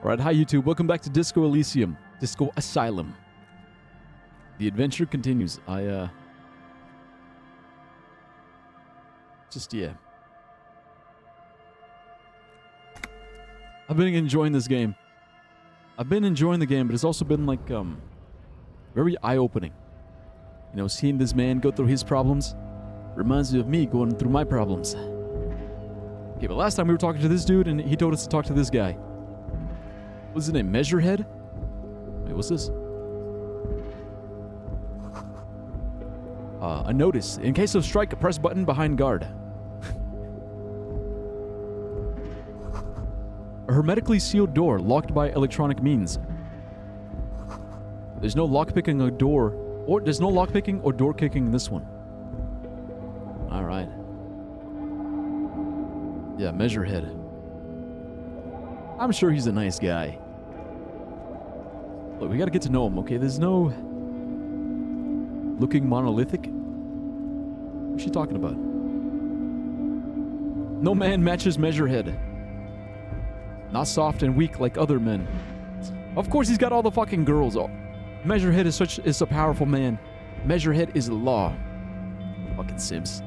Alright, hi YouTube. Welcome back to Disco Elysium. Disco Asylum. The adventure continues. Yeah. I've been enjoying this game. I've been enjoying the game, but it's also been like, very eye-opening. You know, seeing this man go through his problems reminds me of me going through my problems. Okay, but last time we were talking to this dude, and he told us to talk to this guy. What's his name? Measurehead? Wait, what's this? A notice. In case of strike, press button behind guard. A hermetically sealed door, locked by electronic means. There's no lockpicking or door, or there's no lockpicking or door kicking in this one. All right. Yeah, Measurehead. I'm sure he's a nice guy. Look, we gotta get to know him, okay? There's no looking monolithic. What's she talking about? No man matches Measurehead. Not soft and weak like other men. Of course, he's got all the fucking girls. Oh, Measurehead is a powerful man. Measurehead is law. Fucking simps.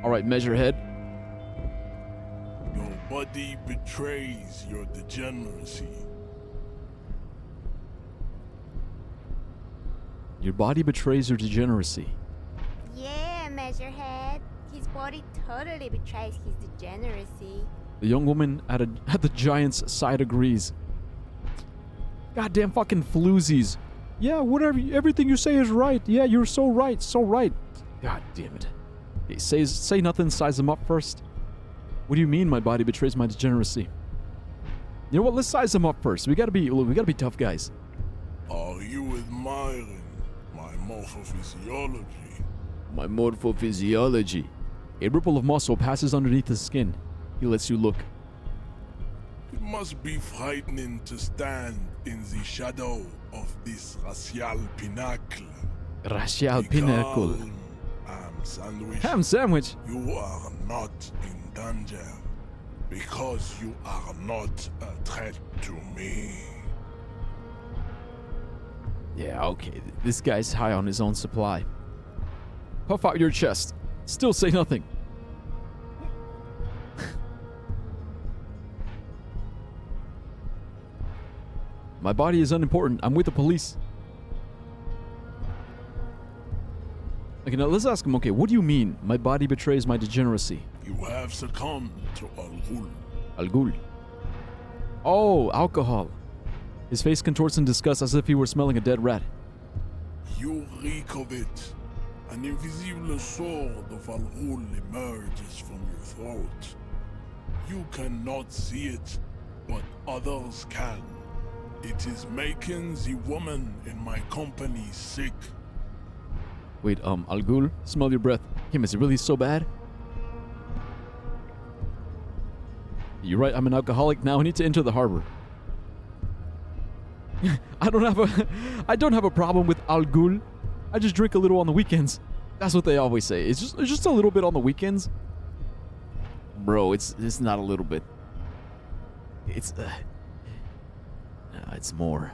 All right, Measurehead. Your body betrays your degeneracy. Your body betrays your degeneracy. Yeah, Measurehead. His body totally betrays his degeneracy. The young woman at the giant's side agrees. Goddamn fucking floozies. Yeah, whatever. Everything you say is right. Yeah, you're so right. So right. God damn it. Hey, say nothing. Size him up first. What do you mean my body betrays my degeneracy? You know what? Let's size him up first. We gotta be tough guys. Are you admiring my morphophysiology? My morphophysiology. A ripple of muscle passes underneath the skin. He lets you look. It must be frightening to stand in the shadow of this racial pinnacle. Racial pinnacle. Ham sandwich. You are not in danger because you are not a threat to me. Yeah, okay. This guy's high on his own supply. Puff out your chest. Still say nothing. My body is unimportant. I'm with the police. Okay, now let's ask him, okay, what do you mean my body betrays my degeneracy? You have succumbed to Al-Ghul. Al-Ghul. Oh, alcohol. His face contorts in disgust as if he were smelling a dead rat. You reek of it. An invisible sword of Al-Ghul emerges from your throat. You cannot see it, but others can. It is making the woman in my company sick. Wait, Al-Ghul, smell your breath. Kim, is it really so bad? You're right, I'm an alcoholic now. I need to enter the harbor. I don't have a problem with Al-Ghul. I just drink a little on the weekends. That's what they always say. It's just a little bit on the weekends. Bro, it's not a little bit. It's more.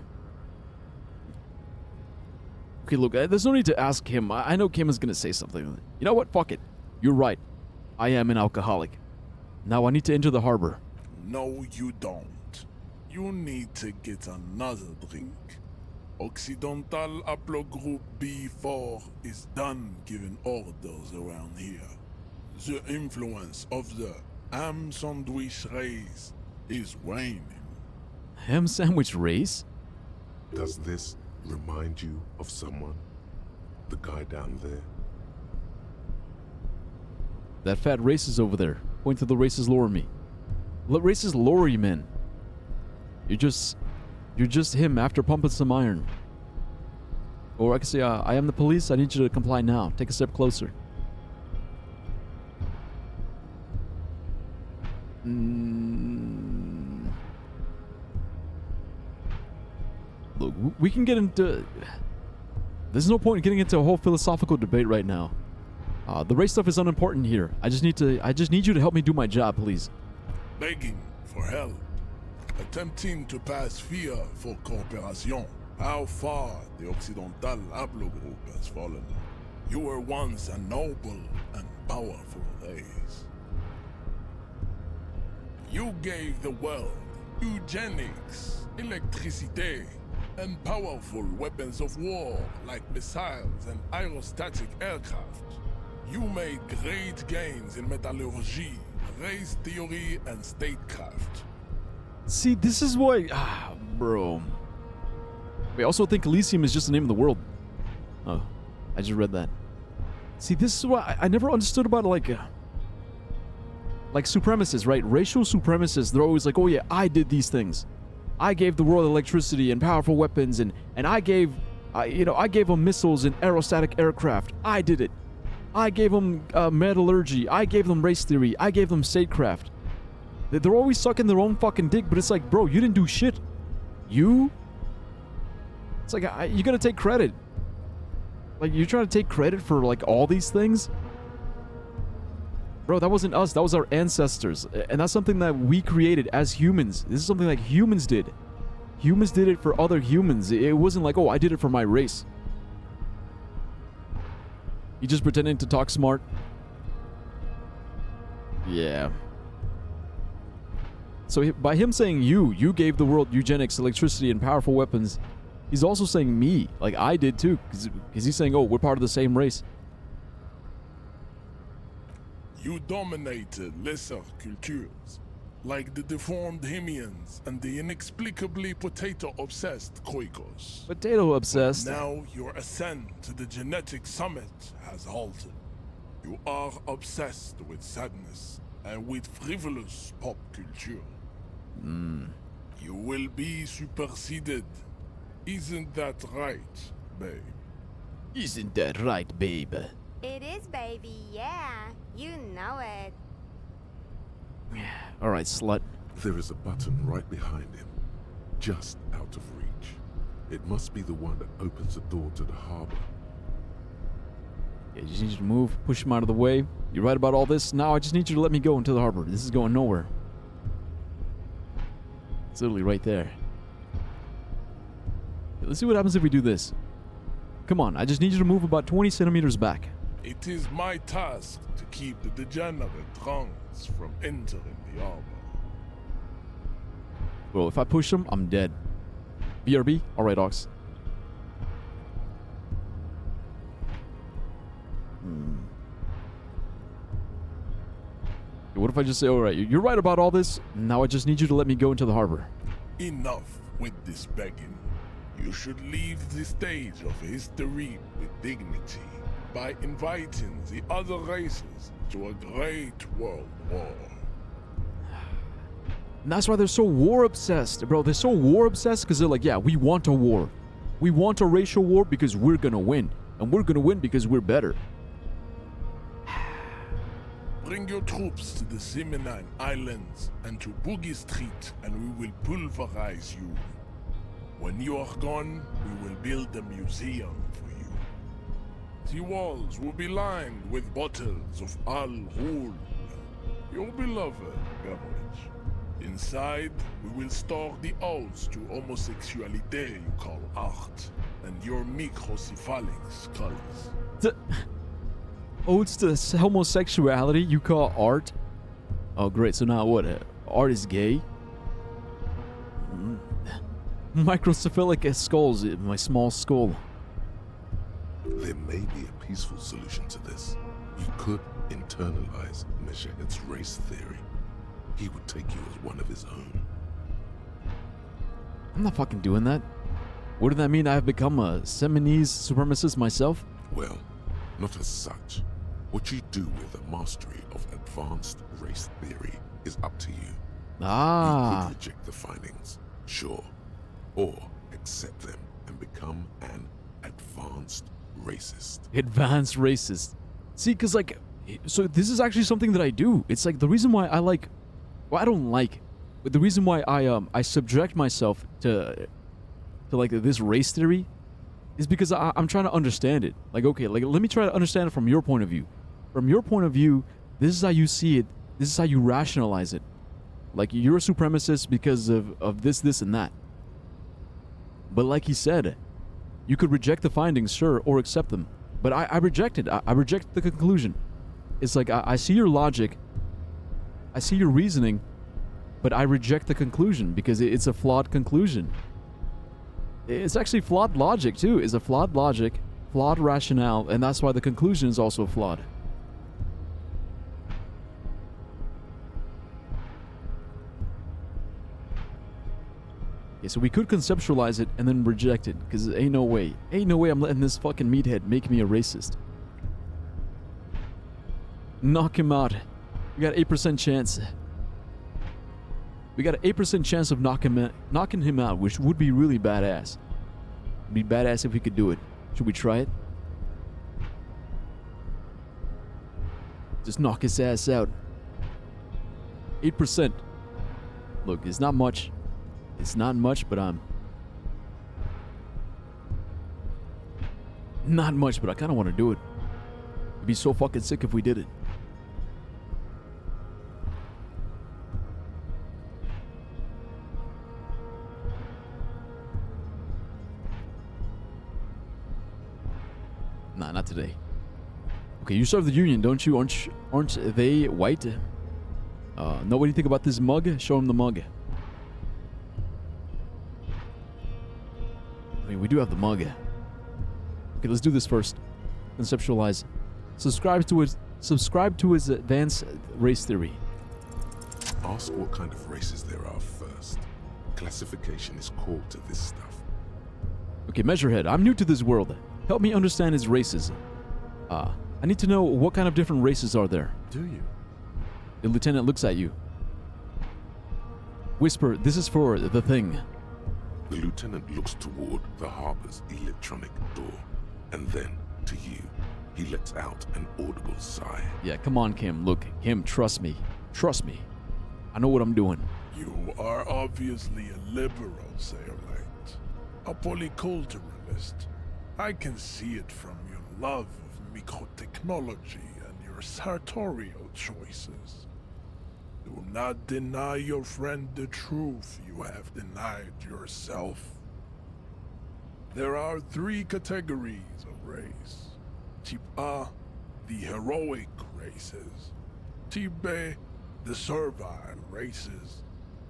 Okay, look, there's no need to ask him. I know Kim is gonna say something. You know what? Fuck it. You're right. I am an alcoholic. Now I need to enter the harbor. No, you don't. You need to get another drink. Occidental Haplogroup B4 is done giving orders around here. The influence of the ham sandwich race is waning. Ham sandwich race? Does this remind you of someone? The guy down there? That fat racist over there. Point to the racist lower me. Let racist lower you, man. You're just him after pumping some iron. Or I can say, I am the police. I need you to comply now. Take a step closer. Look, we can get into... There's no point in getting into a whole philosophical debate right now. The race stuff is unimportant here. I just need you to help me do my job, please. Begging for help. attempting to pass fear for cooperation. How far the Occidental haplogroup has fallen. You were once a noble and powerful race. You gave the world eugenics, electricity, and powerful weapons of war like missiles and aerostatic aircraft. You made great gains in metallurgy, race theory, and statecraft. See, this is why... bro. We also think Elysium is just the name of the world. Oh, I just read that. See, this is why I never understood about, like supremacists, right? Racial supremacists, they're always like, oh yeah, I did these things. I gave the world electricity and powerful weapons, and I gave them missiles and aerostatic aircraft. I did it. I gave them metallurgy. I gave them race theory. I gave them statecraft. They're always sucking their own fucking dick, but it's like, bro, you didn't do shit. You? It's like, you gotta take credit. Like, you're trying to take credit for, like, all these things? Bro, that wasn't us. That was our ancestors. And that's something that we created as humans. This is something like humans did. Humans did it for other humans. It wasn't like, oh, I did it for my race. You just pretending to talk smart? Yeah. So by him saying you gave the world eugenics, electricity, and powerful weapons, he's also saying me. Like, I did too. Because he's saying, oh, we're part of the same race. You dominated lesser cultures, like the deformed Hemians and the inexplicably potato-obsessed Khoikos. Potato-obsessed? Now your ascent to the genetic summit has halted. You are obsessed with sadness and with frivolous pop culture. You will be superseded. Isn't that right, babe? Isn't that right, babe? It is, baby, yeah. You know it. Alright, slut. There is a button right behind him, just out of reach. It must be the one that opens the door to the harbor. Yeah, you just need you to move, push him out of the way. You're right about all this. Now I just need you to let me go into the harbor. This is going nowhere. It's literally right there. Okay, let's see what happens if we do this. Come on, I just need you to move about 20 centimeters back. It is my task to keep the degenerate drunks from entering the harbor. Bro, if I push him, I'm dead. BRB? Alright, Ox. What if I just say, alright, you're right about all this, now I just need you to let me go into the harbor. Enough with this begging. You should leave the stage of history with dignity by inviting the other races to a great world war. And that's why they're so war-obsessed, bro. They're so war-obsessed because they're like, yeah, we want a war. We want a racial war because we're gonna win. And we're gonna win because we're better. Bring your troops to the Seminine Islands and to Boogie Street, and we will pulverize you. When you are gone, we will build a museum for you. The walls will be lined with bottles of Al Ghul, your beloved beverage. Inside, we will store the odes to homosexuality you call art, and your microcephalic skulls. Odes to homosexuality you call art? Oh, great. So now what? Art is gay? Microcephalic skulls in my small skull. There may be a peaceful solution to this. You could internalize Meshahed's race theory. He would take you as one of his own. I'm not fucking doing that. Wouldn't that mean I've become a Seminese supremacist myself? Well, not as such. What you do with a mastery of advanced race theory is up to you. You Ah. could reject the findings, sure, or accept them and become an advanced racist. Advanced racist. See, because, like, so this is actually something that I do. It's like the reason why I like, well, I don't like, but the reason why I subject myself to like this race theory is because I'm trying to understand it. Like, okay, like let me try to understand it from your point of view. From your point of view, this is how you see it. This is how you rationalize it. Like, you're a supremacist because of this, and that. But like he said, you could reject the findings, sure, or accept them. But I reject it. I reject the conclusion. It's like, I see your logic. I see your reasoning. But I reject the conclusion because it's a flawed conclusion. It's actually flawed logic, too. It's a flawed logic, flawed rationale, and that's why the conclusion is also flawed. Okay, so we could conceptualize it and then reject it, because ain't no way. Ain't no way I'm letting this fucking meathead make me a racist. Knock him out. We got 8% chance. We got an 8% chance of knocking him out, which would be really badass. It'd be badass if we could do it. Should we try it? Just knock his ass out. 8%. Look, it's not much. It's not much, but not much, but I kind of want to do it. It'd be so fucking sick if we did it. Nah, not today. Okay, you serve the Union, don't you? Aren't they white? No, what do you think about this mug? Show him the mug. I mean, we do have the mug. Okay, let's do this first. Conceptualize. Subscribe to his advanced race theory. Ask what kind of races there are first. Classification is core to this stuff. Okay, Measurehead, I'm new to this world. Help me understand its races. I need to know what kind of different races are there. Do you? The lieutenant looks at you. Whisper, this is for the thing. The lieutenant looks toward the harbor's electronic door, and then to you. He lets out an audible sigh. Yeah, come on, Kim. Look, Kim, trust me. Trust me. I know what I'm doing. You are obviously a liberal, Sailite. A polyculturalist. I can see it from your love of microtechnology and your sartorial choices. Do not deny your friend the truth you have denied yourself. There are 3 categories of race. Type A, the heroic races. Type B, the servile races.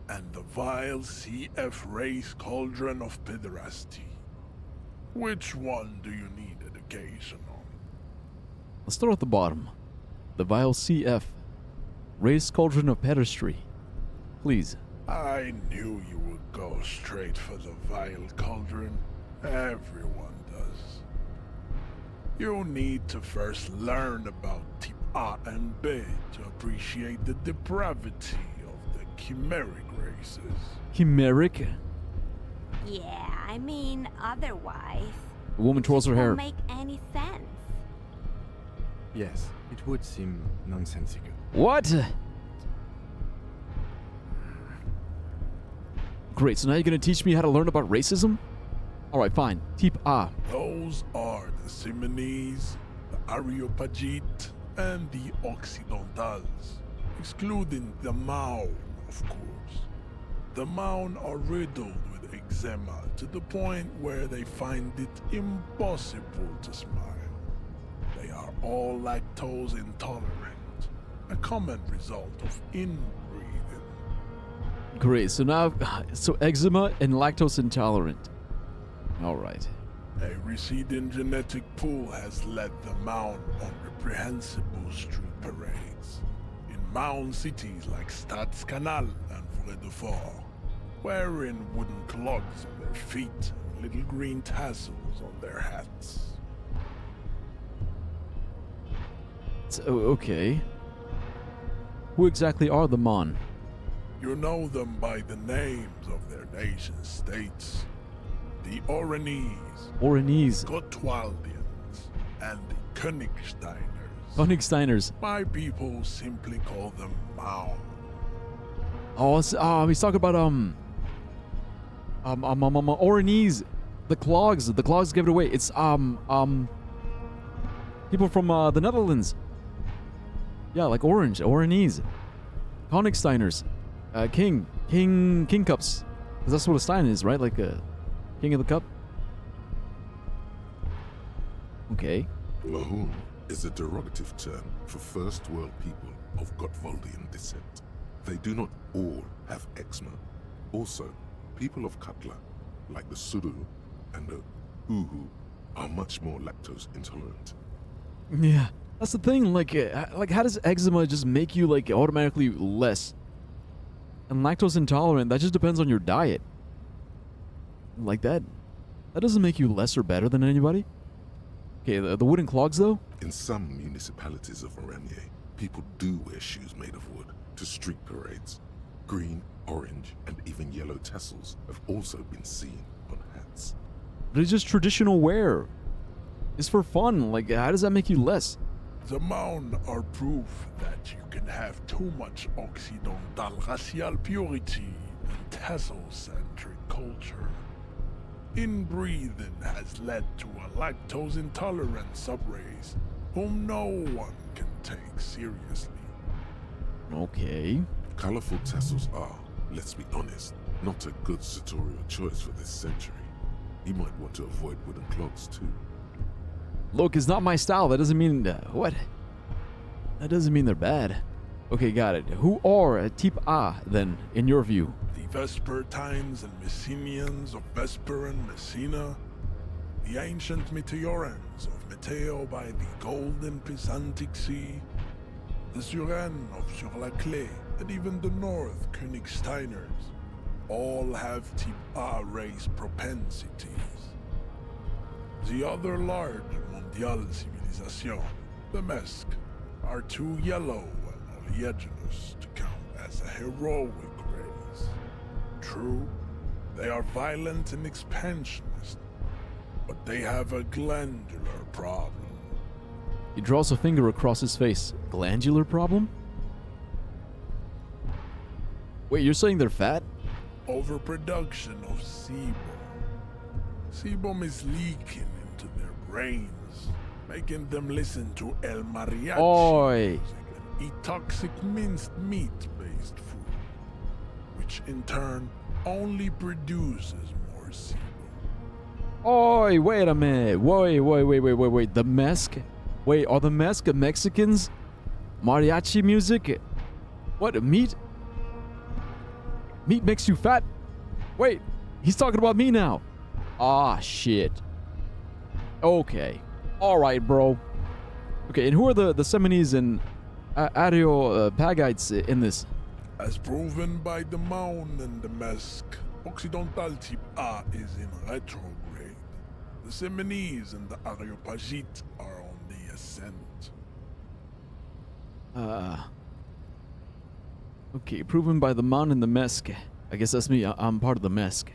And the vile CF race cauldron of pederasty. Which one do you need education on? Let's start at the bottom. The vile CF. Race cauldron of pederasty. Please. I knew you would go straight for the vile cauldron. Everyone does. You need to first learn about Type A and B to appreciate the depravity of the chimeric races. Chimeric? Yeah, I mean, otherwise. The woman twirls her it hair. won't make any sense. Yes, it would seem nonsensical. What? Great, so now you're gonna teach me how to learn about racism? Alright, fine. Type A. Those are the Simonese, the Areopagite, and the Occidentals, excluding the Maun, of course. The Maun are riddled with eczema to the point where they find it impossible to smile. They are all lactose intolerant, a common result of inbreeding. Great, so now, so eczema and lactose intolerant. Alright. A receding genetic pool has led the Maun on reprehensible street parades. In Maun cities like Stadskanal and Vredefort, wearing wooden clogs on their feet and little green tassels on their hats. So, okay. Who exactly are the Mon? You know them by the names of their nation states. The Oranese, Oranese. Gotwaldians, and the Königsteiners. Königsteiners. My people simply call them Maun. Oh, he's talking about, Oranese. The clogs. The clogs give it away. It's, people from, the Netherlands. Yeah, like Orange. Oranese. Königsteiners. King cups. 'Cause that's what a stein is, right? Like a king of the cup. Okay. Mahoon is a derogative term for first world people of Gotvaldian descent. They do not all have eczema. Also, people of Katla, like the Suru and the Uhu, are much more lactose intolerant. Yeah, that's the thing. Like how does eczema just make you like automatically less? And lactose intolerant, that just depends on your diet. Like that doesn't make you less or better than anybody. Okay, the wooden clogs though? In some municipalities of Oranje, people do wear shoes made of wood to street parades. Green, orange, and even yellow tassels have also been seen on hats. But it's just traditional wear. It's for fun. Like, how does that make you less? The Maun are proof that you can have too much Occidental racial purity and tassel-centric culture. Inbreathing has led to a lactose-intolerant subrace whom no one can take seriously. Okay. Colorful tassels are, let's be honest, not a good sartorial choice for this century. You might want to avoid wooden clogs too. Look, it's not my style. That doesn't mean... what? That doesn't mean they're bad. Okay, got it. Who are Type A, then, in your view? The Vespertines and Messenians of Vesper and Messina, the ancient Meteorans of Meteo by the golden Pisantic Sea, the Suren of Sur-la-Clé, and even the North Königsteiners, all have Type A race propensities. The other large Mondial civilization, the Mesk, are too yellow and oleaginous to count as a heroic race. True, they are violent and expansionist, but they have a glandular problem. He draws a finger across his face. Glandular problem? Wait, you're saying they're fat? Overproduction of sebum. Sebum is leaking into their brains, making them listen to El Mariachi Oi. music and eat toxic minced meat-based food, which in turn only produces more sebum. Oi, wait a minute. Wait. The Mesk? Wait, are the Mesk Mexicans? Mariachi music? What, meat? Meat makes you fat? Wait, he's talking about me now. Ah, shit. Okay. Alright, bro. Okay, and who are the Seminese and Areopagites in this? As proven by the Maun and the Mesk, Occidental Type A is in retrograde. The Seminese and the Areopagite are on the ascent. Okay, proven by the Mon and the Mesk. I guess that's me. I'm part of the Mesk.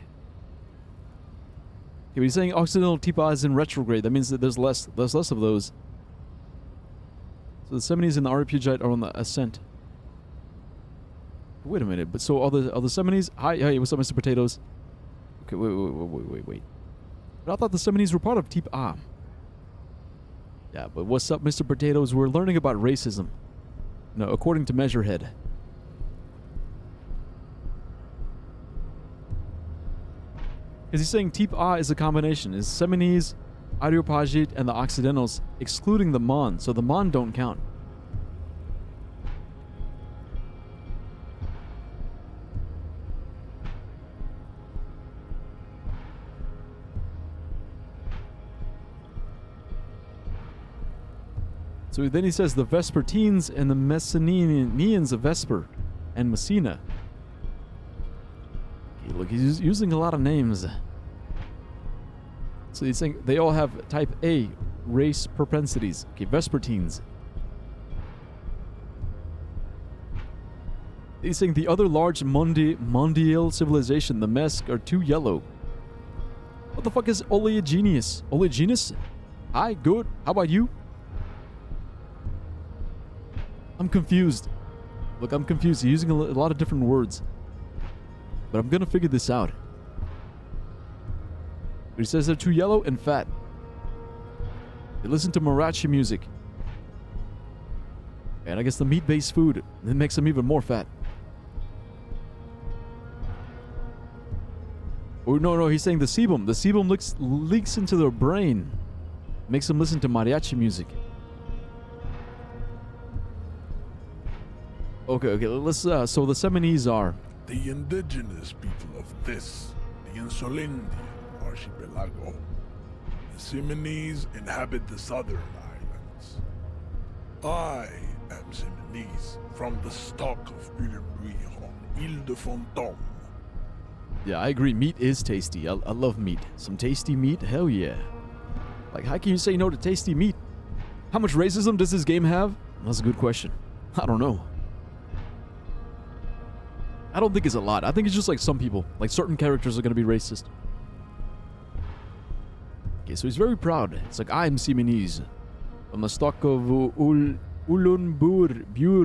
Okay, but he's saying Occidental Type A is in retrograde. That means that there's less of those. So the Seminese and the Areopagite are on the ascent. Wait a minute, but so are the Seminese? Hi, what's up, Mr. Potatoes? Okay, wait. But I thought the Seminese were part of Type A. Yeah, but what's up, Mr. Potatoes? We're learning about racism. No, according to Measurehead. Because he's saying Type A is a combination. It's Seminese, Areopagite, and the Occidentals, excluding the Mon. So the Mon don't count. So then he says the Vespertines and the Messenians of Vesper and Messina. Okay, look, he's using a lot of names. So he's saying they all have type A race propensities. Okay, Vespertines. He's saying the other large mondial civilization, the Mesk, are too yellow. What the fuck is oleaginous? Oleaginous? Hi, good. How about you? I'm confused. Look, I'm confused. He's using a lot of different words. But I'm gonna figure this out. But he says they're too yellow and fat. They listen to mariachi music. And I guess the meat-based food that makes them even more fat. Oh, no, he's saying the sebum. The sebum leaks into their brain. Makes them listen to mariachi music. Okay, let's, so the Seminese are... The indigenous people of this, the Insulindian archipelago. The Simonese inhabit the southern islands. I am Simonese, from the stock of Ulembuir on Ile de Fantôme. Yeah, I agree. Meat is tasty. I love meat. Some tasty meat? Hell yeah. Like, how can you say no to tasty meat? How much racism does this game have? That's a good question. I don't know. I don't think it's a lot. I think it's just like some people. Like, certain characters are going to be racist. Okay, so he's very proud. It's like, I'm Simonese. From the stock of Ulenbur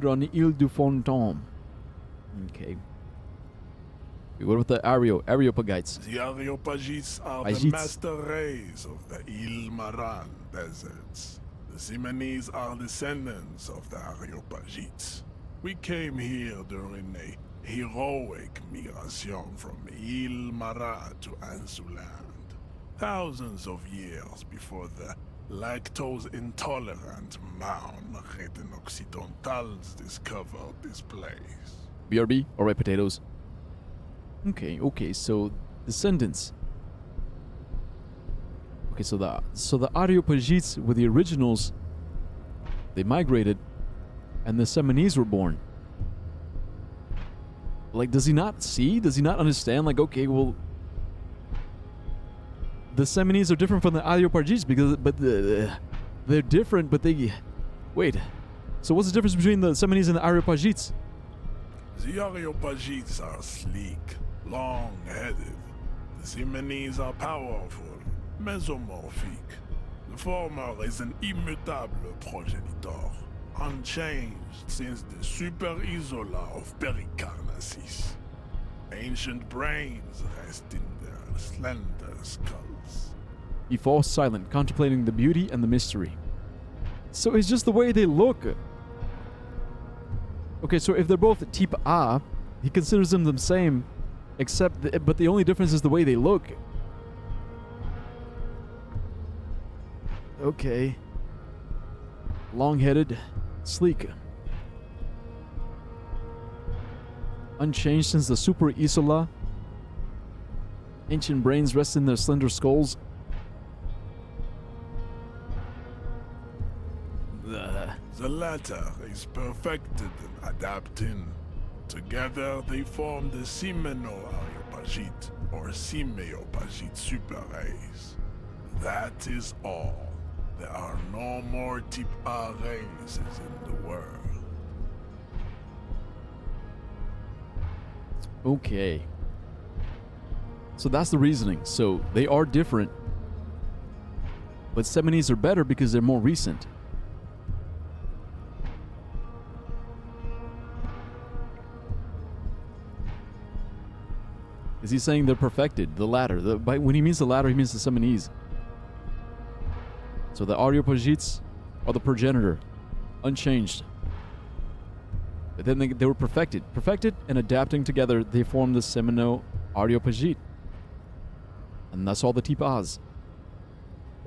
on Ile du Fantôme. Okay. What about the Areopagites? The Areopagites are Pagites. the master race of the Ile Maran deserts. The Simonese are descendants of the Areopagites. We came here during a heroic migration from Ile Maran to Ansuland. Thousands of years before the lactose-intolerant Marne Occidentals discovered this place. BRB? Alright, potatoes. Okay, so descendants. Okay, so the Areopagites were the originals. They migrated, and the Seminese were born. Like, does he not see? Does he not understand? Like, okay, well, the Seminese are different from the Areopagites they're different, but they... Wait. So what's the difference between the Seminese and the Areopagites? The Areopagites are sleek, long-headed. The Simonese are powerful, mesomorphic. The former is an immutable progenitor, unchanged since the Super Isola of Pericarnassus. Ancient brains rest in their slender skulls. He falls silent, contemplating the beauty and the mystery. So it's just the way they look. Okay, so if they're both type A, he considers them the same, but the only difference is the way they look. Okay. Long-headed, sleek. Unchanged since the Super Isola. Ancient brains rest in their slender skulls. The latter is perfected in adapting. Together they form the Simeno-Areopagite or Simeopagite superrace. That is all. There are no more type A races in the world. Okay. So that's the reasoning. So they are different. But Seminese are better because they're more recent. Is he saying they're perfected? The latter. When he means the latter, he means the Seminese. So the Areopagites are the progenitor. Unchanged. But then they were perfected. Perfected and adapting together, they form the Semino-Areopagite. And that's all the type A's.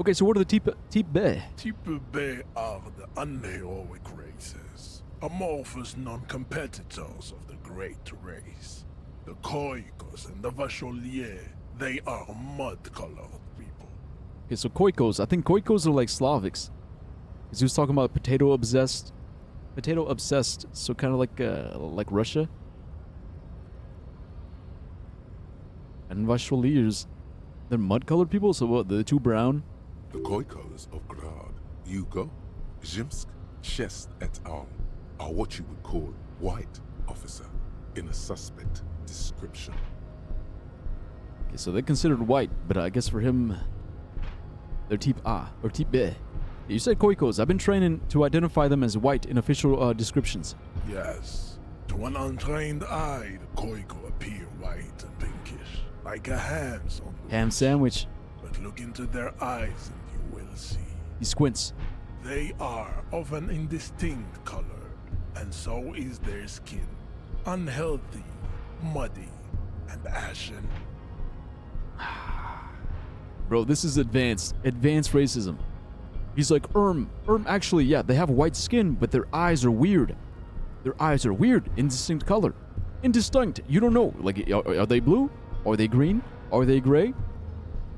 Okay, so what are the type B? Type B are the unheroic races, amorphous non-competitors of the great race. The Khoikos and the Vacholier, they are mud-colored people. Okay, so Khoikos. I think Khoikos are like Slavics. Because he was talking about potato obsessed, so kind of like Russia. And Vacholiers, they're mud-colored people, so what, the two brown? The Khoikos of Grad, Yugo, Zhimsk, Shest et al. Are what you would call white officer in a suspect description. Okay, so they're considered white, but I guess for him, they're type A or type B. You said Khoikos. I've been training to identify them as white in official descriptions. Yes. To an untrained eye, the Khoiko appear white and pinkish, like a ham sandwich. Ham sandwich. But look into their eyes and you will see. He squints. They are of an indistinct color, and so is their skin. Unhealthy, muddy, and ashen. Bro, this is advanced racism. He's like, actually, yeah, they have white skin, but their eyes are weird. Their eyes are weird, indistinct color. Indistinct, you don't know. Like, are they blue? Are they green? Are they gray?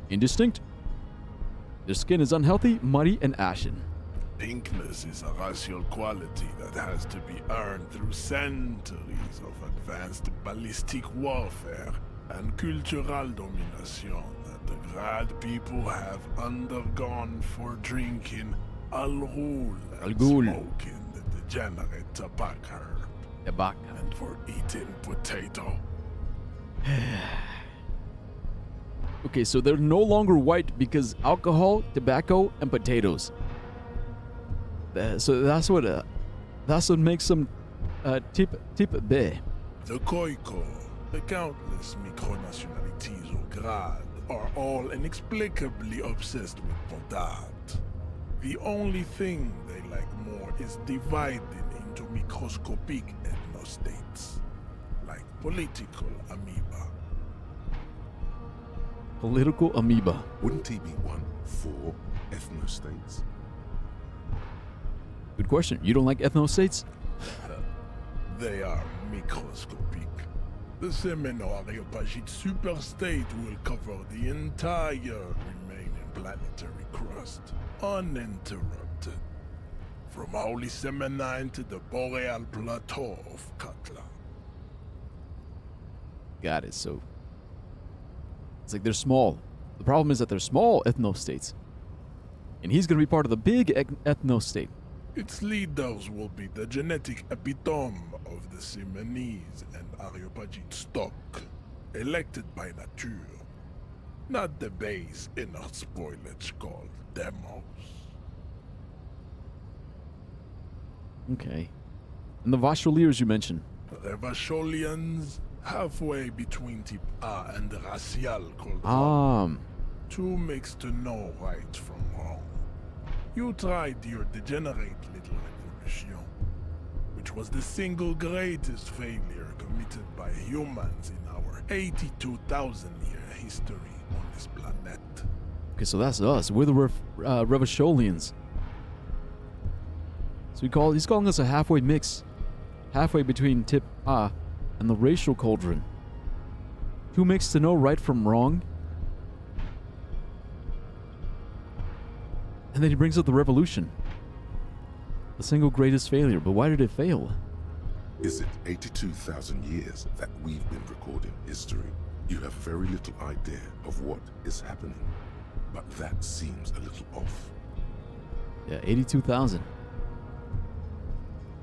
Indistinct. Their skin is unhealthy, muddy, and ashen. Pinkness is a racial quality that has to be earned through centuries of advanced ballistic warfare and cultural domination that the Grad people have undergone for drinking Al Ghul and Ghul. smoking the degenerate tobacco herb, Tabak. and for eating potato. Okay, so they're no longer white because alcohol, tobacco, and potatoes. So that's what makes them tip B. The Khoikhoi, the countless micronationalities of Grad, are all inexplicably obsessed with Podat. The only thing they like more is dividing into microscopic ethnostates, like political amoeba. Political amoeba. Wouldn't he be one for ethnostates? Good question. You don't like ethnostates? They are microscopic. The seminal Areopagite superstate will cover the entire remaining planetary crust, uninterrupted. From Holy Semenine to the Boreal Plateau of Katla. Got it. So it's like they're small. The problem is that they're small ethnostates. And he's going to be part of the big ethnostate. Its leaders will be the genetic epitome of the Simonese and Areopagite stock, elected by nature, not the base inner spoilage called demos. Okay. And the Vasholiers you mentioned. The Vasholians, halfway between Type A and the Racial called two makes to know right from wrong. You tried your degenerate little revolution, which was the single greatest failure committed by humans in our 82,000-year history on this planet. Okay, so that's us. We're the Revacholians. So he's calling us a halfway mix. Halfway between Tip A and the racial cauldron. Two makes to know right from wrong. And then he brings up the revolution. The single greatest failure. But why did it fail? Is it 82,000 years that we've been recording history? You have very little idea of what is happening, but that seems a little off. Yeah, 82,000.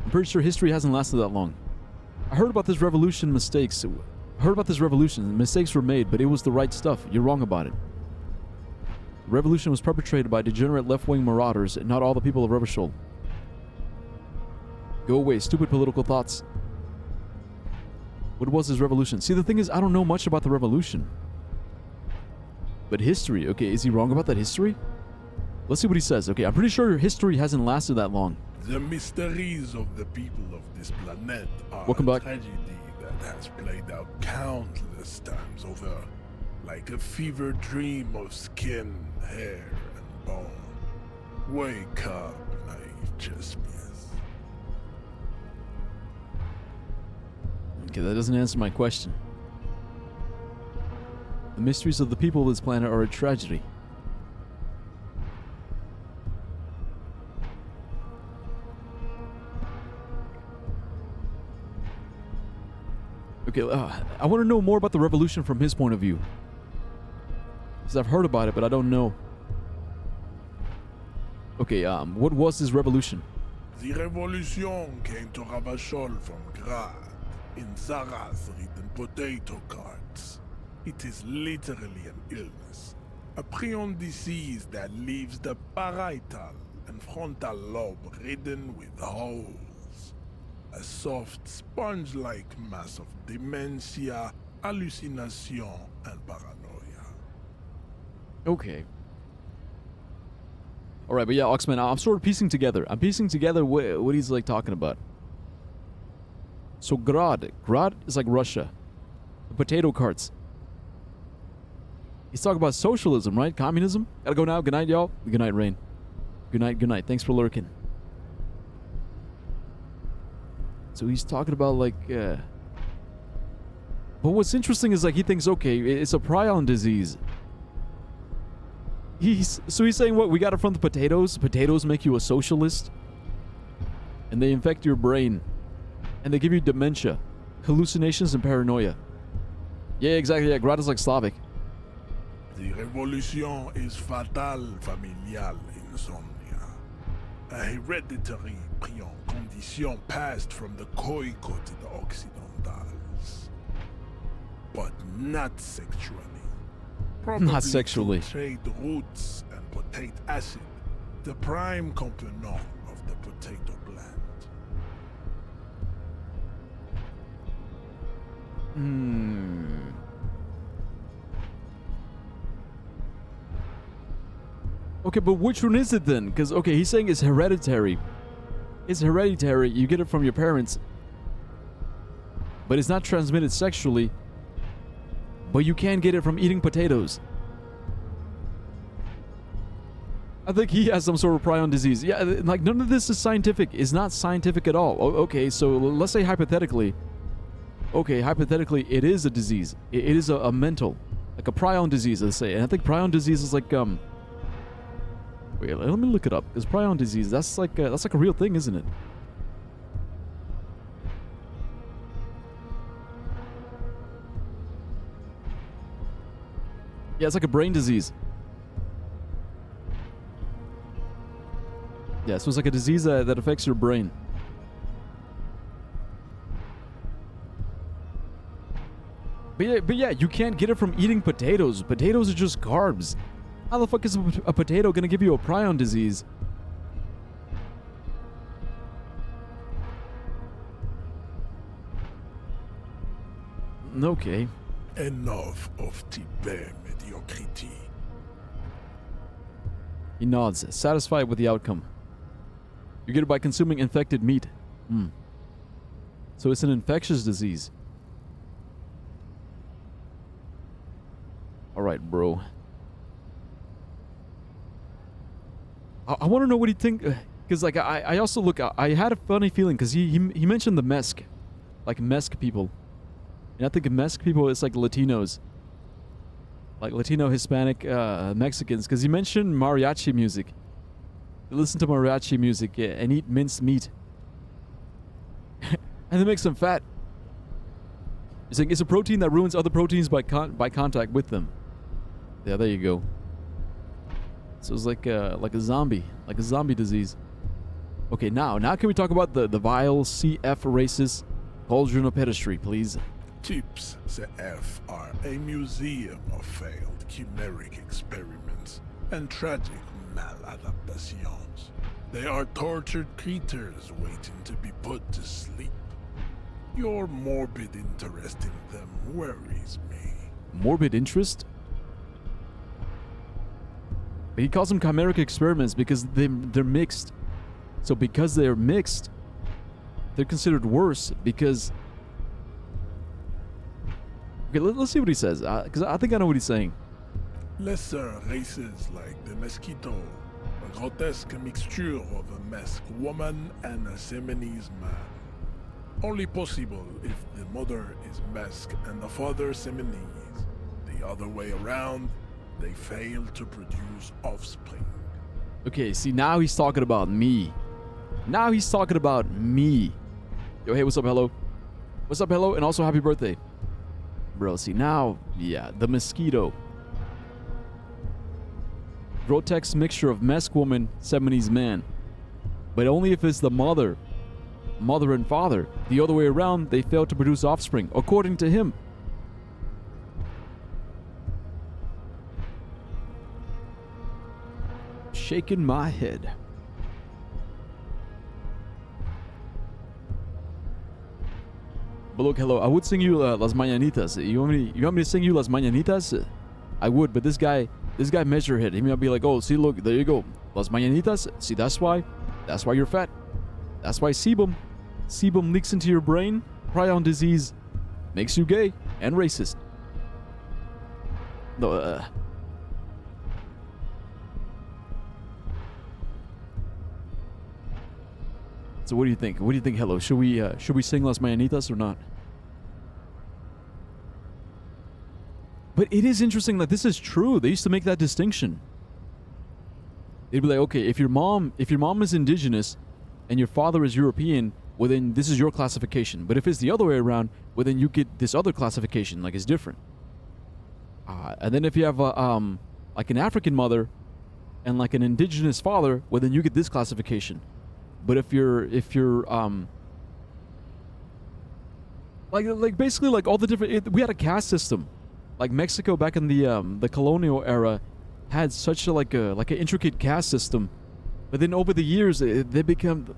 I'm pretty sure history hasn't lasted that long. I heard about this revolution mistakes. I heard about this revolution. Mistakes were made, but it was the right stuff. You're wrong about it. The revolution was perpetrated by degenerate left-wing marauders and not all the people of Revachol. Go away, stupid political thoughts. What was his revolution? See, the thing is, I don't know much about the revolution. But history, okay, is he wrong about that history? Let's see what he says. Okay, I'm pretty sure history hasn't lasted that long. The mysteries of the people of this planet are Welcome a back. tragedy that has played out countless times over, like a fever dream of skin, hair, and bone. Wake up, naive Chespius. Okay, that doesn't answer my question. The mysteries of the people of this planet are a tragedy. Okay, I want to know more about the revolution from his point of view. Because I've heard about it, but I don't know. Okay, what was this revolution? The revolution came to Ravachol from Grad in Zarath-ridden potato carts. It is literally an illness, a prion disease that leaves the parietal and frontal lobe ridden with holes. A soft, sponge-like mass of dementia, hallucination, and paranoia. Okay. Alright, but yeah, Oxman, I'm sort of piecing together. I'm piecing together what he's like talking about. So Grad is like Russia. The potato carts. He's talking about socialism, right? Communism. Gotta go now. Good night, y'all. Good night, Rain. Good night. Good night. Thanks for lurking. So he's talking about like. But what's interesting is like he thinks, okay, it's a prion disease. He's saying what? We got it from the potatoes. Potatoes make you a socialist, and they infect your brain, and they give you dementia, hallucinations, and paranoia. Yeah, exactly. Yeah, Grad is like Slavic. The revolution is fatal familial insomnia. A hereditary prion condition passed from the koi-coated occidentals. But not sexually. Not sexually. Trade roots and potate acid, the prime component of the potato plant. Okay, but which one is it then? Because, okay, he's saying it's hereditary. It's hereditary. You get it from your parents. But it's not transmitted sexually. But you can get it from eating potatoes. I think he has some sort of prion disease. Yeah, like none of this is scientific. It's not scientific at all. Okay, so let's say hypothetically. Okay, hypothetically, it is a disease. It is a mental, like a prion disease, let's say. And I think prion disease is like Wait, let me look it up. Because prion disease, that's like a real thing, isn't it? Yeah, it's like a brain disease. Yeah, so it's like a disease that affects your brain. But yeah, you can't get it from eating potatoes. Potatoes are just carbs. How the fuck is a potato gonna give you a prion disease? Okay. Enough of Tibet mediocrity. He nods, satisfied with the outcome. You get it by consuming infected meat. So it's an infectious disease. Alright, bro. I want to know what he think, because like I also look, I had a funny feeling because he mentioned the Mesk, like Mesk people, and I think Mesk people is like Latinos, like Latino, Hispanic, Mexicans, because he mentioned mariachi music. They listen to mariachi music and eat minced meat, and they make them fat. He's saying it's a protein that ruins other proteins by contact with them. Yeah, there you go. So it's like a zombie disease. Okay, now can we talk about the vile CF racist cauldron of pedestry, please? Tips CF are a museum of failed chimeric experiments and tragic maladaptations. They are tortured creatures waiting to be put to sleep. Your morbid interest in them worries me. Morbid interest? But he calls them chimeric experiments because they're mixed. So because they're mixed, they're considered worse because... Okay, let's see what he says, because I think I know what he's saying. Lesser races like the mosquito, a grotesque mixture of a Mesk woman and a Semenese man. Only possible if the mother is Mesk and the father Semenese. The other way around, they fail to produce offspring. Okay, see, now he's talking about me. Now he's talking about me. Yo, hey, what's up, hello? What's up, hello? And also, happy birthday. Bro, see, now, yeah, the mosquito. Grotesque mixture of Mesk woman, Semenese man. But only if it's the mother and father. The other way around, they fail to produce offspring, according to him. Shaking my head. But look, hello, I would sing you Las Mañanitas. You want me to sing you Las Mañanitas? I would, but this guy measurehead. He might be like, oh, see, look, there you go. Las Mañanitas. See, that's why you're fat. That's why sebum leaks into your brain. Prion disease makes you gay and racist. No, So what do you think? What do you think, Hello? Should we sing Las Mañanitas or not? But it is interesting that this is true. They used to make that distinction. They'd be like, okay, if your mom is indigenous and your father is European, well then this is your classification. But if it's the other way around, well then you get this other classification, like it's different. And then if you have like an African mother and like an indigenous father, well then you get this classification. But if you're like basically like all the different, we had a caste system. Like Mexico back in the colonial era had such a like an intricate caste system, but then over the years they become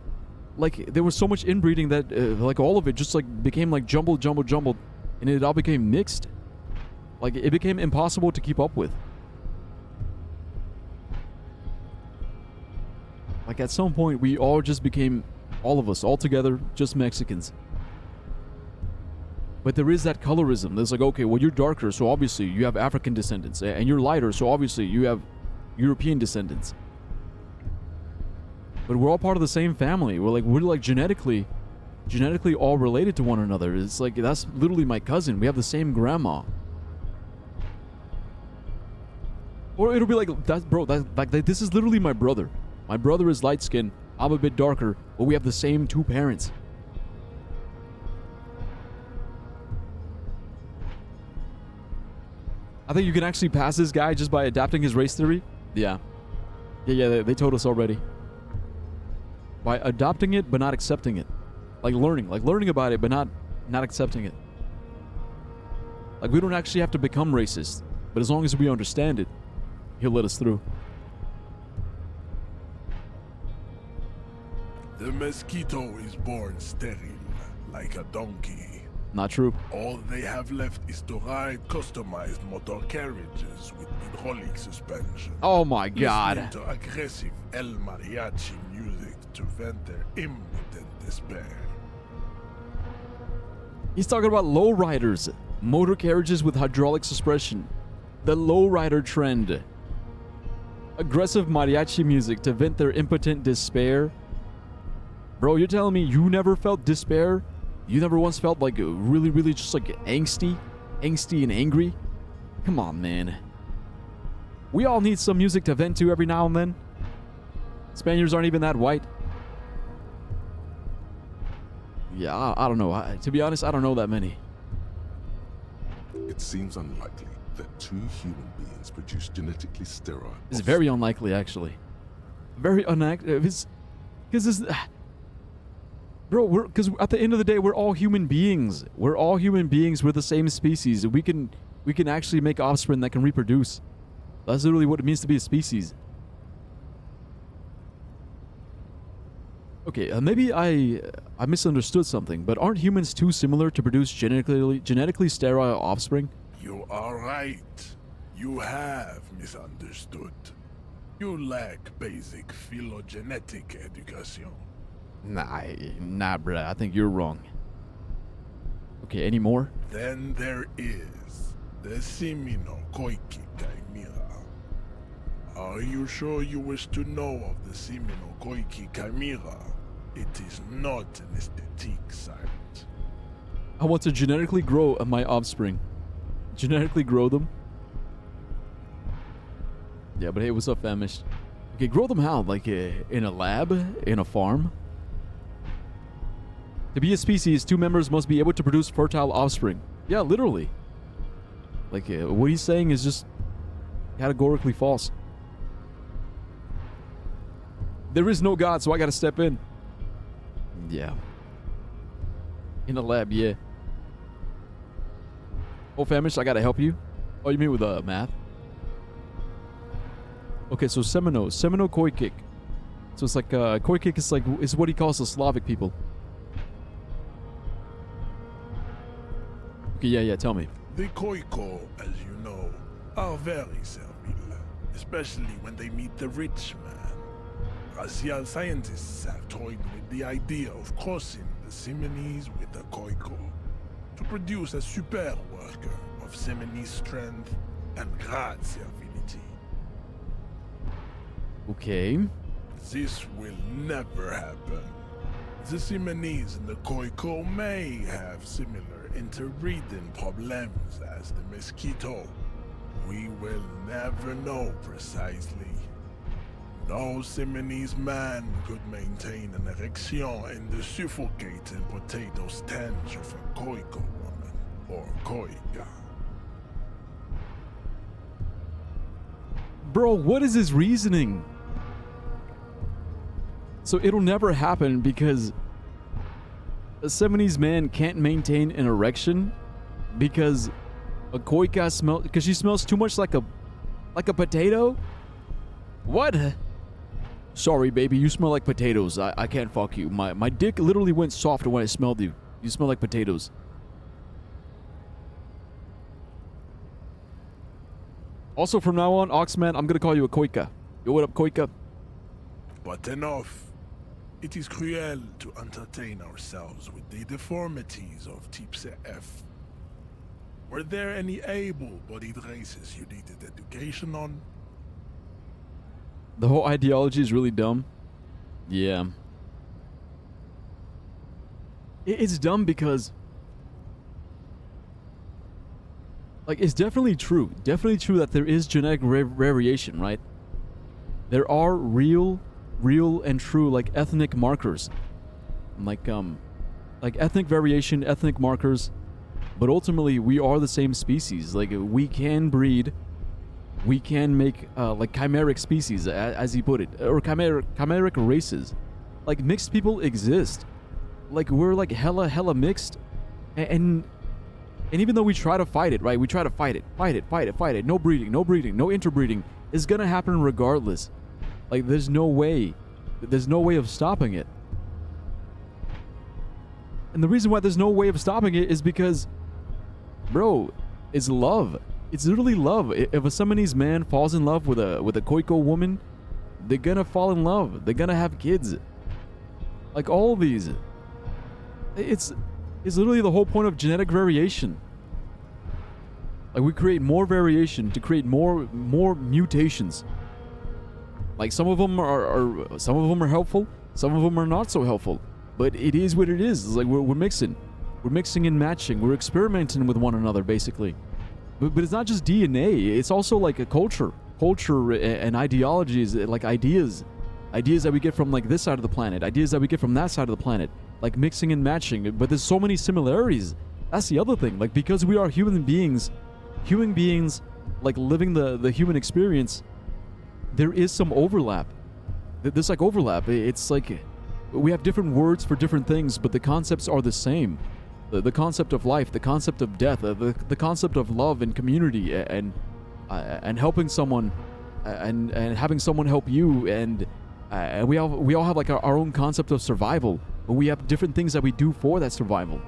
like there was so much inbreeding that like all of it just like became like jumbled, and it all became mixed. Like it became impossible to keep up with. Like at some point we all just became, all of us all together, just Mexicans. But there is that colorism. There's like, okay, well, you're darker, so obviously you have African descendants. And you're lighter, so obviously you have European descendants. But we're all part of the same family. We're like genetically all related to one another. It's like, that's literally my cousin. We have the same grandma. Or it'll be like, this is literally my brother. My brother is light skinned. I'm a bit darker, but we have the same two parents. I think you can actually pass this guy just by adapting his race theory. Yeah. They told us already. By adopting it, but not accepting it. Like learning about it, but not accepting it. Like we don't actually have to become racist, but as long as we understand it, he'll let us through. The mosquito is born sterile, like a donkey. Not true. All they have left is to ride customized motor carriages with hydraulic suspension. Oh my god. Listening to aggressive El Mariachi music to vent their impotent despair. He's talking about lowriders, motor carriages with hydraulic suspension. The lowrider trend. Aggressive mariachi music to vent their impotent despair. Bro, you're telling me you never felt despair? You never once felt like really just like angsty and angry? Come on, man. We all need some music to vent to every now and then. Spaniards aren't even that white. Yeah, I don't know. To be honest, I don't know that many. It seems unlikely that two human beings produce genetically sterile. It's very unlikely, actually. Very unlikely. Because it's... Bro, because at the end of the day, we're all human beings. We're all human beings. We're the same species. We can actually make offspring that can reproduce. That's literally what it means to be a species. Okay, maybe I misunderstood something, but aren't humans too similar to produce genetically sterile offspring? You are right. You have misunderstood. You lack basic phylogenetic education. Nah, bruh. I think you're wrong. Okay, any more? Then there is the Simino Koiki Chimera. Are you sure you wish to know of the Simino Koiki Chimera? It is not an aesthetic site. I want to genetically grow my offspring. Genetically grow them? Yeah, but hey, what's up, famished? Okay, grow them how? Like in a lab? In a farm? To be a species, two members must be able to produce fertile offspring. Yeah, literally. Like, what he's saying is just categorically false. There is no God, so I gotta step in. Yeah. In a lab, yeah. Oh, famished, I gotta help you? Oh, you mean with math? Okay, so Semino Koikik. So it's like, Koikik is what he calls the Slavic people. Okay, yeah, tell me. The Koiko, as you know, are very servile, especially when they meet the rich man. Racial scientists have toyed with the idea of crossing the Simonese with the Koiko to produce a super worker of Simonese strength and grazie, Ability. Okay. This will never happen. The Simonese and the Koiko may have similar interbreeding problems as the mosquito. We will never know precisely. No Simonese man could maintain an erection in the suffocating potato stench of a Koiko woman or Koika. Bro, what is his reasoning? So it'll never happen because a Simonese man can't maintain an erection because a Koika because she smells too much like a potato? What? Sorry, baby, you smell like potatoes. I can't fuck you. My dick literally went soft when I smelled you. You smell like potatoes. Also, from now on, Oxman, I'm gonna call you a Koika. Yo, what up, Koika? But enough. It is cruel to entertain ourselves with the deformities of Type F. Were there any able-bodied races you needed education on? The whole ideology is really dumb. Yeah. It's dumb because... like, it's definitely true. Definitely true that there is genetic variation, right? There are real and true, like, ethnic markers. Like ethnic variation, ethnic markers. But ultimately, we are the same species. Like, we can breed. We can make, like, chimeric species, as he put it. Or chimeric races. Like, mixed people exist. Like, we're, like, hella mixed. And even though we try to fight it, right? We try to fight it. No breeding, no interbreeding. It's gonna happen regardless. Like, there's no way of stopping it. And the reason why there's no way of stopping it is because, bro, it's love. It's literally love. If a Simonese man falls in love with a Koiko woman, they're gonna fall in love. They're gonna have kids. Like, all of these. It's literally the whole point of genetic variation. Like, we create more variation to create more mutations. Like, some of them are helpful, some of them are not so helpful. But it is what it is. It's like we're mixing. We're mixing and matching. We're experimenting with one another, basically. But it's not just DNA. It's also like a culture and ideologies, like ideas that we get from, like, this side of the planet, ideas that we get from that side of the planet, like mixing and matching. But there's so many similarities. That's the other thing. Like, because we are human beings, like, living the human experience, there is some overlap. There's, like, overlap. It's like we have different words for different things, but the concepts are the same. The concept of life, the concept of death, the concept of love and community, and helping someone, and having someone help you, and we all have, like, our own concept of survival, but we have different things that we do for that survival.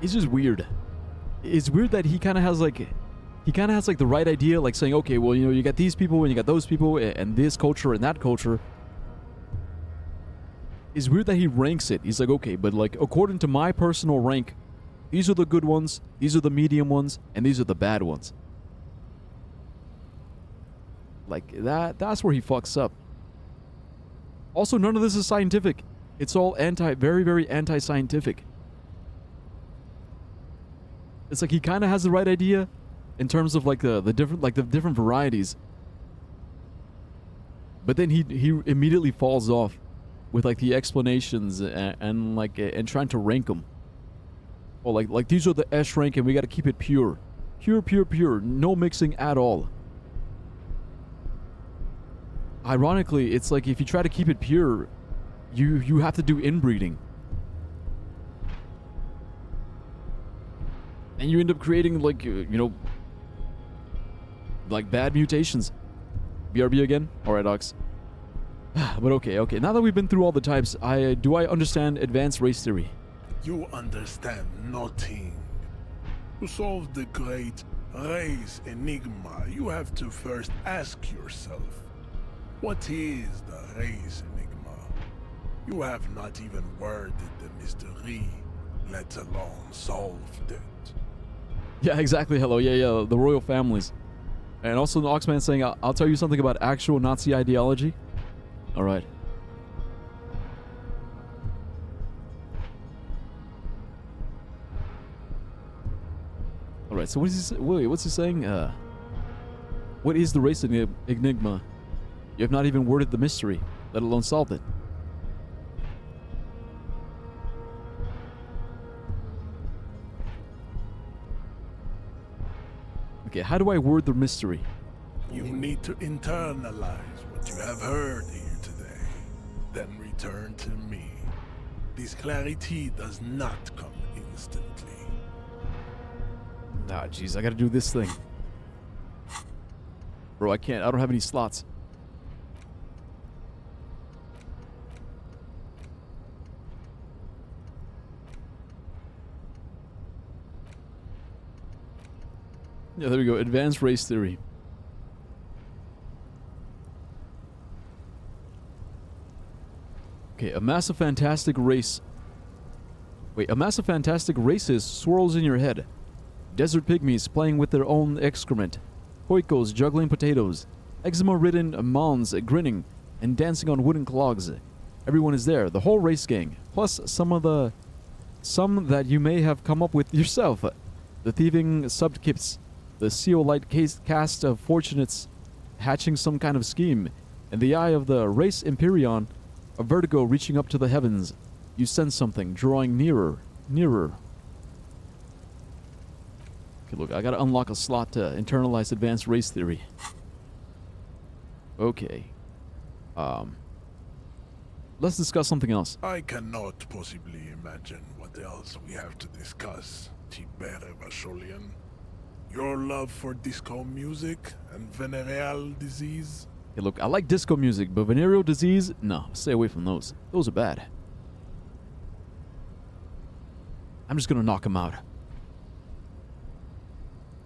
It's just weird. It's weird that he kind of has like the right idea, like saying, okay, well, you know, you got these people and you got those people and this culture and that culture. It's weird that he ranks it. He's like, okay, but, like, according to my personal rank, these are the good ones, these are the medium ones, and these are the bad ones. Like, that's where he fucks up. Also, none of this is scientific. It's all very, very anti-scientific. It's like he kind of has the right idea in terms of, like, the different varieties, but then he immediately falls off with, like, the explanations and trying to rank them. Oh, like these are the S rank and we got to keep it pure, no mixing at all. Ironically, it's like if you try to keep it pure, you have to do inbreeding. And you end up creating, like, you know, like, bad mutations. BRB again? Alright, Ox. But okay. Now that we've been through all the types, do I understand advanced race theory? You understand nothing. To solve the great race enigma, you have to first ask yourself, what is the race enigma? You have not even worded the mystery, let alone solved it. Yeah, exactly. Hello. Yeah. The royal families. And also the Oxman saying, I'll tell you something about actual Nazi ideology. All right. All right. So what is he? Wait, what's he saying? What is the race enigma? You have not even worded the mystery, let alone solved it. Okay, how do I word the mystery? You need to internalize what you have heard here today, then return to me. This clarity does not come instantly. Ah, jeez, I gotta do this thing. Bro, I can't. I don't have any slots. Yeah, there we go. Advanced race theory. Okay, a massive fantastic race. Wait, a massive fantastic races swirls in your head. Desert pygmies playing with their own excrement. Koikos juggling potatoes. Eczema-ridden Mons grinning and dancing on wooden clogs. Everyone is there, the whole race gang. Plus some that you may have come up with yourself. The thieving subkits. The Seolite cast of fortunates hatching some kind of scheme. In the eye of the race Imperion, a vertigo reaching up to the heavens. You sense something drawing nearer, nearer. Okay, look, I gotta unlock a slot to internalize advanced race theory. Okay. Let's discuss something else. I cannot possibly imagine what else we have to discuss, Tibere Vasholian. Your love for disco music and venereal disease? Hey, look, I like disco music, but venereal disease? No, stay away from those. Those are bad. I'm just gonna knock him out.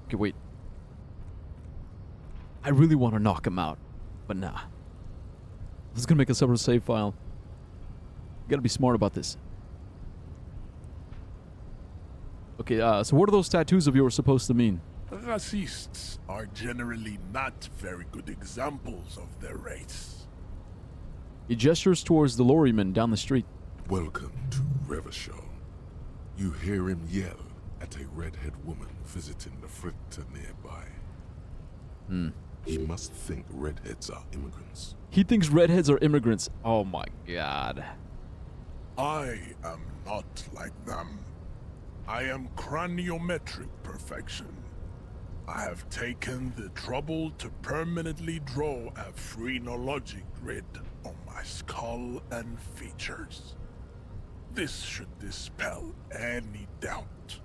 Okay, wait. I really want to knock him out, but nah. Let's gonna make a separate save file. You gotta be smart about this. Okay, so what are those tattoos of yours supposed to mean? Racists are generally not very good examples of their race. He gestures towards the lorryman down the street. Welcome to Revachol. You hear him yell at a redhead woman visiting the fritter nearby. He must think redheads are immigrants. He thinks redheads are immigrants. Oh my god. I am not like them. I am craniometric perfection. I have taken the trouble to permanently draw a phrenologic grid on my skull and features. This should dispel any doubt.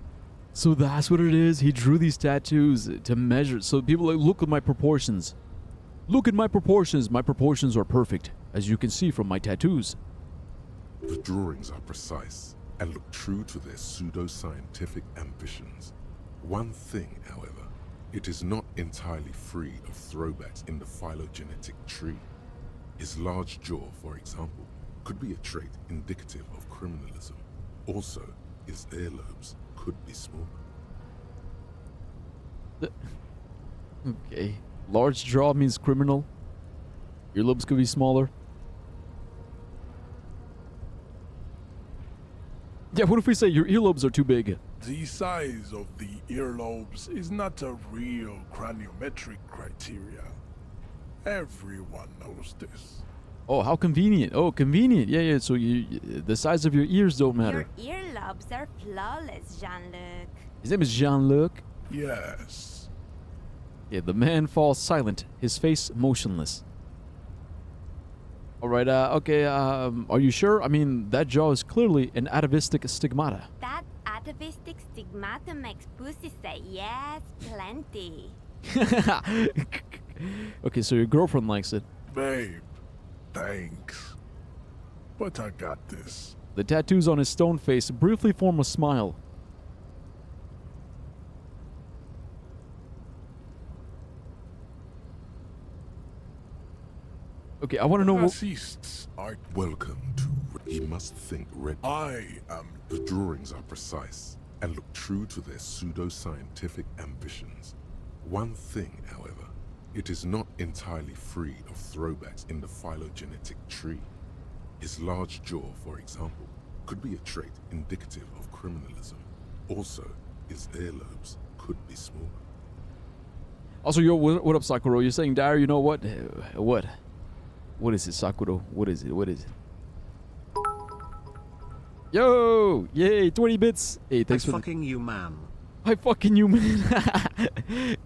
So that's what it is. He drew these tattoos to measure. So people are like, look at my proportions. Look at my proportions. My proportions are perfect, as you can see from my tattoos. The drawings are precise and look true to their pseudo-scientific ambitions. One thing, however, it is not entirely free of throwbacks in the phylogenetic tree. His large jaw, for example, could be a trait indicative of criminalism. Also, his earlobes could be smaller. Okay. Large jaw means criminal. Earlobes could be smaller. Yeah, what if we say your earlobes are too big? The size of the earlobes is not a real craniometric criteria. Everyone knows this. Oh, how convenient. Oh, convenient. Yeah. So the size of your ears don't matter. Your earlobes are flawless, Jean-Luc. His name is Jean-Luc. Yes. Yeah, the man falls silent, his face motionless. All right, okay, are you sure? I mean, that jaw is clearly an atavistic stigmata. That atavistic stigmata makes pussy say yes, plenty. Okay, so your girlfriend likes it. Babe, thanks. But I got this. The tattoos on his stone face briefly form a smile. Okay, I want to know what... Racists are... Welcome to... He must think red. I am... The drawings are precise and look true to their pseudo-scientific ambitions. One thing, however, it is not entirely free of throwbacks in the phylogenetic tree. His large jaw, for example, could be a trait indicative of criminalism. Also, his earlobes could be smaller. Also, yo, what up, Sakura? You're saying, Dyer, you know what? What? What is it, Sakura? What is it? What is it? Yo! Yay, 20 bits! Hey, thanks for fucking you, man. I fucking you, man.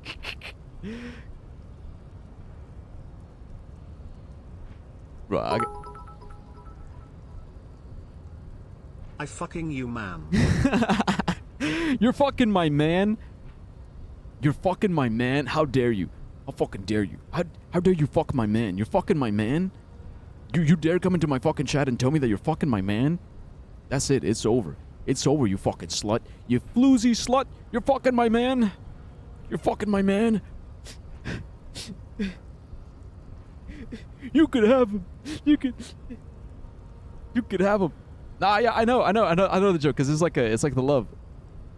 Right, I fucking you, man. You're fucking my man. You're fucking my man. How dare you? How fucking dare you? How dare you fuck my man? You're fucking my man? You dare come into my fucking chat and tell me that you're fucking my man? That's it. It's over. It's over, you fucking slut. You floozy slut. You're fucking my man. You're fucking my man. You could have him. You could have him. Nah, yeah, I know the joke, because it's like the love.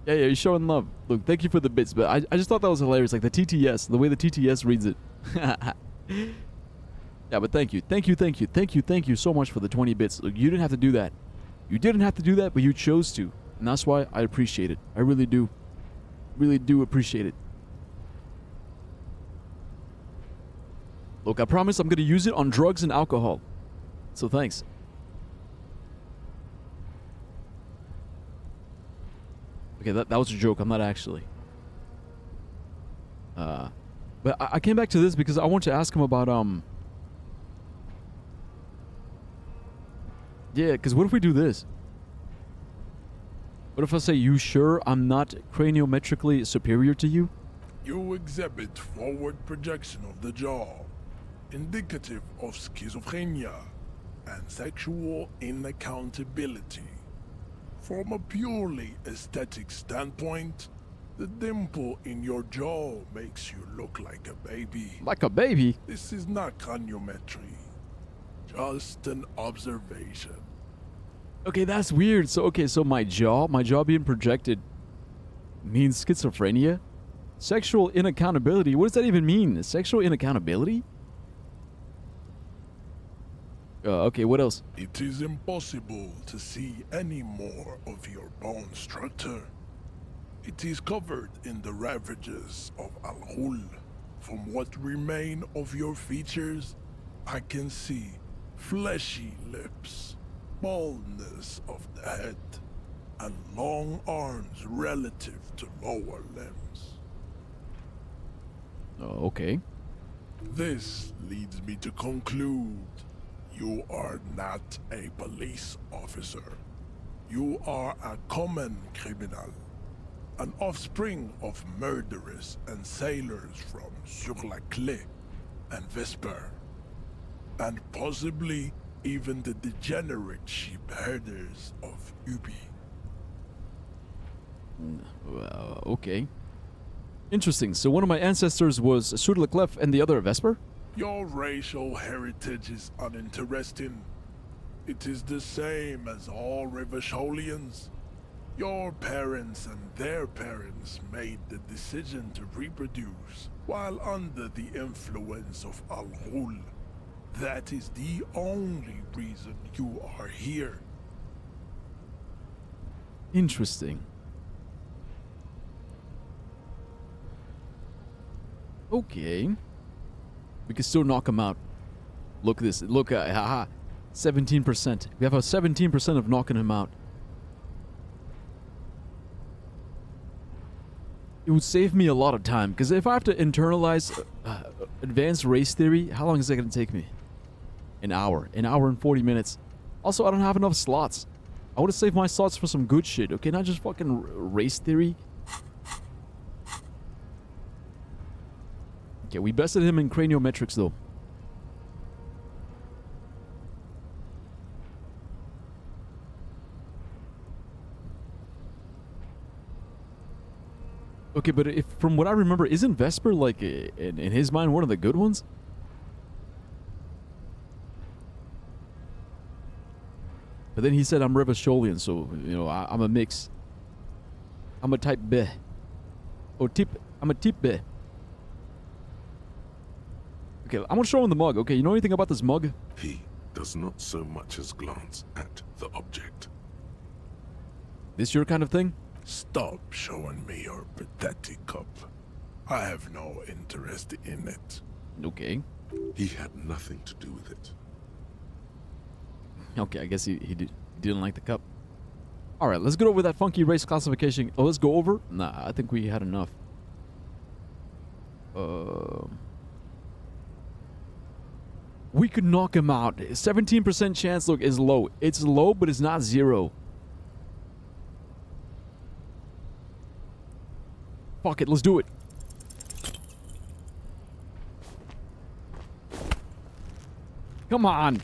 Yeah, you're showing love. Look, thank you for the bits, but I just thought that was hilarious, like the TTS, the way the TTS reads it. Yeah, but thank you so much for the 20 bits. Look, you didn't have to do that. You didn't have to do that, but you chose to, and that's why I appreciate it. I really do appreciate it. Look, I promise I'm gonna use it on drugs and alcohol. So thanks. Okay, that was a joke. I'm not actually. But I came back to this because I want to ask him about yeah, because what if we do this? What if I say, you sure I'm not craniometrically superior to you? You exhibit forward projection of the jaw, indicative of schizophrenia and sexual inaccountability. From a purely aesthetic standpoint, the dimple in your jaw makes you look like a baby. Like a baby? This is not craniometry, just an observation. Okay, that's weird. So my jaw being projected means schizophrenia? Sexual inaccountability? What does that even mean? Sexual inaccountability? Okay, what else? It is impossible to see any more of your bone structure. It is covered in the ravages of Al-Ghul. From what remain of your features, I can see fleshy lips, baldness of the head, and long arms relative to lower limbs. Oh, okay. This leads me to conclude you are not a police officer. You are a common criminal, an offspring of murderers and sailors from Sur-la-Clé and Vesper, and possibly even the degenerate sheep herders of Ubi. Okay. Interesting. So one of my ancestors was Sur-la-Clef and the other Vesper? Your racial heritage is uninteresting. It is the same as all Rivasholians. Your parents and their parents made the decision to reproduce while under the influence of Al-Ghul. That is the only reason you are here. Interesting. Okay. We can still knock him out. Look at this. Look at haha. 17%. We have a 17% of knocking him out. It would save me a lot of time, because if I have to internalize advanced race theory, how long is that going to take me? An hour and 40 minutes. Also, I don't have enough slots. I want to save my slots for some good shit, okay? Not just fucking race theory. Okay, we bested him in craniometrics, though. Okay, but if from what I remember, isn't Vesper, like, in his mind, one of the good ones? But then he said I'm Revacholian, so, you know, I'm a mix. I'm a type B. I'm a type B. Okay, I'm gonna show him the mug. Okay, you know anything about this mug? He does not so much as glance at the object. This your kind of thing? Stop showing me your pathetic cup. I have no interest in it. Okay. He had nothing to do with it. Okay, I guess he didn't like the cup. Alright, let's get over that funky race classification. Oh, let's go over? Nah, I think we had enough. We could knock him out. 17% chance, look, is low. It's low, but it's not zero. Fuck it, let's do it. Come on.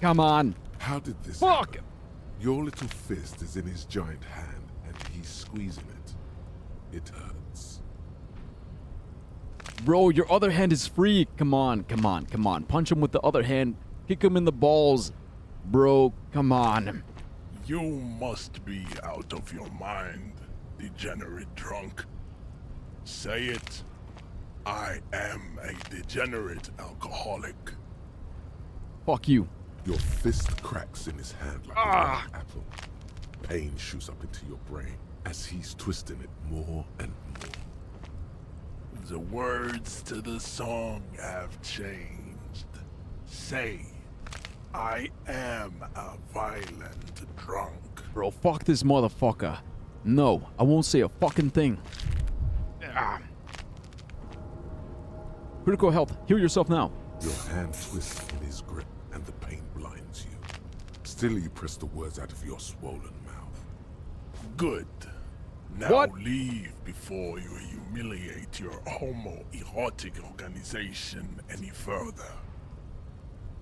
Come on. How did this Fuck! happen? Your little fist is in his giant hand, and he's squeezing it. It hurts. Bro, your other hand is free. Come on, come on, come on. Punch him with the other hand. Kick him in the balls. Bro, come on. You must be out of your mind, degenerate drunk. Say it. I am a degenerate alcoholic. Fuck you. Your fist cracks in his hand like a round apple. Pain shoots up into your brain as he's twisting it more and more. The words to the song have changed. Say, I am a violent drunk. Bro, fuck this motherfucker. No, I won't say a fucking thing. Ah. Critical health. Heal yourself now. Your hand twists in his grip and the pain blinds you. Still you press the words out of your swollen mouth. Good. Now What? leave before you humiliate your homoerotic organization any further.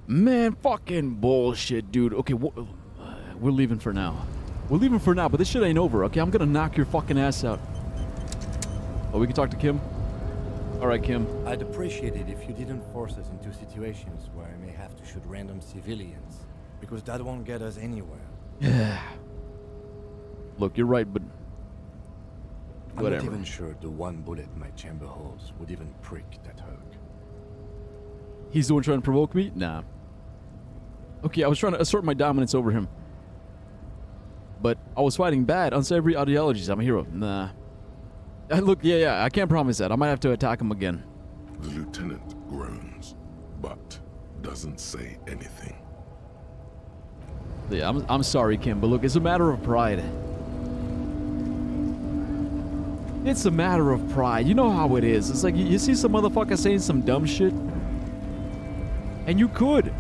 Man, fucking bullshit, dude. Okay, we're leaving for now. We're leaving for now, but this shit ain't over, okay? I'm gonna knock your fucking ass out. Oh, we can talk to Kim? Alright, Kim. I'd appreciate it if you didn't force us into situations where I may have to shoot random civilians, because that won't get us anywhere. Look, you're right, but I'm whatever. not even sure the one bullet my chamber holds would even prick that hurt. He's the one trying to provoke me? Nah. Okay, I was trying to assert my dominance over him. But I was fighting bad, unsavory ideologies. I'm a hero. Nah. Look, yeah, I can't promise that. I might have to attack him again. The lieutenant groans, but doesn't say anything. Yeah, I'm sorry, Kim, but look, it's a matter of pride. It's a matter of pride. You know how it is. It's like you see some motherfucker saying some dumb shit, and you could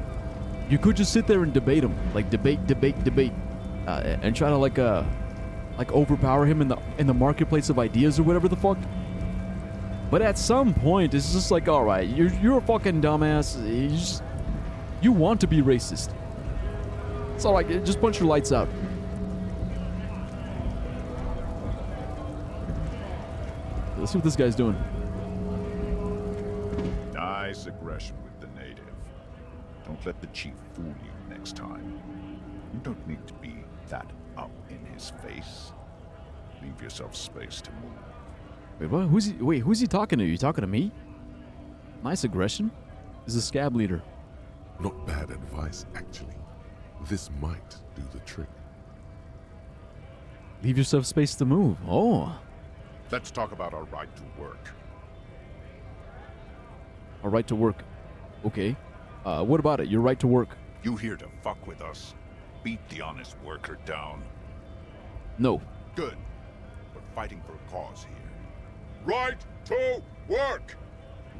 just sit there and debate him, like debate, and try to like overpower him in the marketplace of ideas or whatever the fuck. But at some point, it's just like, all right, you're a fucking dumbass. You want to be racist. It's all right. Just punch your lights out. Let's see what this guy's doing. Nice aggression with the native. Don't let the chief fool you next time. You don't need to be that up in his face. Leave yourself space to move. Wait, what? Who's he talking to? You talking to me? Nice aggression. This is a scab leader. Not bad advice, actually. This might do the trick. Leave yourself space to move. Oh. Let's talk about our right to work. Our right to work. Okay. What about it? Your right to work? You here to fuck with us? Beat the honest worker down. No. Good. We're fighting for a cause here. Right to work!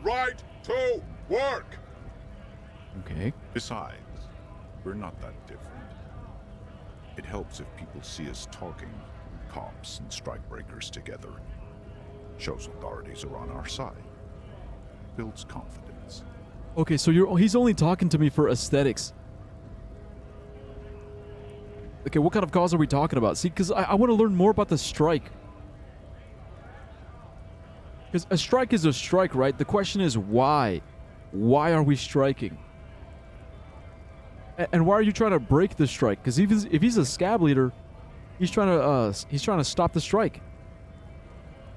Right to work! Okay. Besides, we're not that different. It helps if people see us talking, cops and strikebreakers together. Shows authorities are on our side. Builds confidence. Okay, so he's only talking to me for aesthetics. Okay, what kind of cause are we talking about? See, because I want to learn more about the strike. Because a strike is a strike, right? The question is why? Why are we striking? And why are you trying to break the strike? Because if he's a scab leader, he's trying to stop the strike.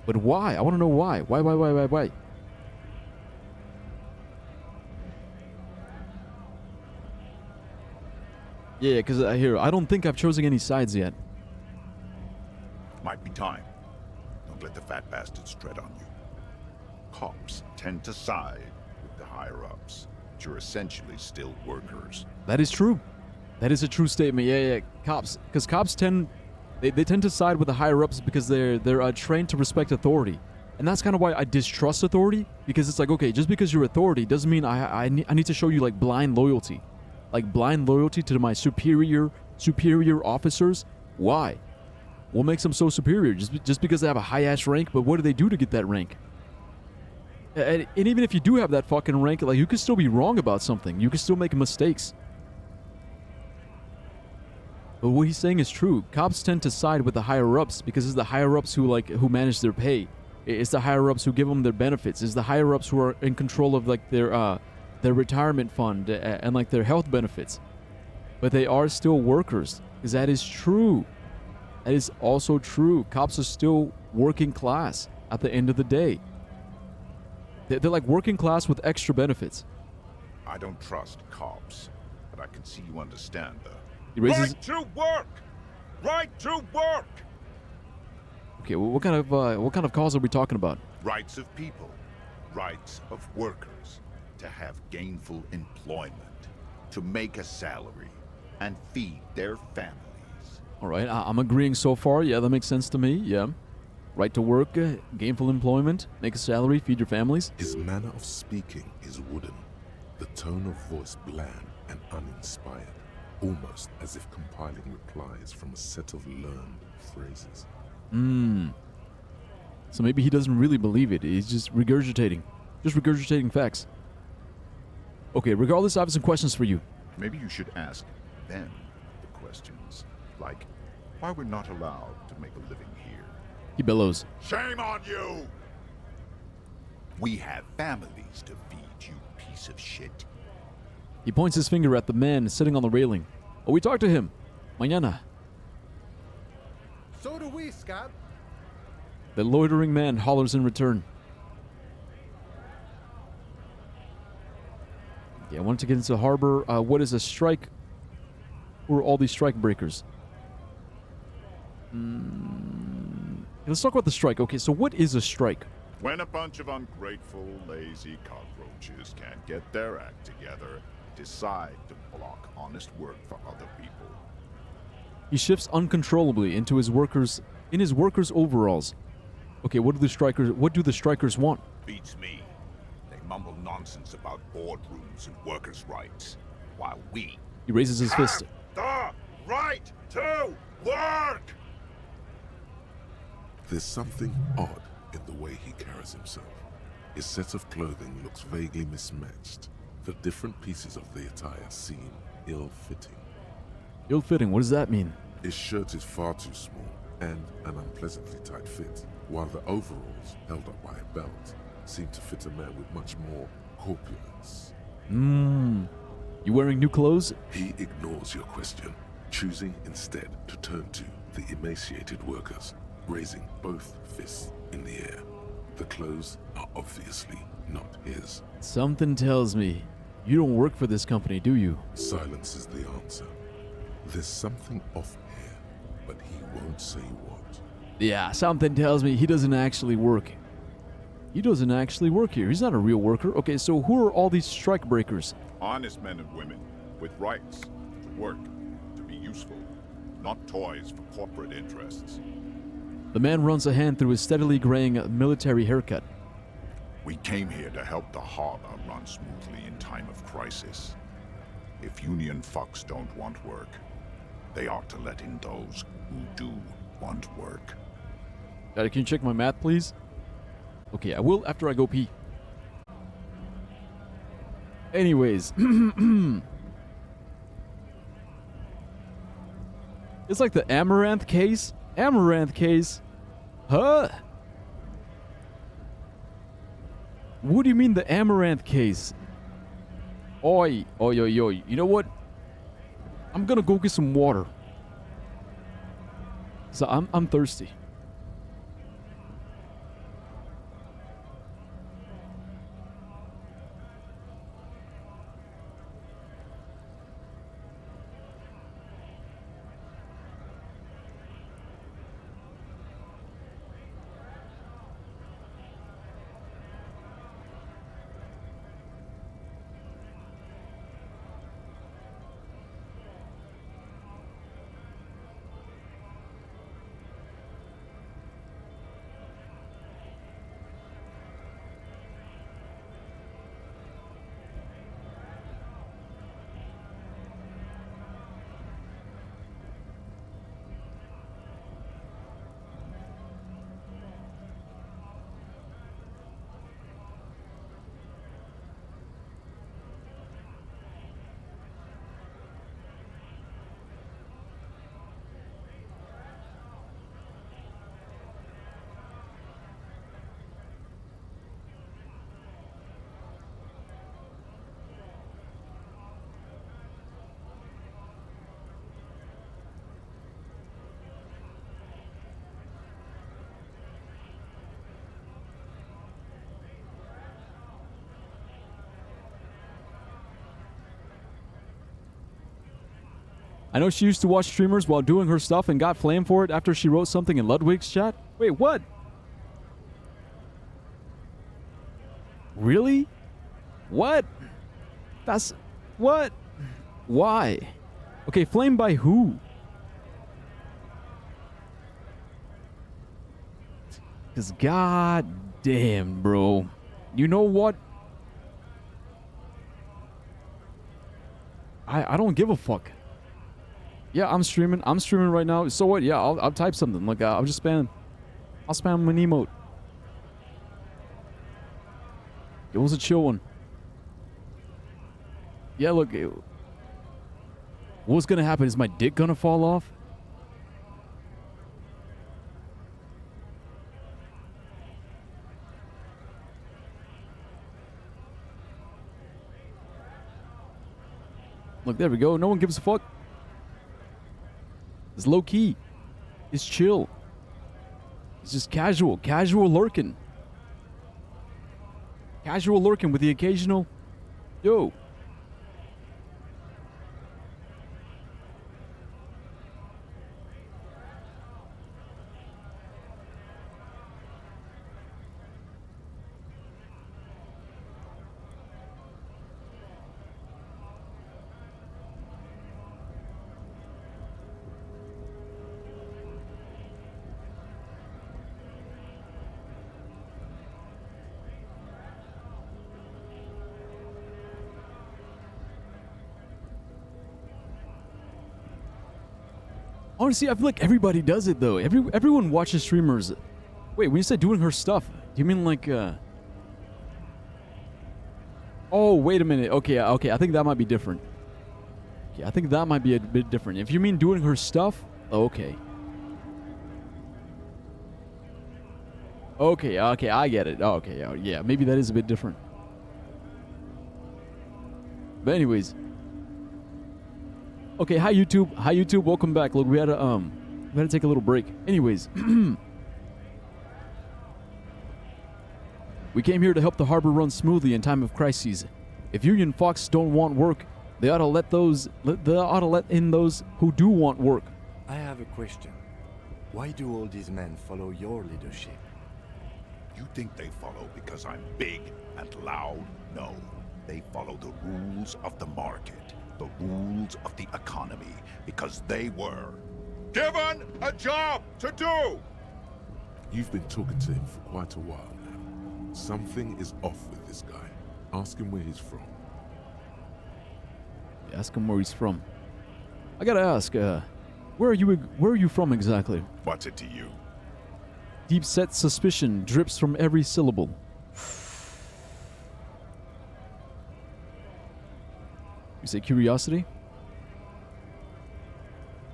But why? I want to know why. Why? Yeah, because I don't think I've chosen any sides yet. Might be time. Don't let the fat bastards tread on you. Cops tend to side with the higher-ups, but you're essentially still workers. That is true. That is a true statement. Yeah. Cops, because cops tend to side with the higher-ups because they're trained to respect authority. And that's kind of why I distrust authority, because it's like, okay, just because you're authority doesn't mean I need to show you like blind loyalty. Like blind loyalty to my superior officers. Why? What makes them so superior? Just because they have a high-ass rank, but what do they do to get that rank? And even if you do have that fucking rank, like, you could still be wrong about something. You could still make mistakes. But what he's saying is true. Cops tend to side with the higher-ups because it's the higher-ups who manage their pay. It's the higher-ups who give them their benefits. It's the higher-ups who are in control of like their retirement fund and like their health benefits. But they are still workers, because that is true. That is also true. Cops are still working class at the end of the day. They're like working class with extra benefits. I don't trust cops, but I can see you understand the He raises. right to work. Right to work. Okay, well, what kind of cause are we talking about? Rights of people, rights of workers, to have gainful employment, to make a salary, and feed their families. All right, I'm agreeing so far. Yeah, that makes sense to me. Yeah. Right to work, gainful employment, make a salary, feed your families. His manner of speaking is wooden, the tone of voice bland and uninspired, almost as if compiling replies from a set of learned phrases. So maybe he doesn't really believe it. He's just regurgitating facts. Okay, regardless, I have some questions for you. Maybe you should ask them the questions, like why we're not allowed to make a living here. He bellows. Shame on you! We have families to feed, you piece of shit. He points his finger at the man sitting on the railing. Oh, we talked to him. Mañana. So do we, Scott. The loitering man hollers in return. Yeah, I wanted to get into the harbor. What is a strike? Who are all these strike breakers? Let's talk about the strike. Okay, so what is a strike? When a bunch of ungrateful, lazy cockroaches can't get their act together, decide to block honest work for other people. He shifts uncontrollably into his workers overalls. Okay, what do the strikers want? Beats me. They mumble nonsense about boardrooms and workers' rights, while we He raises his fist. have the right to work! There's something odd in the way he carries himself. His set of clothing looks vaguely mismatched. The different pieces of the attire seem ill-fitting. Ill-fitting, what does that mean? His shirt is far too small and an unpleasantly tight fit, while the overalls, held up by a belt, seem to fit a man with much more corpulence. You wearing new clothes? He ignores your question, choosing instead to turn to the emaciated workers, raising both fists in the air. The clothes are obviously not his. Something tells me you don't work for this company, do you? Silence is the answer. There's something off here, but he won't say what. Yeah, something tells me he doesn't actually work. He doesn't actually work here. He's not a real worker. Okay, so who are all these strike breakers? Honest men and women with rights to work, to be useful, not toys for corporate interests. The man runs a hand through his steadily graying military haircut. We came here to help the harbor run smoothly in time of crisis. If union fucks don't want work, they ought to let in those who do want work. Can you check my math, please? Okay, I will after I go pee. Anyways. It's like the Amaranth case? Amaranth case? Huh? What do you mean the Amaranth case? Oi. You know what? I'm gonna go get some water. So I'm thirsty. I know she used to watch streamers while doing her stuff and got flamed for it after she wrote something in Ludwig's chat. Wait, what? Really? What? That's... What? Why? Okay, flamed by who? Because god damn, bro. You know what? I don't give a fuck. Yeah, I'm streaming right now. So what? Yeah, I'll type something. Like, I'll just spam. I'll spam an emote. It was a chill one. Yeah, look. What's gonna happen? Is my dick gonna fall off? Look, there we go. No one gives a fuck. It's low key. It's chill. It's just casual lurking. Casual lurking with the occasional, yo. Honestly, I feel like everybody does it though. Everyone watches streamers. Wait, when you said doing her stuff, do you mean like Oh, wait a minute. Okay, I think that might be different. Okay, I think that might be a bit different. If you mean doing her stuff, okay. Okay, I get it. Okay, yeah, maybe that is a bit different. But anyways. Okay, hi YouTube, welcome back. Look, we had to take a little break. Anyways, we came here to help the harbor run smoothly in time of crises. If Union Fox don't want work, they ought to let in those who do want work. I have a question. Why do all these men follow your leadership? You think they follow because I'm big and loud? No. They follow the rules of the market, the rules of the economy, because they were given a job to do! You've been talking to him for quite a while now. Something is off with this guy. Ask him where he's from. Ask him where he's from. I gotta ask, where are you from exactly? What's it to you? Deep-set suspicion drips from every syllable. You say curiosity?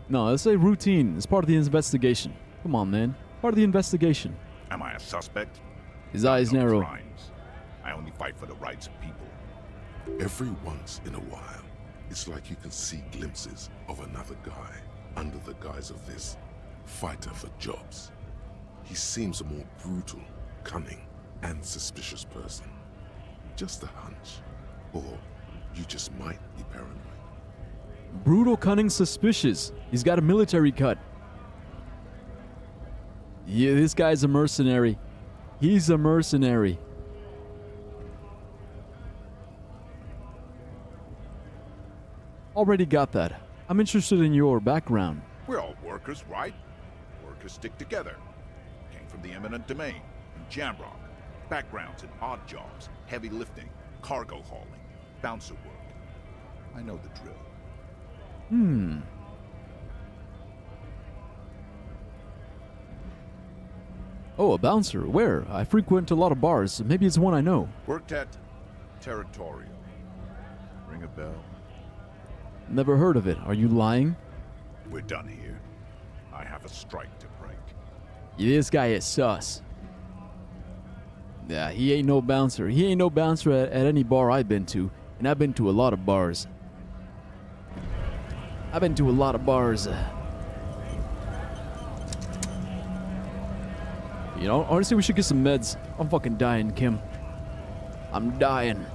No, let's say routine. It's part of the investigation. Come on, man. Part of the investigation. Am I a suspect? His eyes No narrow. crimes. I only fight for the rights of people. Every once in a while, It's like you can see glimpses of another guy under the guise of this fighter for jobs. He seems a more brutal, cunning, and suspicious person. Just a hunch. Or you just might be paranoid. Brutal, cunning, suspicious. He's got a military cut. Yeah, this guy's a mercenary. He's a mercenary. Already got that. I'm interested in your background. We're all workers, right? Workers stick together. Came from the eminent domain, in Jamrock. Backgrounds in odd jobs, heavy lifting, cargo hauling, bouncer work. I know the drill. Oh, a bouncer. Where? I frequent a lot of bars. Maybe it's one I know. Worked at Territorial. Ring a bell? Never heard of it. Are you lying? We're done here. I have a strike to break. This guy is sus. Yeah, he ain't no bouncer. He ain't no bouncer at any bar I've been to. And I've been to a lot of bars. I've been to a lot of bars. You know, honestly, we should get some meds. I'm fucking dying, Kim. I'm dying.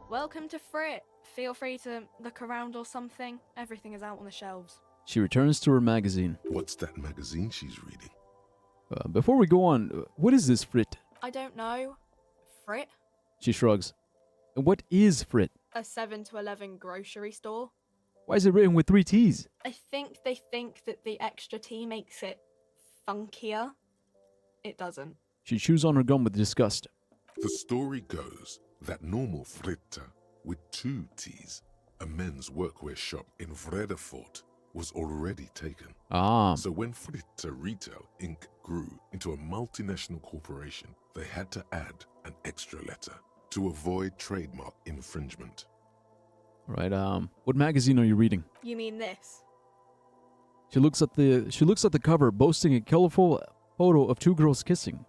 Welcome to Frit. Feel free to look around or something. Everything is out on the shelves. She returns to her magazine. What's that magazine she's reading? Before we go on, what is this Frit? I don't know. Frit? She shrugs. And what is Frit? A 7 to 11 grocery store. Why is it written with 3 T's? I think they think that the extra T makes it funkier. It doesn't. She chews on her gum with disgust. The story goes that normal Fritta, with 2 T's, a men's workwear shop in Vredefort, was already taken. Ah. So when Fritta Retail Inc. grew into a multinational corporation, they had to add an extra letter to avoid trademark infringement. Right, what magazine are you reading? You mean this? She looks at the cover, boasting a colorful photo of 2 girls kissing.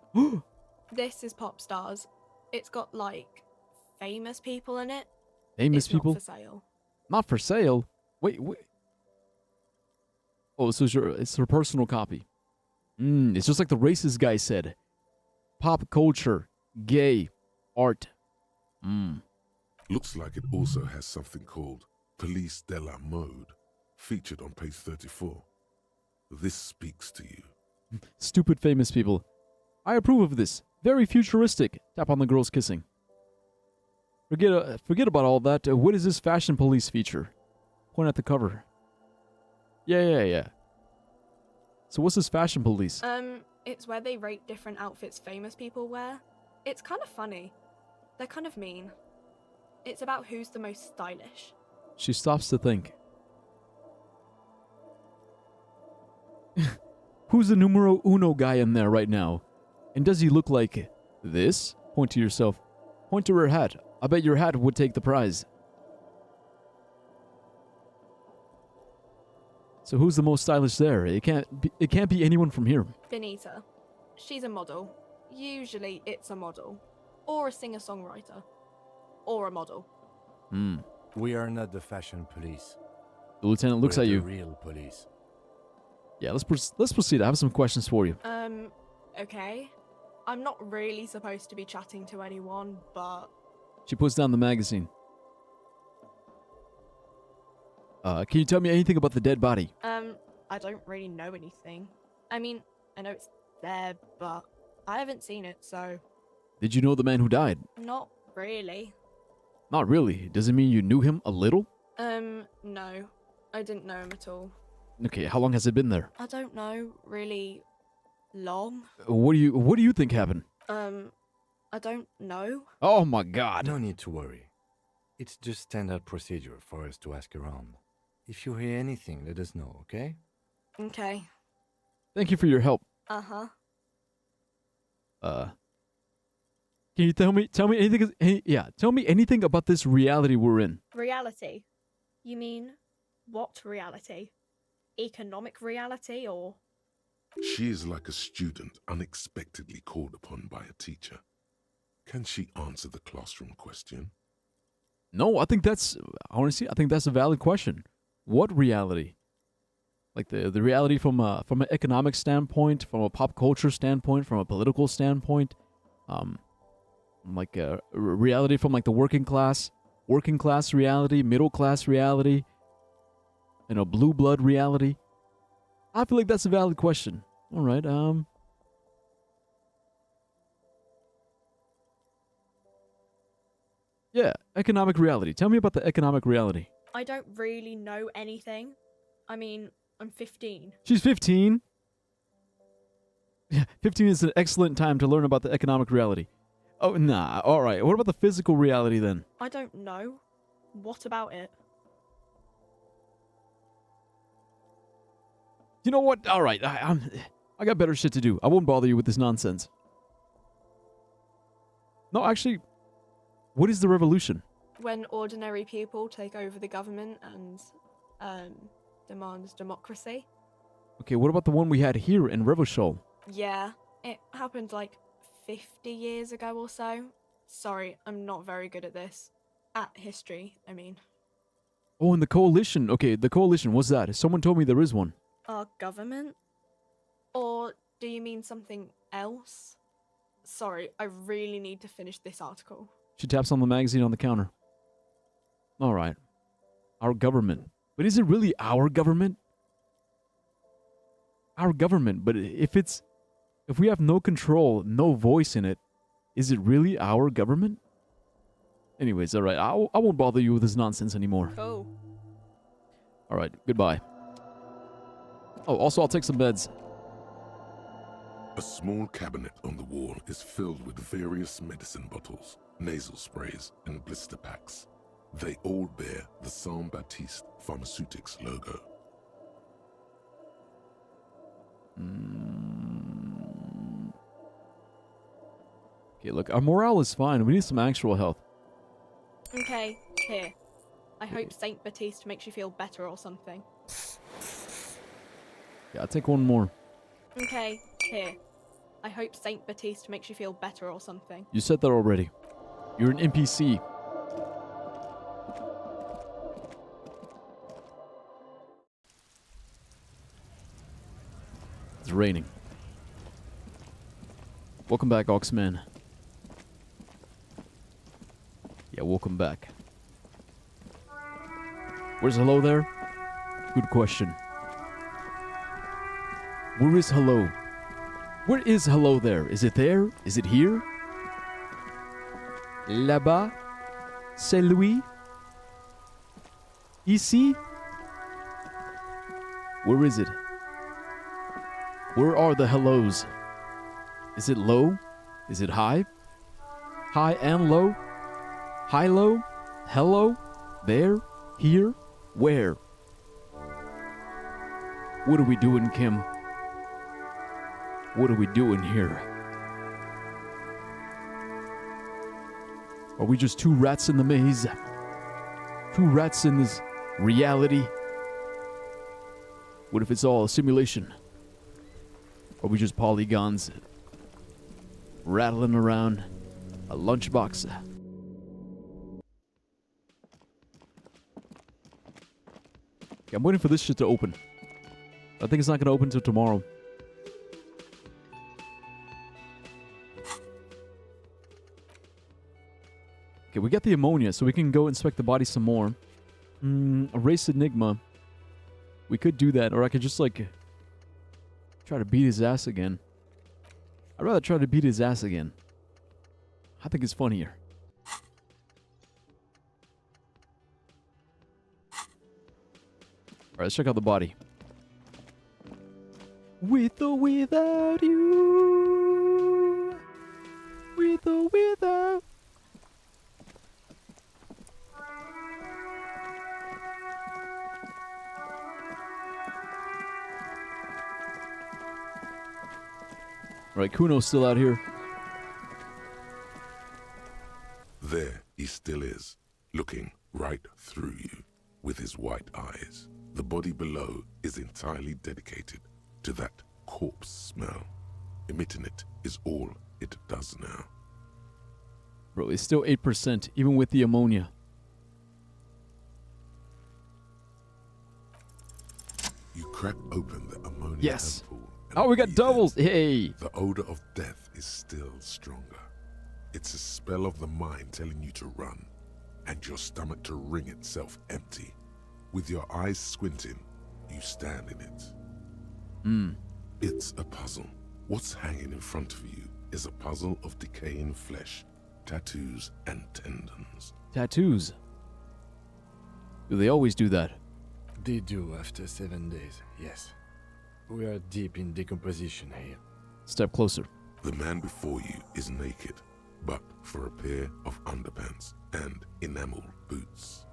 This is Pop Stars. It's got, like, famous people in it. Famous It's people? not for sale. Not for sale? Wait. Oh, so it's her personal copy. It's just like the racist guy said. Pop culture, gay, art. Looks like it also has something called Police de la Mode, featured on page 34. This speaks to you. Stupid famous people. I approve of this. Very futuristic. Tap on the girls kissing. Forget about all that. What is this fashion police feature? Point at the cover. Yeah. So what's this fashion police? It's where they rate different outfits famous people wear. It's kind of funny. They're kind of mean. It's about who's the most stylish. She stops to think. Who's the numero uno guy in there right now? And does he look like this? Point to yourself. Point to her hat. I bet your hat would take the prize. So who's the most stylish there? It can't be anyone from here. Benita. She's a model. Usually it's a model. Or a singer-songwriter. Or a model. We are not the fashion police. The lieutenant looks We're at the you. real police. Yeah, let's proceed. I have some questions for you. Okay. I'm not really supposed to be chatting to anyone, but... She puts down the magazine. Can you tell me anything about the dead body? I don't really know anything. I mean, I know it's there, but I haven't seen it, so... Did you know the man who died? Not really. Not really. Does it mean you knew him a little? No. I didn't know him at all. Okay, how long has it been there? I don't know, really long. What do you think happened? I don't know. Oh my god. No need to worry. It's just standard procedure for us to ask around. If you hear anything, let us know, okay? Okay. Thank you for your help. Uh-huh. Can you tell me anything? Tell me anything about this reality we're in. Reality? You mean, what reality? economic reality, or... She is like a student unexpectedly called upon by a teacher. Can she answer the classroom question? No, I think that's honestly, I think that's a valid question. What reality? Like the reality from an economic standpoint, from a pop culture standpoint, from a political standpoint, like a reality from like the working class reality, middle class reality, and a blue blood reality. I feel like that's a valid question. All right. Yeah, economic reality. Tell me about the economic reality. I don't really know anything. I mean, I'm 15. She's 15. Yeah, 15 is an excellent time to learn about the economic reality. Oh, nah. All right. What about the physical reality then? I don't know. What about it? You know what? All right. I got better shit to do. I won't bother you with this nonsense. No, actually, what is the revolution? When ordinary people take over the government and demand democracy. Okay, what about the one we had here in Revoshol? Yeah, it happened like 50 years ago or so. Sorry, I'm not very good at this. At history, I mean. Oh, and the coalition. Okay, the coalition. What's that? Someone told me there is one. Our government? Or do you mean something else? Sorry, I really need to finish this article. She taps on the magazine on the counter. All right. Our government. But is it really our government? Our government. But if we have no control, no voice in it, is it really our government? Anyways, all right. I won't bother you with this nonsense anymore. Cool. All right. Goodbye. Oh, also, I'll take some beds. A small cabinet on the wall is filled with various medicine bottles, nasal sprays, and blister packs. They all bear the Saint Baptiste Pharmaceutics logo. Okay, look, our morale is fine. We need some actual health. Okay, here. I hope Saint Baptiste makes you feel better or something. Yeah, I'll take one more. Okay, here. I hope Saint Baptiste makes you feel better or something. You said that already. You're an NPC. It's raining. Welcome back, Oxman. Yeah, welcome back. Where's hello there? Good question. Where is hello? Where is hello there? Is it there? Is it here? Là-bas? C'est lui? Ici? Where is it? Where are the hellos? Is it low? Is it high? High and low? High low? Hello? There? Here? Where? What are we doing, Kim? What are we doing here? Are we just two rats in the maze? Two rats in this reality? What if it's all a simulation? Are we just polygons rattling around a lunchbox? Okay, I'm waiting for this shit to open. I think it's not going to open until tomorrow. Okay, we got the ammonia, so we can go inspect the body some more. Erase Enigma. We could do that, or I could just, like, try to beat his ass again. I'd rather try to beat his ass again. I think it's funnier. Alright, let's check out the body. With or without you. With or without. Right, Kuno's still out here. There he still is, looking right through you with his white eyes. The body below is entirely dedicated to that corpse smell. Emitting it is all it does now. Bro, it's still 8%, even with the ammonia. You crack open the ammonia Yes. ampoule and Oh, we got breathe doubles. in. Hey. The odor of death is still stronger. It's a spell of the mind telling you to run, and your stomach to wring itself empty. With your eyes squinting, you stand in it. It's a puzzle. What's hanging in front of you is a puzzle of decaying flesh, tattoos, and tendons. Tattoos. Do they always do that? They do after 7 days, yes. We are deep in decomposition here. Step closer. The man before you is naked, but for a pair of underpants and enamel boots.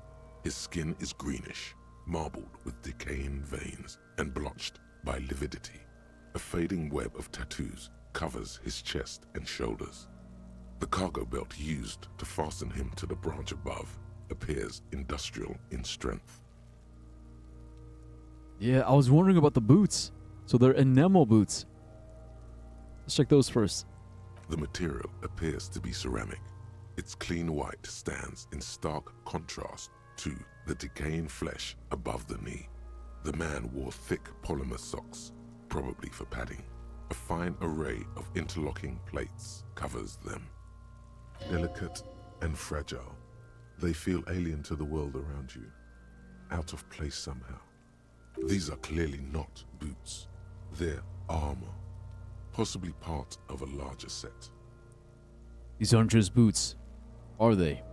His skin is greenish, marbled with decaying veins and blotched by lividity. A fading web of tattoos covers his chest and shoulders. The cargo belt used to fasten him to the branch above appears industrial in strength. Yeah, I was wondering about the boots. So they're enamel boots. Let's check those first. The material appears to be ceramic. Its clean white stands in stark contrast to the decaying flesh above the knee. The man wore thick polymer socks, probably for padding. A fine array of interlocking plates covers them. Delicate and fragile, they feel alien to the world around you, out of place somehow. These are clearly not boots. They're armor, possibly part of a larger set. These aren't just boots, are they?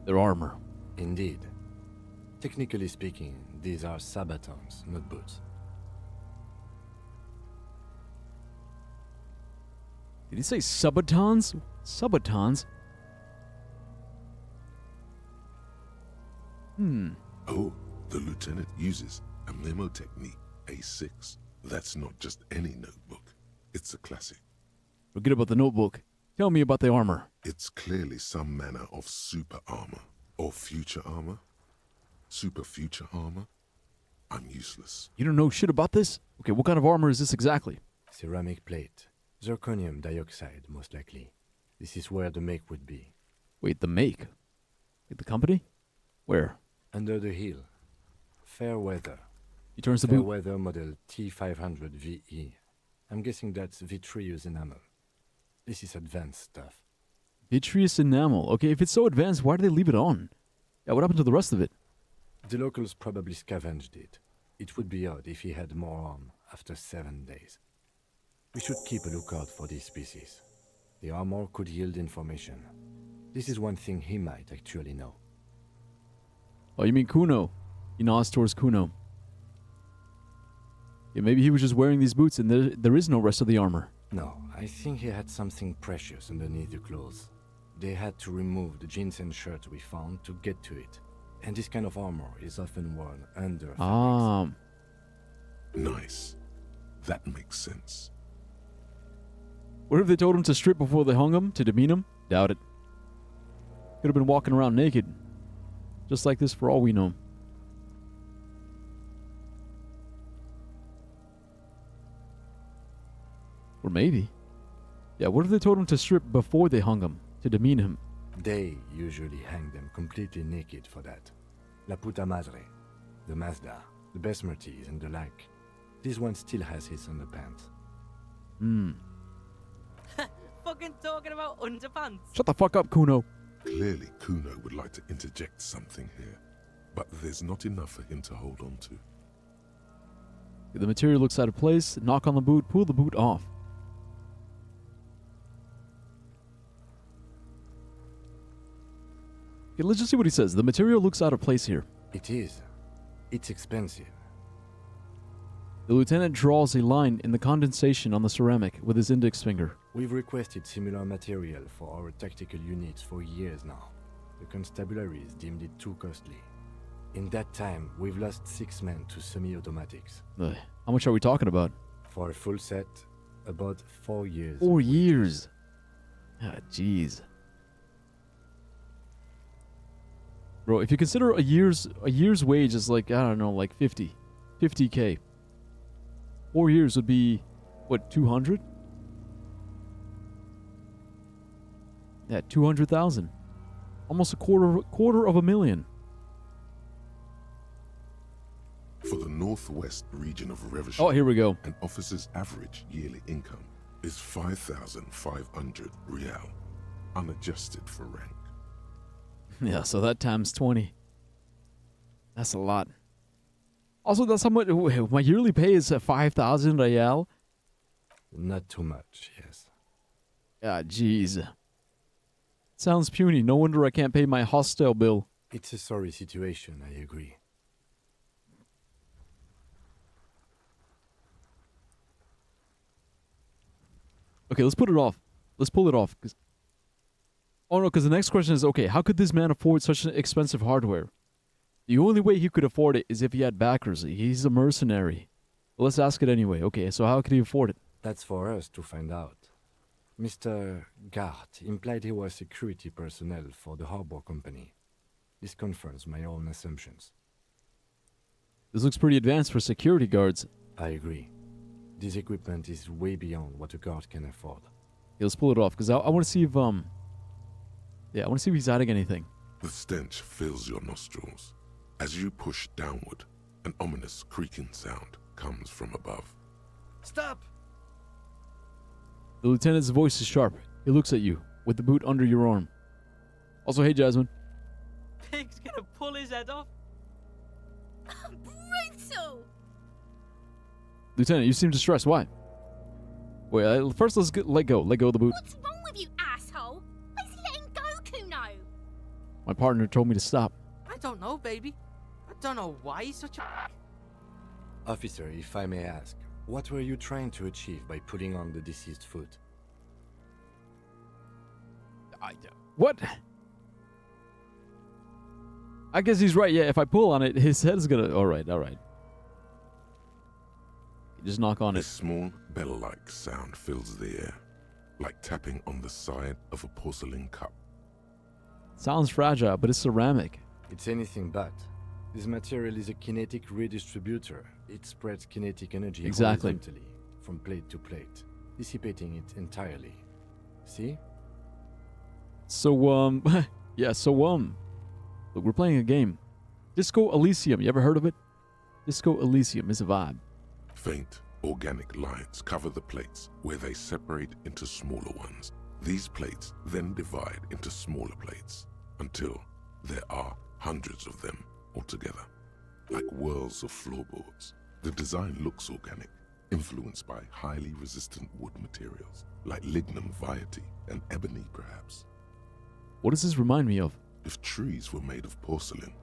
They're armor. Indeed. Technically speaking, these are sabatons, not boots. Did he say subatons? Subatons? Oh, the lieutenant uses a memo technique A6. That's not just any notebook. It's a classic. Forget about the notebook. Tell me about the armor. It's clearly some manner of super armor. Or future armor. Super future armor. I'm useless. You don't know shit about this? Okay, what kind of armor is this exactly? Ceramic plate. Zirconium dioxide, most likely. This is where the make would be. Wait, the make? Like the company? Where? Under the hill. Fair weather. He turns the boot. Fairweather model T500 VE. I'm guessing that's vitreous enamel. This is advanced stuff. Vitreous enamel. Okay, if it's so advanced, why do they leave it on? Yeah, what happened to the rest of it? The locals probably scavenged it. It would be odd if he had more on after 7 days. We should keep a lookout for these species. The armor could yield information. This is one thing he might actually know. Oh, you mean Kuno? He nods towards Kuno. Yeah, maybe he was just wearing these boots and there is no rest of the armor. No, I think he had something precious underneath the clothes. They had to remove the jeans and shirt we found to get to it. And this kind of armor is often worn under fabrics. Nice. That makes sense. What if they told him to strip before they hung him, to demean him? Doubt it. Could have been walking around naked. Just like this for all we know. Or maybe. Yeah, what if they told him to strip before they hung him, to demean him? They usually hang them completely naked for that. La puta madre, the Mazda, the Besmerties and the like. This one still has his underpants. Fucking talking about underpants. Shut the fuck up, Kuno. Clearly, Kuno would like to interject something here, but there's not enough for him to hold on to. The material looks out of place. Knock on the boot. Pull the boot off. Okay, let's just see what he says. The material looks out of place here. It is. It's expensive. The lieutenant draws a line in the condensation on the ceramic with his index finger. We've requested similar material for our tactical units for years now. The constabularies deemed it too costly. In that time, we've lost 6 men to semi-automatics. How much are we talking about? For a full set, about 4 years. 4 years. Ah, jeez. Bro, if you consider a year's wage is like, I don't know, like 50. 50K. 4 years would be, what, 200? Yeah, 200,000. Almost a quarter of a million. For the northwest region of Revachol, Oh, here we go. an officer's average yearly income is 5,500 real, unadjusted for rank. Yeah, so that times 20. That's a lot. Also, that's how much my yearly pay is 5,000 real. Not too much, yes. Ah, jeez. Sounds puny. No wonder I can't pay my hostel bill. It's a sorry situation, I agree. Okay, let's put it off. Let's pull it off. Oh no, because the next question is, okay, how could this man afford such expensive hardware? The only way he could afford it is if he had backers. He's a mercenary. But let's ask it anyway. Okay, so how could he afford it? That's for us to find out. Mr. Gart implied he was security personnel for the harbor company. This confirms my own assumptions. This looks pretty advanced for security guards. I agree. This equipment is way beyond what a guard can afford. Okay, let's pull it off, because I want to see if, yeah, I want to see if he's hiding anything. The stench fills your nostrils. As you push downward, an ominous creaking sound comes from above. Stop! The lieutenant's voice is sharp. He looks at you, with the boot under your arm. Also, hey, Jasmine. Pig's gonna pull his head off. Brutal! Lieutenant, you seem distressed. Why? Wait, first let's let go. Let go of the boot. What's wrong with you, asshole? Why is he letting Goku know? My partner told me to stop. I don't know, baby. I don't know why he's such a... Officer, if I may ask, what were you trying to achieve by putting on the deceased foot? What? I guess he's right. Yeah, if I pull on it, his head is gonna... Alright, alright. Just knock on A it. small bell-like sound fills the air, like tapping on the side of a porcelain cup. Sounds fragile, but it's ceramic. It's anything but. This material is a kinetic redistributor. It spreads kinetic energy Exactly. horizontally, from plate to plate, dissipating it entirely. See? So, yeah, so, look, we're playing a game. Disco Elysium, you ever heard of it? Disco Elysium is a vibe. Faint, organic lines cover the plates where they separate into smaller ones. These plates then divide into smaller plates until there are hundreds of them altogether, like whirls of floorboards. The design looks organic, influenced by highly resistant wood materials, like lignum vitae and ebony perhaps. What does this remind me of? If trees were made of porcelain,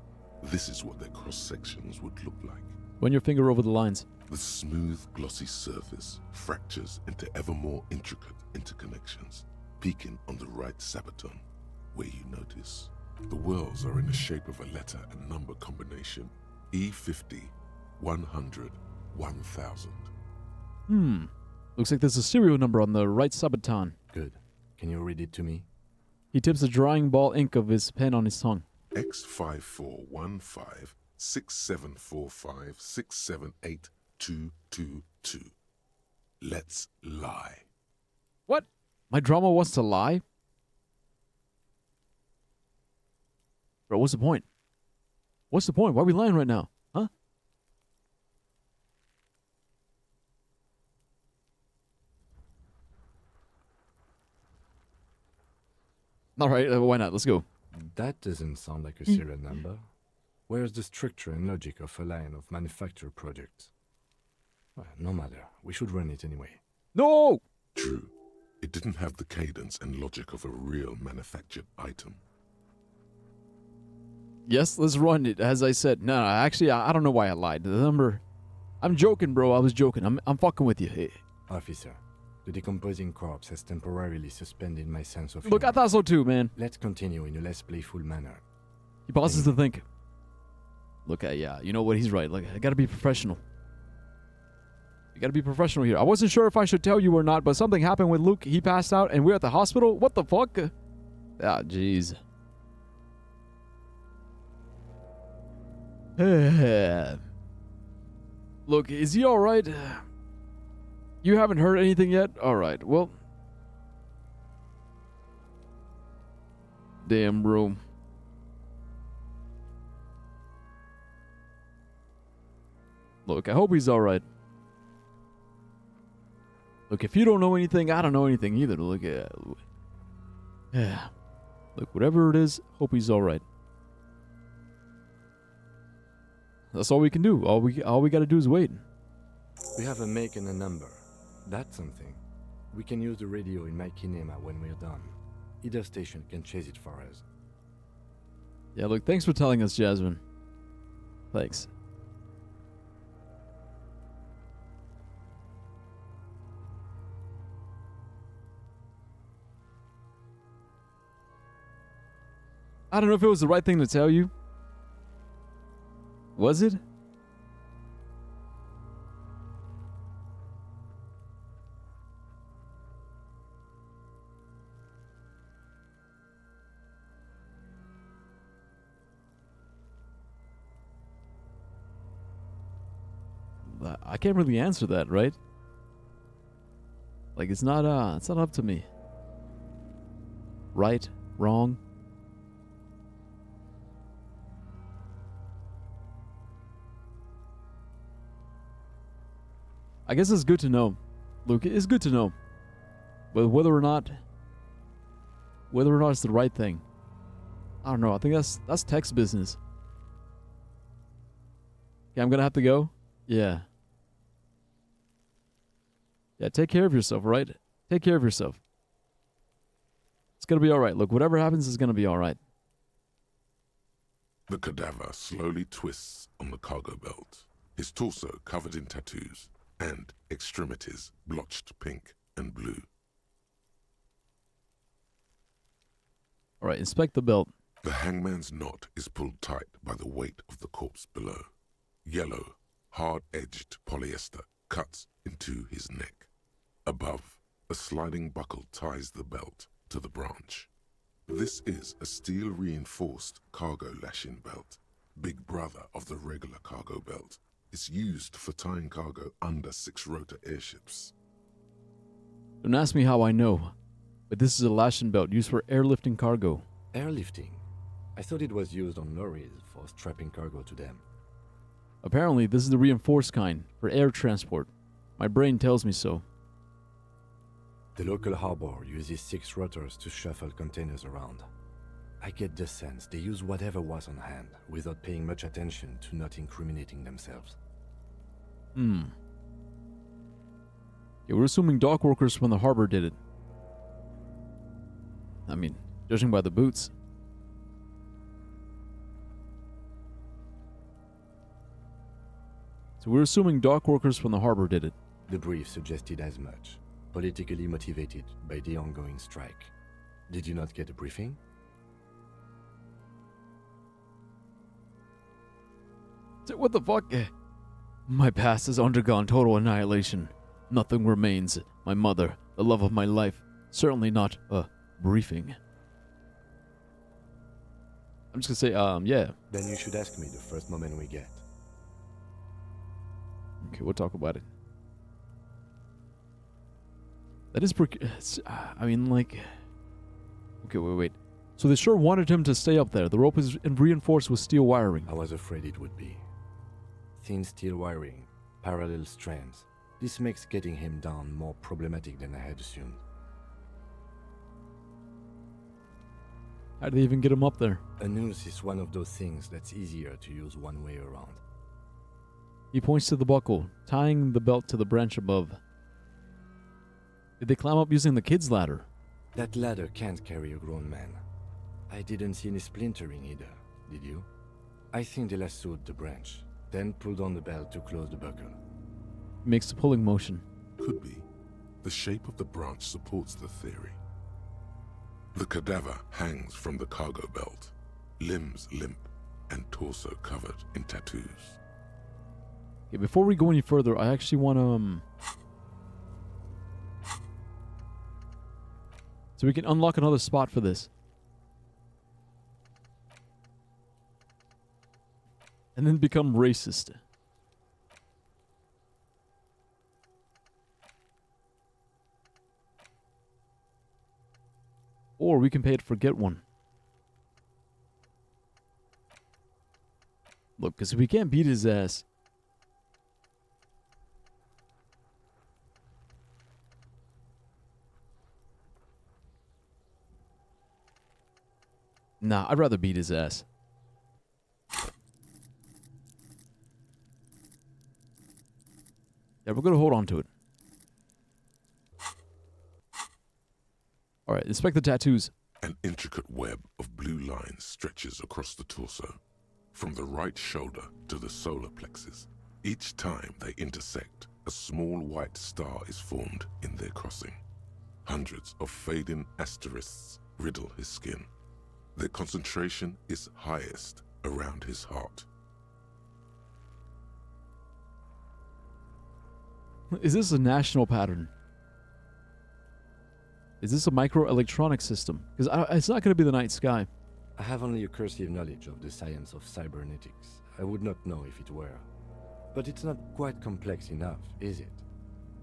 this is what their cross-sections would look like. Run your finger over the lines. The smooth, glossy surface fractures into ever more intricate interconnections, peaking on the right sabaton, where you notice the whirls are in the shape of a letter and number combination: E50, 100, 1000. Looks like there's a serial number on the right subaton. Good. Can you read it to me? He tips the drying ball ink of his pen on his tongue. X5415 6745 678222. Let's lie. What? My drama wants to lie? Bro, what's the point? What's the point? Why are we lying right now? Huh? Alright, why not? Let's go. That doesn't sound like a serial number. Where's the structure and logic of a line of manufactured products? Well, no matter. We should run it anyway. No! True, it didn't have the cadence and logic of a real manufactured item. Yes, let's run it, as I said. No, actually, I don't know why I lied. The number... I'm joking, bro. I was joking. I'm fucking with you. Hey. Officer, the decomposing corpse has temporarily suspended my sense of Look, I humor. thought so too, man. Let's continue in a less playful manner. He pauses to think. Look, yeah, you know what? He's right. Like, I gotta be professional. You gotta be professional here. I wasn't sure if I should tell you or not, but something happened with Luke. He passed out, and we're at the hospital. What the fuck? Ah, jeez. Look, is he alright? You haven't heard anything yet? Alright, well. Damn, bro. Look, I hope he's alright. Look, if you don't know anything, I don't know anything either. Look, yeah. Look, whatever it is, hope he's alright. That's all we can do. All we gotta do is wait. We have a make and a number. That's something. We can use the radio in my kinema when we're done. Either station can chase it for us. Yeah, look, thanks for telling us, Jasmine. Thanks. I don't know if it was the right thing to tell you. Was it? I can't really answer that, right? Like it's not up to me. Right? Wrong? I guess it's good to know. Luke, it's good to know. But whether or not it's the right thing. I don't know. I think that's Tech's business. Okay, I'm gonna have to go. Yeah. Yeah, take care of yourself, right? Take care of yourself. It's gonna be alright. Look, whatever happens is gonna be alright. The cadaver slowly twists on the cargo belt, his torso covered in tattoos, and extremities blotched pink and blue. Alright, inspect the belt. The hangman's knot is pulled tight by the weight of the corpse below. Yellow, hard-edged polyester cuts into his neck. Above, a sliding buckle ties the belt to the branch. This is a steel-reinforced cargo lashing belt, big brother of the regular cargo belt. It's used for tying cargo under 6-rotor airships. Don't ask me how I know, but this is a lashing belt used for airlifting cargo. Airlifting? I thought it was used on lorries for strapping cargo to them. Apparently, this is the reinforced kind, for air transport. My brain tells me so. The local harbor uses 6 rotors to shuffle containers around. I get the sense they use whatever was on hand, without paying much attention to not incriminating themselves. Yeah, we're assuming dock workers from the harbor did it. I mean, judging by the boots. So we're assuming dock workers from the harbor did it. The brief suggested as much, politically motivated by the ongoing strike. Did you not get a briefing? What the fuck? My past has undergone total annihilation. Nothing remains. My mother, the love of my life. Certainly not a briefing. I'm just gonna say, yeah. Then you should ask me the first moment we get. Okay, we'll talk about it. That is I mean, like... Okay, wait. So they sure wanted him to stay up there. The rope is reinforced with steel wiring. I was afraid it would be. Thin steel wiring, parallel strands. This makes getting him down more problematic than I had assumed. How did they even get him up there? A noose is one of those things that's easier to use one way around. He points to the buckle, tying the belt to the branch above. Did they climb up using the kid's ladder? That ladder can't carry a grown man. I didn't see any splintering either, did you? I think they lassoed the branch, then pulled on the belt to close the buckle. He makes a pulling motion. Could be. The shape of the branch supports the theory. The cadaver hangs from the cargo belt, limbs limp and torso covered in tattoos. Okay, before we go any further, I actually want to... So we can unlock another spot for this. And then become racist. or we can pay to forget one. Look, because we can't beat his ass. Nah, I'd rather beat his ass. Yeah, we're gonna hold on to it. Alright, inspect the tattoos. An intricate web of blue lines stretches across the torso, from the right shoulder to the solar plexus. Each time they intersect, a small white star is formed in their crossing. Hundreds of fading asterisks riddle his skin. Their concentration is highest around his heart. Is this a national pattern? Is this a microelectronic system? Because it's not going to be the night sky. I have only a cursive knowledge of the science of cybernetics. I would not know if it were. But it's not quite complex enough, is it?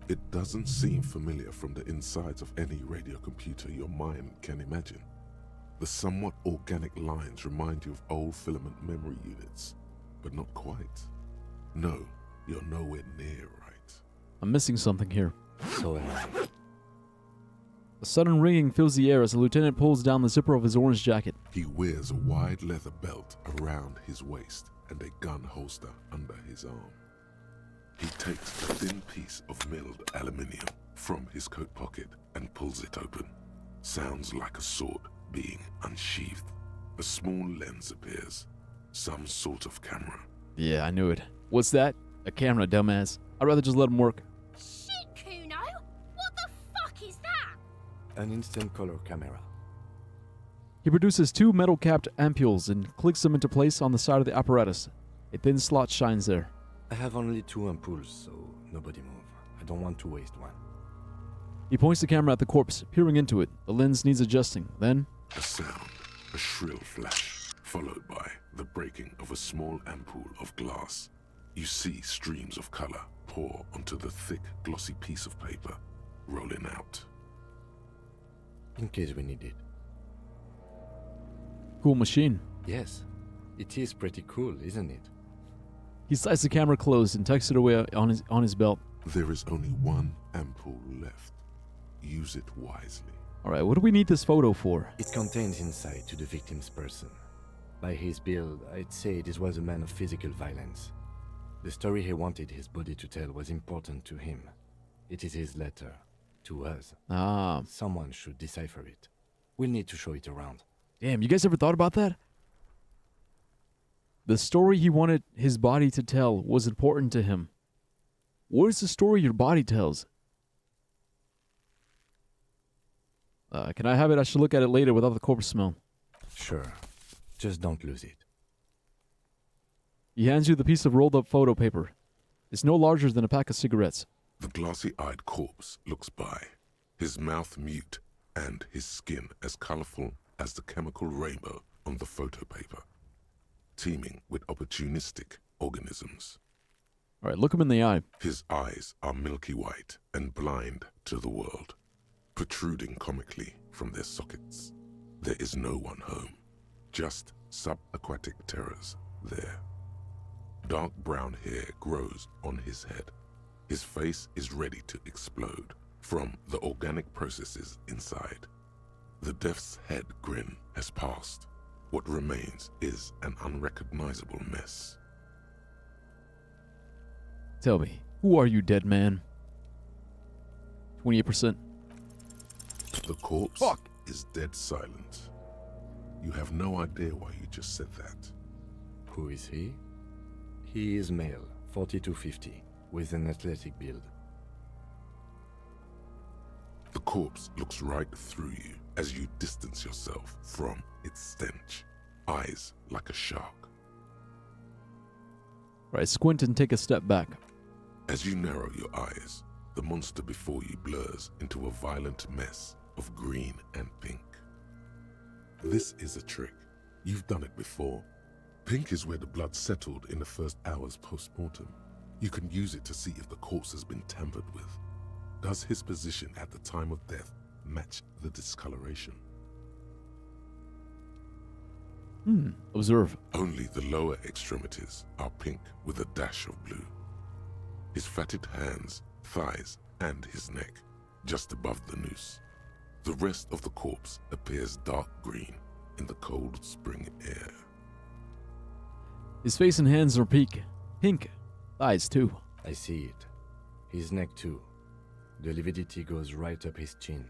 It doesn't seem familiar from the insides of any radio computer your mind can imagine. The somewhat organic lines remind you of old filament memory units, but not quite. No, you're nowhere near right. I'm missing something here. So am I. A sudden ringing fills the air as the lieutenant pulls down the zipper of his orange jacket. He wears a wide leather belt around his waist and a gun holster under his arm. He takes a thin piece of milled aluminium from his coat pocket and pulls it open. Sounds like a sword being unsheathed. A small lens appears. Some sort of camera. Yeah, I knew it. What's that? A camera, dumbass. I'd rather just let him work. Shit, Kuno! What the fuck is that? An instant color camera. He produces two metal-capped ampules and clicks them into place on the side of the apparatus. A thin slot shines there. I have only 2 ampoules, so nobody move. I don't want to waste one. He points the camera at the corpse, peering into it. The lens needs adjusting. Then, A sound, a shrill flash, followed by the breaking of a small ampoule of glass. You see streams of color pour onto the thick, glossy piece of paper, rolling out. In case we need it. cool machine. Yes, it is pretty cool, isn't it? He slides the camera closed and tucks it away on his belt. There is only one ampoule left. Use it wisely. Alright, what do we need this photo for? It contains insight to the victim's person. By his build, I'd say this was a man of physical violence. The story he wanted his body to tell was important to him. It is his letter. To us. Ah. Someone should decipher it. We'll need to show it around. Damn, you guys ever thought about that? The story he wanted his body to tell was important to him. What is the story your body tells? Can I have it? I should look at it later without the corpse smell. Sure. Just don't lose it. He hands you the piece of rolled up photo paper. It's no larger than a pack of cigarettes. The glossy-eyed corpse looks by, his mouth mute and his skin as colorful as the chemical rainbow on the photo paper, teeming with opportunistic organisms. All right, look him in the eye. His eyes are milky white and blind to the world, protruding comically from their sockets. There is no one home, just subaquatic terrors there. Dark brown hair grows on his head. His face is ready to explode from the organic processes inside. The death's head grin has passed. What remains is an unrecognizable mess. Tell me, who are you, dead man? 28%. The corpse is dead silent. You have no idea why you just said that. Who is he? He is male, 4250, with an athletic build. The corpse looks right through you as you distance yourself from its stench, eyes like a shark. Right, squint and take a step back. As you narrow your eyes, the monster before you blurs into a violent mess of green and pink. This is a trick. You've done it before. Pink is where the blood settled in the first hours post-mortem. You can use it to see if the corpse has been tampered with. Does his position at the time of death match the discoloration? Observe. Only the lower extremities are pink with a dash of blue. His fatted hands, thighs, and his neck, just above the noose. The rest of the corpse appears dark green in the cold spring air. His face and hands are pink. Pink. Thighs, too. I see it. His neck too. The lividity goes right up his chin.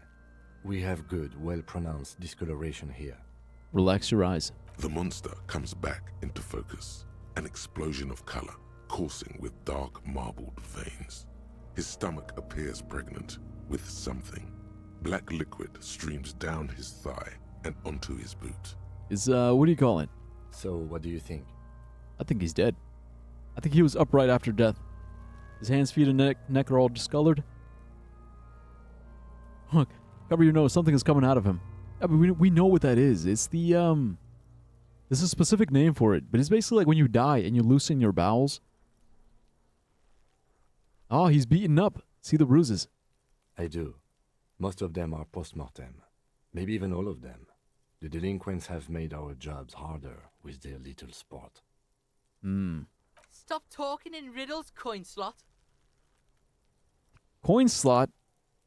We have good, well-pronounced discoloration here. Relax your eyes. The monster comes back into focus, an explosion of color, coursing with dark marbled veins. His stomach appears pregnant with something. Black liquid streams down his thigh and onto his boot. Is, what do you call it? So, what do you think? I think he's dead. I think he was upright after death. His hands, feet, and neck are all discolored. Look, cover your nose. Something is coming out of him. Yeah, but we know what that is. It's the, there's a specific name for it, but it's basically like when you die and you loosen your bowels. Oh, he's beaten up. See the bruises. I do. Most of them are post-mortem. Maybe even all of them. The delinquents have made our jobs harder with their little sport. Stop talking in riddles, coin slot. Coin slot?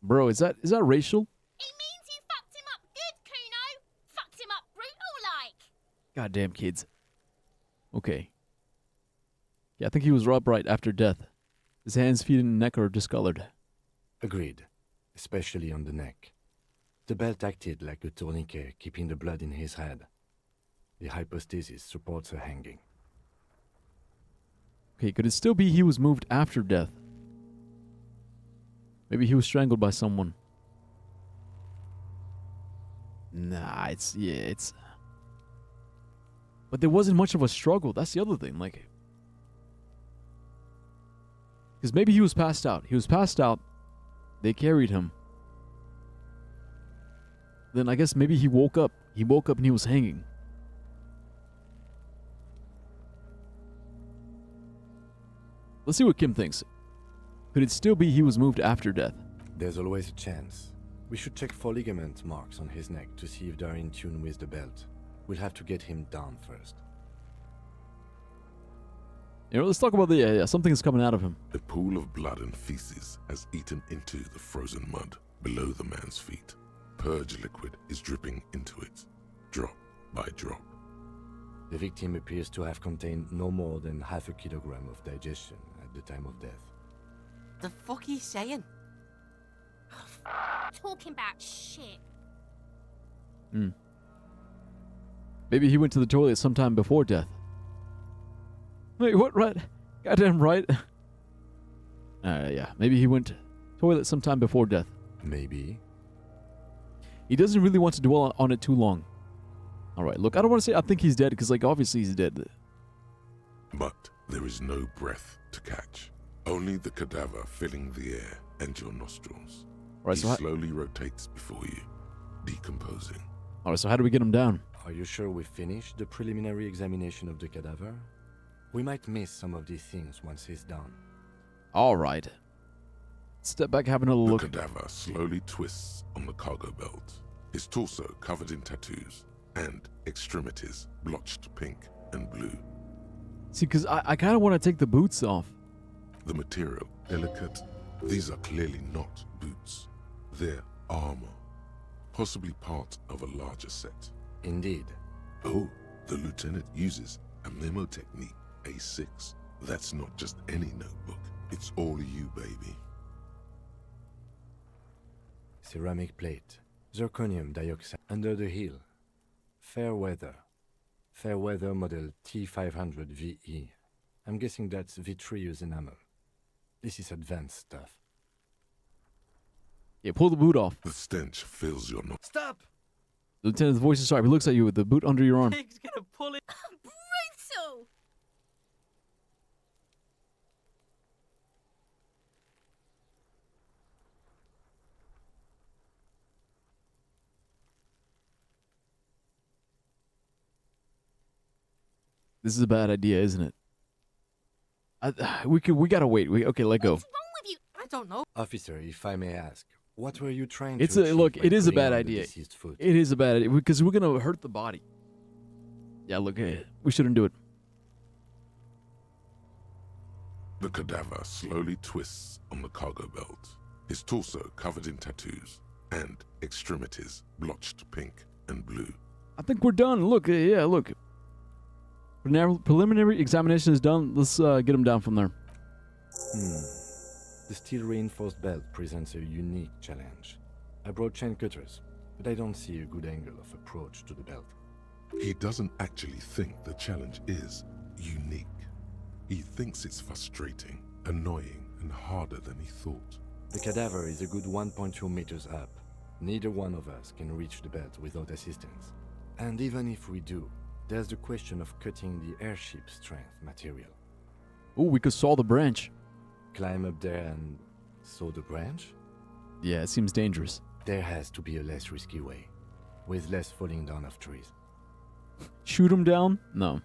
Bro, is that racial? It means you fucked him up good, Kuno. Fucked him up brutal like. Goddamn kids. Okay. Yeah, I think he was upright after death. His hands, feet, and neck are discolored. Agreed. Especially on the neck. The belt acted like a tourniquet, keeping the blood in his head. The hypostasis supports a hanging. Okay, could it still be he was moved after death? Maybe he was strangled by someone. Nah, it's... But there wasn't much of a struggle. That's the other thing, like... Because maybe he was passed out. He was passed out. They carried him. Then I guess maybe he woke up. He woke up and he was hanging. Let's see what Kim thinks. Could it still be he was moved after death? There's always a chance. We should check for ligament marks on his neck to see if they're in tune with the belt. We'll have to get him down first. You know, let's talk about the something is coming out of him. A pool of blood and feces has eaten into the frozen mud below the man's feet. Purge liquid is dripping into it, drop by drop. The victim appears to have contained no more than half a kilogram of digestion at the time of death. The fuck he's saying? Talking about shit. Maybe he went to the toilet sometime before death. Wait, what? Right? Goddamn right. Yeah. Maybe he went to toilet sometime before death. Maybe. He doesn't really want to dwell on it too long. All right. Look, I don't want to say I think he's dead because, like, obviously he's dead. But there is no breath to catch. Only the cadaver filling the air and your nostrils. All right. He slowly rotates before you, decomposing. All right. So how do we get him down? Are you sure we finished the preliminary examination of the cadaver? We might miss some of these things once he's done. All right. Step back, having a look. The cadaver slowly twists on the cargo belt, his torso covered in tattoos, and extremities blotched pink and blue. See, because I kind of want to take the boots off. The material, delicate. These are clearly not boots. They're armor, possibly part of a larger set. Indeed. Oh, the lieutenant uses a memo technique, A6. That's not just any notebook. It's all you, baby. Ceramic plate. Zirconium dioxide. Under the heel. Fair weather. Fair weather model T500 VE. I'm guessing that's vitreous enamel. This is advanced stuff. Yeah, pull the boot off. The stench fills your nose. Stop! The lieutenant's voice is sharp. He looks at you with the boot under your arm. Pig's gonna pull it. Brutal! This is a bad idea, isn't it? We gotta wait. Okay, let go. What's wrong with you? I don't know. Officer, if I may ask, what were you trying It's to a achieve look. by It is a putting bad on the idea. deceased foot? It is a bad idea because we're gonna hurt the body. Yeah, look, we shouldn't do it. The cadaver slowly twists on the cargo belt, his torso covered in tattoos, and extremities blotched pink and blue. I think we're done. Look, yeah, look. Preliminary examination is done. Let's get him down from there. The steel-reinforced belt presents a unique challenge. I brought chain cutters, but I don't see a good angle of approach to the belt. He doesn't actually think the challenge is unique. He thinks it's frustrating, annoying, and harder than he thought. The cadaver is a good 1.2 meters up. Neither one of us can reach the belt without assistance. And even if we do, there's the question of cutting the airship strength material. Oh, we could saw the branch. Climb up there and saw the branch? Yeah, it seems dangerous. There has to be a less risky way, with less falling down of trees. Shoot him down? No.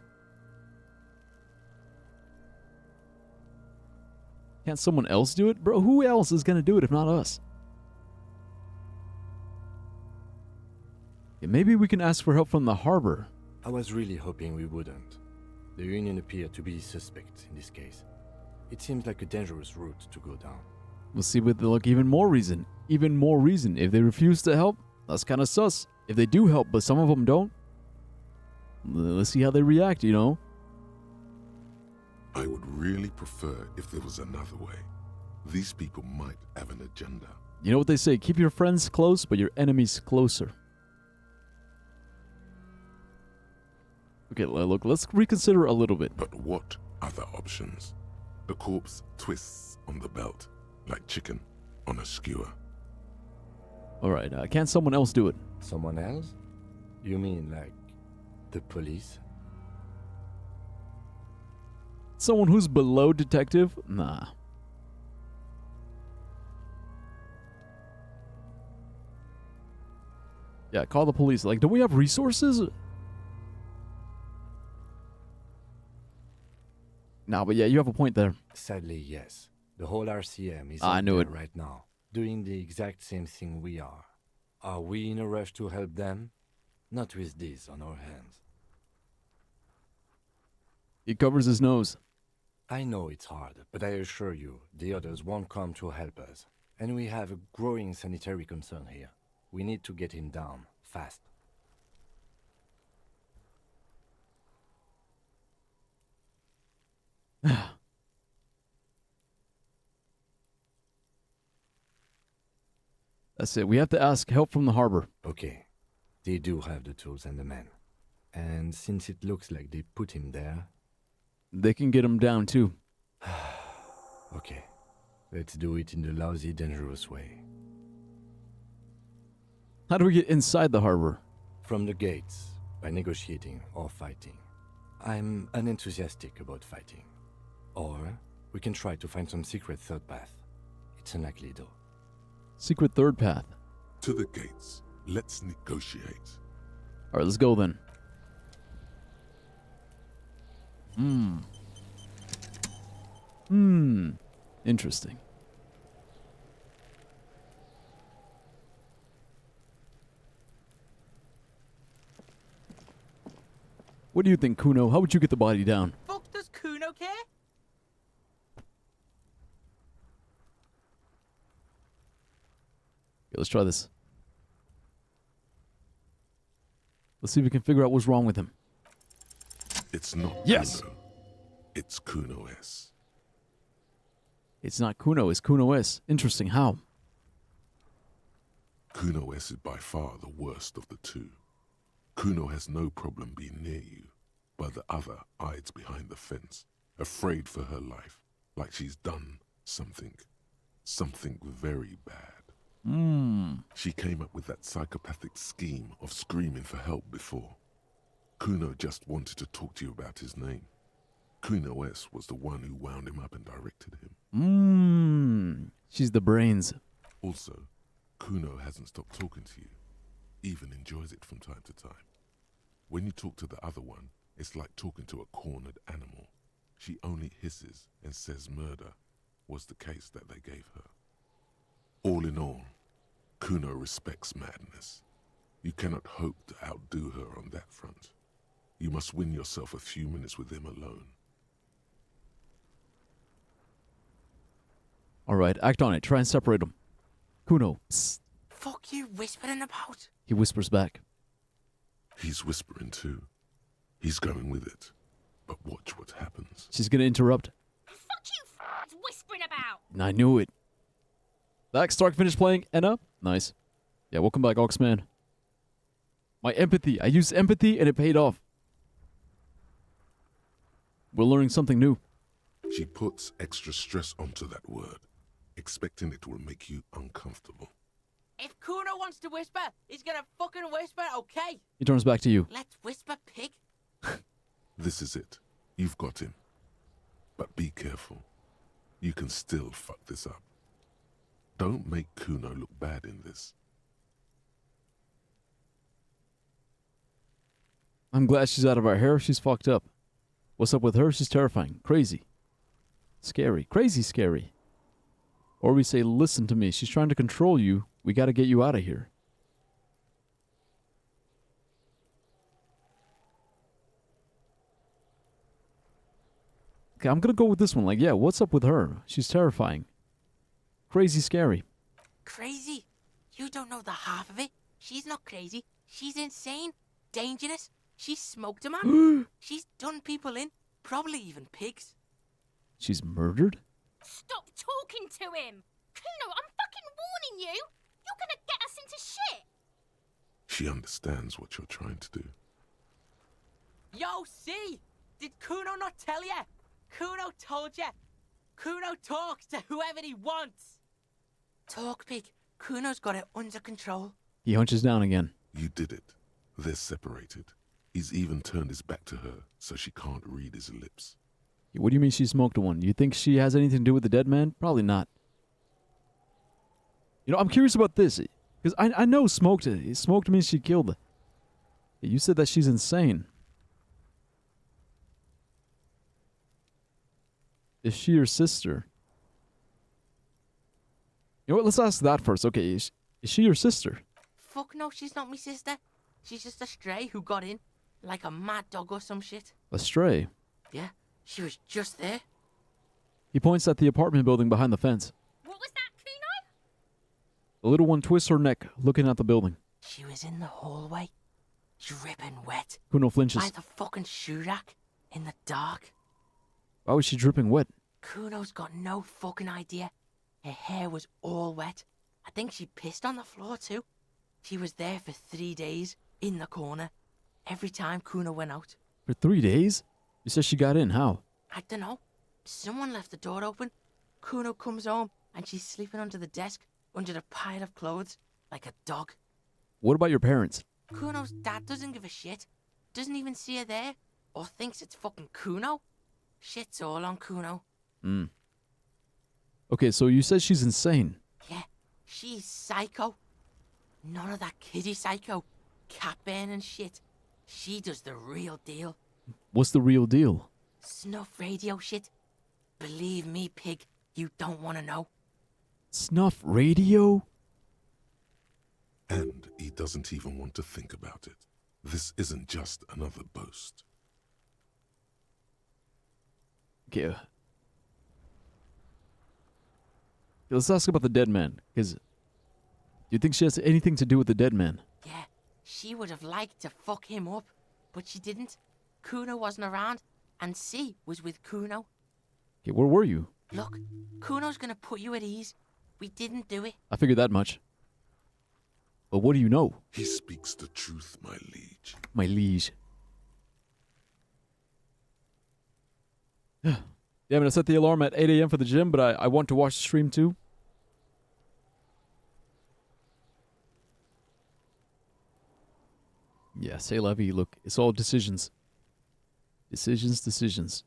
Can't someone else do it? Bro, who else is gonna do it if not us? Yeah, maybe we can ask for help from the harbor. I was really hoping we wouldn't. The Union appeared to be suspect in this case. It seems like a dangerous route to go down. We'll see with the look. Even more reason. Even more reason. If they refuse to help, that's kind of sus. If they do help, but some of them don't, let's see how they react, you know? I would really prefer if there was another way. These people might have an agenda. You know what they say? Keep your friends close, but your enemies closer. Okay, look, let's reconsider a little bit. But what other options? The corpse twists on the belt, like chicken on a skewer. Alright, can't someone else do it? Someone else? You mean like the police? Someone who's below detective? Nah. Yeah, call the police. Like, do we have resources? Nah, but yeah, you have a point there. Sadly, yes. The whole RCM is I out knew there it. right now, doing the exact same thing we are. Are we in a rush to help them? Not with this on our hands. He covers his nose. I know it's hard, but I assure you, the others won't come to help us. And we have a growing sanitary concern here. We need to get him down, fast. That's it. We have to ask help from the harbor. Okay, they do have the tools and the men. And since it looks like they put him there... They can get him down too. Okay, let's do it in the lousy, dangerous way. How do we get inside the harbor? From the gates, by negotiating or fighting. I'm unenthusiastic about fighting. Or we can try to find some secret third path. It's unlikely though. Secret third path. To the gates. Let's negotiate. Alright, let's go then. Interesting. What do you think, Kuno? How would you get the body down? Fuck does Kuno care? Okay, let's try this. Let's see if we can figure out what's wrong with him. It's not Yes! Kuno. It's Kuno S. It's not Kuno, it's Kuno S. Interesting, how? Kuno S is by far the worst of the two. Kuno has no problem being near you, but the other hides behind the fence, afraid for her life, like she's done something very bad. She came up with that psychopathic scheme of screaming for help before. Kuno just wanted to talk to you about his name. Kuno S was the one who wound him up and directed him. She's the brains. Also, Kuno hasn't stopped talking to you, even enjoys it from time to time. When you talk to the other one, it's like talking to a cornered animal. She only hisses and says murder was the case that they gave her. All in all, Kuno respects madness. You cannot hope to outdo her on that front. You must win yourself a few minutes with him alone. Alright, act on it. Try and separate them. Kuno, psst. Fuck you whispering about? He whispers back. He's whispering too. He's going with it. But watch what happens. She's gonna interrupt. Fuck you, whispering about. I knew it. Zach Stark finished playing Enna. Nice. Yeah, welcome back, Oxman. My empathy. I used empathy and it paid off. We're learning something new. She puts extra stress onto that word, expecting it will make you uncomfortable. If Kuno wants to whisper, he's gonna fucking whisper, okay? He turns back to you. Let's whisper, pig. This is it. You've got him. But be careful. You can still fuck this up. Don't make Kuno look bad in this. I'm glad she's out of our hair. She's fucked up. What's up with her? She's terrifying. Crazy. Scary. Crazy scary. Or we say, listen to me. She's trying to control you. We gotta get you out of here. Okay, I'm gonna go with this one. Like, yeah, what's up with her? She's terrifying. Crazy scary. Crazy? You don't know the half of it. She's not crazy. She's insane. Dangerous. She's smoked a man. She's done people in. Probably even pigs. She's murdered? Stop talking to him. Kuno, I'm fucking warning you. You're gonna get us into shit. She understands what you're trying to do. Yo, see? Did Kuno not tell ya? Kuno told ya. Kuno talks to whoever he wants. Talk, pig. Kuno's got it under control. He hunches down again. You did it. They're separated. He's even turned his back to her, so she can't read his lips. What do you mean she smoked one? You think she has anything to do with the dead man? Probably not. You know, I'm curious about this. Because I know smoked it. Smoked means she killed her. You said that she's insane. Is she your sister? You know what? Let's ask that first. Okay, is she your sister? Fuck no, she's not me sister. She's just a stray who got in. Like a mad dog or some shit. A stray? Yeah, she was just there. He points at the apartment building behind the fence. What was that, Kuno? The little one twists her neck, looking at the building. She was in the hallway, dripping wet. Kuno flinches. By the fucking shoe rack, in the dark. Why was she dripping wet? Kuno's got no fucking idea. Her hair was all wet. I think she pissed on the floor too. She was there for 3 days, in the corner. Every time Kuno went out. For 3 days? You said she got in. How? I don't know. Someone left the door open. Kuno comes home and she's sleeping under the desk, under a pile of clothes, like a dog. What about your parents? Kuno's dad doesn't give a shit. Doesn't even see her there. Or thinks it's fucking Kuno. Shit's all on Kuno. Okay, so you said she's insane. Yeah, she's psycho. None of that kiddie psycho. Cat burning shit. She does the real deal. What's the real deal? Snuff radio shit. Believe me, pig, you don't want to know. Snuff radio? And he doesn't even want to think about it. This isn't just another boast. Okay. Let's ask about the dead man, because do you think she has anything to do with the dead man? Yeah, she would have liked to fuck him up, but she didn't. Kuno wasn't around, and C was with Kuno. Okay, where were you? Look, Kuno's gonna put you at ease. We didn't do it. I figured that much. But what do you know? He speaks the truth, my liege. My liege. Yeah, I'm gonna set the alarm at 8 a.m. for the gym, but I want to watch the stream too. Yeah, say la vie. Look, it's all decisions. Decisions.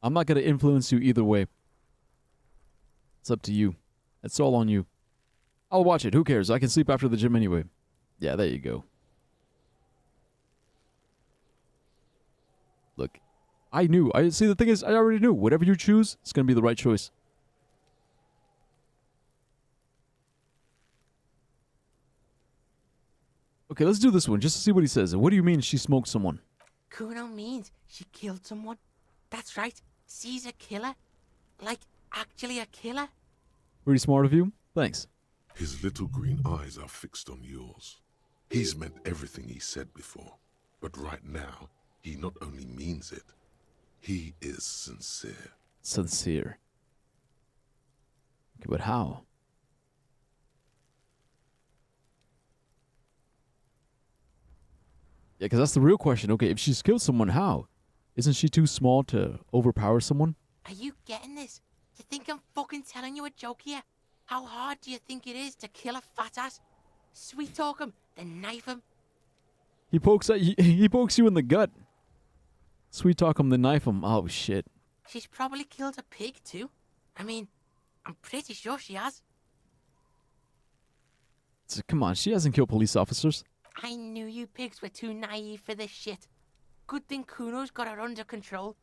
I'm not gonna influence you either way. It's up to you. It's all on you. I'll watch it. Who cares? I can sleep after the gym anyway. Yeah, there you go. Look, I knew. See, the thing is, I already knew. Whatever you choose, it's gonna be the right choice. Okay, let's do this one just to see what he says. What do you mean she smoked someone? Kuno means she killed someone. That's right. She's a killer. Like, actually a killer. Pretty smart of you. Thanks. His little green eyes are fixed on yours. He's meant everything he said before, but right now, he not only means it, he is sincere. Sincere. Okay, but how? Yeah, because that's the real question. Okay, if she's killed someone, how? Isn't she too small to overpower someone? Are you getting this? You think I'm fucking telling you a joke here? How hard do you think it is to kill a fat ass? Sweet talk him, then knife him. He pokes you in the gut. Sweet talk him, then knife him. Oh shit. She's probably killed a pig too. I mean, I'm pretty sure she has. So, come on, she hasn't killed police officers. I knew you pigs were too naive for this shit. Good thing Kuno's got her under control.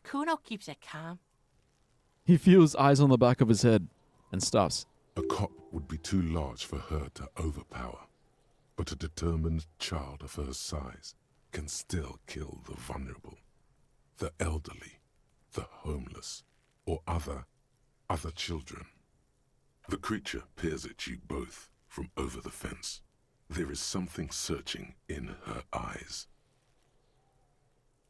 Kuno keeps her calm. He feels eyes on the back of his head and stops. A cop would be too large for her to overpower, but a determined child of her size can still kill the vulnerable, the elderly, the homeless, or other children. The creature peers at you both from over the fence. There is something searching in her eyes.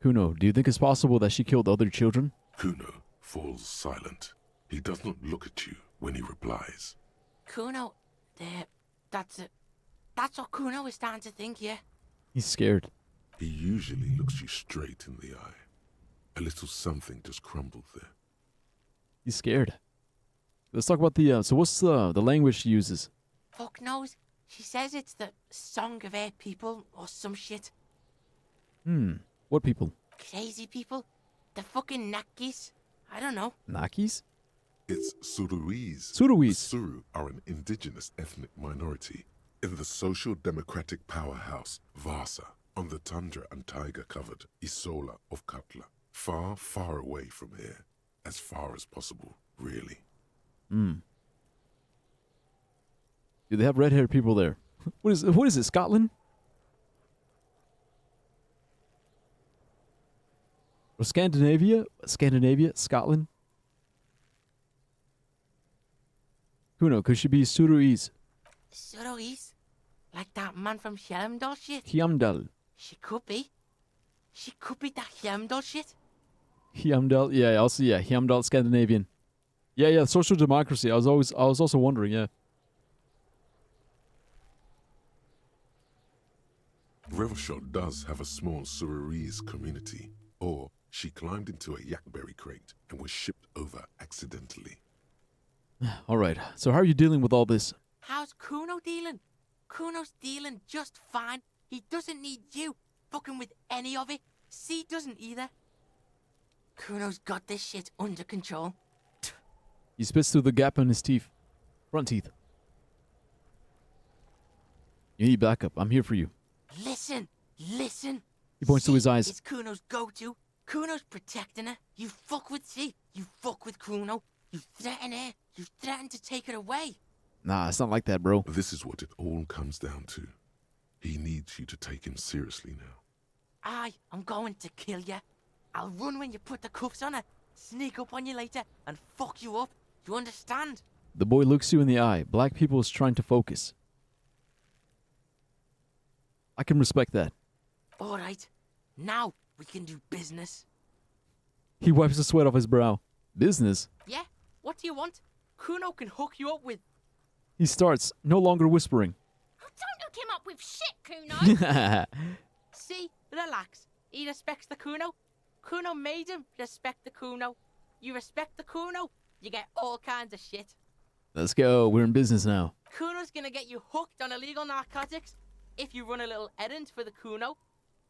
Kuno, do you think it's possible that she killed other children? Kuno falls silent. He does not look at you when he replies. Kuno, that's what Kuno is starting to think, yeah. He's scared. He usually looks you straight in the eye. A little something just crumbled there. He's scared. Let's talk about the, so what's the language she uses? Fuck knows. She says it's the song of her people or some shit. What people? Crazy people. The fucking Nakis. I don't know. Nakis? It's Suruis. Suruis. Suru are an indigenous ethnic minority in the social democratic powerhouse Vasa on the tundra and taiga-covered Isola of Katla. Far, far away from here. As far as possible, really. Do they have red-haired people there? What is it, Scotland? Or Scandinavia? Scotland? Kuno, could she be Suruis? Suruis? Like that man from Hjelmdal shit? Hjemdal. She could be. She could be that Hjelmdal shit. Hjemdal, yeah, also, yeah, Hjemdal, Scandinavian. Yeah, social democracy. I was also wondering, yeah. Revelshot does have a small Suruis community, or she climbed into a yakberry crate and was shipped over accidentally. All right, so how are you dealing with all this? How's Kuno dealing? Kuno's dealing just fine. He doesn't need you fucking with any of it. C doesn't either. Kuno's got this shit under control. He spits through the gap in his teeth. Front teeth. You need backup. I'm here for you. Listen. He points to his eyes. It's Kuno's go-to. Kuno's protecting her. You fuck with C. You fuck with Kuno. You threaten her. You threaten to take her away. Nah, it's not like that, bro. This is what it all comes down to. He needs you to take him seriously now. I'm going to kill you. I'll run when you put the cuffs on her, sneak up on you later, and fuck you up. You understand? The boy looks you in the eye. Black people is trying to focus. I can respect that. All right. Now we can do business. He wipes the sweat off his brow. Business? Yeah? What do you want? Kuno can hook you up with... He starts, no longer whispering. Oh, don't hook him up with shit, Kuno. See? Relax. He respects the Kuno. Kuno made him respect the Kuno. You respect the Kuno, you get all kinds of shit. Let's go. We're in business now. Kuno's gonna get you hooked on illegal narcotics. If you run a little errand for the Kuno,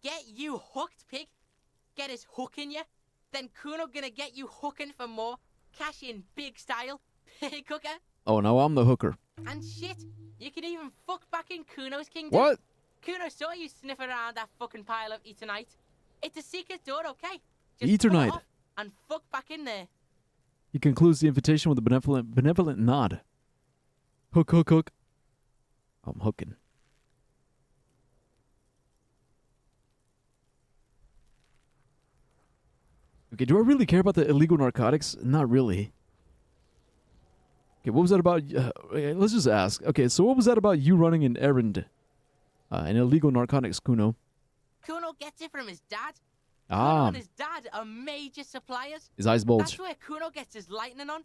get you hooked, pig. Get his hook in you. Then Kuno gonna get you hooking for more. Cash in big style. Pig hooker. Oh, now I'm the hooker. And shit, you can even fuck back in Kuno's kingdom. What? Kuno saw you sniffing around that fucking pile of Eternite. It's a secret door, okay? Just Eternite. pull it off and fuck back in there. He concludes the invitation with a benevolent nod. Hook. I'm hooking. Okay, do I really care about the illegal narcotics? Not really. Okay, what was that about? Let's just ask. Okay, so what was that about you running an errand? An illegal narcotics, Kuno. Kuno gets it from his dad. Kuno Ah, and his dad are major suppliers. his eyes bulge. That's where Kuno gets his lightning on.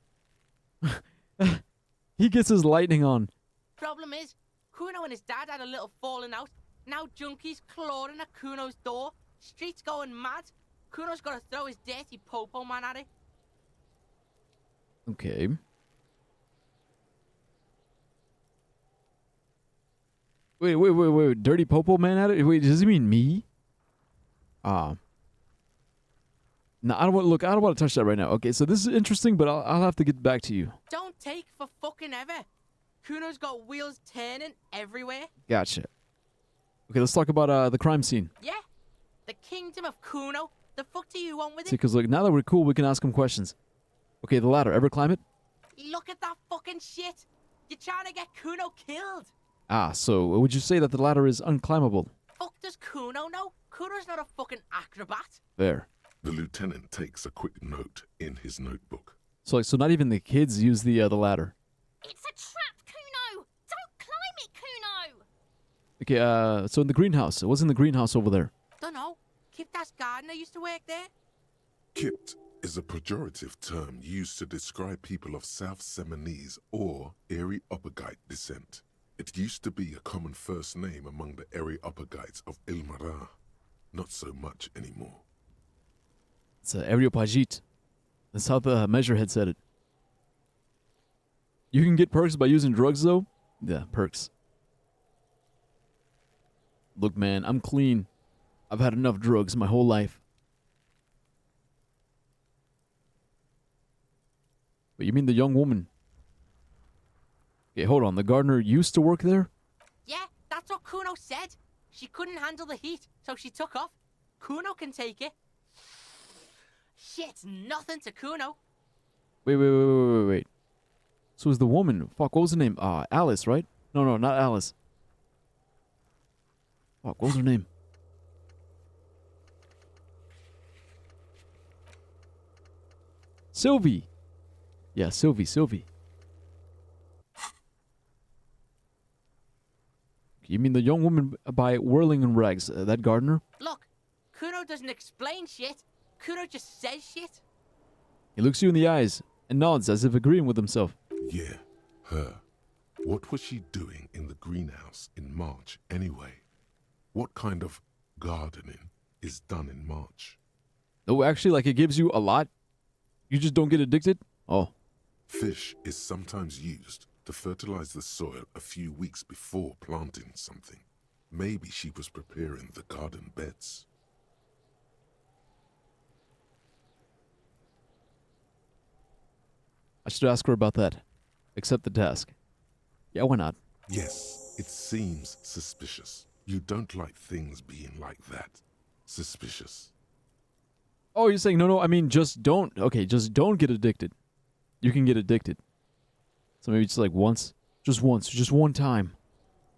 He gets his lightning on. Problem is, Kuno and his dad had a little falling out. Now junkies clawing at Kuno's door. Streets going mad. Kuno's got to throw his dirty popo man at it. Okay. Wait. Dirty popo man at it? Wait, does he mean me? No, I don't want to touch that right now. Okay, so this is interesting, but I'll have to get back to you. Don't take for fucking ever. Kuno's got wheels turning everywhere. Gotcha. Okay, let's talk about the crime scene. Yeah. The kingdom of Kuno. The fuck do you want with See, it? because look, now that we're cool, we can ask him questions. Okay, the ladder. Ever climb it? Look at that fucking shit. You're trying to get Kuno killed. Ah, so would you say that the ladder is unclimbable? Fuck does Kuno know? Kuno's not a fucking acrobat. There. The lieutenant takes a quick note in his notebook. So not even the kids use the ladder. It's a trap, Kuno! Don't climb it, Kuno! Okay, so in the greenhouse. What's in the greenhouse over there? Dunno. Kiptas gardener used to work there. Kipt is a pejorative term used to describe people of South Seminese or Areopagite descent. It used to be a common first name among the Areopagites of Ilmara. Not so much anymore. It's Areopagite. That's how the measurehead said it. You can get perks by using drugs, though? Yeah, perks. Look, man, I'm clean. I've had enough drugs my whole life. But you mean the young woman? Okay, hold on. The gardener used to work there? Yeah, that's what Kuno said. She couldn't handle the heat, so she took off. Kuno can take it. Shit's nothing to Kuno. Wait. So is the woman... Fuck, what was her name? Alice, right? No, not Alice. Fuck, what was her name? Sylvie. Yeah, Sylvie. You mean the young woman by whirling in rags, that gardener? Look, Kuno doesn't explain shit. Kuno just says shit. He looks you in the eyes and nods as if agreeing with himself. Yeah, her. What was she doing in the greenhouse in March anyway? What kind of gardening is done in March? No, actually, like it gives you a lot. You just don't get addicted? Oh. Fish is sometimes used to fertilize the soil a few weeks before planting something. Maybe she was preparing the garden beds. I should ask her about that. Accept the task. Yeah, why not? Yes, it seems suspicious. You don't like things being like that. Suspicious. Oh, you're saying, no, I mean, just don't. Okay, just don't get addicted. You can get addicted. So maybe just like once. Just one time.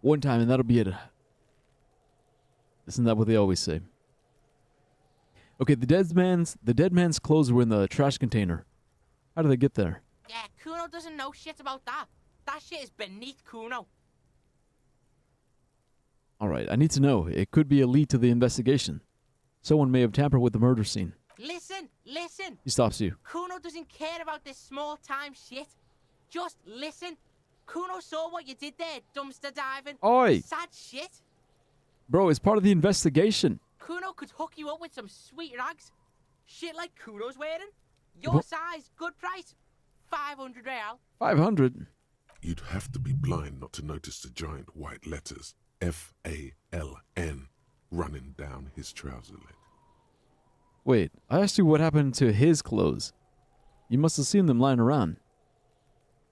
One time, and that'll be it. Isn't that what they always say? Okay, the dead man's clothes were in the trash container. How did they get there? Yeah, Kuno doesn't know shit about that. That shit is beneath Kuno. Alright, I need to know. It could be a lead to the investigation. Someone may have tampered with the murder scene. Listen. He stops you. Kuno doesn't care about this small-time shit. Just listen. Kuno saw what you did there, dumpster diving. Oi! Sad shit. Bro, it's part of the investigation. Kuno could hook you up with some sweet rags. Shit like Kuno's wearing. Your What? size, good price. 500 real. 500? You'd have to be blind not to notice the giant white letters F-A-L-N running down his trouser leg. Wait, I asked you what happened to his clothes. You must have seen them lying around.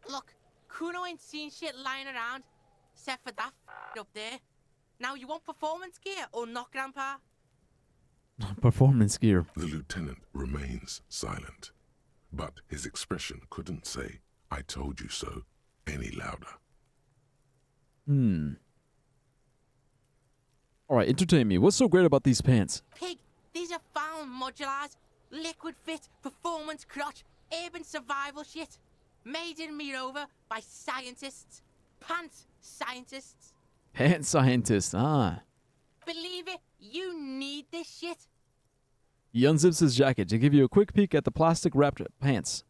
Look, Kuno ain't seen shit lying around, except for that up there. Now, you want performance gear or not, Grandpa? Performance gear. The lieutenant remains silent, but his expression couldn't say, "I told you so," any louder. Alright, entertain me. What's so great about these pants? Pig, these are found modulars. Liquid fit, performance crotch, urban survival shit. Made in Mirova by scientists. Pants scientists. Pants scientist, ah. Believe it, you need this shit. He unzips his jacket to give you a quick peek at the plastic-wrapped pants.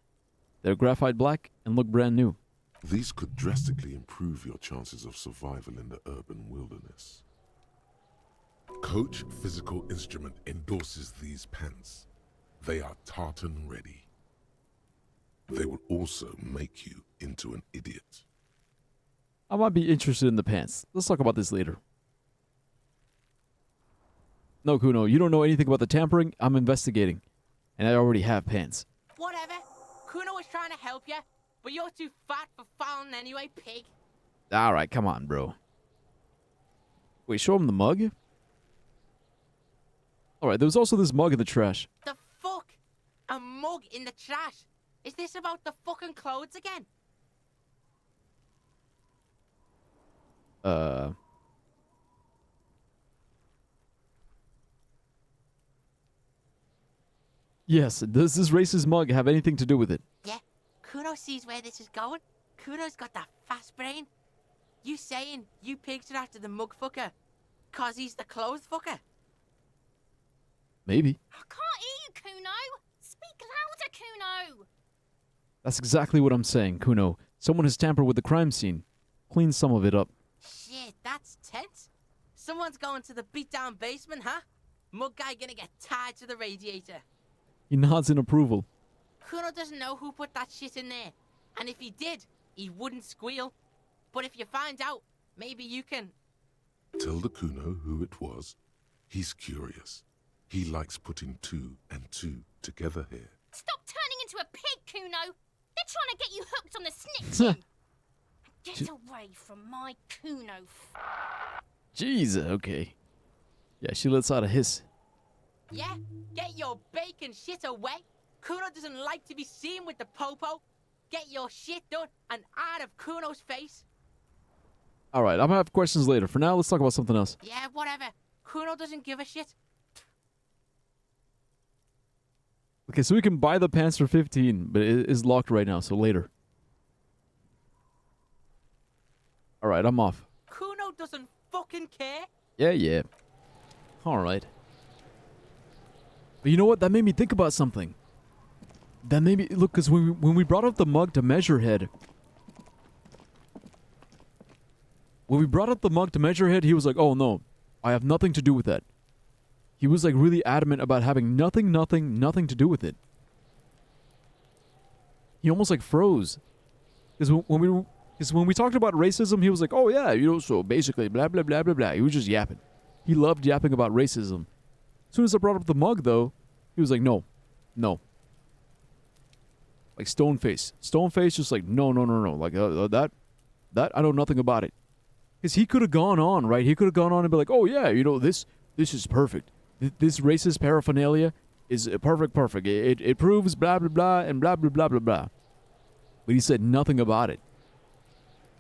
They're graphite black and look brand new. These could drastically improve your chances of survival in the urban wilderness. Coach Physical Instrument endorses these pants. They are tartan ready. They will also make you into an idiot. I might be interested in the pants. Let's talk about this later. No, Kuno, you don't know anything about the tampering. I'm investigating. And I already have pants. Whatever. Kuno was trying to help you, but you're too fat for fouling anyway, pig. Alright, come on, bro. Wait, show him the mug? Alright, there was also this mug in the trash. The fuck? A mug in the trash? Is this about the fucking clothes again? Yes, does this racist mug have anything to do with it? Yeah, Kuno sees where this is going. Kuno's got that fast brain. You saying you picked it after the mug fucker? Cause he's the clothes fucker? Maybe. I can't hear you, Kuno. Speak louder, Kuno. That's exactly what I'm saying, Kuno. Someone has tampered with the crime scene. Clean some of it up. Shit, that's tense. Someone's going to the beat-down basement, huh? Mug guy gonna get tied to the radiator. He nods in approval. Kuno doesn't know who put that shit in there. And if he did, he wouldn't squeal. But if you find out, maybe you can... Tell the Kuno who it was. He's curious. He likes putting 2 and 2 together here. Stop turning into a pig, Kuno. They're trying to get you hooked on the snitching. Get away from my Kuno. Jeez, okay. Yeah, she lets out a hiss. Yeah? Get your bacon shit away. Kuno doesn't like to be seen with the popo. Get your shit done and out of Kuno's face. Alright, I'm gonna have questions later. For now, let's talk about something else. Yeah, whatever. Kuno doesn't give a shit. Okay, so we can buy the pants for 15, but it is locked right now, so later. Alright, I'm off. Kuno doesn't fucking care. Yeah. Alright. But you know what? That made me think about something. That made me... Look, because when we brought up the mug to Measurehead... When we brought up the mug to Measurehead, he was like, oh no, I have nothing to do with that. He was like really adamant about having nothing to do with it. He almost like froze. Because when we talked about racism, he was like, oh yeah, you know, so basically blah blah blah blah blah. He was just yapping. He loved yapping about racism. As soon as I brought up the mug though, he was like, no. Like Stoneface. Stoneface just like, no. Like that I know nothing about it. Because he could have gone on, right? He could have gone on and be like, oh yeah, you know, this is perfect. This racist paraphernalia is perfect. It proves blah blah blah and blah blah blah blah blah. But he said nothing about it.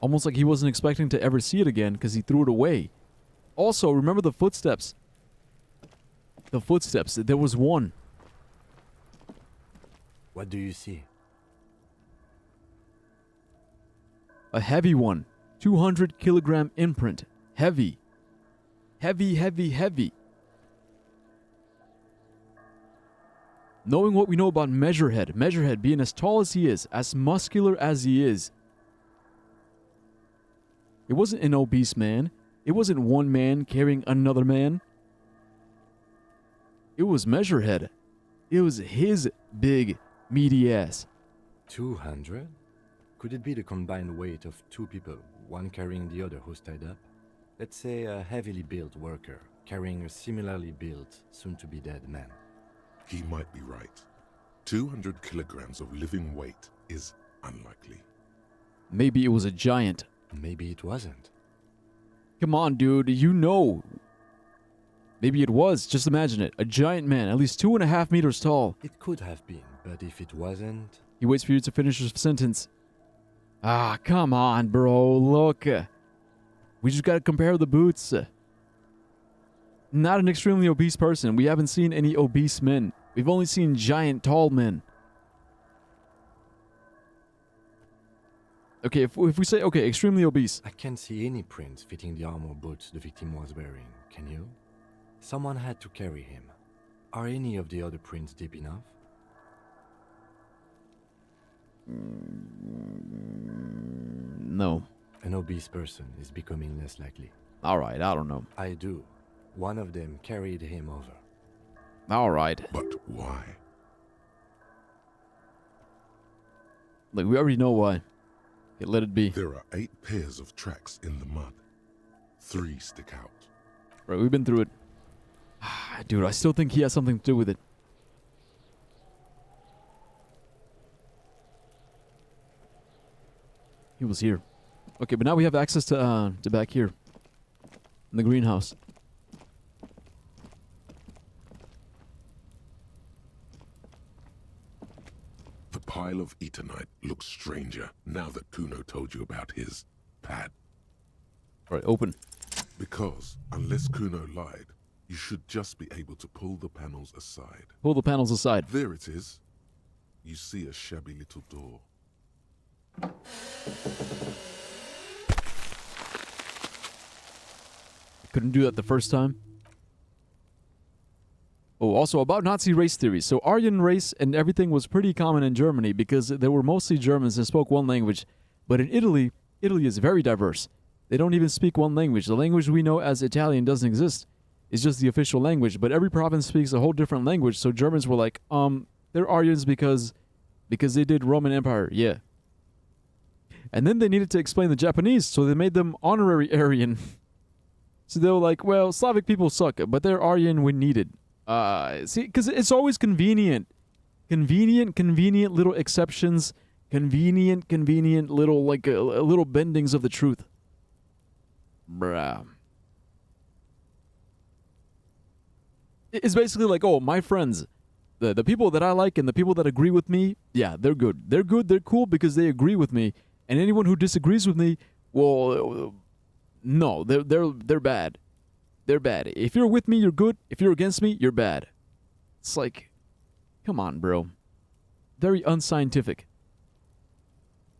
Almost like he wasn't expecting to ever see it again because he threw it away. Also, remember the footsteps. The footsteps. There was one. What do you see? A heavy one. 200 kilogram imprint. Heavy. Heavy. Knowing what we know about Measurehead being as tall as he is, as muscular as he is, it wasn't an obese man. It wasn't one man carrying another man. It was Measurehead. It was his big, meaty ass. 200? Could it be the combined weight of 2 people, one carrying the other who's tied up? Let's say a heavily built worker carrying a similarly built, soon-to-be-dead man. He might be right. 200 kilograms of living weight is unlikely. Maybe it was a giant. Maybe it wasn't. Come on, dude. You know. Maybe it was. Just imagine it. A giant man, at least 2.5 meters tall. It could have been, but if it wasn't... He waits for you to finish your sentence. Ah, come on, bro. Look. We just gotta compare the boots. Not an extremely obese person. We haven't seen any obese men. We've only seen giant, tall men. Okay, if we say, okay, extremely obese. I can't see any prints fitting the armor boots the victim was wearing, can you? Someone had to carry him. Are any of the other prints deep enough? No. An obese person is becoming less likely. Alright, I don't know. I do. One of them carried him over. Alright. But why? Look, we already know why. Okay, let it be. There are 8 pairs of tracks in the mud. 3 stick out. Right, we've been through it. Dude, I still think he has something to do with it. He was here. Okay, but now we have access to back here. In the greenhouse. The pile of Eternite looks stranger now that Kuno told you about his pad. Alright, open. Because, unless Kuno lied, you should just be able to pull the panels aside. Pull the panels aside. There it is. You see a shabby little door. Couldn't do that the first time. Oh, also about Nazi race theory. So Aryan race and everything was pretty common in Germany because there were mostly Germans that spoke one language. But in Italy, Italy is very diverse. They don't even speak one language. The language we know as Italian doesn't exist. It's just the official language. But every province speaks a whole different language. So Germans were like, they're Aryans because they did Roman Empire. Yeah. And then they needed to explain the Japanese, so they made them honorary Aryan. So they were like, well, Slavic people suck, but they're Aryan when needed. See, because it's always convenient. Convenient little exceptions. Convenient little, like, little bendings of the truth. Bruh. It's basically like, oh, my friends, the people that I like and the people that agree with me, yeah, they're good. They're good, they're cool because they agree with me. And anyone who disagrees with me, well, no, they're bad. They're bad. If you're with me, you're good. If you're against me, you're bad. It's like, come on, bro. Very unscientific.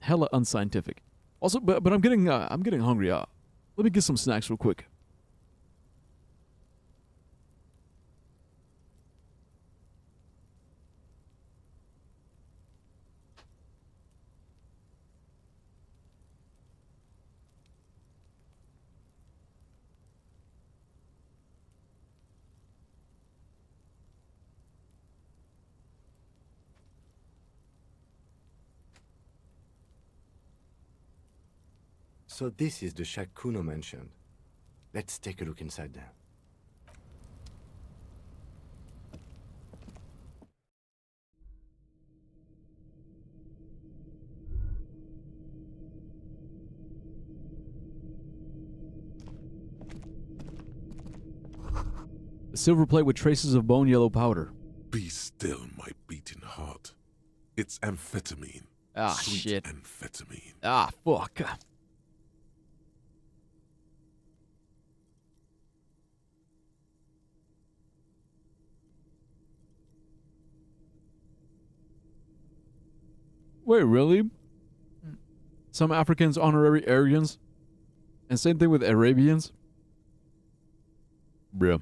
Hella unscientific. Also, but I'm getting hungry. Let me get some snacks real quick. So this is the shack Kuno mentioned. Let's take a look inside there. A silver plate with traces of bone yellow powder. Be still, my beating heart. It's amphetamine. Ah, Sweet shit. amphetamine. Ah, fuck. Wait, really? Some Africans honorary Aryans? And same thing with Arabians? Bruh.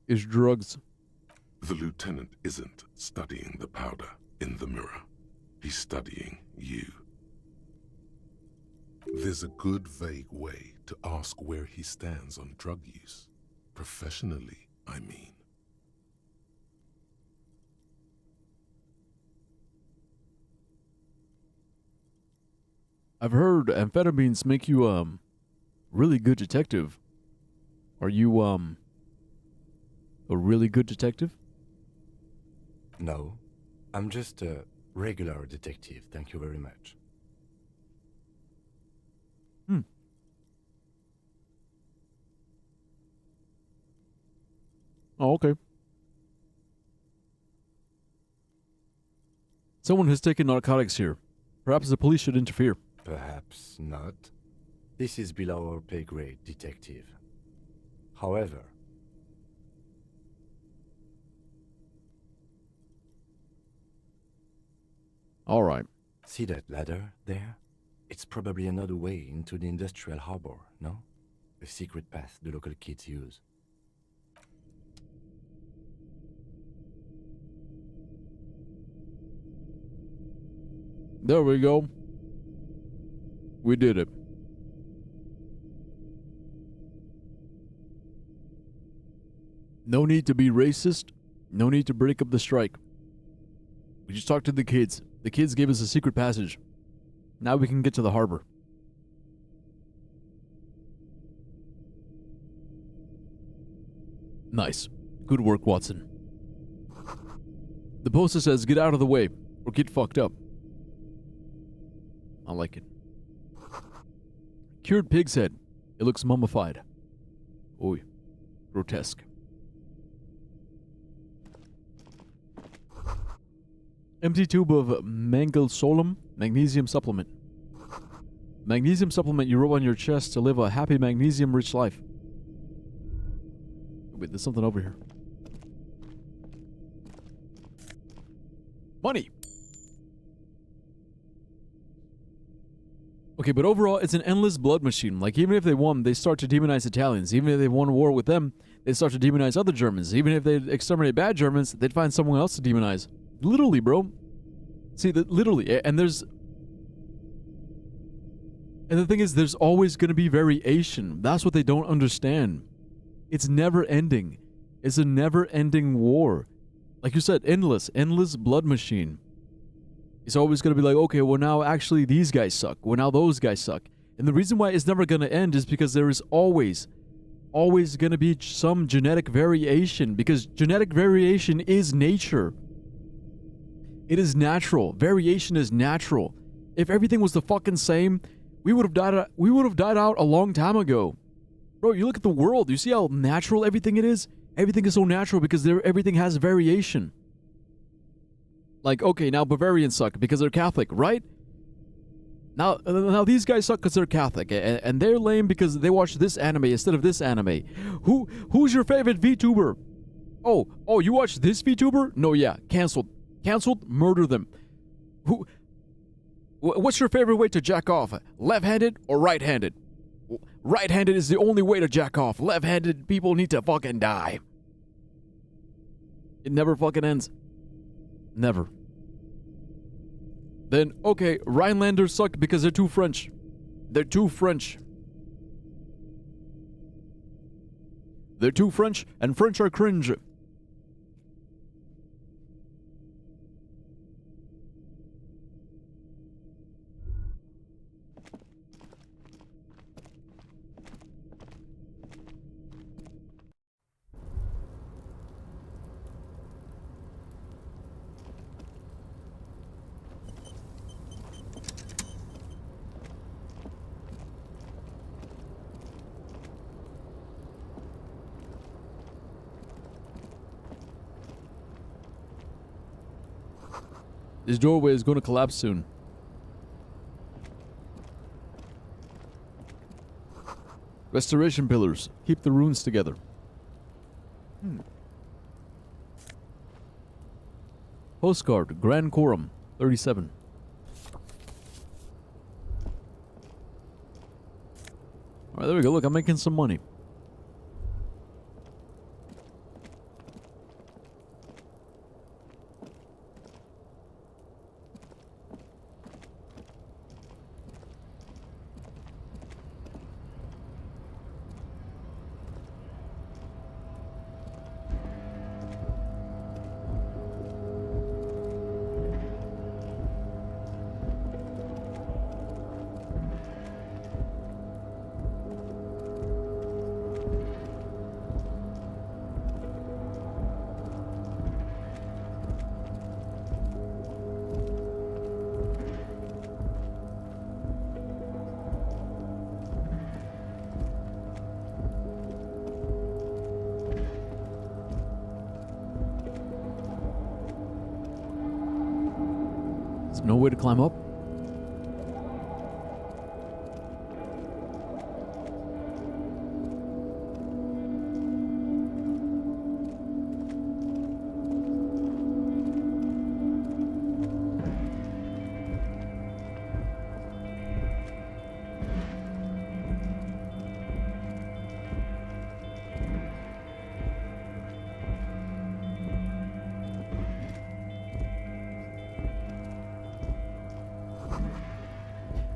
It's drugs. The lieutenant isn't studying the powder in the mirror. He's studying you. There's a good vague way to ask where he stands on drug use. Professionally, I mean. I've heard amphetamines make you, really good detective. Are you, a really good detective? No, I'm just a regular detective, thank you very much. Oh, okay. Someone has taken narcotics here. Perhaps the police should interfere. Perhaps not. This is below our pay grade, detective. However, All right. see that ladder there? It's probably another way into the industrial harbor, no? A secret path the local kids use. There we go. We did it. No need to be racist. No need to break up the strike. We just talked to the kids. The kids gave us a secret passage. Now we can get to the harbor. Nice. Good work, Watson. The poster says, get out of the way, or get fucked up. I like it. Cured pig's head. It looks mummified. Oy. Grotesque. Empty tube of mangansolum magnesium supplement. Magnesium supplement you rub on your chest to live a happy magnesium-rich life. Wait, there's something over here. Money! Okay, but overall, it's an endless blood machine. Like, even if they won, they start to demonize Italians. Even if they won a war with them, they start to demonize other Germans. Even if they exterminate bad Germans, they'd find someone else to demonize. Literally, bro. See, literally. And there's... And the thing is, there's always going to be variation. That's what they don't understand. It's never ending. It's a never-ending war. Like you said, endless blood machine. It's always going to be like, okay, well now actually these guys suck. Well now those guys suck. And the reason why it's never going to end is because there is always going to be some genetic variation. Because genetic variation is nature. It is natural. Variation is natural. If everything was the fucking same, we would have died out a long time ago. Bro, you look at the world. You see how natural everything it is? Everything is so natural because everything has variation. Like, okay, now Bavarians suck because they're Catholic, right? Now these guys suck because they're Catholic, and they're lame because they watch this anime instead of this anime. Who's your favorite VTuber? Oh, you watch this VTuber? No, yeah, canceled. Canceled? Murder them. What's your favorite way to jack off? Left-handed or right-handed? Right-handed is the only way to jack off. Left-handed people need to fucking die. It never fucking ends. Never. Then, okay, Rhinelanders suck because they're too French. They're too French. They're too French, and French are cringe. This doorway is going to collapse soon. Restoration pillars. Keep the runes together. Postcard. Grand Quorum. 37. Alright, there we go. Look, I'm making some money. No way to climb up?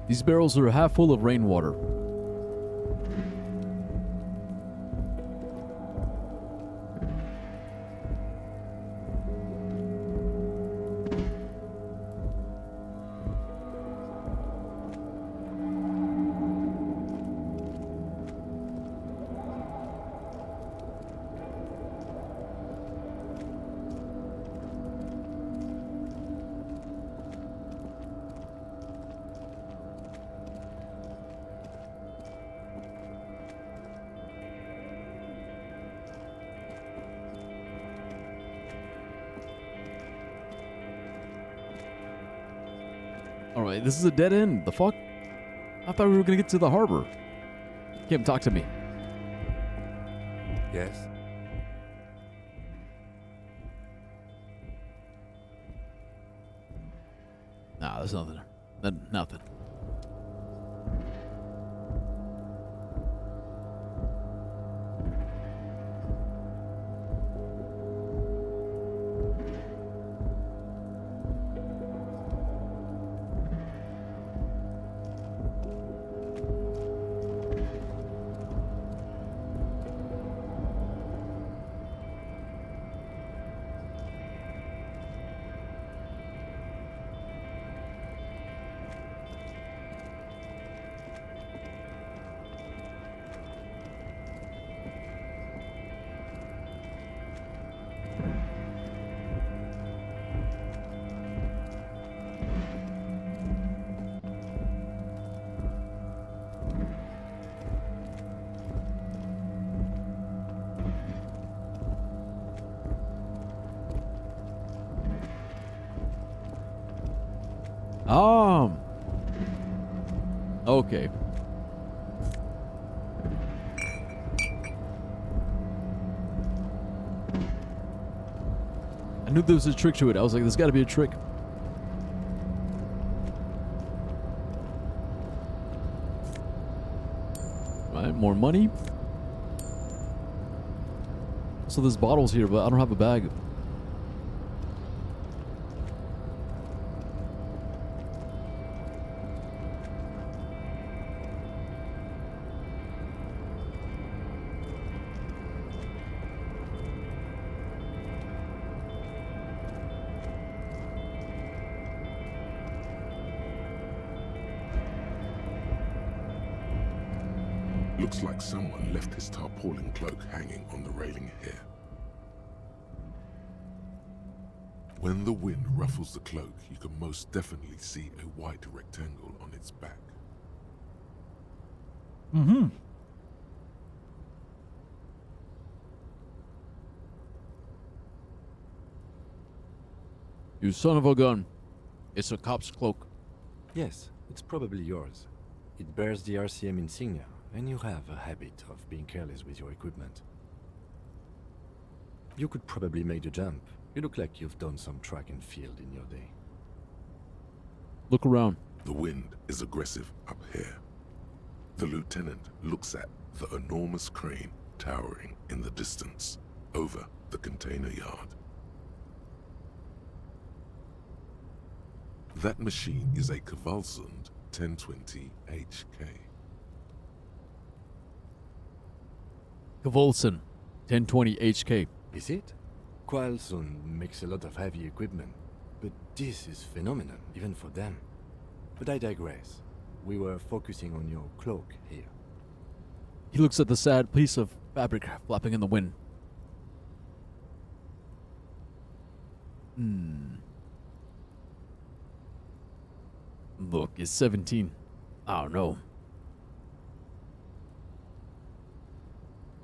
These barrels are half full of rainwater. Alright, this is a dead end. The fuck? I thought we were gonna get to the harbor. Kim, talk to me. Yes? Nah, there's nothing. Nothing. Okay. I knew there was a trick to it. I was like, there's got to be a trick. Right, more money. So there's bottles here, but I don't have a bag. Looks like someone left his tarpaulin cloak hanging on the railing here. When the wind ruffles the cloak, you can most definitely see a white rectangle on its back. Mm-hmm. You son of a gun. It's a cop's cloak. Yes, it's probably yours. It bears the RCM insignia, and you have a habit of being careless with your equipment. You could probably make the jump. You look like you've done some track and field in your day. Look around. The wind is aggressive up here. The lieutenant looks at the enormous crane towering in the distance over the container yard. That machine is a Kvalsund 1020 HK. Kvalsund 1020 HK. Is it? Kvalsund makes a lot of heavy equipment, but this is phenomenal, even for them. But I digress. We were focusing on your cloak here. He looks at the sad piece of fabric flapping in the wind. Look, it's 17. I don't know.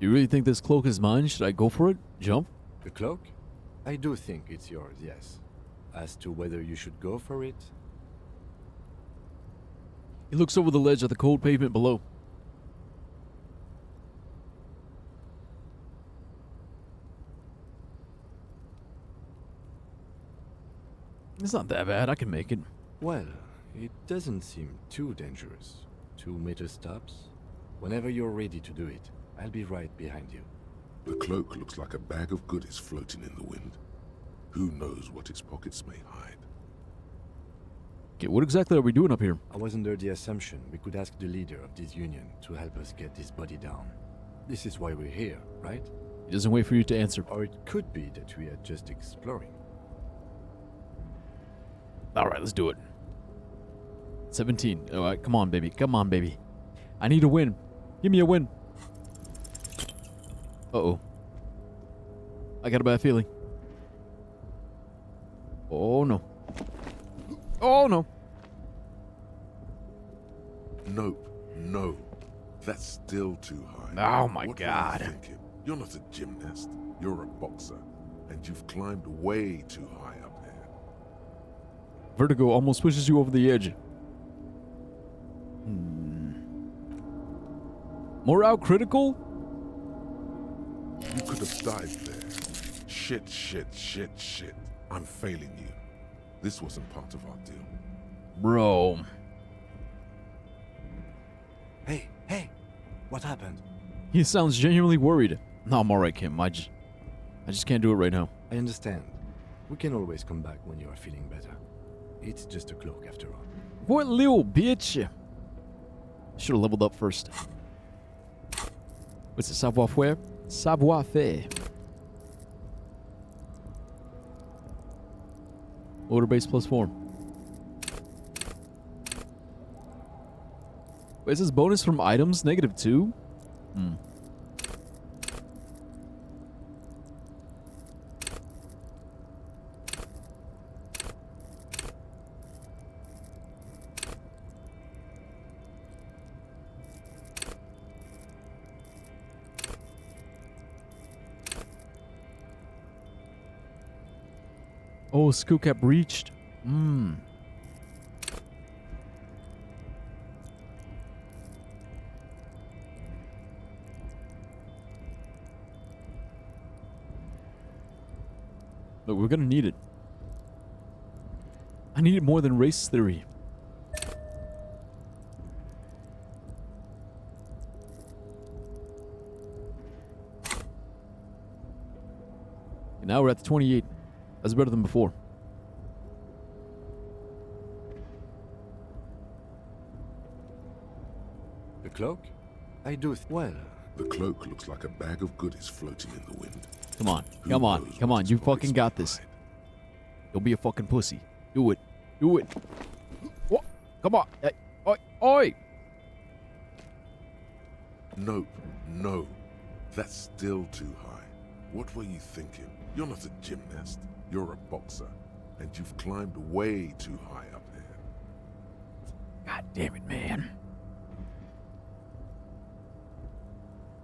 You really think this cloak is mine? Should I go for it? Jump? The cloak? I do think it's yours, yes. As to whether you should go for it, He looks over the ledge at the cold pavement below. It's not that bad. I can make it. well, it doesn't seem too dangerous. 2 meter stops. Whenever you're ready to do it, I'll be right behind you. The cloak looks like a bag of goodies floating in the wind. Who knows what its pockets may hide? Okay, what exactly are we doing up here? I was under the assumption we could ask the leader of this union to help us get this body down. This is why we're here, right? He doesn't wait for you to answer. Or it could be that we are just exploring. Alright, let's do it. 17. Alright, come on, baby. Come on, baby. I need a win. Give me a win. Uh-oh. I got a bad feeling. Oh, no. Oh, no. Nope, no. That's still too high. Oh, my What were you God. thinking? You're not a gymnast. You're a boxer. And you've climbed way too high up there. Vertigo almost pushes you over the edge. Morale critical? You could have died there. Shit. I'm failing you. This wasn't part of our deal. Bro. Hey, what happened? He sounds genuinely worried. No, I'm alright, Kim. I just can't do it right now. I understand. We can always come back when you are feeling better. It's just a cloak after all. What little bitch? Should have leveled up first. What's it? Savoir-faire? Savoir-faire. Order base +4. Wait, is this bonus from items -2? Oh, skill cap reached. Look, we're gonna need it. I need it more than race theory. And now we're at the 28. That's better than before. The cloak? I do well. The cloak looks like a bag of goodies floating in the wind. Come on. Who Come on. knows Come what on. its You pockets fucking got may this. hide. Don't be a fucking pussy. Do it. Do it. What? Come on. Hey. Oi. Oi. Nope, no. That's still too high. What were you thinking? You're not a gymnast. You're a boxer. And you've climbed way too high up there. God damn it, man.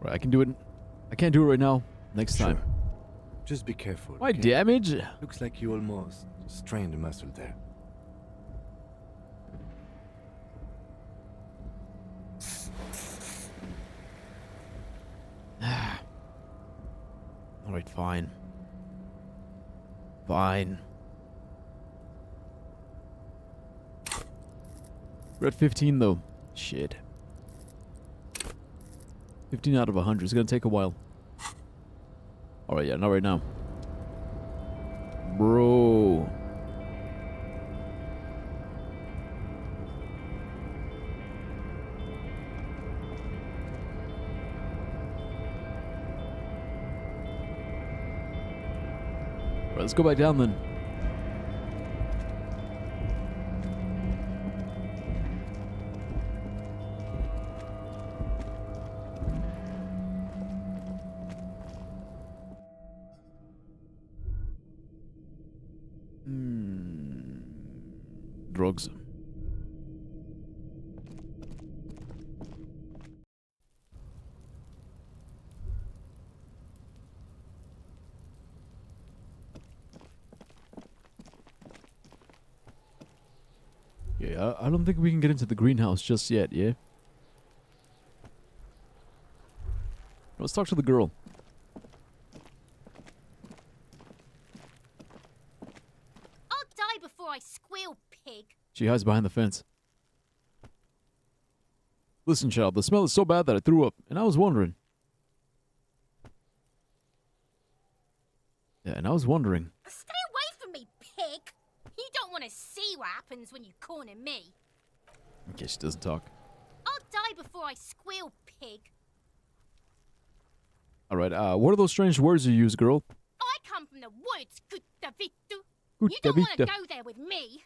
Right, I can do it. I can't do it right now. Next time. Sure. Just be careful. My okay? damage? Looks like you almost strained a muscle there. Alright, fine. Fine. We're at 15 though. Shit. 15 out of 100. It's gonna take a while. Alright, yeah, not right now. Bro. Alright, let's go back down then. Drugs. Yeah, I don't think we can get into the greenhouse just yet, yeah? Let's talk to the girl. I'll die before I squeal, pig. She hides behind the fence. Listen, child, the smell is so bad that I threw up, and I was wondering. Yeah, and I was wondering. Stay away from me, pig. You don't want want to see what happens when you corner me. Okay, she doesn't talk. I'll die before I squeal, pig. Alright, what are those strange words you use, girl? I come from the woods, Gutta Vittu. Gutta You don't want to vita. go there with me.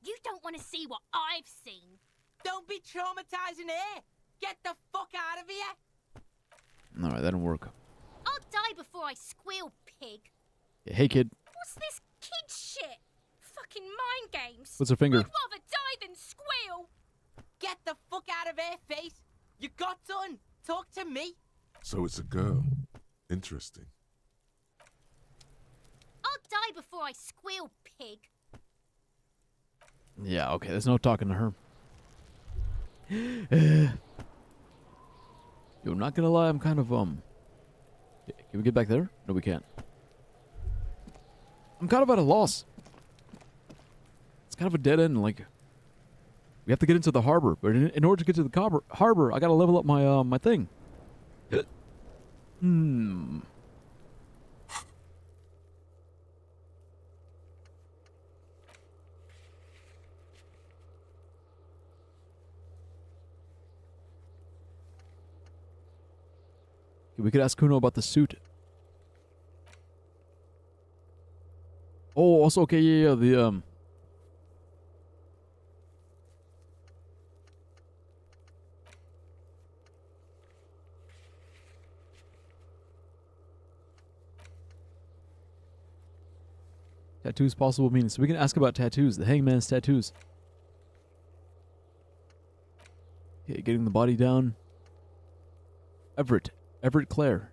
You don't want to see what I've seen. Don't be traumatizing her. Get the fuck out of here. Alright, that didn't work. I'll die before I squeal, pig. Yeah, hey, kid. What's this kid shit? Fucking mind games. What's her finger? I'd rather die than squeal. Get the fuck out of her face. You got done. Talk to me. So it's a girl. Interesting. I'll die before I squeal, pig. Yeah, okay, there's no talking to her. Yo, not gonna lie, I'm kind of, Can we get back there? No, we can't. I'm kind of at a loss. It's kind of a dead end, like... We have to get into the harbor, but in order to get to the harbor, I gotta level up my, my thing. Hmm... We could ask Kuno about the suit. Oh, also, okay, yeah, the, tattoos, possible meanings. So we can ask about tattoos, the hangman's tattoos. Okay, getting the body down. Everett Clare.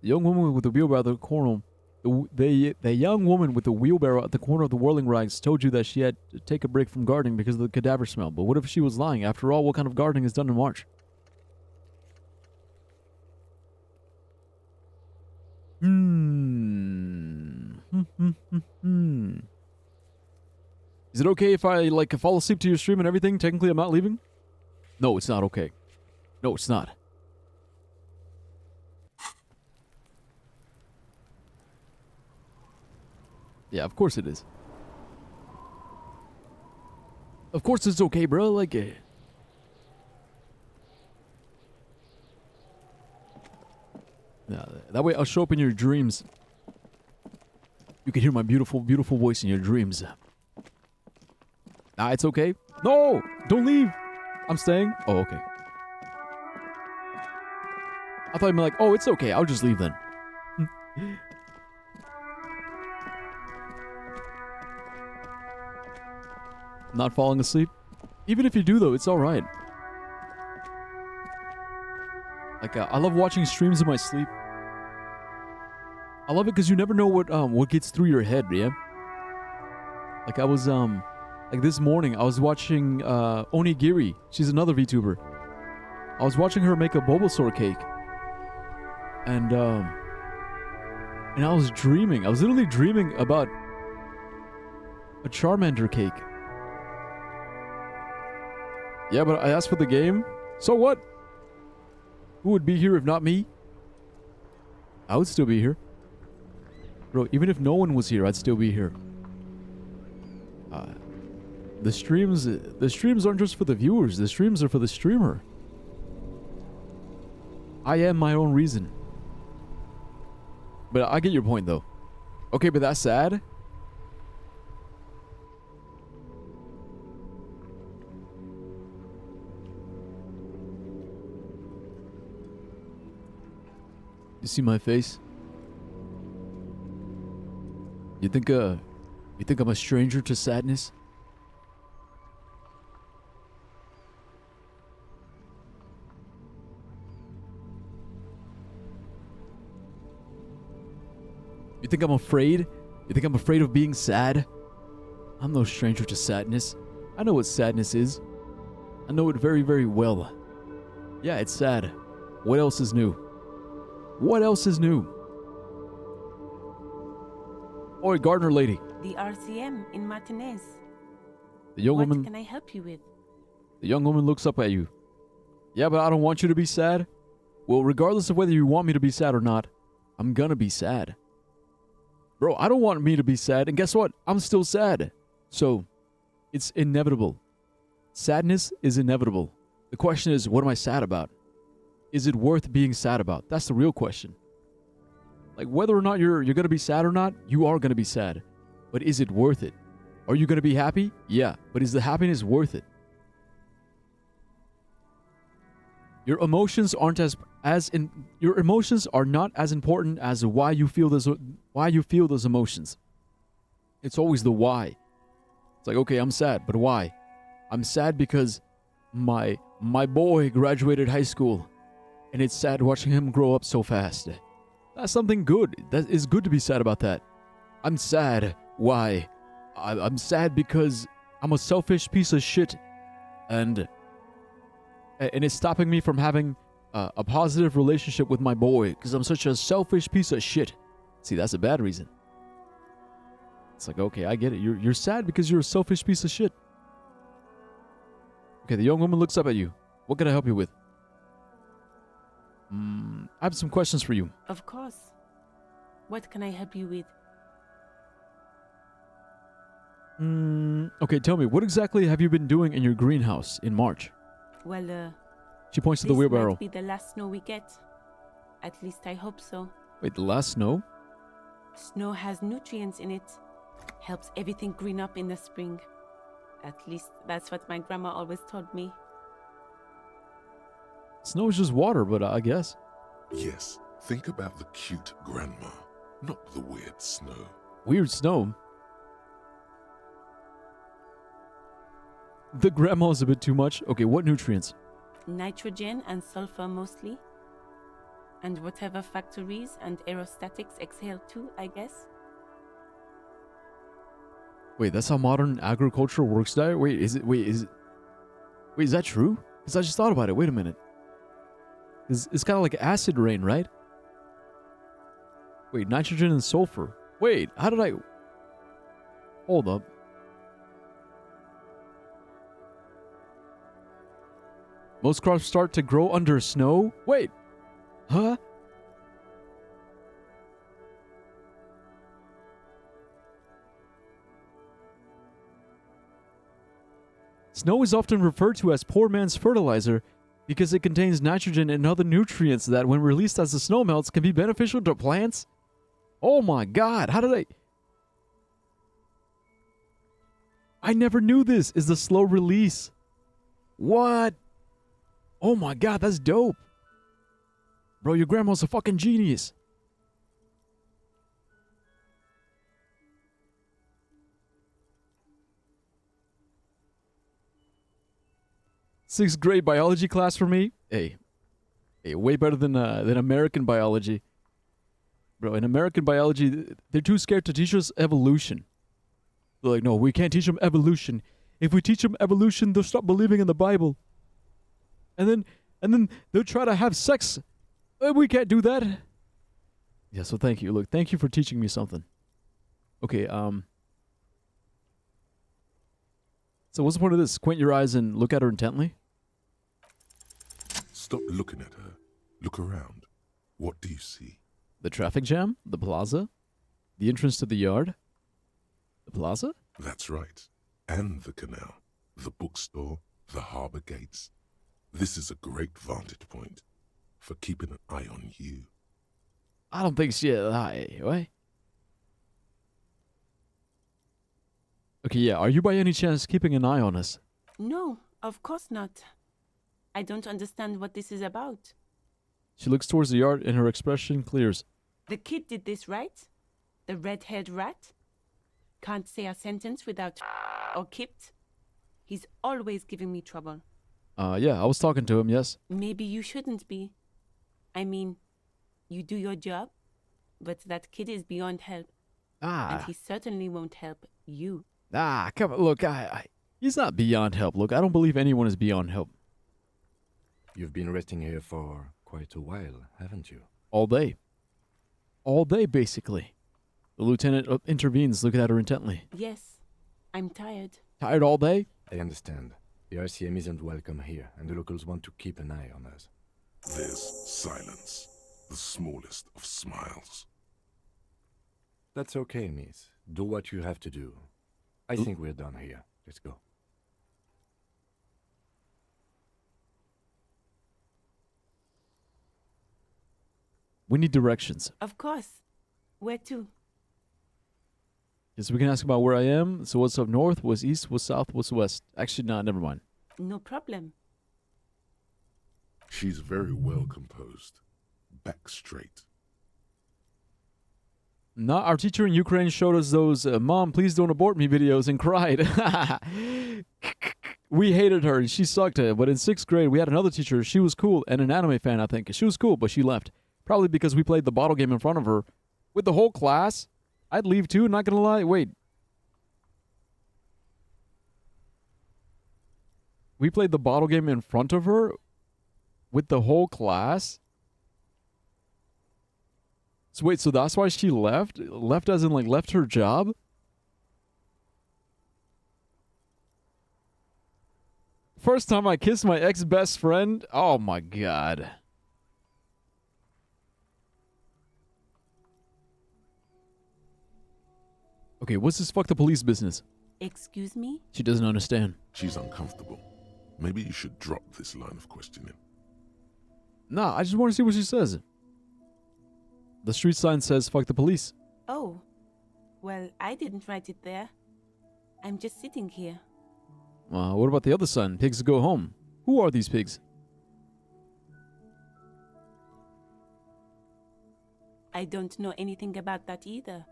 The young woman with the wheelbarrow at the corner. The young woman with the wheelbarrow at the corner of the whirling rags told you that she had to take a break from gardening because of the cadaver smell. But what if she was lying? After all, what kind of gardening is done in March? Is it okay if I, like, fall asleep to your stream and everything? Technically, I'm not leaving? No, it's not okay. No, it's not. Yeah, of course it is. Of course it's okay, bro. Like, yeah, that way I'll show up in your dreams. You can hear my beautiful, beautiful voice in your dreams. Nah, it's okay. No! Don't leave! I'm staying. Oh, okay. I thought you'd be like, oh, it's okay. I'll just leave then. Not falling asleep? Even if you do, though, it's alright. Like, I love watching streams in my sleep. I love it because you never know what gets through your head, yeah? Like, I was, like this morning, I was watching, Onigiri. She's another VTuber. I was watching her make a Bulbasaur cake. And I was dreaming. I was literally dreaming about a Charmander cake. Yeah, but I asked for the game. So what? Who would be here if not me? I would still be here. Bro, even if no one was here, I'd still be here. The streams aren't just for the viewers. The streams are for the streamer. I am my own reason. But I get your point, though. Okay, but that's sad. You see my face? You think I'm a stranger to sadness? You think I'm afraid? You think I'm afraid of being sad? I'm no stranger to sadness. I know what sadness is. I know it very, very well. Yeah, it's sad. What else is new? What else is new? Oi, gardener lady. The RCM in Martinez. The young What woman. can I help you with? The young woman looks up at you. Yeah, but I don't want you to be sad. Well, regardless of whether you want me to be sad or not, I'm gonna be sad. Bro, I don't want me to be sad, and guess what? I'm still sad. So, it's inevitable. Sadness is inevitable. The question is, what am I sad about? Is it worth being sad about? That's the real question. Like, whether or not you're going to be sad or not, you are going to be sad. But is it worth it? Are you going to be happy? Yeah. But is the happiness worth it? Your emotions aren't your emotions are not as important as why you feel those emotions. It's always the why. It's like, okay, I'm sad, but why? I'm sad because my boy graduated high school, and it's sad watching him grow up so fast. That's something good. That is good to be sad about that. I'm sad. Why? I'm sad because I'm a selfish piece of shit, and it's stopping me from having a positive relationship with my boy because I'm such a selfish piece of shit. See, that's a bad reason. It's like, okay, I get it. You're sad because you're a selfish piece of shit. Okay, the young woman looks up at you. What can I help you with? I have some questions for you. Of course. What can I help you with? Okay, tell me, what exactly have you been doing in your greenhouse in March? Well, She points to the this wheelbarrow. might be the last snow we get. At least I hope so. Wait, the last snow? Snow has nutrients in it. Helps everything green up in the spring. At least that's what my grandma always told me. Snow is just water, but I guess. Yes, think about the cute grandma, not the weird snow. Weird snow? The grandma's a bit too much. Okay, what nutrients? Nitrogen and sulfur mostly. And whatever factories and aerostatics exhale too, I guess. Wait, that's how modern agriculture works there? Wait, is that true? Because I just thought about it. Wait a minute. It's kind of like acid rain, right? Wait, nitrogen and sulfur. Wait, how did I... Hold up. Most crops start to grow under snow? Wait. Huh? Snow is often referred to as poor man's fertilizer because it contains nitrogen and other nutrients that, when released as the snow melts, can be beneficial to plants. Oh my god, how did I never knew this is the slow release. What? Oh my god, that's dope. Bro, your grandma's a fucking genius. Sixth grade biology class for me? Hey, way better than American biology. Bro, in American biology, they're too scared to teach us evolution. They're like, no, we can't teach them evolution. If we teach them evolution, they'll stop believing in the Bible. And then they'll try to have sex. We can't do that. Yeah, so thank you. Look, thank you for teaching me something. Okay, so what's the point of this? Squint your eyes and look at her intently? Stop looking at her. Look around. What do you see? The traffic jam? The plaza? The entrance to the yard? The plaza? That's right. And the canal, the bookstore, the harbor gates. This is a great vantage point for keeping an eye on you. I don't think she... What? Okay, yeah, are you by any chance keeping an eye on us? No, of course not. I don't understand what this is about. She looks towards the yard and her expression clears. The kid did this, right? The red-haired rat? Can't say a sentence without or kipped. He's always giving me trouble. Yeah, I was talking to him, yes. Maybe you shouldn't be. I mean, you do your job, but that kid is beyond help. And he certainly won't help you. Come on, look, he's not beyond help. Look, I don't believe anyone is beyond help. You've been resting here for quite a while, haven't you? All day. All day, basically. The lieutenant intervenes, looking at her intently. Yes, I'm tired. Tired all day? I understand. The RCM isn't welcome here, and the locals want to keep an eye on us. There's silence, the smallest of smiles. That's okay, miss. Do what you have to do. I think we're done here. Let's go. We need directions. Of course. Where to? Yes, we can ask about where I am. So what's up north, what's east, what's south, what's west? Actually, no, never mind. No problem. She's very well composed. Back straight. No, our teacher in Ukraine showed us those "Mom, please don't abort me" videos and cried. We hated her and she sucked it. But in 6th grade, we had another teacher. She was cool and an anime fan, I think. She was cool, but she left. Probably because we played the bottle game in front of her. With the whole class, I'd leave too, not gonna lie. Wait. We played the bottle game in front of her? With the whole class? So wait, so that's why she left? Left as in, like, left her job? First time I kissed my ex-best friend? Oh my god. Okay, what's this fuck the police business? Excuse me? She doesn't understand. She's uncomfortable. Maybe you should drop this line of questioning. Nah, I just want to see what she says. The street sign says fuck the police. Oh. Well, I didn't write it there. I'm just sitting here. What about the other sign? Pigs go home. Who are these pigs? I don't know anything about that either.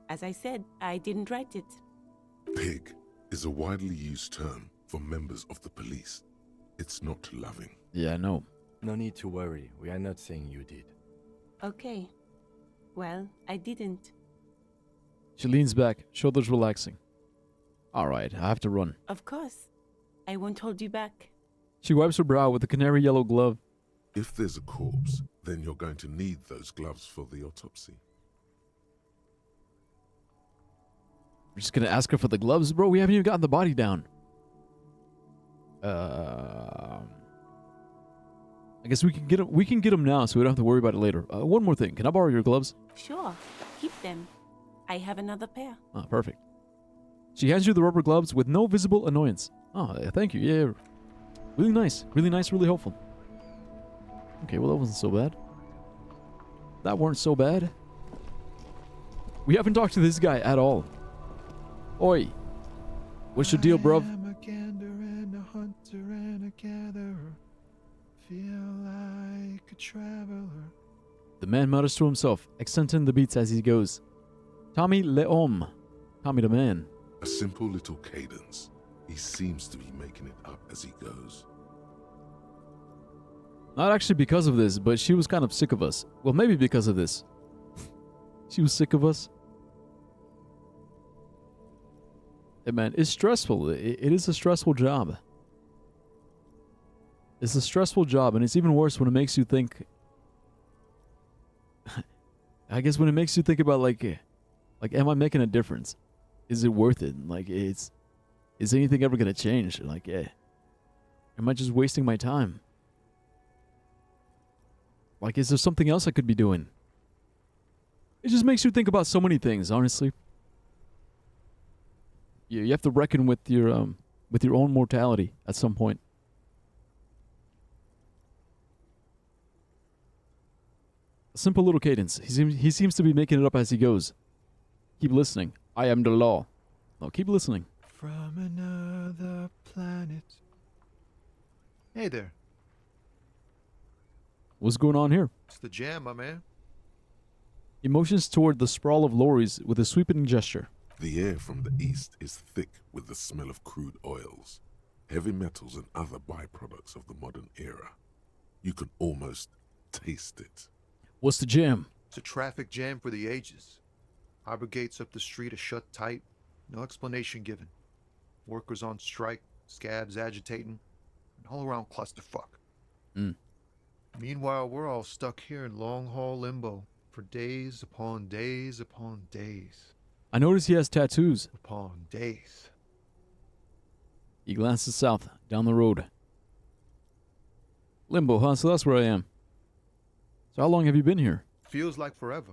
As I said, I didn't write it. Pig is a widely used term for members of the police. It's not loving. Yeah, I know. No need to worry. We are not saying you did. Okay. Well, I didn't. She leans back, shoulders relaxing. Alright, I have to run. Of course. I won't hold you back. She wipes her brow with a canary yellow glove. If there's a corpse, then you're going to need those gloves for the autopsy. We're just gonna ask her for the gloves? Bro, we haven't even gotten the body down. I guess we can get them now so we don't have to worry about it later. One more thing. Can I borrow your gloves? Sure. Keep them. I have another pair. Ah, perfect. She hands you the rubber gloves with no visible annoyance. Oh, thank you. Yeah. Really nice, really helpful. Okay, well, that wasn't so bad. That weren't so bad. We haven't talked to this guy at all. Oi. What's your deal, bruv? I'm a gander and a hunter and a gatherer. Feel like a traveler. The man mutters to himself, accenting the beats as he goes. Tommy Leom. Tommy the man. A simple little cadence. He seems to be making it up as he goes. Not actually because of this, but she was kind of sick of us. Well, maybe because of this. She was sick of us. Hey man, it's stressful. It is a stressful job. It's a stressful job, and it's even worse when it makes you think... I guess when it makes you think about, like, am I making a difference? Is it worth it? Like, is anything ever going to change? Like, am I just wasting my time? Like, is there something else I could be doing? It just makes you think about so many things, honestly. You have to reckon with your own mortality at some point. A simple little cadence. He seems to be making it up as he goes. Keep listening. I am the law. No, keep listening. From another planet. Hey there. What's going on here? It's the jam, my man. He motions toward the sprawl of lorries with a sweeping gesture. The air from the east is thick with the smell of crude oils, heavy metals and other byproducts of the modern era. You can almost taste it. What's the jam? It's a traffic jam for the ages. Harbor gates up the street are shut tight. No explanation given. Workers on strike, scabs agitating, an all-around clusterfuck. Meanwhile, we're all stuck here in long-haul limbo for days upon days upon days. I notice he has tattoos. Upon days. He glances south, down the road. Limbo, huh? So that's where I am. So how long have you been here? Feels like forever.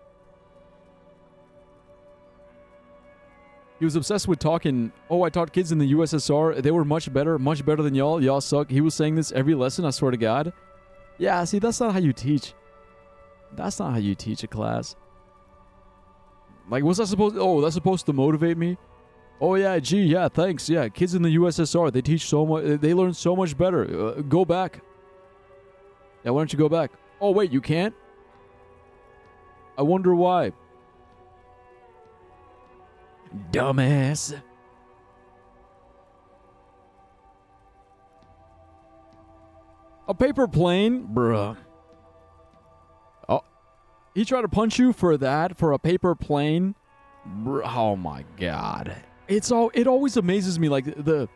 He was obsessed with talking, oh, I taught kids in the USSR. They were much better than y'all. Y'all suck. He was saying this every lesson, I swear to God. Yeah, see, that's not how you teach. That's not how you teach a class. Like, what's that supposed... Oh, that's supposed to motivate me? Oh, yeah, gee, yeah, thanks. Yeah, kids in the USSR, they teach so much... They learn so much better. Go back. Yeah, why don't you go back? Oh, wait, you can't? I wonder why. Dumbass. A paper plane? Bruh. Oh. He tried to punch you for that? For a paper plane? Bruh. Oh my god. It always amazes me, like, the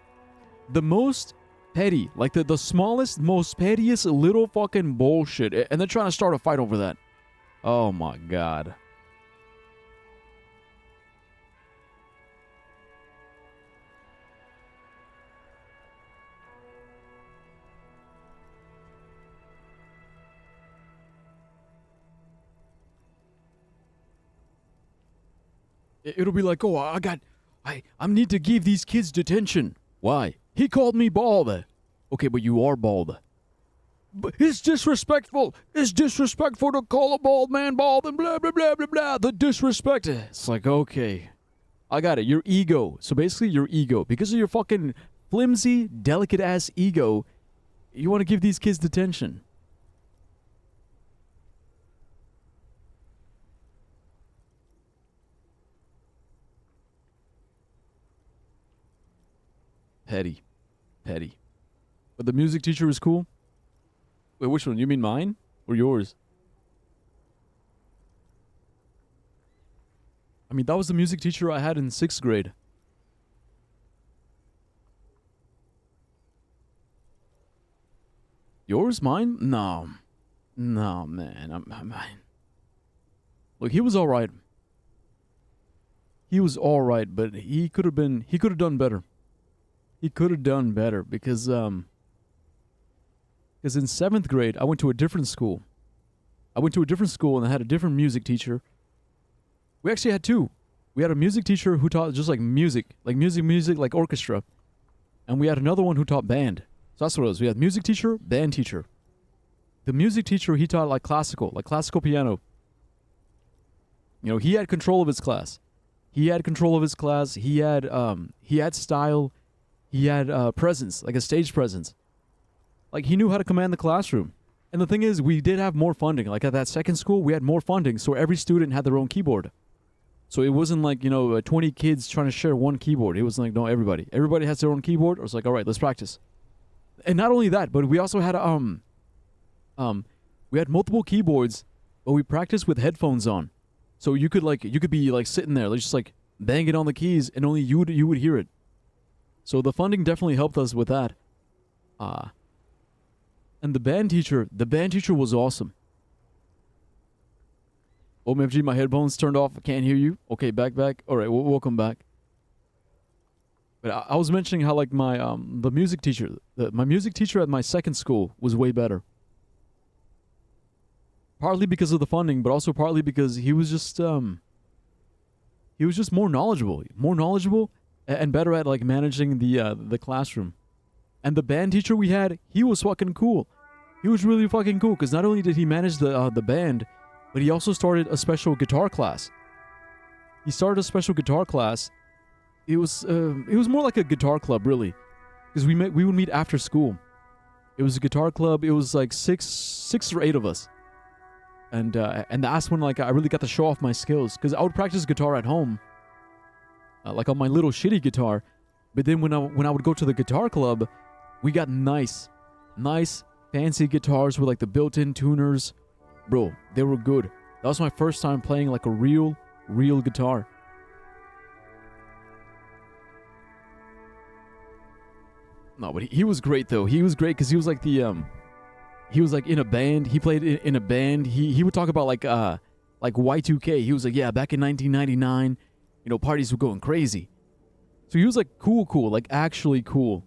most petty, like, the smallest, most pettiest little fucking bullshit. And they're trying to start a fight over that. Oh my god. It'll be like, oh, I need to give these kids detention. Why? He called me bald. Okay, but you are bald. But it's disrespectful. It's disrespectful to call a bald man bald and blah, blah, blah, blah, blah. The disrespect. It's like, okay. I got it. Your ego. So basically, your ego. Because of your fucking flimsy, delicate-ass ego, you want to give these kids detention. Petty. Petty. But the music teacher was cool? Wait, which one? You mean mine? Or yours? I mean, that was the music teacher I had in 6th grade. Yours? Mine? No. No, man. Look, he was alright. He was alright, but he could have done better. He could have done better because in 7th grade, I went to a different school. And I had a different music teacher. We actually had two. We had a music teacher who taught just like music, like orchestra. And we had another one who taught band. So that's what it was. We had music teacher, band teacher. The music teacher, he taught like classical piano. You know, he had control of his class. He had style. He had presence, like a stage presence. Like, he knew how to command the classroom. And the thing is, we did have more funding. Like, at that second school, we had more funding, so every student had their own keyboard. So it wasn't like, 20 kids trying to share one keyboard. It was like, no, everybody. Everybody has their own keyboard. It was like, all right, let's practice. And not only that, but we also had, we had multiple keyboards, but we practiced with headphones on. So you could be, like, sitting there, just, like, banging on the keys, and only you would hear it. So the funding definitely helped us with that. And the band teacher was awesome. OMFG, my headphones turned off. I can't hear you. Okay, back. All right, welcome back. But I was mentioning how, like, my the music teacher, my music teacher at my second school was way better. Partly because of the funding, but also partly because he was just more knowledgeable and better at, like, managing the classroom. And the band teacher we had, he was fucking cool. He was really fucking cool because not only did he manage the band, but he also started a special guitar class. It was more like a guitar club, really, because we would meet after school. It was a guitar club. It was like six or eight of us, and that's when, like, I really got to show off my skills, because I would practice guitar at home, like on my little shitty guitar, but then when I would go to the guitar club, we got nice fancy guitars with, like, the built-in tuners. Bro, they were good. That was my first time playing, like, a real guitar. No, but he was great, though. He was great because he was like he was like in a band. He played in a band. He would talk about like Y2K. He was like, yeah, back in 1999, parties were going crazy. So he was like cool, like actually cool.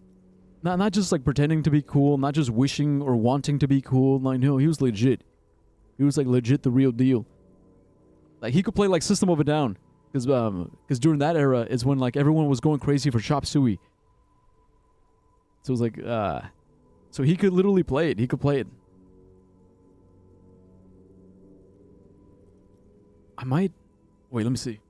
Not just like pretending to be cool, not just wishing or wanting to be cool. Like, no, he was legit. He was like legit the real deal. Like, he could play like System of a Down. Because during that era is when like everyone was going crazy for chop suey. So it was like, so he could literally play it. He could play it. I might, wait, let me see.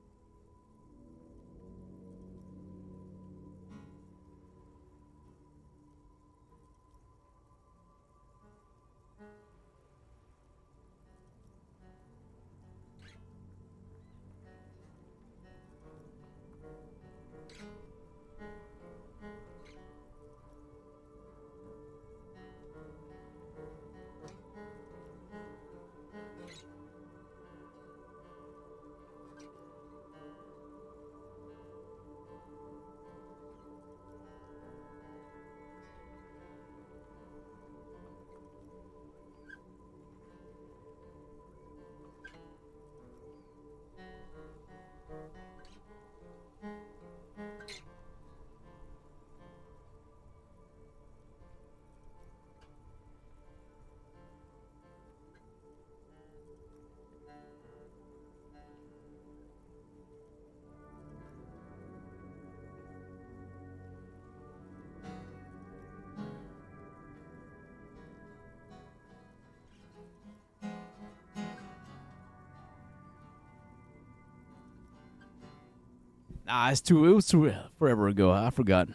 Nah, it was too forever ago. I forgot.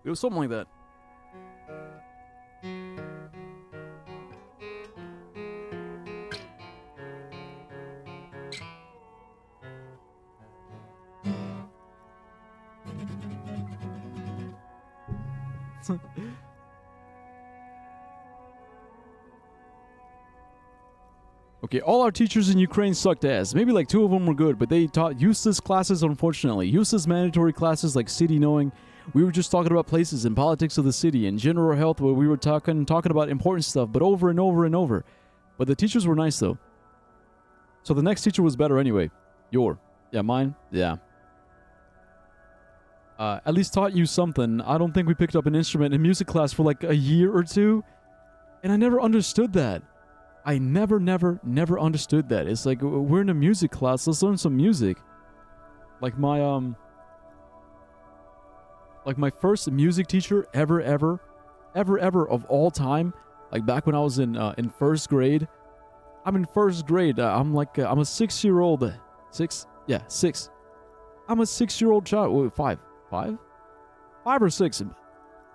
It was something like that. Okay, all our teachers in Ukraine sucked ass. Maybe like 2 of them were good, but they taught useless classes, unfortunately. Useless mandatory classes like city knowing. We were just talking about places and politics of the city and general health where we were talking about important stuff, but over and over and over. But the teachers were nice though. So the next teacher was better anyway. Yeah, mine? Yeah. At least taught you something. I don't think we picked up an instrument in music class for like a year or two. And I never understood that. I never understood that. It's like, we're in a music class, let's learn some music. Like my first music teacher ever of all time, like back when I was in first grade. I'm in first grade. I'm a 6-year-old. 6? Yeah, 6. I'm a 6-year-old child. Wait, 5 or 6.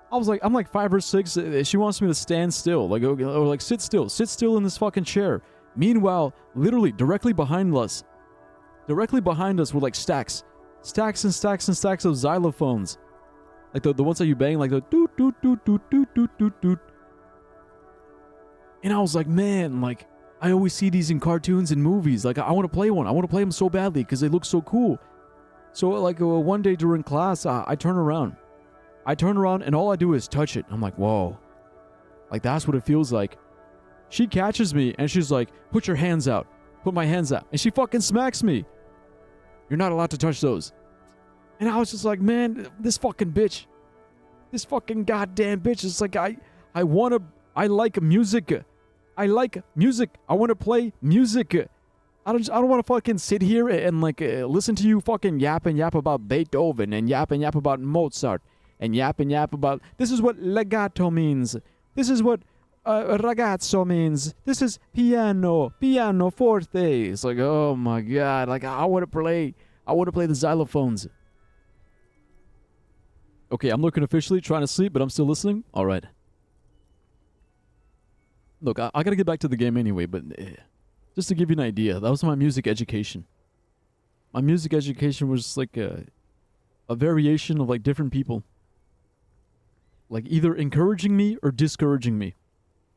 I'm like 5 or 6. She wants me to stand still, or like sit still in this fucking chair. Meanwhile, literally directly behind us were like stacks and stacks of xylophones, like the ones that you bang, like the doot doot doot doot doot doot doot doot. And I was like, man, like I always see these in cartoons and movies. Like I want to play one. I want to play them so badly because they look so cool. So like one day during class, I turn around and all I do is touch it. I'm like, whoa. Like, that's what it feels like. She catches me and she's like, put your hands out. Put my hands out. And she fucking smacks me. You're not allowed to touch those. And I was just like, man, this fucking bitch. This fucking goddamn bitch. It's like, I like music. I like music. I want to play music. I don't want to fucking sit here and like listen to you fucking yap about Beethoven and yap about Mozart. And yap about, this is what legato means. This is what ragazzo means. This is piano forte. It's like, oh my god, like I want to play the xylophones. Okay, I'm looking officially, trying to sleep, but I'm still listening. All right. Look, I gotta get back to the game anyway, but just to give you an idea, that was my music education. My music education was like a variation of like different people. Like either encouraging me or discouraging me.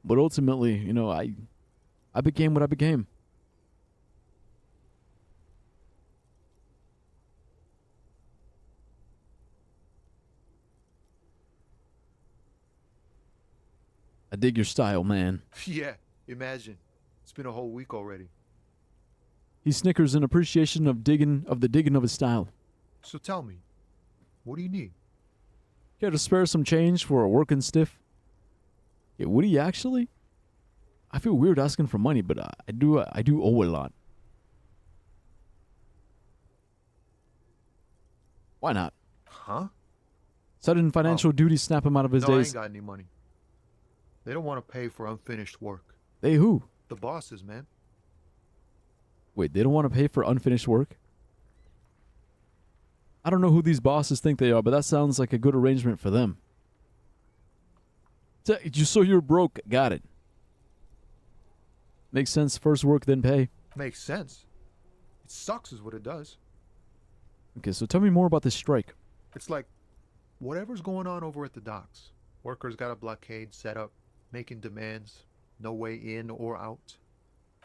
But ultimately, you know, I became what I became. I dig your style, man. Yeah, imagine. It's been a whole week already. He snickers in appreciation of the digging of his style. So tell me, what do you need? Care to spare some change for a working stiff? Yeah, would he actually? I feel weird asking for money, but I do owe a lot. Why not? Huh? Sudden financial duties snap him out of his No, I days. ain't got any money. They don't want to pay for unfinished work. They who? The bosses, man. Wait, they don't want to pay for unfinished work? I don't know who these bosses think they are, but that sounds like a good arrangement for them. So you're broke. Got it. Makes sense. First work, then pay. Makes sense. It sucks is what it does. Okay, so tell me more about this strike. It's like whatever's going on over at the docks. Workers got a blockade set up, making demands, no way in or out.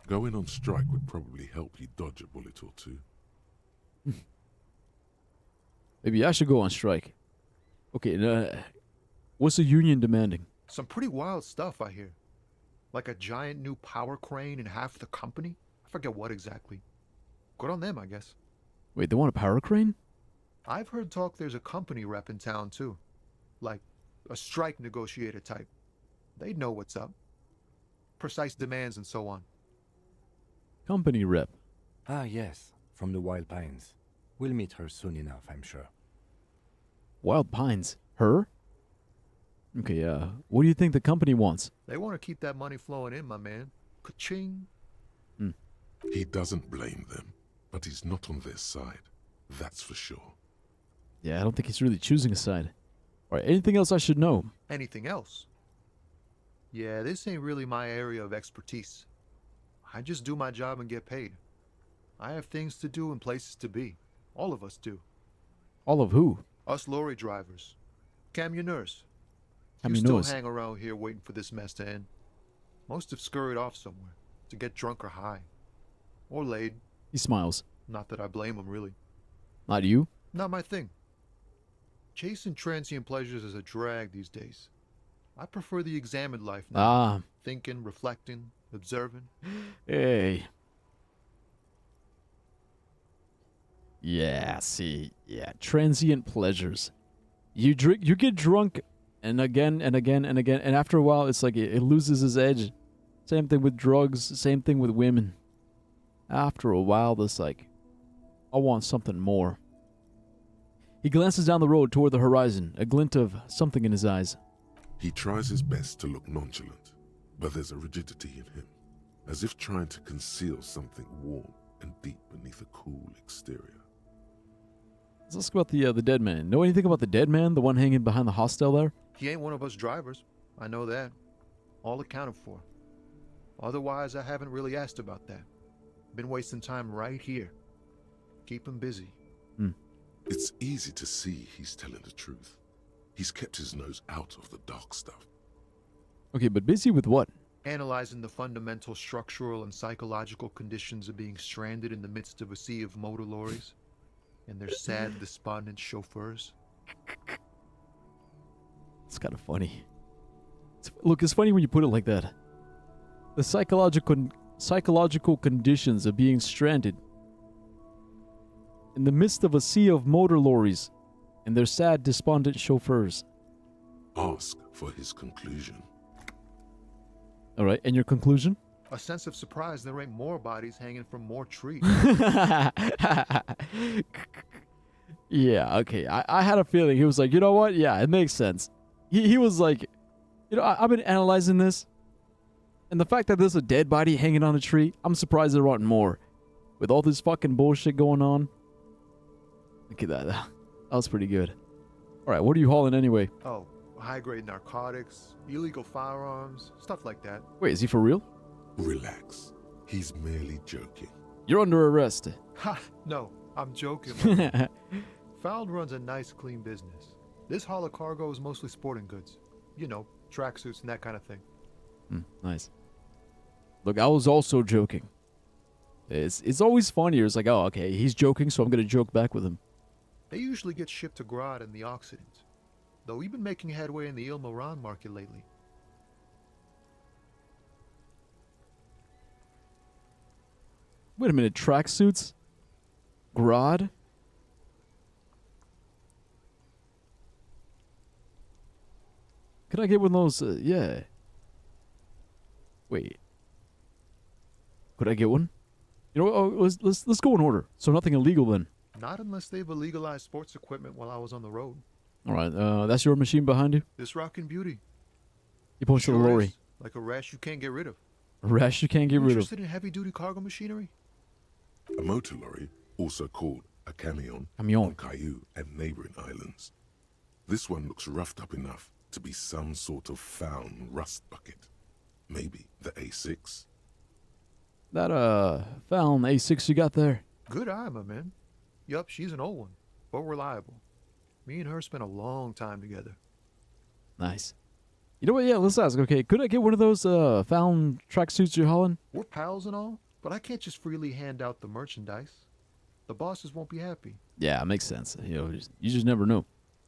Going on strike would probably help you dodge a bullet or two. Maybe I should go on strike. Okay, what's the union demanding? Some pretty wild stuff, I hear. Like a giant new power crane in half the company? I forget what exactly. Good on them, I guess. Wait, they want a power crane? I've heard talk there's a company rep in town, too. Like a strike negotiator type. They'd know what's up. Precise demands and so on. Company rep. Ah, yes, from the Wild Pines. We'll meet her soon enough, I'm sure. Wild Pines. Her? Okay, what do you think the company wants? They want to keep that money flowing in, my man. Ka-ching. He doesn't blame them, but he's not on their side. That's for sure. Yeah, I don't think he's really choosing a side. All right, anything else I should know? Anything else? Yeah, this ain't really my area of expertise. I just do my job and get paid. I have things to do and places to be. All of us do. All of who? Us lorry drivers. Camionneurs. You Camionneurs. still hang around here waiting for this mess to end. Most have scurried off somewhere to get drunk or high. Or laid. He smiles. Not that I blame them, really. Not you? Not my thing. Chasing transient pleasures is a drag these days. I prefer the examined life now. Ah. Thinking, reflecting, observing. Hey. Yeah, see. Yeah, transient pleasures. You get drunk and again and again and again, and after a while it's like it loses its edge. Same thing with drugs, same thing with women. After a while, it's like, I want something more. He glances down the road toward the horizon, a glint of something in his eyes. He tries his best to look nonchalant, but there's a rigidity in him, as if trying to conceal something warm and deep beneath a cool exterior. Let's ask about the dead man. Know anything about the dead man, the one hanging behind the hostel there? He ain't one of us drivers. I know that. All accounted for. Otherwise, I haven't really asked about that. Been wasting time right here. Keep him busy. It's easy to see he's telling the truth. He's kept his nose out of the dark stuff. Okay, but busy with what? Analyzing the fundamental structural and psychological conditions of being stranded in the midst of a sea of motor lorries and their sad, despondent chauffeurs. It's kind of funny. Look, it's funny when you put it like that. The psychological conditions of being stranded in the midst of a sea of motor lorries and their sad, despondent chauffeurs. Ask for his conclusion. All right, and your conclusion? A sense of surprise there ain't more bodies hanging from more trees. Yeah, okay. I had a feeling. He was like, you know what? Yeah, it makes sense. He was like, you know, I've been analyzing this. And the fact that there's a dead body hanging on a tree, I'm surprised there aren't more. With all this fucking bullshit going on. Look at that. That was pretty good. All right, what are you hauling anyway? Oh, high-grade narcotics, illegal firearms, stuff like that. Wait, is he for real? Relax. He's merely joking. You're under arrest. Ha! No, I'm joking. Found runs a nice, clean business. This haul of cargo is mostly sporting goods. You know, tracksuits and that kind of thing. Nice. Look, I was also joking. It's always funnier. It's like, oh, okay, he's joking, so I'm going to joke back with him. They usually get shipped to Grad in the Occident, though we've been making headway in the Il Moran market lately. Wait a minute, tracksuits? Grad? Could I get one of those? Yeah. Wait. Could I get one? You know, let's go in order. So nothing illegal then. Not unless they've illegalized sports equipment while I was on the road. All right, that's your machine behind you? This rockin' beauty. He points to the Sure lorry. is. Like a rash you can't get rid of. A rash you can't get rid of. Interested in heavy-duty cargo machinery? A motor lorry, also called a camion, Camion. on Caillou and neighboring islands. This one looks roughed up enough to be some sort of found rust bucket. Maybe the A6? That, found A6 you got there. Good eye, my man. Yup, she's an old one, but reliable. Me and her spent a long time together. Nice. You know what? Yeah, let's ask. Okay, could I get one of those found tracksuits you're hauling? We're pals and all, but I can't just freely hand out the merchandise. The bosses won't be happy. Yeah, it makes sense. You know, you just never know.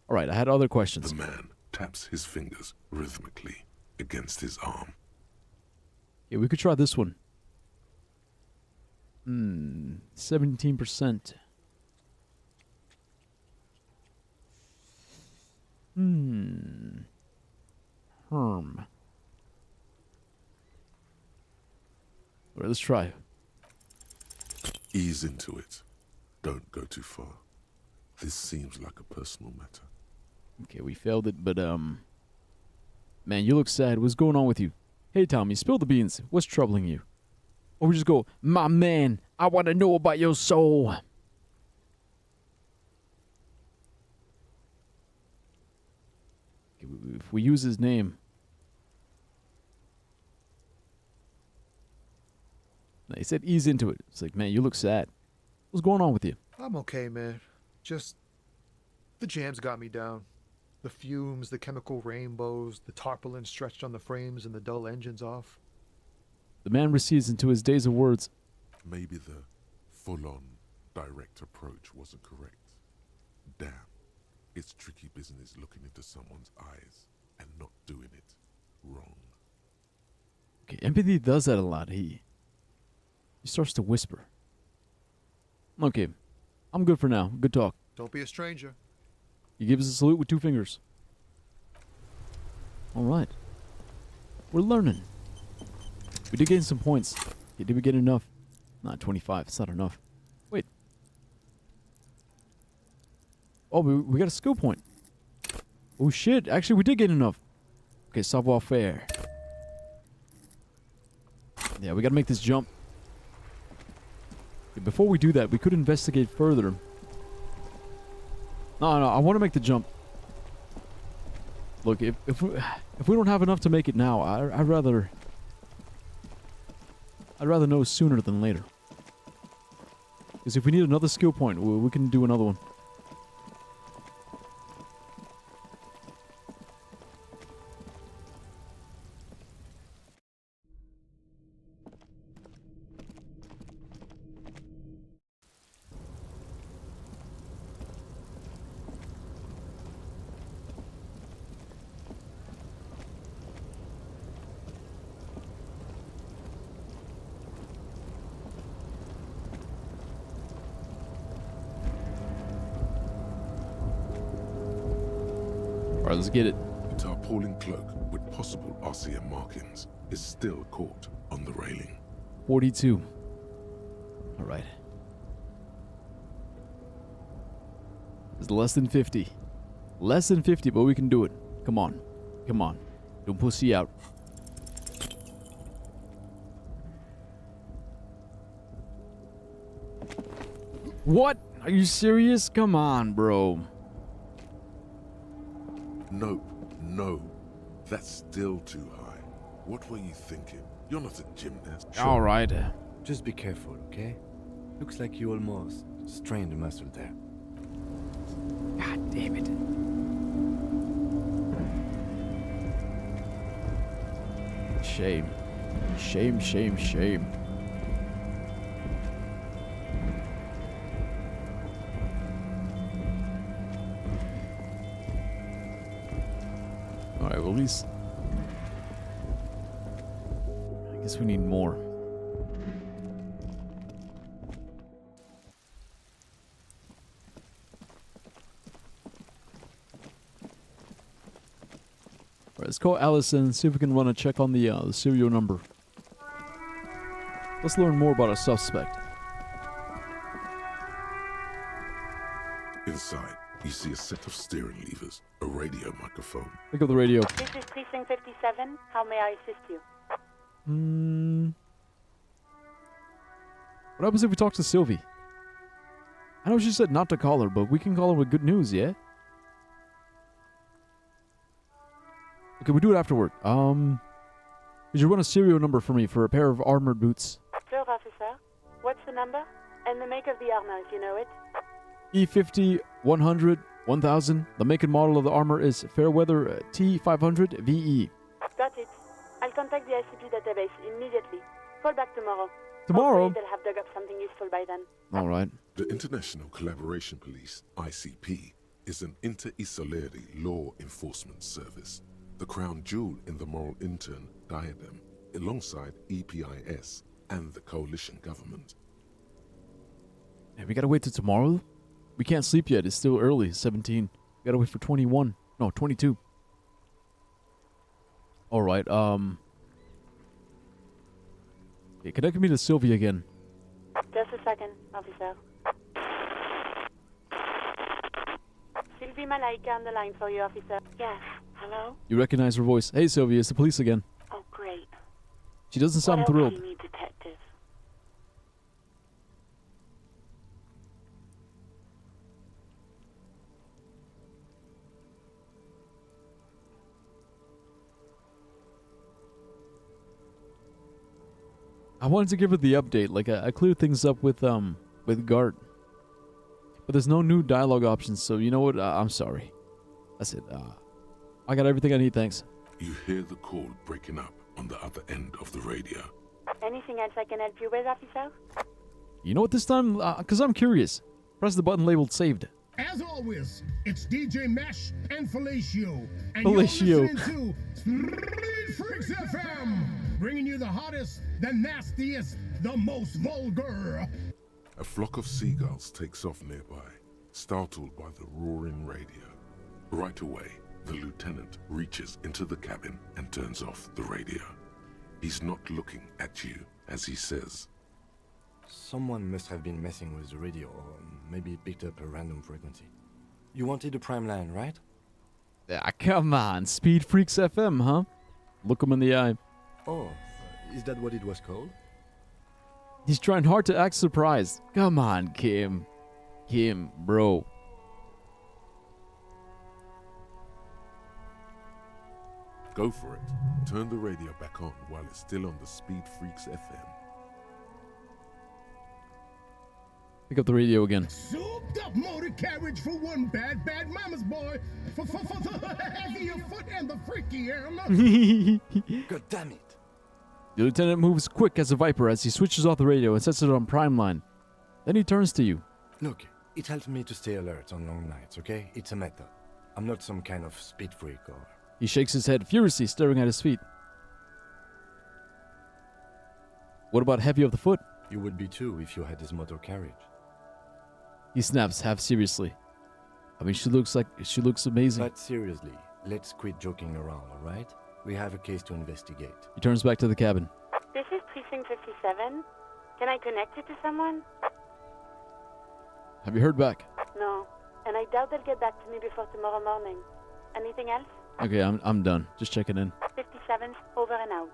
All right, I had other questions. The man taps his fingers rhythmically against his arm. Yeah, we could try this one. 17%. Herm. All right, let's try. Ease into it. Don't go too far. This seems like a personal matter. Okay, we failed it, but, man, you look sad. What's going on with you? Hey, Tommy, spill the beans. What's troubling you? Or we just go, my man, I want to know about your soul. Okay, if we use his name. No, he said ease into it. It's like, man, you look sad. What's going on with you? I'm okay, man. Just the jams got me down. The fumes, the chemical rainbows, the tarpaulin stretched on the frames and the dull engines off. The man recedes into his days of words. Maybe the full-on direct approach wasn't correct. Damn, it's tricky business looking into someone's eyes and not doing it wrong. Okay, empathy does that a lot. He starts to whisper. Okay, I'm good for now. Good talk. Don't be a stranger. He gives a salute with 2 fingers. All right. We're learning. We did gain some points. Okay, did we get enough? Not 25. It's not enough. Wait. Oh, we got a skill point. Oh, shit. Actually, we did get enough. Okay, savoir-faire. Yeah, we got to make this jump. Okay, before we do that, we could investigate further. No, I want to make the jump. Look, if we don't have enough to make it now, I'd rather know sooner than later. Because if we need another skill point, we can do another one. Alright, let's get it. A tarpaulin cloak with possible RCM markings is still caught on the railing. 42. Alright. It's less than 50. Less than 50, but we can do it. Come on. Come on. Don't pussy out. What? Are you serious? Come on, bro. Nope, no. That's still too high. What were you thinking? You're not a gymnast. All right. Just be careful, okay? Looks like you almost strained a muscle there. God damn it. Shame. Shame, shame, shame. Alright, well, at least I guess we need more. Alright, let's call Allison and see if we can run a check on the serial number. Let's learn more about our suspect. Inside, you see a set of steering levers, a radio microphone. Pick up the radio. This is Precinct 57. How may I assist you? What happens if we talk to Sylvie? I know she said not to call her, but we can call her with good news, yeah? Okay, we do it afterward. Could you run a serial number for me for a pair of armored boots? Sure, officer. What's the number? And the make of the armor, if you know it. E50, 100, 1000. The make and model of the armor is Fairweather T500 VE. Got it. I'll contact the ICP database immediately. Call back tomorrow. Tomorrow? Hopefully they'll have dug up something useful by then. All right. The International Collaboration Police, ICP, is an inter-Isoleri law enforcement service, the crown jewel in the moral intern diadem, alongside EPIS and the coalition government. Hey, we gotta wait till tomorrow? We can't sleep yet. It's still early. 17. We gotta wait for 21. No, 22. All right. Okay, connect me to Sylvie again. Just a second, officer. Sylvie Malaika on the line for you, officer. Yes. Hello? You recognize her voice. Hey, Sylvie, it's the police again. Oh, great. She doesn't sound what thrilled. Else do you need, detective? I wanted to give her the update. Like, I cleared things up with Gart. But there's no new dialogue options, so you know what? I'm sorry. That's it. I got everything I need, thanks. You hear the call breaking up on the other end of the radio. Anything else I can help you with, officer? You know what this time? Because I'm curious. Press the button labeled saved. As always, it's DJ Mesh and Fellatio. And Fellatio. you're listening to Street Freaks FM, bringing you the hottest, the nastiest, the most vulgar. A flock of seagulls takes off nearby, startled by the roaring radio. Right away, the lieutenant reaches into the cabin and turns off the radio. He's not looking at you as he says, Someone must have been messing with the radio, or maybe it picked up a random frequency. You wanted a prime line, right? Ah, come on. Speed Freaks FM, huh? Look him in the eye. Oh, is that what it was called? He's trying hard to act surprised. Come on, Kim. Kim, bro. Go for it. Turn the radio back on while it's still on the Speed Freaks FM. Pick up the radio again. Souped up motor carriage for one bad mama's boy. For the heavier foot and the freakier. God damn it. The lieutenant moves quick as a viper as he switches off the radio and sets it on prime line. Then he turns to you. Look, it helps me to stay alert on long nights, okay? It's a method. I'm not some kind of speed freak or... He shakes his head furiously, staring at his feet. What about heavy of the foot? You would be too if you had this motor carriage. He snaps half seriously. I mean, she looks amazing. But seriously, let's quit joking around, alright? We have a case to investigate. He turns back to the cabin. This is Precinct 57. Can I connect you to someone? Have you heard back? No, and I doubt they'll get back to me before tomorrow morning. Anything else? Okay, I'm done. Just checking in. 57's over and out.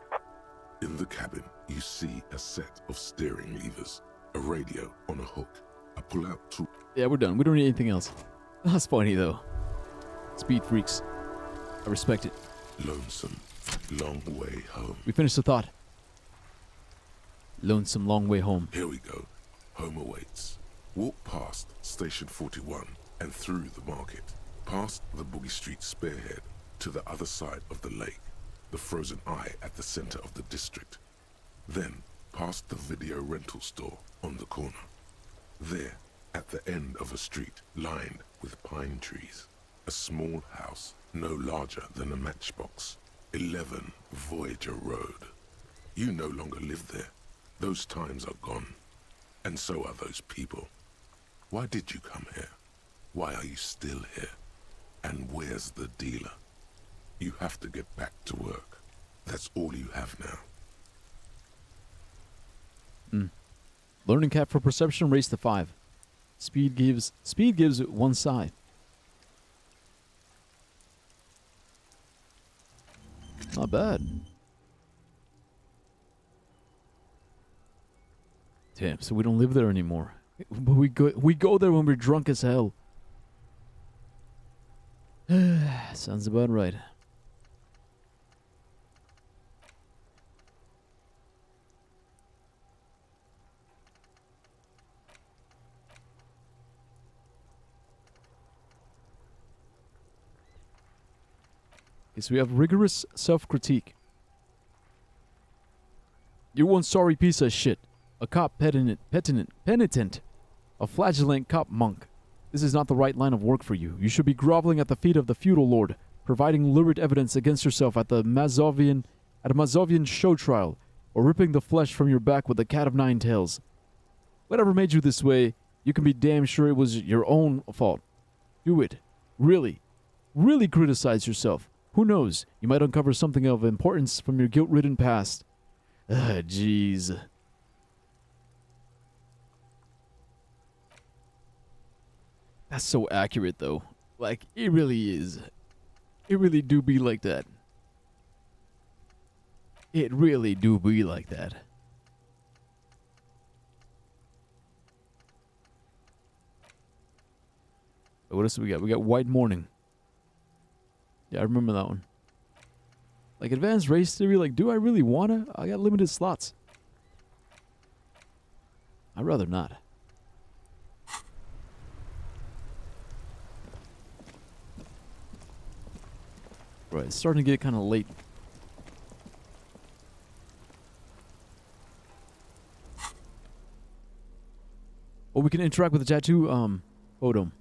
In the cabin, you see a set of steering levers, a radio on a hook, a pull-out tool. Yeah, we're done. We don't need anything else. That's funny, though. Speed Freaks. I respect it. Lonesome, long way home. We finished the thought. Lonesome, long way home. Here we go. Home awaits. Walk past Station 41 and through the market, past the Boogie Street spearhead to the other side of the lake, the frozen eye at the center of the district. Then past the video rental store on the corner. There, at the end of a street lined with pine trees, a small house no larger than a matchbox. 11 Voyager Road. You no longer live there. Those times are gone. And so are those people. Why did you come here? Why are you still here? And where's the dealer? You have to get back to work. That's all you have now. Learning cap for perception raised to 5. Speed gives one side. Not bad. Damn, so we don't live there anymore. But we go there when we're drunk as hell. Sounds about right. Okay, so we have rigorous self-critique. You're one sorry piece of shit. A cop penitent. A flagellant cop monk. This is not the right line of work for you. You should be groveling at the feet of the feudal lord, providing lurid evidence against yourself at a Mazovian show trial, or ripping the flesh from your back with a cat of nine tails. Whatever made you this way, you can be damn sure it was your own fault. Do it. Really. Really criticize yourself. Who knows? You might uncover something of importance from your guilt-ridden past. Jeez. That's so accurate, though. Like, it really is. It really do be like that. It really do be like that. What else do we got? We got White Morning. Yeah, I remember that one. Like, Advanced Race Theory, like, do I really wanna? I got limited slots. I'd rather not. Right, it's starting to get kind of late. Oh, we can interact with the tattoo, photo.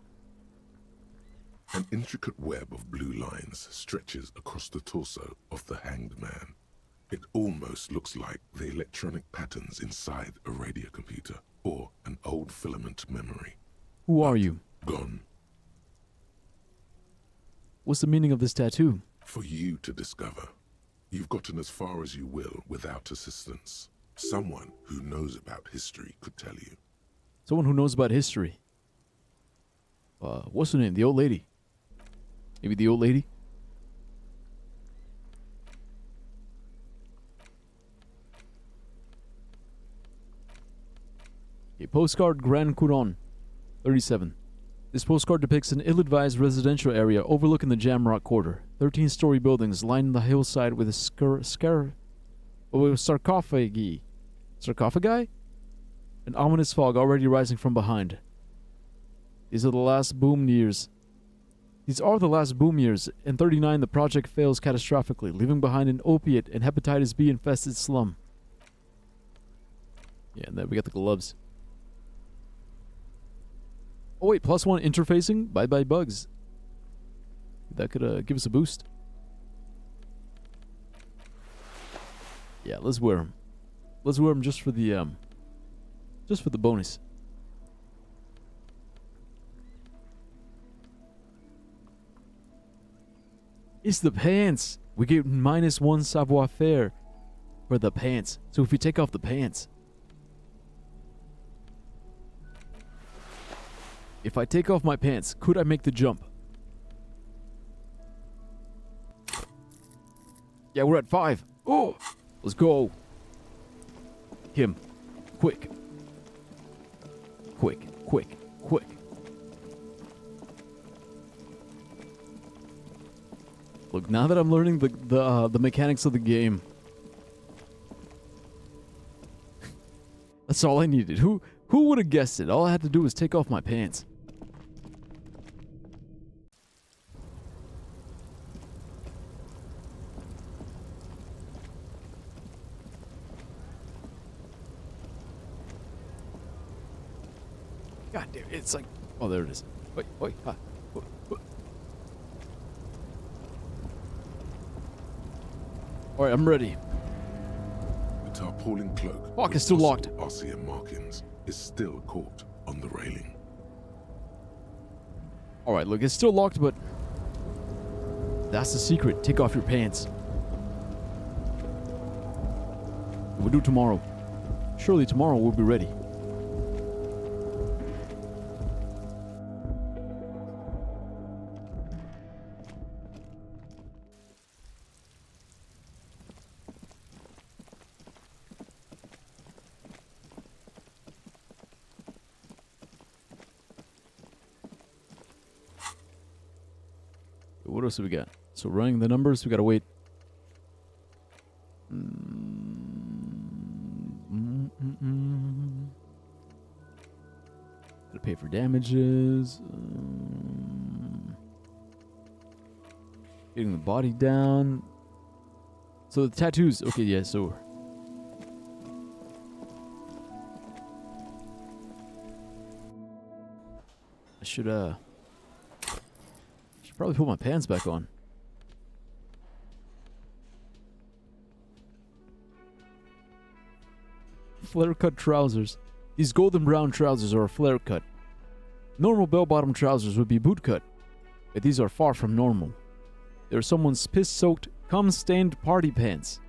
An intricate web of blue lines stretches across the torso of the hanged man. It almost looks like the electronic patterns inside a radio computer or an old filament memory. Who are you? Gone. What's the meaning of this tattoo? For you to discover. You've gotten as far as you will without assistance. Someone who knows about history could tell you. Someone who knows about history. What's her name? The old lady. Maybe the old lady? Okay, postcard Grand Couronne, 37. This postcard depicts an ill-advised residential area overlooking the Jamrock Quarter. 13-story buildings line the hillside with sarcophagi. Sarcophagi? An ominous fog already rising from behind. These are the last boom years. In 39, the project fails catastrophically, leaving behind an opiate and hepatitis B infested slum. Yeah, and then we got the gloves. Oh wait, +1 interfacing? Bye-bye bugs. That could give us a boost. Yeah, let's wear them. Let's wear them just for the bonus. It's the pants. We get -1 savoir-faire for the pants. So if we take off the pants. If I take off my pants, could I make the jump? Yeah, we're at 5. Oh, let's go. Him. Quick. Quick, quick, quick. Look, now that I'm learning the mechanics of the game, that's all I needed. Who would have guessed it? All I had to do was take off my pants. God damn, it's like, oh, there it is. Wait, wait, ah. All right, I'm ready. The tarpaulin cloak. Fuck, it's still locked. RCM markings is still caught on the railing. All right, look, it's still locked, but that's the secret. Take off your pants. We'll do tomorrow. Surely tomorrow we'll be ready. what else do we got? So running the numbers, we gotta wait. Gotta pay for damages. Getting the body down. So the tattoos. Okay, yeah, so. I should probably put my pants back on. Flare cut trousers. These golden brown trousers are a flare cut. Normal bell-bottom trousers would be boot cut, but these are far from normal. They're someone's piss-soaked, cum-stained party pants.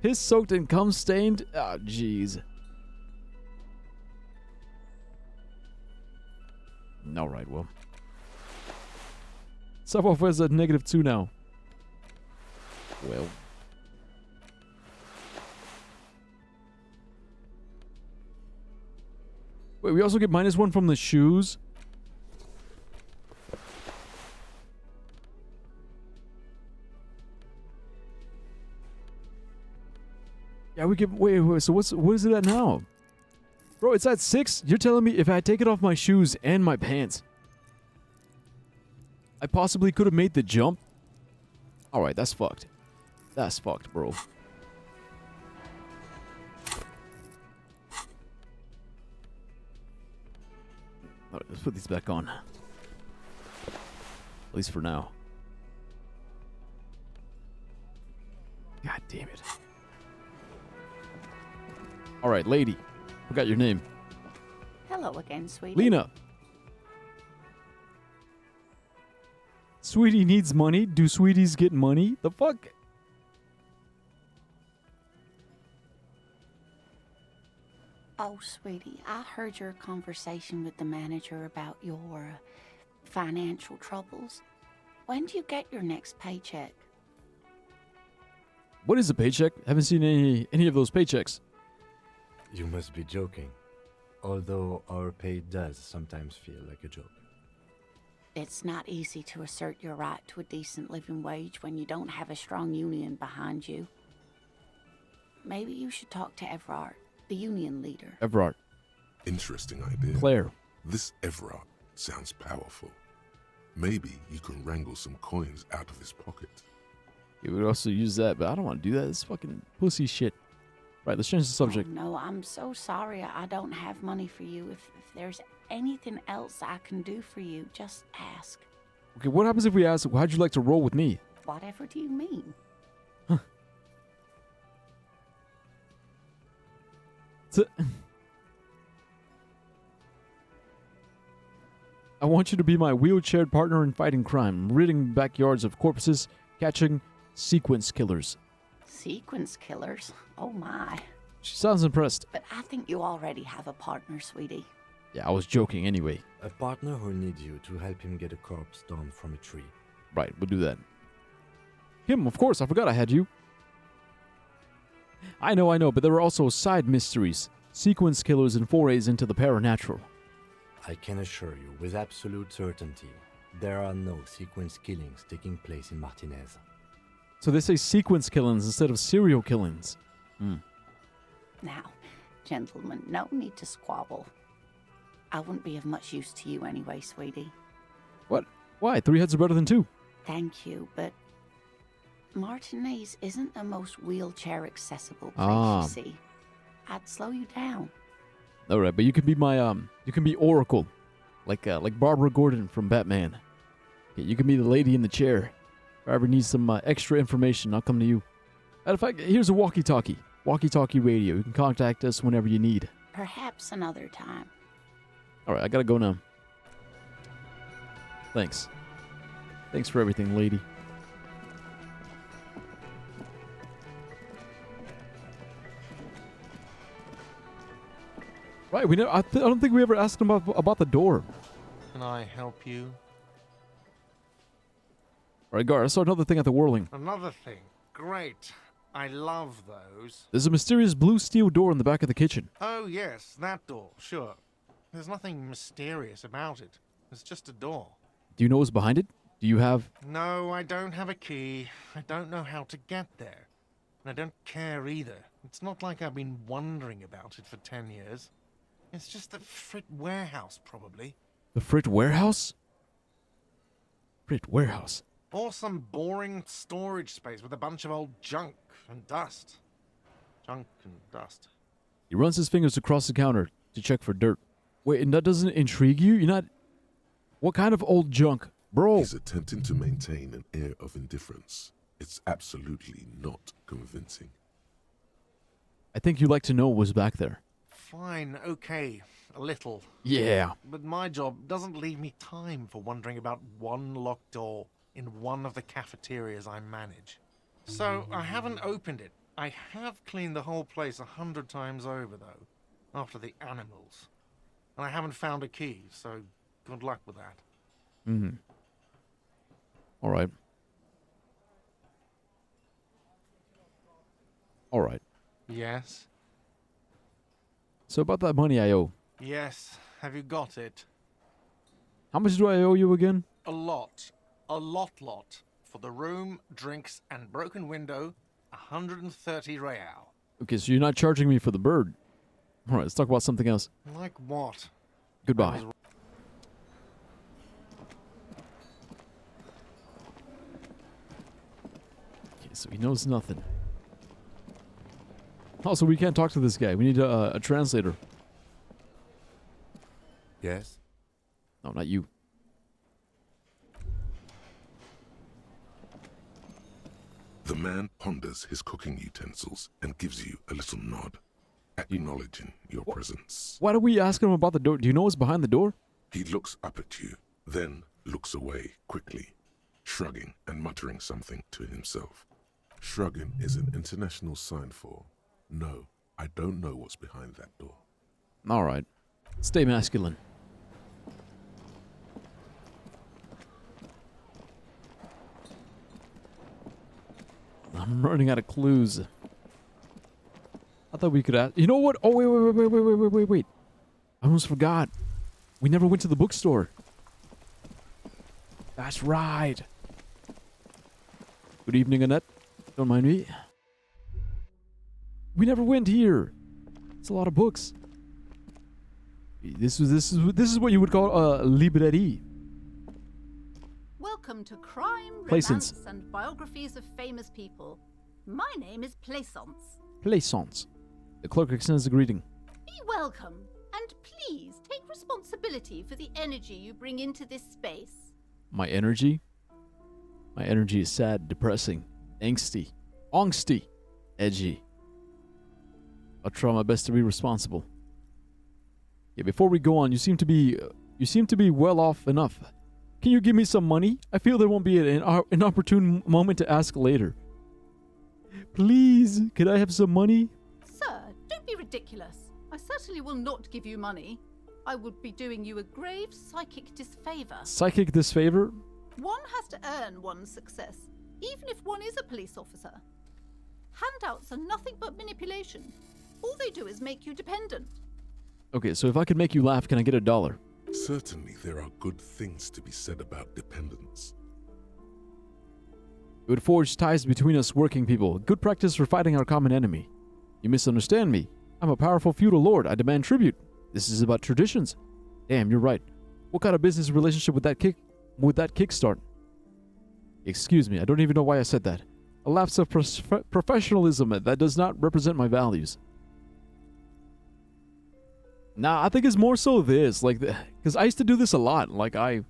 Piss-soaked and cum-stained? Ah, jeez. Alright, well. Subwoofer is at -2 now. Well. Wait, we also get -1 from the shoes? Yeah, we get... Wait, so what is it at now? Bro, it's at 6? You're telling me if I take it off my shoes and my pants, I possibly could have made the jump? Alright, that's fucked. That's fucked, bro. Alright, let's put these back on. At least for now. God damn it. Alright, lady. Forgot your name. Hello again, sweetie. Lena. Sweetie needs money. Do sweeties get money? The fuck? Oh, sweetie, I heard your conversation with the manager about your financial troubles. When do you get your next paycheck? What is a paycheck? Haven't seen any of those paychecks. You must be joking. Although our pay does sometimes feel like a joke. It's not easy to assert your right to a decent living wage when you don't have a strong union behind you. Maybe you should talk to Everard, the union leader. Everard. Interesting idea. Claire. This Everard sounds powerful. Maybe you can wrangle some coins out of his pocket. You would also use that, but I don't want to do that. It's fucking pussy shit. Right, let's change the subject. Oh, no, I'm so sorry I don't have money for you. If there's anything else I can do for you, just ask. Okay, what happens if we ask, how'd you like to roll with me? Whatever do you mean? Huh. I want you to be my wheelchaired partner in fighting crime, ridding backyards of corpses, catching sequence killers. Sequence killers? Oh my. She sounds impressed. But I think you already have a partner, sweetie. Yeah, I was joking anyway. A partner who needs you to help him get a corpse down from a tree. Right, we'll do that. Him, of course, I forgot I had you. I know, but there are also side mysteries. Sequence killers and forays into the paranatural. I can assure you, with absolute certainty, there are no sequence killings taking place in Martinez. So they say sequence killings instead of serial killings. Now, gentlemen, no need to squabble. I wouldn't be of much use to you anyway, sweetie. What? Why? 3 heads are better than 2. Thank you, but Martinez isn't the most wheelchair-accessible place, you see. I'd slow you down. All right, but you can be my you can be Oracle, like Barbara Gordon from Batman. Okay, you can be the lady in the chair. If I ever need some extra information, I'll come to you. Matter of fact, here's a walkie-talkie radio. You can contact us whenever you need. Perhaps another time. All right, I gotta go now. Thanks for everything, lady. Right, we know. I don't think we ever asked him about the door. Can I help you? All right, Gar, I saw another thing at the Whirling. Another thing. Great. I love those. There's a mysterious blue steel door in the back of the kitchen. Oh, yes, that door, sure. There's nothing mysterious about it. It's just a door. Do you know what's behind it? Do you have... No, I don't have a key. I don't know how to get there. And I don't care either. It's not like I've been wondering about it for 10 years. It's just the Frit warehouse, probably. The Frit warehouse? Frit warehouse. Or some boring storage space with a bunch of old junk and dust. Junk and dust. He runs his fingers across the counter to check for dirt. Wait, and that doesn't intrigue you? You're not... What kind of old junk? Bro! He's attempting to maintain an air of indifference. It's absolutely not convincing. I think you'd like to know what was back there. Fine, okay, a little. Yeah. But my job doesn't leave me time for wondering about one locked door in one of the cafeterias I manage. So I haven't opened it. I have cleaned the whole place 100 times over, though, after the animals. And I haven't found a key, so good luck with that. Mm-hmm. All right. All right. Yes? So about that money I owe. Yes. Have you got it? How much do I owe you again? A lot. A lot. For the room, drinks, and broken window, 130 real. Okay, so you're not charging me for the bird. All right, let's talk about something else. Like what? Goodbye. Okay, so he knows nothing. Also, we can't talk to this guy. We need a translator. Yes? No, not you. The man ponders his cooking utensils and gives you a little nod, acknowledging your presence. Why don't we ask him about the door? Do you know what's behind the door? He looks up at you, then looks away quickly, shrugging and muttering something to himself. Shrugging is an international sign for, no, I don't know what's behind that door. All right. Stay masculine. I'm running out of clues. I thought we could ask. You know what? Oh, wait. I almost forgot. We never went to the bookstore. That's right. Good evening, Annette. Don't mind me. We never went here. It's a lot of books. This is what you would call a librairie. Welcome to Crime, Plaisance. Romance, and Biographies of Famous People. My name is Plaisance. Plaisance. The clerk extends a greeting. Be welcome, and please take responsibility for the energy you bring into this space. My energy? My energy is sad, depressing, angsty, edgy. I'll try my best to be responsible. Yeah, before we go on, you seem to be well off enough. Can you give me some money? I feel there won't be an opportune moment to ask later. Please, could I have some money? Sir, don't be ridiculous. I certainly will not give you money. I would be doing you a grave psychic disfavor. Psychic disfavor? One has to earn one's success, even if one is a police officer. Handouts are nothing but manipulation. All they do is make you dependent. Okay, so if I could make you laugh, can I get $1? Certainly there are good things to be said about dependence. It would forge ties between us working people. Good practice for fighting our common enemy. You misunderstand me. I'm a powerful feudal lord. I demand tribute. This is about traditions. Damn, you're right. What kind of business relationship would that kickstart? Excuse me, I don't even know why I said that. A lapse of professionalism that does not represent my values. Nah, I think it's more so this, like, because I used to do this a lot. I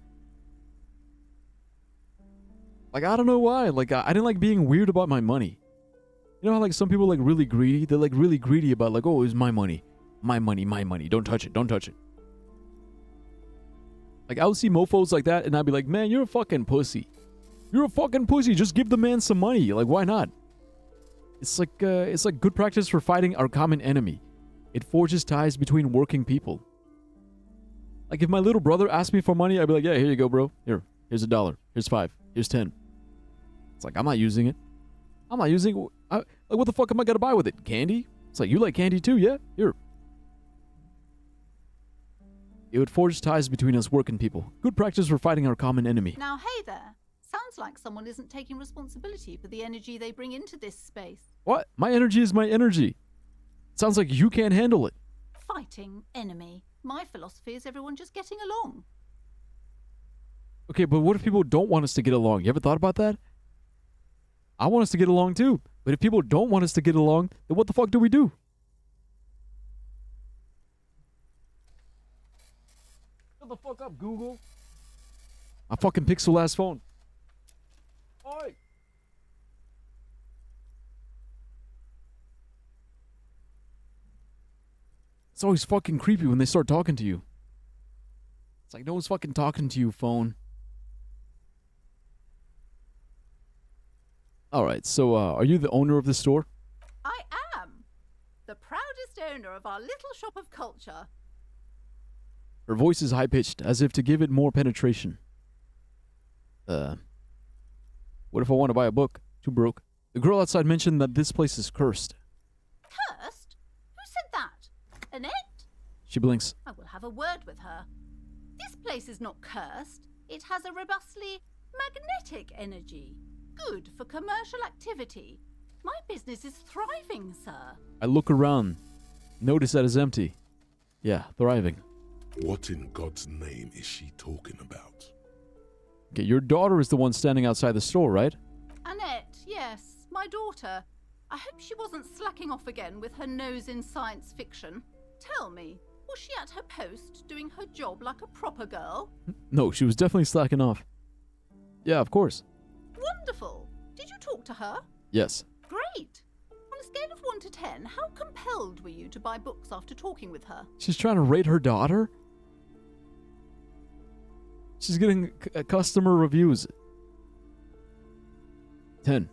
don't know why. I didn't like being weird about my money. You know how, like, some people, like, really greedy? They're, like, really greedy about, like, oh, it's my money. My money, my money. Don't touch it. Don't touch it. Like, I would see mofos like that, and I'd be like, man, you're a fucking pussy. You're a fucking pussy. Just give the man some money. Like, why not? It's like good practice for fighting our common enemy. It forges ties between working people. Like, if my little brother asked me for money, I'd be like, yeah, here you go, bro. Here's $1. Here's 5. Here's 10. It's like, I'm not using it. I'm not using it. Like, what the fuck am I gonna buy with it? Candy? It's like, you like candy too, yeah? Here. It would forge ties between us working people. Good practice for fighting our common enemy. Now, hey there. Sounds like someone isn't taking responsibility for the energy they bring into this space. What? My energy is my energy. Sounds like you can't handle it. Fighting enemy. My philosophy is everyone just getting along. Okay, but what if people don't want us to get along? You ever thought about that? I want us to get along too. But if people don't want us to get along, then what the fuck do we do? Shut the fuck up, Google. My fucking pixel ass phone. Oi! It's always fucking creepy when they start talking to you. It's like no one's fucking talking to you, phone. Alright, so are you the owner of the store? I am. The proudest owner of our little shop of culture. Her voice is high-pitched, as if to give it more penetration. What if I want to buy a book? Too broke. The girl outside mentioned that this place is cursed. Cursed? Who said that? Annette? She blinks. I will have a word with her. This place is not cursed. It has a robustly magnetic energy. Good for commercial activity. My business is thriving, sir. I look around. Notice that it's empty. Yeah, thriving. What in God's name is she talking about? Okay, your daughter is the one standing outside the store, right? Annette, yes, my daughter. I hope she wasn't slacking off again with her nose in science fiction. Tell me, was she at her post doing her job like a proper girl? No, she was definitely slacking off. Yeah, of course. Wonderful. Did you talk to her? Yes. Great. On a scale of 1 to 10, how compelled were you to buy books after talking with her? She's trying to rate her daughter? She's getting customer reviews. 10.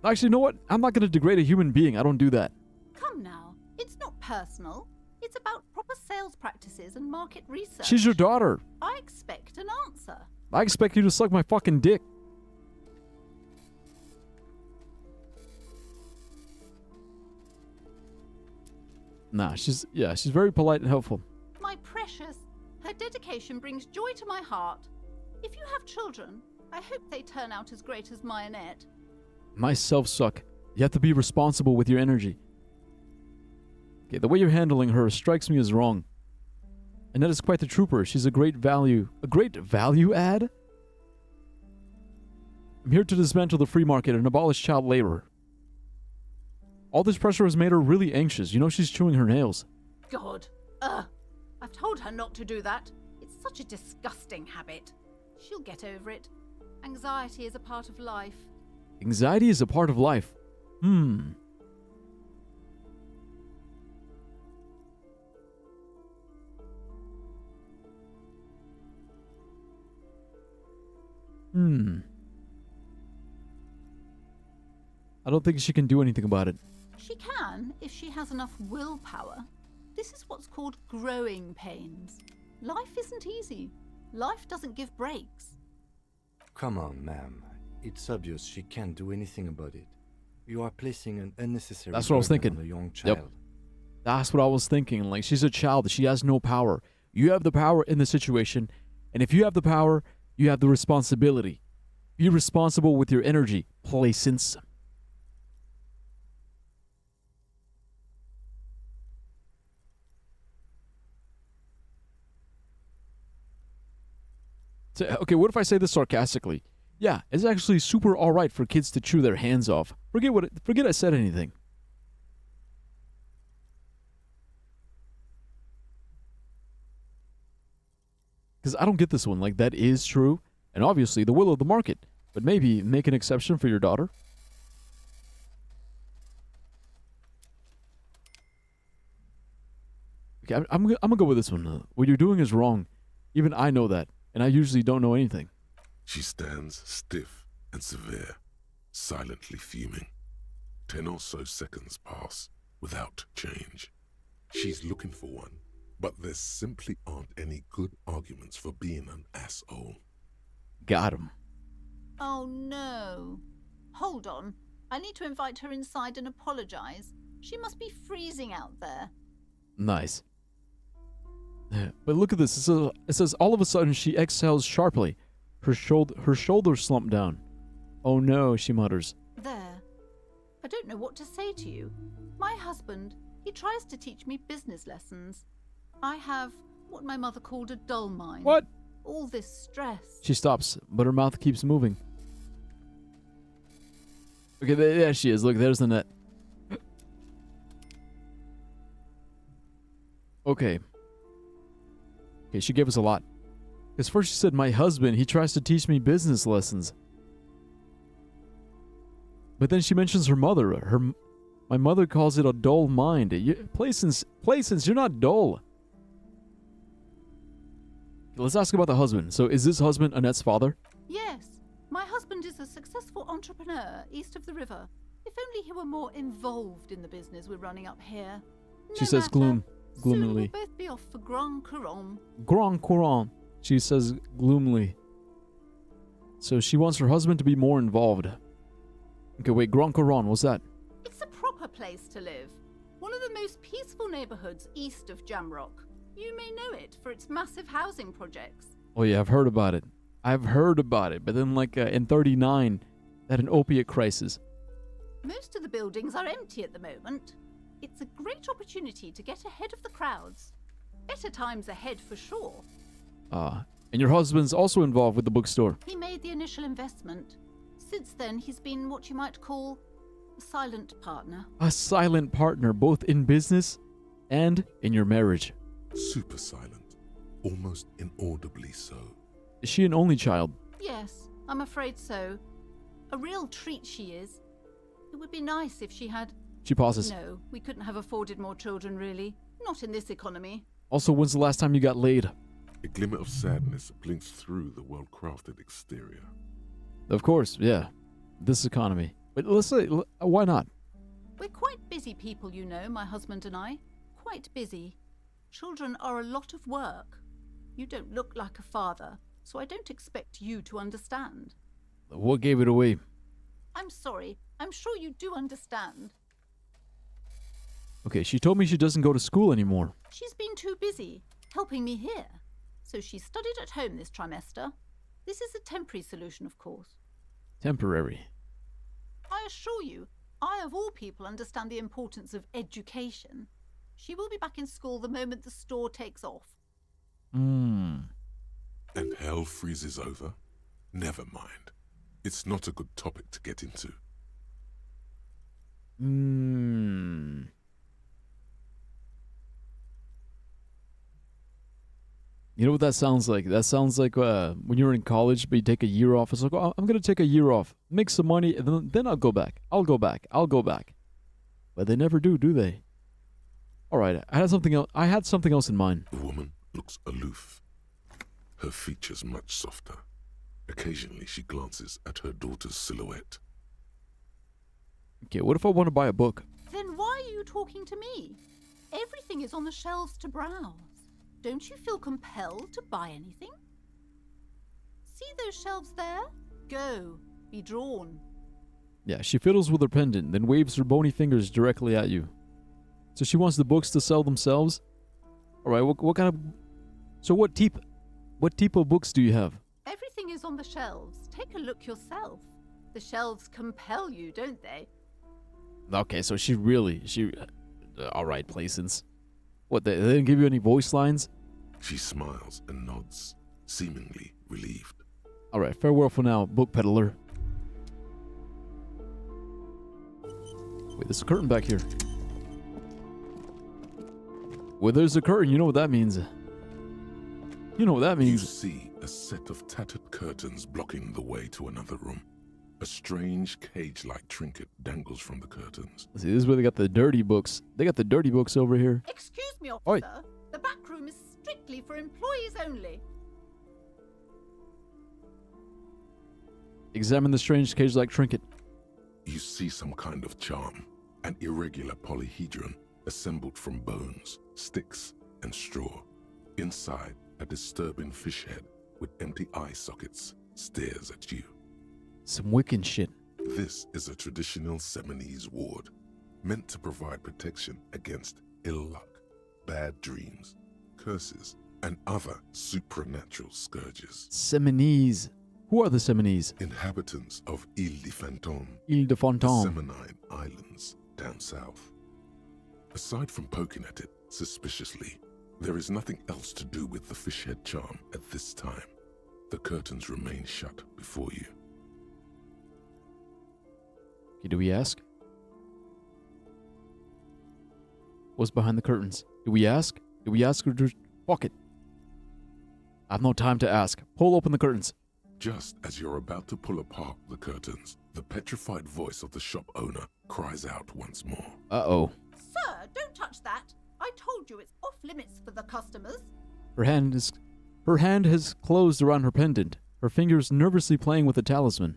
Actually, you know what? I'm not going to degrade a human being. I don't do that. Come now. It's not personal. It's about proper sales practices and market research. She's your daughter. I expect an answer. I expect you to suck my fucking dick. Nah, she's very polite and helpful. My precious, her dedication brings joy to my heart. If you have children, I hope they turn out as great as my Annette. My self-suck. You have to be responsible with your energy. Okay, the way you're handling her strikes me as wrong. Annette is quite the trooper. She's a great value add? I'm here to dismantle the free market and abolish child labor. All this pressure has made her really anxious. You know she's chewing her nails. God. I've told her not to do that. It's such a disgusting habit. She'll get over it. Anxiety is a part of life. Anxiety is a part of life. Hmm. I don't think she can do anything about it. She can, if she has enough willpower. This is what's called growing pains. Life isn't easy. Life doesn't give breaks. Come on, ma'am. It's obvious she can't do anything about it. You are placing an unnecessary That's what I was burden thinking. on a young child. Yep. That's what I was thinking. Like, she's a child. She has no power. You have the power in the situation. And if you have the power, you have the responsibility. Be responsible with your energy, placence. So, okay, what if I say this sarcastically? Yeah, it's actually super alright for kids to chew their hands off. Forget I said anything. Because I don't get this one. Like, that is true. And obviously, the will of the market. But maybe make an exception for your daughter. Okay, I'm gonna go with this one. What you're doing is wrong. Even I know that. And I usually don't know anything. She stands stiff and severe, silently fuming. 10 or so seconds pass without change. She's looking for one, but there simply aren't any good arguments for being an asshole. Got him. Oh no. Hold on. I need to invite her inside and apologize. She must be freezing out there. Nice. But look at this. It says all of a sudden she exhales sharply. Her shoulders slump down. Oh no, she mutters. There. I don't know what to say to you. My husband, he tries to teach me business lessons. I have what my mother called a dull mind. What? All this stress. She stops, but her mouth keeps moving. Okay, there she is. Look, there's the net. Okay. Okay, she gave us a lot. Because first she said, my husband, he tries to teach me business lessons. But then she mentions her mother. My mother calls it a dull mind. Placence, you're not dull. Let's ask about the husband. So is this husband Annette's father? Yes. My husband is a successful entrepreneur east of the river. If only he were more involved in the business we're running up here. She says gloomily. Soon we'll both be off for Grand Couronne. Grand Couronne, she says gloomily. So she wants her husband to be more involved. Okay, wait, Grand Couronne, what's that? It's a proper place to live. One of the most peaceful neighborhoods east of Jamrock. You may know it for its massive housing projects. Oh yeah, I've heard about it. But then in 39, they had an opiate crisis. Most of the buildings are empty at the moment. It's a great opportunity to get ahead of the crowds. Better times ahead for sure. And your husband's also involved with the bookstore. He made the initial investment. Since then, he's been what you might call a silent partner. A silent partner, both in business and in your marriage. Super silent. Almost inaudibly so. Is she an only child? Yes, I'm afraid so. A real treat she is. It would be nice if she had... She pauses. No, we couldn't have afforded more children, really. Not in this economy. Also, when's the last time you got laid? A glimmer of sadness blinks through the well-crafted exterior. Of course, yeah. This economy. But let's say, why not? We're quite busy people, you know, my husband and I. Quite busy. Children are a lot of work. You don't look like a father, so I don't expect you to understand. What gave it away? I'm sorry. I'm sure you do understand. Okay, she told me she doesn't go to school anymore. She's been too busy helping me here. So she studied at home this trimester. This is a temporary solution, of course. Temporary. I assure you, I of all people understand the importance of education. She will be back in school the moment the store takes off. And hell freezes over? Never mind. It's not a good topic to get into. You know what that sounds like? That sounds like when you're in college, but you take a year off. It's like, oh, I'm going to take a year off, make some money, and then I'll go back. I'll go back. But they never do they? All right, I had something else in mind. The woman looks aloof, her features much softer. Occasionally, she glances at her daughter's silhouette. Okay, what if I want to buy a book? Then why are you talking to me? Everything is on the shelves to browse. Don't you feel compelled to buy anything? See those shelves there? Go, be drawn. Yeah, she fiddles with her pendant, then waves her bony fingers directly at you. So she wants the books to sell themselves? Alright, what kind of... So what type of books do you have? Everything is on the shelves. Take a look yourself. The shelves compel you, don't they? Okay, so alright, Placence. What, they didn't give you any voice lines? She smiles and nods, seemingly relieved. Alright, farewell for now, book peddler. Wait, there's a curtain back here. Well, there's a curtain, you know what that means. You see a set of tattered curtains blocking the way to another room. A strange cage-like trinket dangles from the curtains. See, this is where they got the dirty books. They got the dirty books over here. Excuse me, officer. Oi. The back room is strictly for employees only. Examine the strange cage-like trinket. You see some kind of charm. An irregular polyhedron assembled from bones, sticks, and straw. Inside, a disturbing fish head with empty eye sockets stares at you. Some Wiccan shit. This is a traditional Seminese ward, meant to provide protection against ill luck, bad dreams, curses, and other supernatural scourges. Seminese. Who are the Seminese? Inhabitants of Ile de Fantôme, Ile de the Fantôme. Seminine Islands down south. Aside from poking at it suspiciously, there is nothing else to do with the fishhead charm at this time. The curtains remain shut before you. Okay, do we ask? What's behind the curtains? Do we ask? Do we ask or just fuck it? I have no time to ask. Pull open the curtains. Just as you're about to pull apart the curtains, the petrified voice of the shop owner cries out once more. Uh-oh. Sir, don't touch that. I told you it's off limits for the customers. Her hand has closed around her pendant, her fingers nervously playing with the talisman.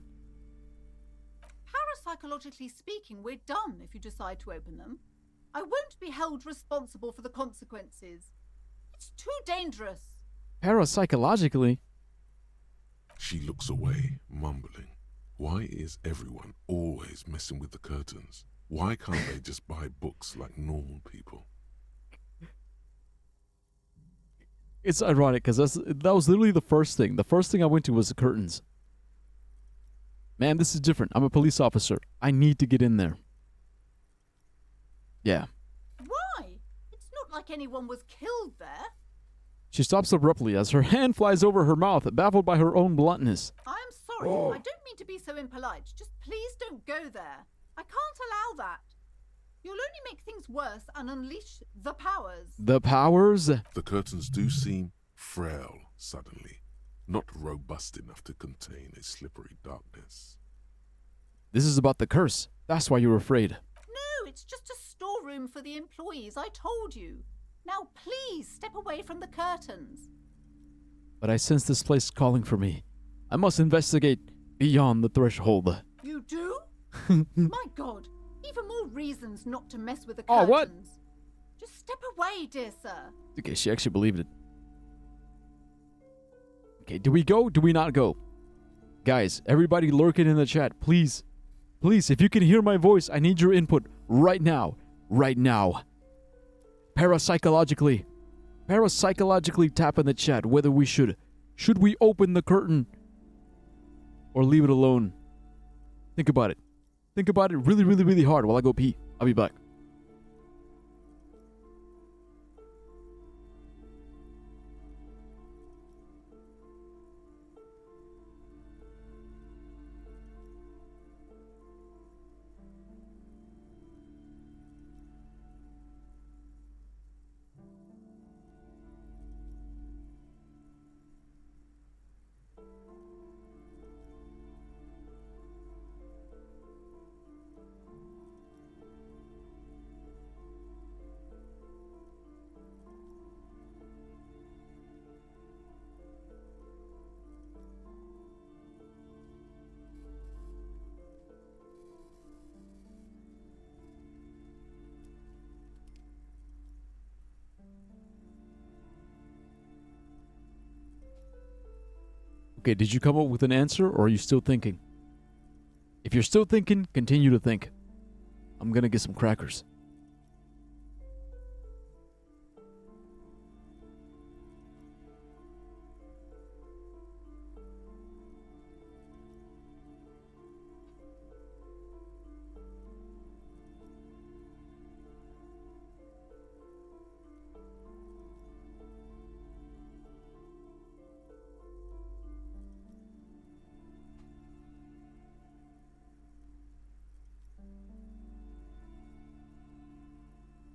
Parapsychologically speaking, we're done if you decide to open them. I won't be held responsible for the consequences. It's too dangerous. Parapsychologically? She looks away, mumbling. Why is everyone always messing with the curtains? Why can't they just buy books like normal people? It's ironic because that was literally the first thing. The first thing I went to was the curtains. Man, this is different. I'm a police officer. I need to get in there. Yeah. Why? It's not like anyone was killed there. She stops abruptly as her hand flies over her mouth, baffled by her own bluntness. I am sorry. I don't mean to be so impolite. Just please don't go there. I can't allow that. You'll only make things worse and unleash the powers. The powers? The curtains do seem frail suddenly, not robust enough to contain a slippery darkness. This is about the curse. That's why you're afraid. No, it's just a storeroom for the employees, I told you. Now please step away from the curtains. But I sense this place calling for me. I must investigate beyond the threshold. You do? My God, even more reasons not to mess with the curtains. Oh, what? Just step away, dear sir. Okay, she actually believed it. Okay, do we go? Do we not go? Guys, everybody lurking in the chat, please. Please, if you can hear my voice, I need your input right now. Right now. Parapsychologically tap in the chat whether we should we open the curtain or leave it alone. Think about it. Think about it really, really, really hard while I go pee. I'll be back. Okay, did you come up with an answer or are you still thinking? If you're still thinking, continue to think. I'm gonna get some crackers.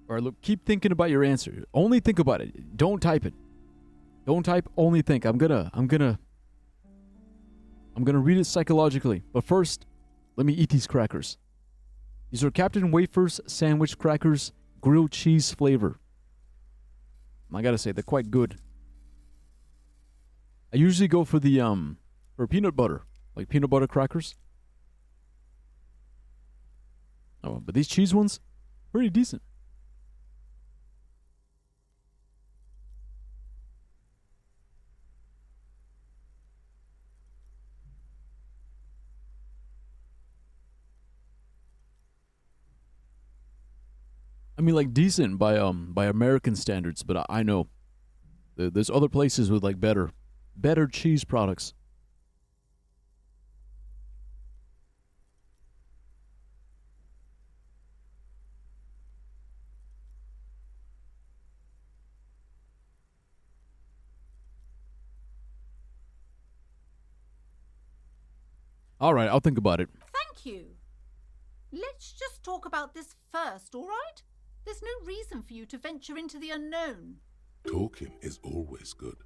Alright, look, keep thinking about your answer. Only think about it. Don't type it. Don't type, only think. I'm gonna read it psychologically. But first, let me eat these crackers. These are Captain Wafer's sandwich crackers, grilled cheese flavor. I gotta say, they're quite good. I usually go for the for peanut butter, like peanut butter crackers. Oh, but these cheese ones, pretty decent. I mean, like decent by American standards, but I know There's other places with like better cheese products. All right, I'll think about it. Thank you. Let's just talk about this first, all right? There's no reason for you to venture into the unknown. Talking is always good.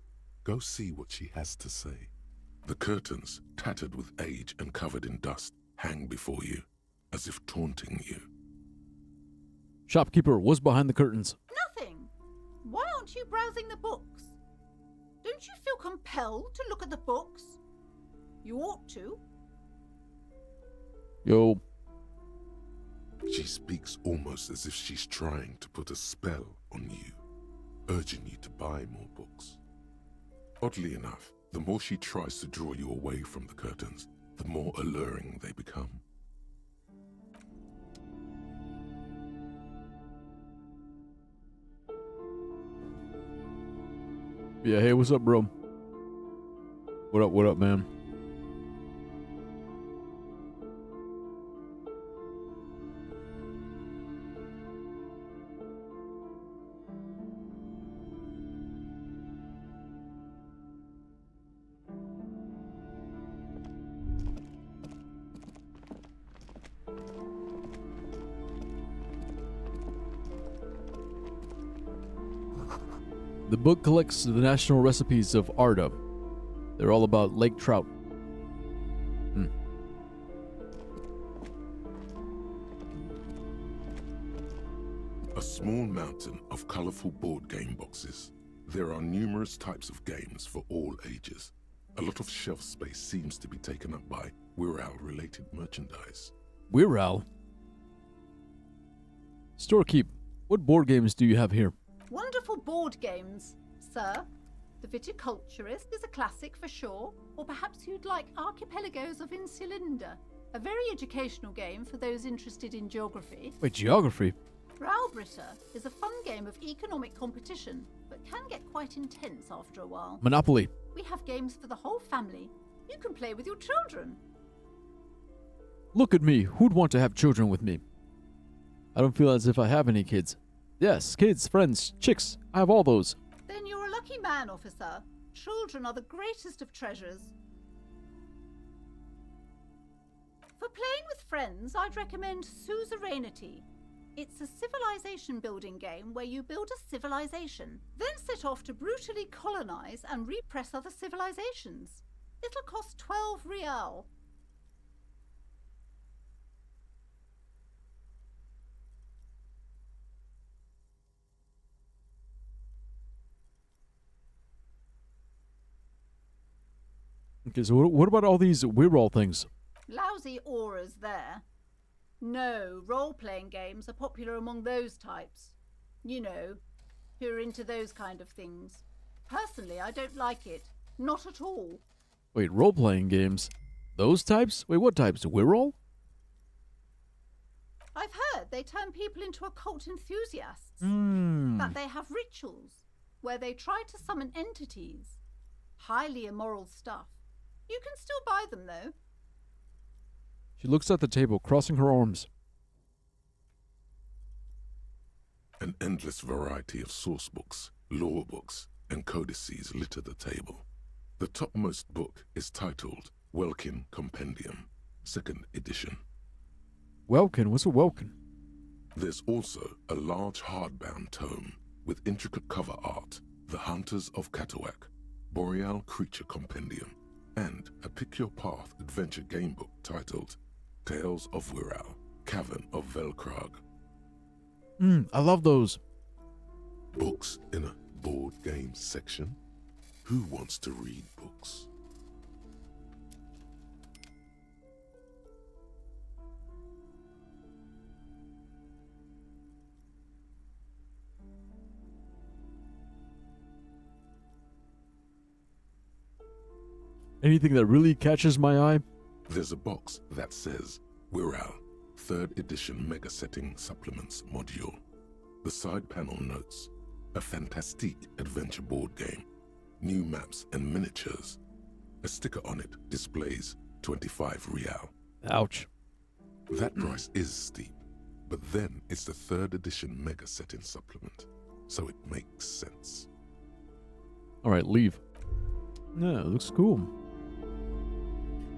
Go see what she has to say. The curtains, tattered with age and covered in dust, hang before you, as if taunting you. Shopkeeper, what's behind the curtains? Nothing. Why aren't you browsing the books? Don't you feel compelled to look at the books? You ought to. Yo. She speaks almost as if she's trying to put a spell on you, urging you to buy more books. Oddly enough, the more she tries to draw you away from the curtains, the more alluring they become. Yeah, hey, what's up, bro? What up, man? The book collects the national recipes of Arda. They're all about lake trout. A small mountain of colorful board game boxes. There are numerous types of games for all ages. A lot of shelf space seems to be taken up by Wirral-related merchandise. Wirral? Storekeep, what board games do you have here? Wonderful board games, sir. The Viticulturist is a classic for sure, or perhaps you'd like Archipelagos of Insulinda, a very educational game for those interested in geography. Wait, geography? Raubritta is a fun game of economic competition, but can get quite intense after a while. Monopoly. We have games for the whole family. You can play with your children. Look at me. Who'd want to have children with me? I don't feel as if I have any kids. Yes, kids, friends, chicks. I have all those. Then you're a lucky man, officer. Children are the greatest of treasures. For playing with friends, I'd recommend Suzerainty. It's a civilization building game where you build a civilization, then set off to brutally colonize and repress other civilizations. It'll cost 12 real. Okay, so what about all these Wirral things? Lousy auras there. No, role-playing games are popular among those types. You know, who are into those kind of things. Personally, I don't like it. Not at all. Wait, role-playing games? Those types? Wait, what types? Wirral? I've heard they turn people into occult enthusiasts. That they have rituals where they try to summon entities. Highly immoral stuff. You can still buy them, though. She looks at the table, crossing her arms. An endless variety of source books, lore books, and codices litter the table. The topmost book is titled Welkin Compendium, 2nd edition. Welkin? What's a Welkin? There's also a large hardbound tome with intricate cover art, The Hunters of Katawak, Boreal Creature Compendium, and a Pick Your Path adventure game book titled Tales of Wirral, Cavern of Velkrag. I love those. Books in a board games section? Who wants to read books? Anything that really catches my eye? There's a box that says Wirral, 3rd edition Mega Setting Supplements Module. The side panel notes, A fantastique adventure board game. New maps and miniatures. A sticker on it displays 25 real. Ouch. That price is steep, but then it's the 3rd edition mega setting supplement, so it makes sense. All right, leave. Yeah, it looks cool.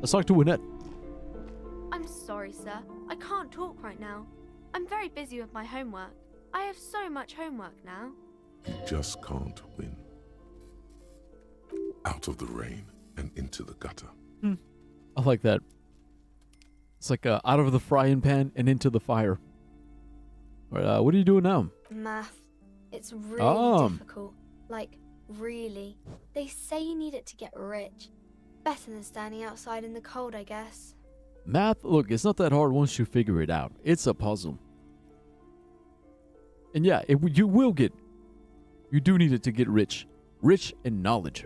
Let's talk to Annette. I'm sorry, sir. I can't talk right now. I'm very busy with my homework. I have so much homework now. You just can't win. Out of the rain and into the gutter. I like that. It's like out of the frying pan and into the fire. All right, what are you doing now? Math. It's really difficult. Like, really. They say you need it to get rich. Better than standing outside in the cold, I guess. Math, look, it's not that hard once you figure it out. It's a puzzle. And yeah, you do need it to get rich. Rich in knowledge.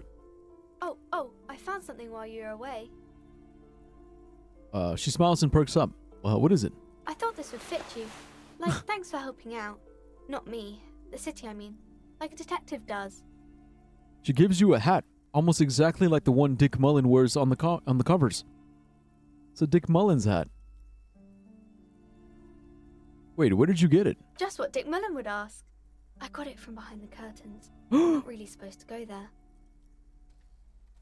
Oh, I found something while you were away. She smiles and perks up. What is it? I thought this would fit you. Like, thanks for helping out. Not me. The city, I mean. Like a detective does. She gives you a hat, almost exactly like the one Dick Mullen wears on the covers. It's a Dick Mullen's hat. Wait, where did you get it? Just what Dick Mullen would ask. I got it from behind the curtains. Not really supposed to go there.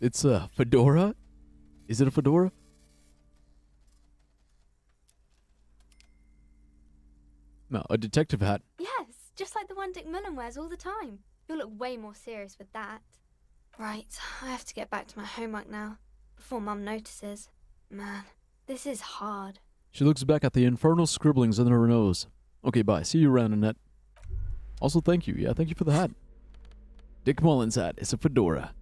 It's a fedora? Is it a fedora? No, a detective hat. Yes, just like the one Dick Mullen wears all the time. You'll look way more serious with that. Right, I have to get back to my homework now, before Mum notices. Man, this is hard. She looks back at the infernal scribblings under her nose. Okay, bye. See you around, Annette. Also, thank you. Yeah, thank you for the hat. Dick Mullen's hat is a fedora.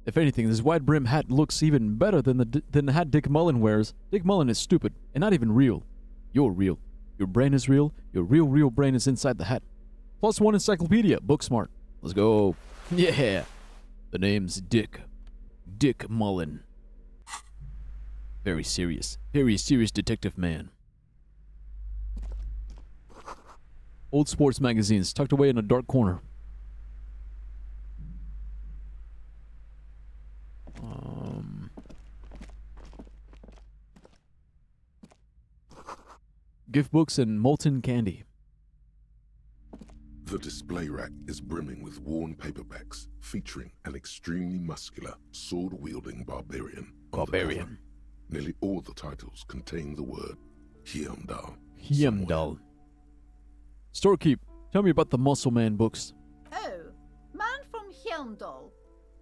If anything, this wide brim hat looks even better than the hat Dick Mullen wears. Dick Mullen is stupid and not even real. You're real. Your brain is real. Your real brain is inside the hat. +1 encyclopedia. Book smart. Let's go. Yeah. The name's Dick. Dick Mullen. Very serious detective man. Old sports magazines tucked away in a dark corner. Gift books and molten candy. The display rack is brimming with worn paperbacks featuring an extremely muscular, sword-wielding barbarian. Barbarian. Nearly all the titles contain the word Heimdall. Heimdall. Storekeep, tell me about the Muscle Man books. Oh, Man from Heimdall.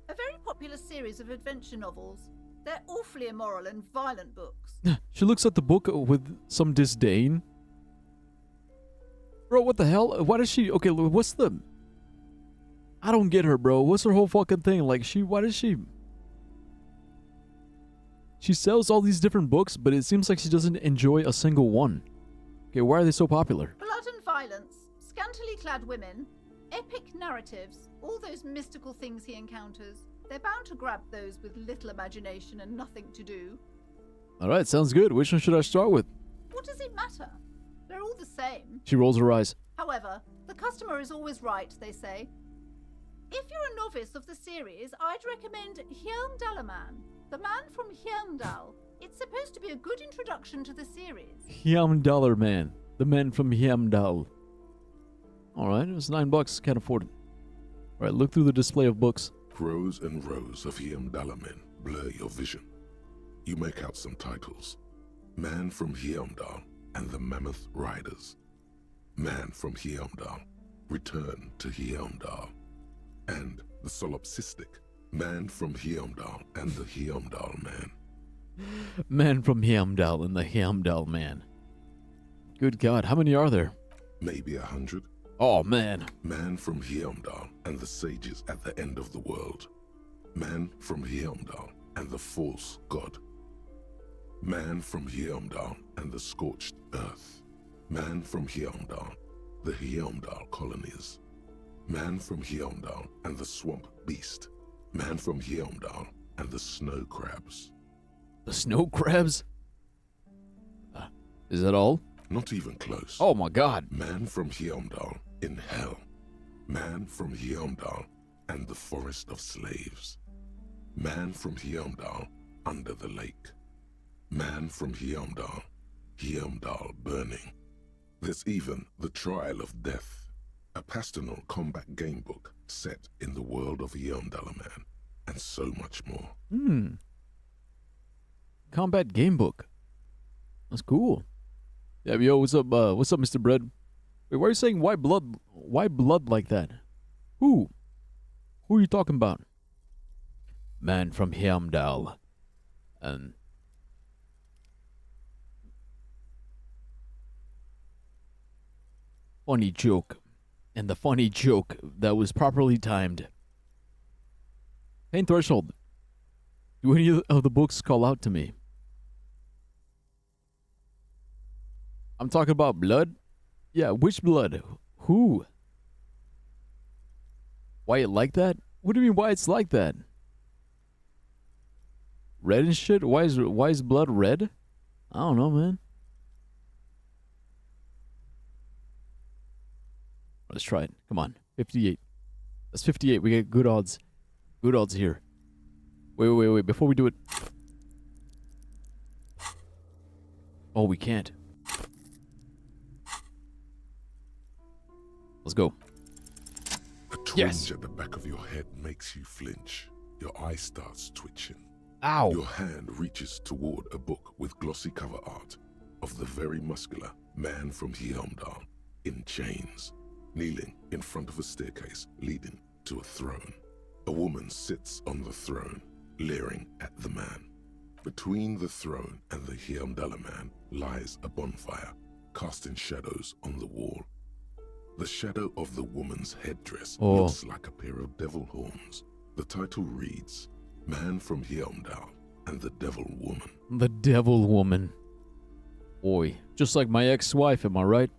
A very popular series of adventure novels. They're awfully immoral and violent books. She looks at the book with some disdain. Bro, what the hell? Why does she... Okay, what's the... I don't get her, bro. What's her whole fucking thing? Like, why does she... She sells all these different books, but it seems like she doesn't enjoy a single one. Okay, why are they so popular? Blood and violence, scantily clad women, epic narratives, all those mystical things he encounters. They're bound to grab those with little imagination and nothing to do. Alright, sounds good. Which one should I start with? What does it matter? They're all the same. She rolls her eyes. However, the customer is always right, they say. If you're a novice of the series, I'd recommend Heimdall, the man from Heimdall. It's supposed to be a good introduction to the series. Heimdall man. The man from Heimdall. Alright, it was $9. Can't afford it. Alright, look through the display of books. Rows and rows of Heimdall men blur your vision. You make out some titles. Man from Heimdall and the Mammoth Riders. Man from Heimdall, Return to Heimdall. And the solipsistic Man from Heimdall and the Heimdall Man. Man from Heimdall and the Heimdall Man. Good God, how many are there? Maybe 100. Oh, man. Man from Heimdall and the sages at the end of the world. Man from Heimdall and the false god. Man from Heimdall and the scorched earth. Man from Heimdall, the Heimdall colonies. Man from Heimdall and the swamp beast. Man from Heimdall and the snow crabs. The snow crabs? Is that all? Not even close. Oh my God. Man from Heimdall in hell. Man from Heimdall and the Forest of Slaves. Man from Heimdall under the lake. Man from Heimdall, Heimdall burning. There's even The Trial of Death, a pastoral combat gamebook set in the world of Heimdall Man, and so much more. Combat gamebook. That's cool. Yeah, yo, what's up, Mr. Bread? Wait, why are you saying why blood like that? Who? Who are you talking about? Man from Heimdall. And funny joke. And the funny joke that was properly timed. Pain threshold. Do any of the books call out to me? I'm talking about blood? Yeah, which blood? Who? Why it like that? What do you mean why it's like that? Red and shit? Why is blood red? I don't know, man. Let's try it. Come on. 58. That's 58. We get good odds. Good odds here. Wait. Before we do it. Oh, we can't. Let's go. A twinge at the back of your head makes you flinch. Your eye starts twitching. Ow. Your hand reaches toward a book with glossy cover art of the very muscular man from Heimdall in chains, kneeling in front of a staircase leading to a throne. A woman sits on the throne, leering at the man. Between the throne and the Heimdall man lies a bonfire, casting shadows on the wall. The shadow of the woman's headdress looks like a pair of devil horns. The title reads, Man from Heimdall and the Devil Woman. The Devil Woman. Boy, just like my ex-wife, am I right?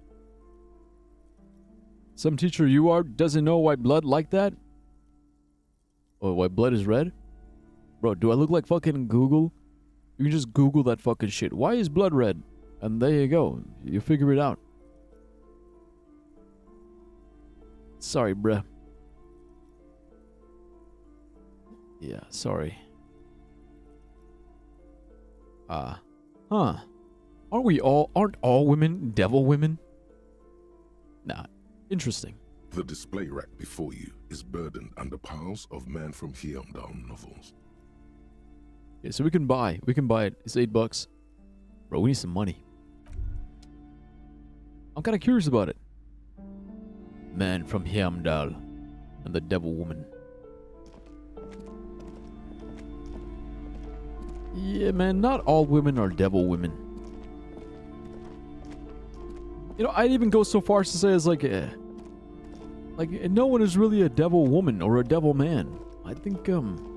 Some teacher you are doesn't know why blood like that? Oh, why blood is red? Bro, do I look like fucking Google? You can just Google that fucking shit. Why is blood red? And there you go. You figure it out. Sorry, bruh. Yeah, sorry. Huh. Aren't all women devil women? Nah, interesting. The display rack before you is burdened under piles of Man from Heimdall novels. Okay, so we can buy it. It's $8. Bro, we need some money. I'm kind of curious about it. Man from Heimdall and the Devil Woman. Yeah, man, not all women are devil women. You know, I'd even go so far as to say as like no one is really a devil woman or a devil man. I think, you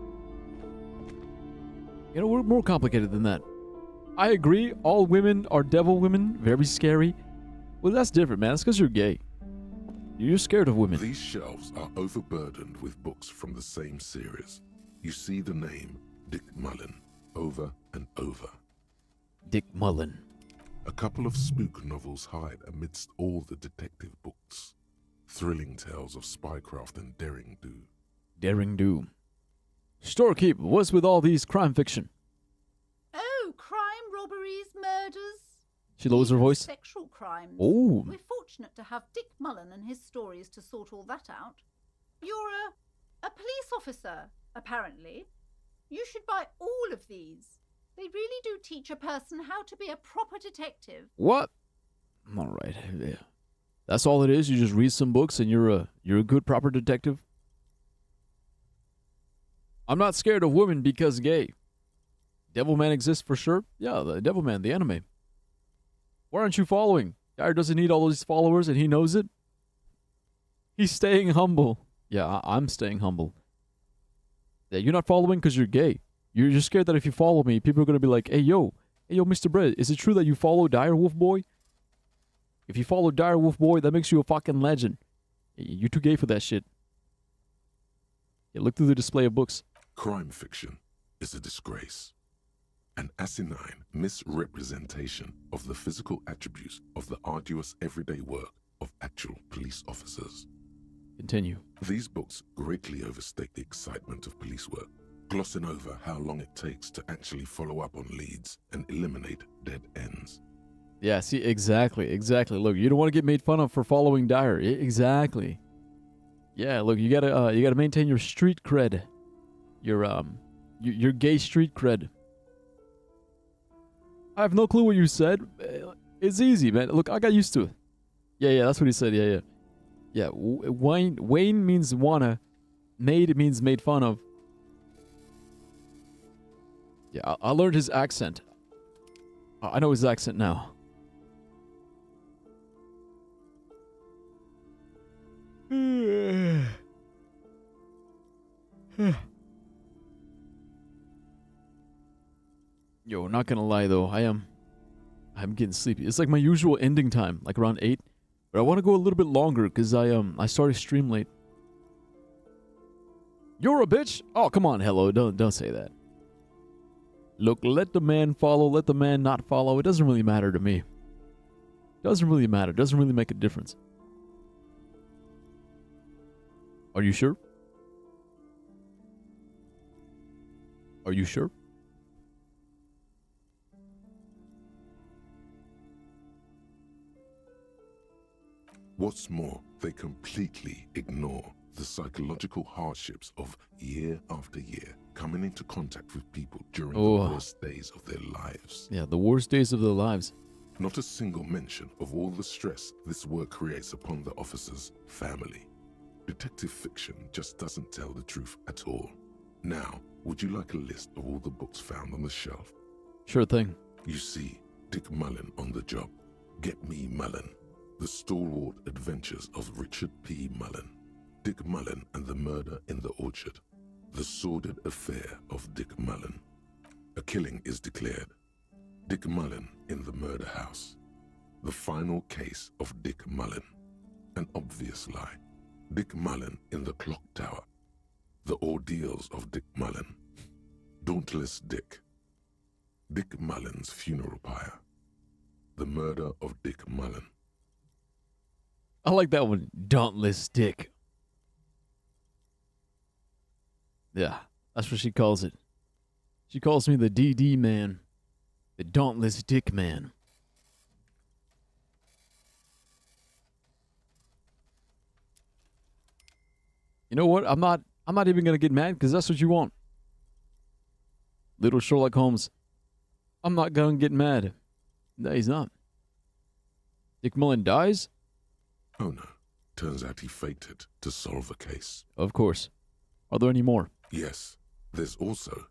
know, we're more complicated than that. I agree, all women are devil women, very scary. Well, that's different, man. That's because you're gay. You're scared of women. These shelves are overburdened with books from the same series. You see the name Dick Mullen over and over. Dick Mullen. A couple of spook novels hide amidst all the detective books. Thrilling tales of spycraft and daring do. Daring do. Storekeep, what's with all these crime fiction? Oh, crime, robberies, murders. She lowers her voice. Sexual crimes. Oh. We're fortunate to have Dick Mullen and his stories to sort all that out. You're a police officer, apparently. You should buy all of these. They really do teach a person how to be a proper detective. What? All right. Yeah. That's all it is? You just read some books and you're a good proper detective? I'm not scared of women because gay. Devilman exists for sure? Yeah, the Devilman, the anime. Why aren't you following? Guy doesn't need all these followers and he knows it. He's staying humble. Yeah, I'm staying humble. Yeah, you're not following because you're gay. You're just scared that if you follow me, people are going to be like, hey, yo, Mr. Bread, is it true that you follow Direwolf Boy? If you follow Direwolf Boy, that makes you a fucking legend. You're too gay for that shit. Yeah, look through the display of books. Crime fiction is a disgrace. An asinine misrepresentation of the physical attributes of the arduous everyday work of actual police officers. Continue. These books greatly overstate the excitement of police work, glossing over how long it takes to actually follow up on leads and eliminate dead ends. Yeah, see, exactly. Look, you don't want to get made fun of for following Dyer. Exactly. Yeah, look, you gotta maintain your street cred, your gay street cred. I have no clue what you said. It's easy, man. Look, I got used to it. Yeah, that's what he said. Yeah. Wayne means wanna, made means made fun of. Yeah, I learned his accent. I know his accent now. Yo, not gonna lie though, I'm getting sleepy. It's like my usual ending time, like around 8. But I want to go a little bit longer because I started stream late. You're a bitch? Oh, come on, hello, don't say that. Look, let the man follow, let the man not follow. It doesn't really matter to me. Doesn't really matter. Doesn't really make a difference. Are you sure? Are you sure? What's more, they completely ignore the psychological hardships of year after year coming into contact with people during the worst days of their lives. Yeah, the worst days of their lives. Not a single mention of all the stress this work creates upon the officer's family. Detective fiction just doesn't tell the truth at all. Now, would you like a list of all the books found on the shelf? Sure thing. You see Dick Mullen on the job. Get Me Mullen. The Stalwart Adventures of Richard P. Mullen. Dick Mullen and the Murder in the Orchard. The Sordid Affair of Dick Mullen. A killing is declared. Dick Mullen in the Murder House. The Final Case of Dick Mullen. An Obvious Lie. Dick Mullen in the Clock Tower. The Ordeals of Dick Mullen. Dauntless Dick. Dick Mullen's Funeral Pyre. The Murder of Dick Mullen. I like that one. Dauntless Dick. Yeah, that's what she calls it. She calls me the DD man. The Dauntless Dick man. You know what? I'm not even gonna get mad because that's what you want. Little Sherlock Holmes. I'm not gonna get mad. No, he's not. Dick Mullen dies? Oh no. Turns out he faked it to solve a case. Of course. Are there any more? Yes. There's also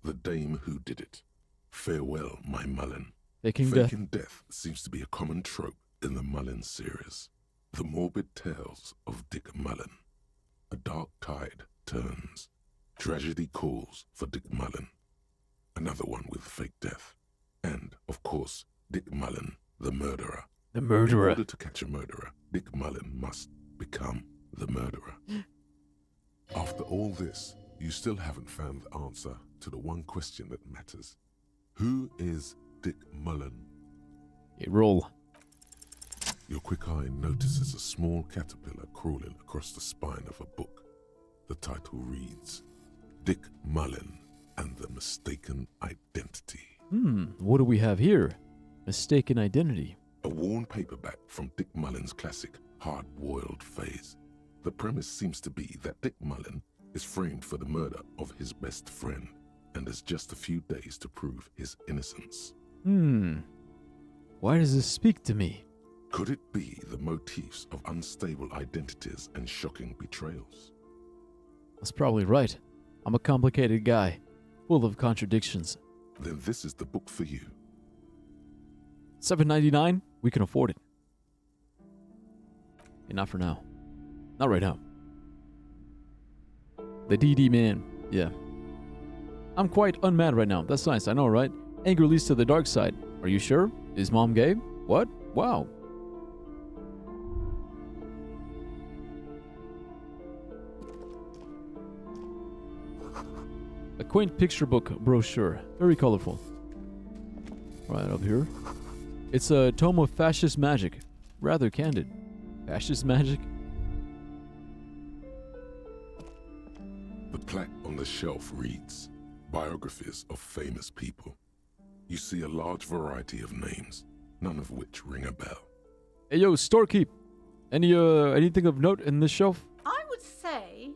the dame who did it. Farewell, my Mullen. Faking death seems to be a common trope in the Mullen series. The morbid tales of Dick Mullen. A dark tide turns. Tragedy calls for Dick Mullen. Another one with fake death. And, of course, Dick Mullen, the murderer. The murderer. In order to catch a murderer, Dick Mullen must become the murderer. After all this, you still haven't found the answer to the one question that matters. Who is Dick Mullen? A roll. Your quick eye notices a small caterpillar crawling across the spine of a book. The title reads, Dick Mullen and the Mistaken Identity. What do we have here? Mistaken Identity. A worn paperback from Dick Mullen's classic hard-boiled phase. The premise seems to be that Dick Mullen is framed for the murder of his best friend and has just a few days to prove his innocence. Why does this speak to me? Could it be the motifs of unstable identities and shocking betrayals? That's probably right. I'm a complicated guy, full of contradictions. Then this is the book for you. $7.99? We can afford it. Okay, not for now. Not right now. The DD man. Yeah. I'm quite unmad right now. That's nice. I know, right? Anger leads to the dark side. Are you sure? Is mom gay? What? Wow. A quaint picture book brochure. Very colorful. Right up here. It's a tome of fascist magic. Rather candid. Fascist magic? shelf reads, Biographies of Famous People. You see a large variety of names, none of which ring a bell. Hey, yo, storekeep. Anything of note in this shelf? I would say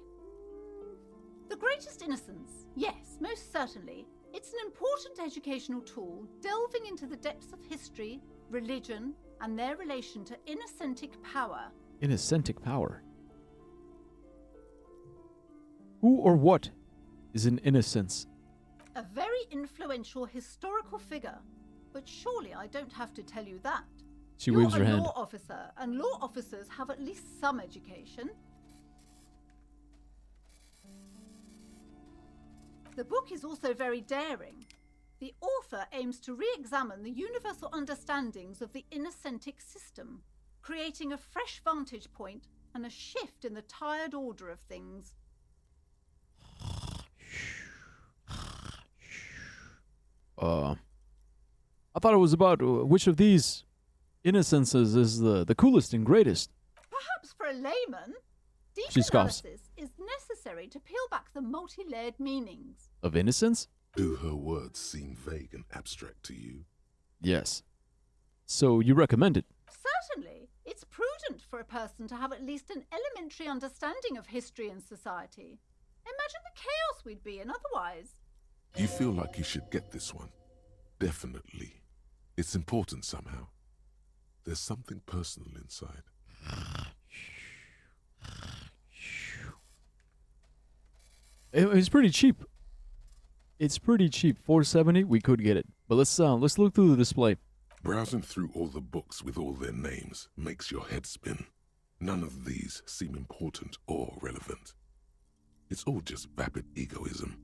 The Greatest Innocence. Yes, most certainly. It's an important educational tool delving into the depths of history, religion, and their relation to innocentic power. Innocentic power? Who or what is an innocence? A very influential historical figure. But surely I don't have to tell you that. She waves her You're a hand. law officer, and law officers have at least some education. The book is also very daring. The author aims to re-examine the universal understandings of the innocentic system, creating a fresh vantage point and a shift in the tired order of things. I thought it was about which of these innocences is the coolest and greatest. Perhaps for a layman, deep She scoffs. analysis is necessary to peel back the multi-layered meanings. Of innocence? Do her words seem vague and abstract to you? Yes. So you recommend it? Certainly, it's prudent for a person to have at least an elementary understanding of history and society. Imagine the chaos we'd be in otherwise. You feel like you should get this one? Definitely. It's important somehow. There's something personal inside. It's pretty cheap. It's pretty cheap. $4.70. We could get it, but let's look through the display. Browsing through all the books with all their names makes your head spin. None of these seem important or relevant. It's all just vapid egoism.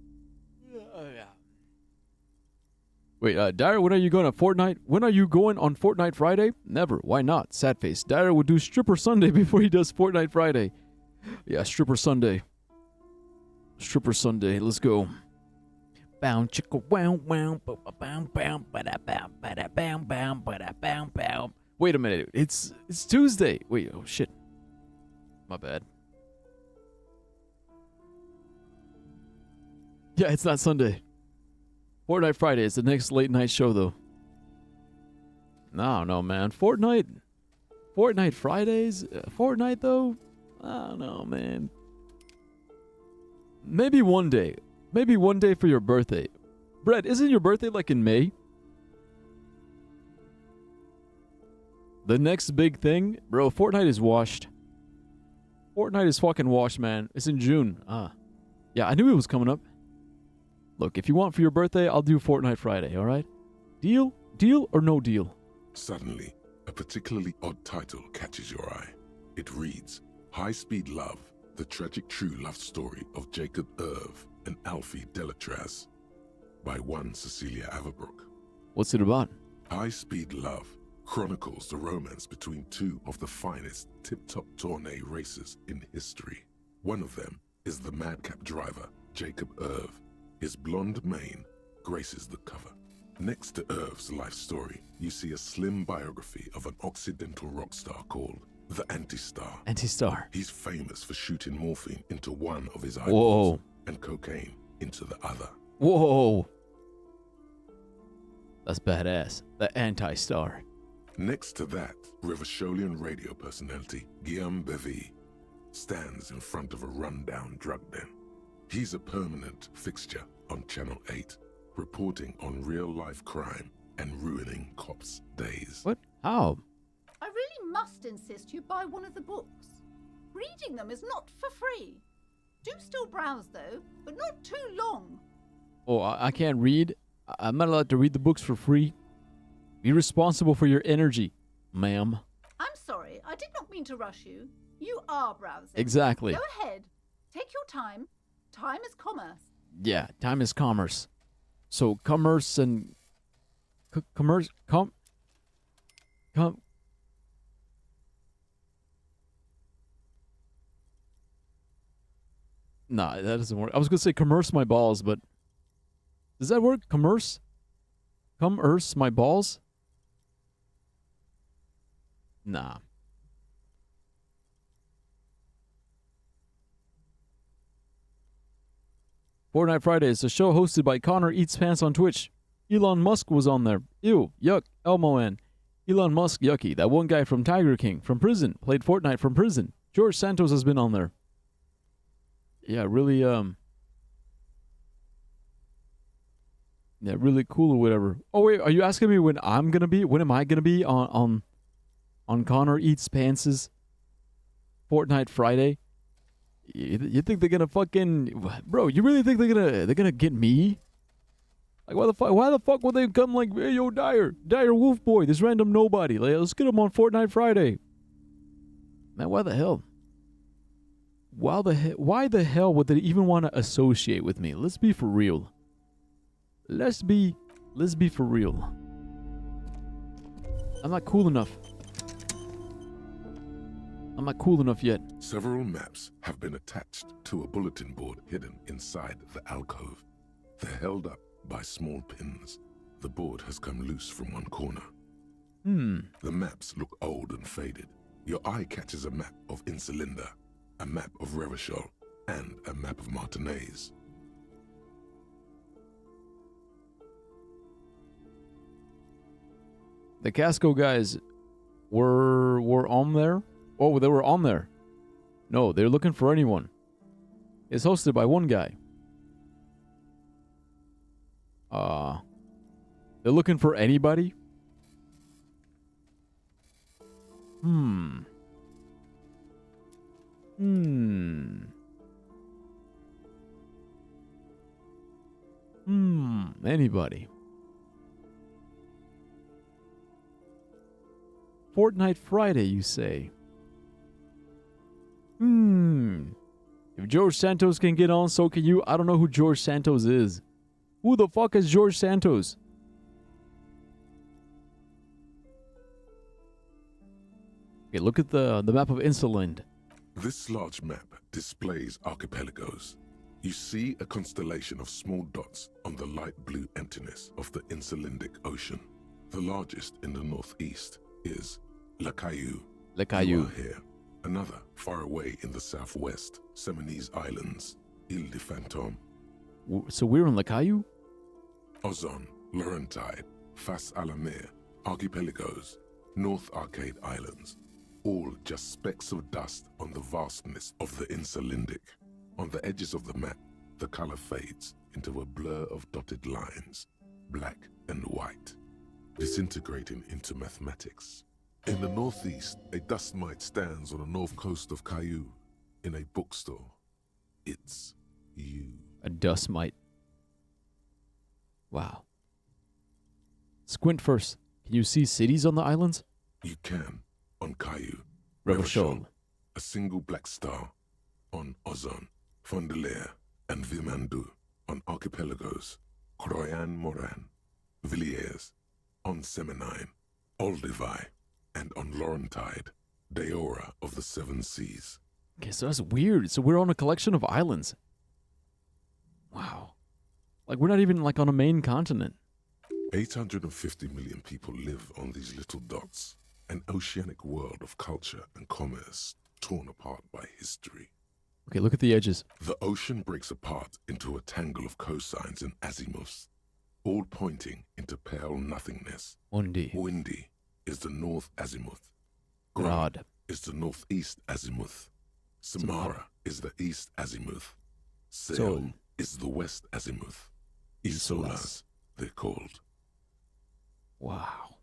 Wait, Dyer, when are you going to Fortnite? When are you going on Fortnite Friday? Never. Why not? Sad face. Dyer would do Stripper Sunday before he does Fortnite Friday. Yeah, Stripper Sunday. Stripper Sunday. Let's go. Bow chicka wow wow bow bow bada bow bada bow bow bada bow bow. Wait a minute. It's Tuesday. Wait, oh shit. My bad. Yeah, it's not Sunday. Fortnite Friday is the next late night show, though. No, man. Fortnite Fridays? Fortnite, though? I don't know, man. Maybe one day. Maybe one day for your birthday. Brett, isn't your birthday like in May? The next big thing? Bro, Fortnite is washed. Fortnite is fucking washed, man. It's in June. Yeah, I knew it was coming up. Look, if you want for your birthday, I'll do Fortnite Friday, alright? Deal? Deal or no deal? Suddenly, a particularly odd title catches your eye. It reads, High Speed Love, the tragic true love story of Jacob Irv and Alfie Delatraz, by one Cecilia Averbrook. What's it about? High Speed Love chronicles the romance between two of the finest tip-top tourney racers in history. One of them is the madcap driver, Jacob Irv. His blonde mane graces the cover. Next to Irv's life story, you see a slim biography of an Occidental rock star called the Anti-Star. Anti-Star. He's famous for shooting morphine into one of his Whoa. eyeballs and cocaine into the other. Whoa. That's badass. The Anti-Star. Next to that, Revacholian radio personality Guillaume Bevy stands in front of a rundown drug den. He's a permanent fixture on Channel 8, reporting on real-life crime and ruining cops' days. What? How? I really must insist you buy one of the books. Reading them is not for free. Do still browse, though, but not too long. Oh, I can't read? I'm not allowed to read the books for free? Be responsible for your energy, ma'am. I'm sorry, I did not mean to rush you. You are browsing. Exactly. Go ahead. Take your time. Time is commerce. Yeah, time is commerce. So commerce and commerce Nah, that doesn't work. I was gonna say commerce my balls, but does that work? Commerce? Commerce my balls? Nah. Fortnite Friday is a show hosted by Connor Eats Pants on Twitch. Elon Musk was on there. Ew, yuck, Elmo and Elon Musk, yucky. That one guy from Tiger King, from prison, played Fortnite from prison. George Santos has been on there. Yeah, really, yeah, really cool or whatever. Oh wait, are you asking me when I'm gonna be? When am I gonna be on Connor Eats Pants' Fortnite Friday? You think they're gonna fucking, bro? You really think they're gonna get me? Like why the fuck would they come like, hey yo, Dire Wolf Boy, this random nobody, like let's get him on Fortnite Friday. Man, why the hell? Why the hell would they even want to associate with me? Let's be for real. Let's be for real. I'm not cool enough. I'm not cool enough yet. Several maps have been attached to a bulletin board hidden inside the alcove. They're held up by small pins. The board has come loose from one corner. The maps look old and faded. Your eye catches a map of Insulinda, a map of Revachol, and a map of Martinez. The Casco guys were on there. Oh, they were on there. No, they're looking for anyone. It's hosted by one guy. They're looking for anybody? Anybody. Fortnite Friday, you say? If George Santos can get on, so can you. I don't know who George Santos is. Who the fuck is George Santos? Okay, look at the map of Insulind. This large map displays archipelagos. You see a constellation of small dots on the light blue emptiness of the Insulindic Ocean. The largest in the northeast is Le Caillou. Le Caillou. You are here. Another far away in the southwest, Seminese Islands, Ile de Fantôme. So we're on Le Caillou? Ozon, Laurentide, Fas à la Mer, Archipelagos, North Arcade Islands, all just specks of dust on the vastness of the Insulindic. On the edges of the map, the color fades into a blur of dotted lines, black and white, disintegrating into mathematics. In the northeast, a dust mite stands on the north coast of Caillou in a bookstore. It's you. A dust mite. Wow. Squint first. Can you see cities on the islands? You can, on Caillou. Revachol. A single black star. On Ozon, Fondelier, and Vilmandu. On Archipelagos, Croyan Moran, Villiers. On Seminine, Olduvai, and on Laurentide, Deora of the Seven Seas. Okay, so that's weird. So we're on a collection of islands. Wow. Like we're not even like on a main continent. 850 million people live on these little dots. An oceanic world of culture and commerce torn apart by history. Okay, look at the edges. The ocean breaks apart into a tangle of cosines and azimuths, all pointing into pale nothingness. Windy is the north azimuth. Grad is the northeast azimuth. Samara is the east azimuth. Seol is the west azimuth. Isolas, they're called. Wow.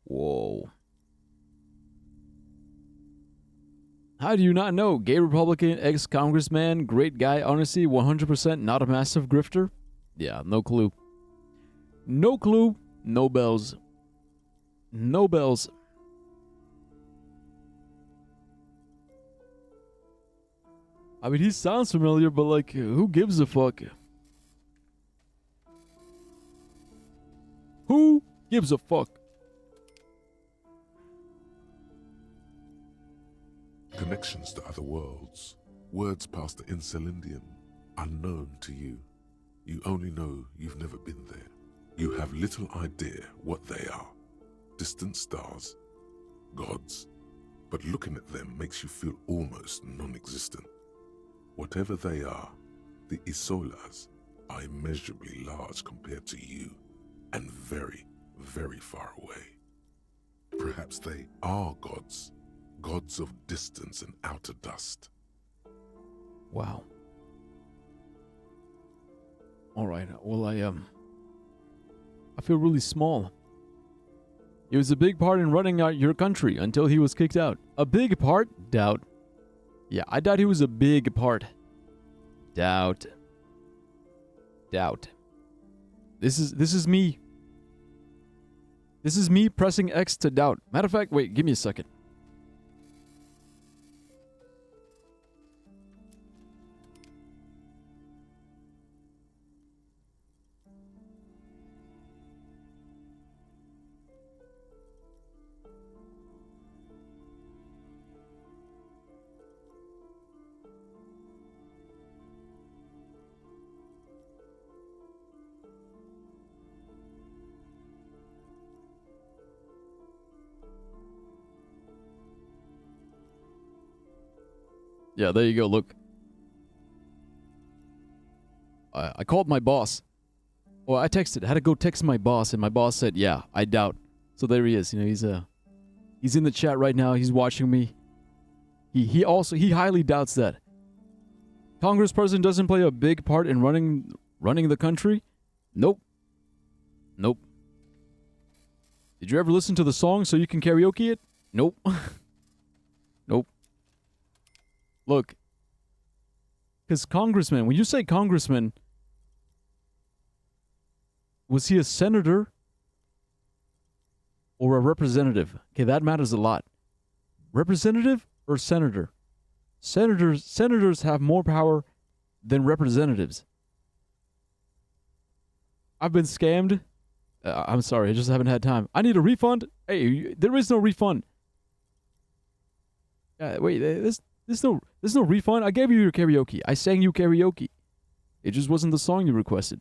Whoa. How do you not know? Gay Republican, ex-congressman, great guy, honestly, 100% not a massive grifter? Yeah, no clue. No clue, no bells. No bells. I mean, he sounds familiar, but like, who gives a fuck? Who gives a fuck? Connections to other worlds, words past the Insulindian, unknown to you. You only know you've never been there. You have little idea what they are. Distant stars, gods, but looking at them makes you feel almost non-existent. Whatever they are, The Isolas are immeasurably large compared to you, and very, very far away. Perhaps they are gods, gods of distance and outer dust. Wow. All right. Well, I feel really small. He was a big part in running out your country until he was kicked out. A big part? Doubt. Yeah, I doubt he was a big part. Doubt. This is me. This is me pressing X to doubt. Matter of fact, wait, give me a second. Yeah, there you go, look. I called my boss. Well, I texted. I had to go text my boss, and my boss said, yeah, I doubt. So there he is. You know, he's in the chat right now. He's watching me. He highly doubts that. Congressperson doesn't play a big part in running the country? Nope. Did you ever listen to the song so you can karaoke it? Nope. Nope. Look, because congressman, when you say congressman, was he a senator or a representative? Okay, that matters a lot. Representative or senator? Senators have more power than representatives. I've been scammed. I'm sorry, I just haven't had time. I need a refund. Hey, there is no refund. Wait, there's no refund. I gave you your karaoke. I sang you karaoke. It just wasn't the song you requested.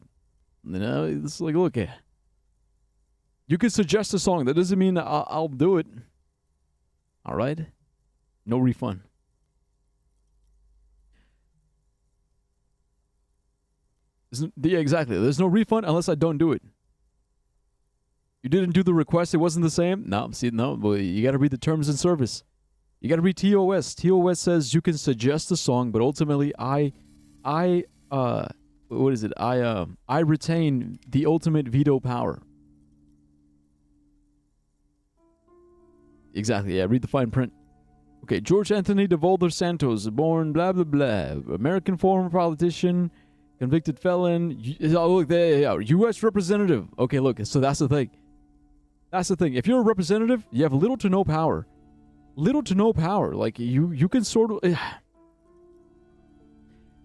You know, it's like, look, you can suggest a song. That doesn't mean I'll do it. All right? No refund. Yeah, exactly. There's no refund unless I don't do it. You didn't do the request. It wasn't the same. No, see, no. Boy, you got to read the terms and service. You got to read TOS. TOS says you can suggest a song, but ultimately what is it? I retain the ultimate veto power. Exactly. Yeah, read the fine print. Okay, George Anthony DeVolder Santos, born blah blah blah, American former politician, convicted felon. Oh, look, there, yeah, U.S. representative. Okay, look, so that's the thing. That's the thing. If you're a representative, you have little to no power. Little to no power. Like, you can sort of...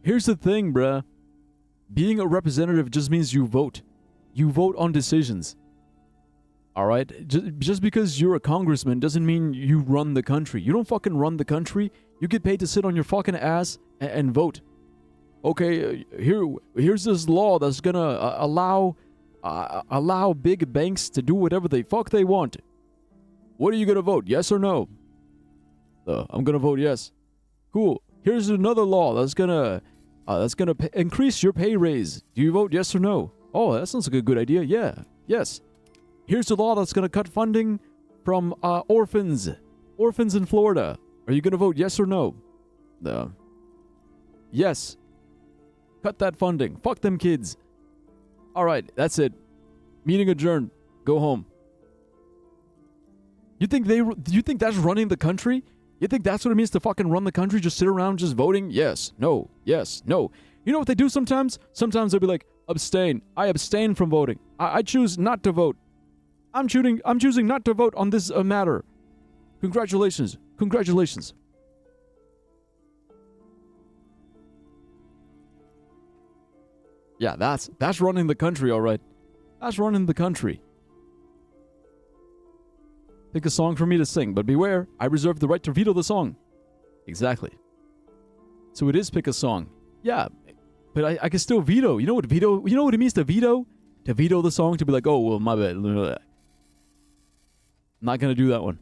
Here's the thing, bruh. Being a representative just means you vote. You vote on decisions. All right? Just because you're a congressman doesn't mean you run the country. You don't fucking run the country. You get paid to sit on your fucking ass and vote. Okay, here's this law that's gonna allow big banks to do whatever the fuck they want. What are you gonna vote? Yes or no? I'm gonna vote yes. Cool. Here's another law that's gonna increase your pay raise. Do you vote yes or no? Oh, that sounds like a good idea. Yeah. Yes. Here's a law that's gonna cut funding from orphans in Florida. Are you gonna vote yes or no? Yes. Cut that funding. Fuck them kids. All right, that's it. Meeting adjourned. Go home. You think that's running the country? You think that's what it means to fucking run the country? Just sit around just voting? Yes, no, yes, no. You know what they do sometimes? Sometimes they'll be like, abstain. I abstain from voting. I choose not to vote. I'm choosing not to vote on this matter. Congratulations. Congratulations. Yeah, that's running the country, all right. That's running the country. Pick a song for me to sing, but beware, I reserve the right to veto the song. Exactly. So it is pick a song. Yeah, but I can still veto. You know what veto? You know what it means to veto? To veto the song, to be like, oh, well, my bad. I'm not going to do that one.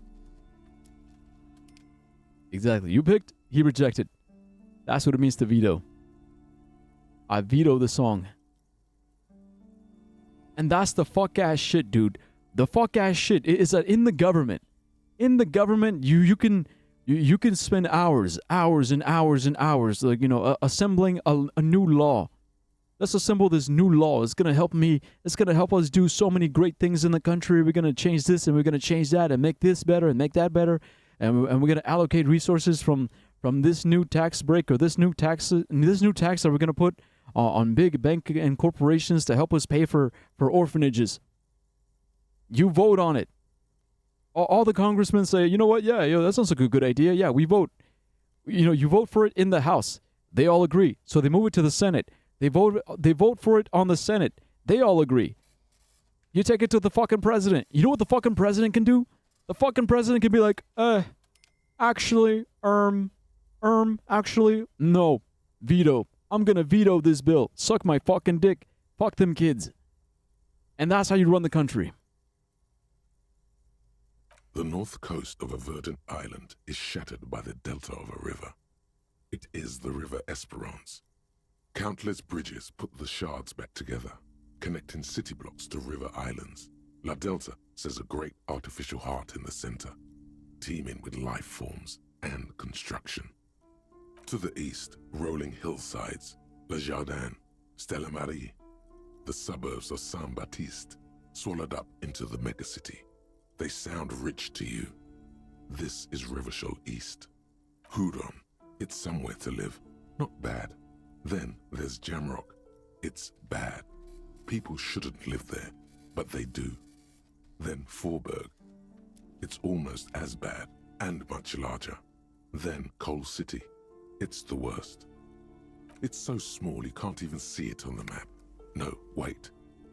Exactly. You picked, he rejected. That's what it means to veto. I veto the song. And that's the fuck ass shit, dude. The fuck ass shit is that in the government, you can spend hours and hours, like, you know, assembling a new law. Let's assemble this new law. It's gonna help me. It's gonna help us do so many great things in the country. We're gonna change this and we're gonna change that and make this better and make that better. And we're gonna allocate resources from this new tax break or this new tax that we're gonna put on big bank and corporations to help us pay for orphanages. You vote on it. All the congressmen say, you know what? Yeah, that sounds like a good idea. Yeah, we vote. You know, you vote for it in the House. They all agree. So they move it to the Senate. They vote for it on the Senate. They all agree. You take it to the fucking president. You know what the fucking president can do? The fucking president can be like, actually, no, veto. I'm gonna veto this bill. Suck my fucking dick. Fuck them kids. And that's how you run the country. The north coast of a verdant island is shattered by the delta of a river. It is the River Esperance. Countless bridges put the shards back together, connecting city blocks to river islands. La Delta says a great artificial heart in the center, teeming with life forms and construction. To the east, rolling hillsides, Le Jardin, Stella Marie, the suburbs of Saint-Baptiste, swallowed up into the megacity. They sound rich to you. This is Rivershell East. Hudon, it's somewhere to live, not bad. Then there's Jamrock. It's bad. People shouldn't live there, but they do. Then Forburg. It's almost as bad and much larger. Then Coal City. It's the worst. It's so small you can't even see it on the map. No, wait.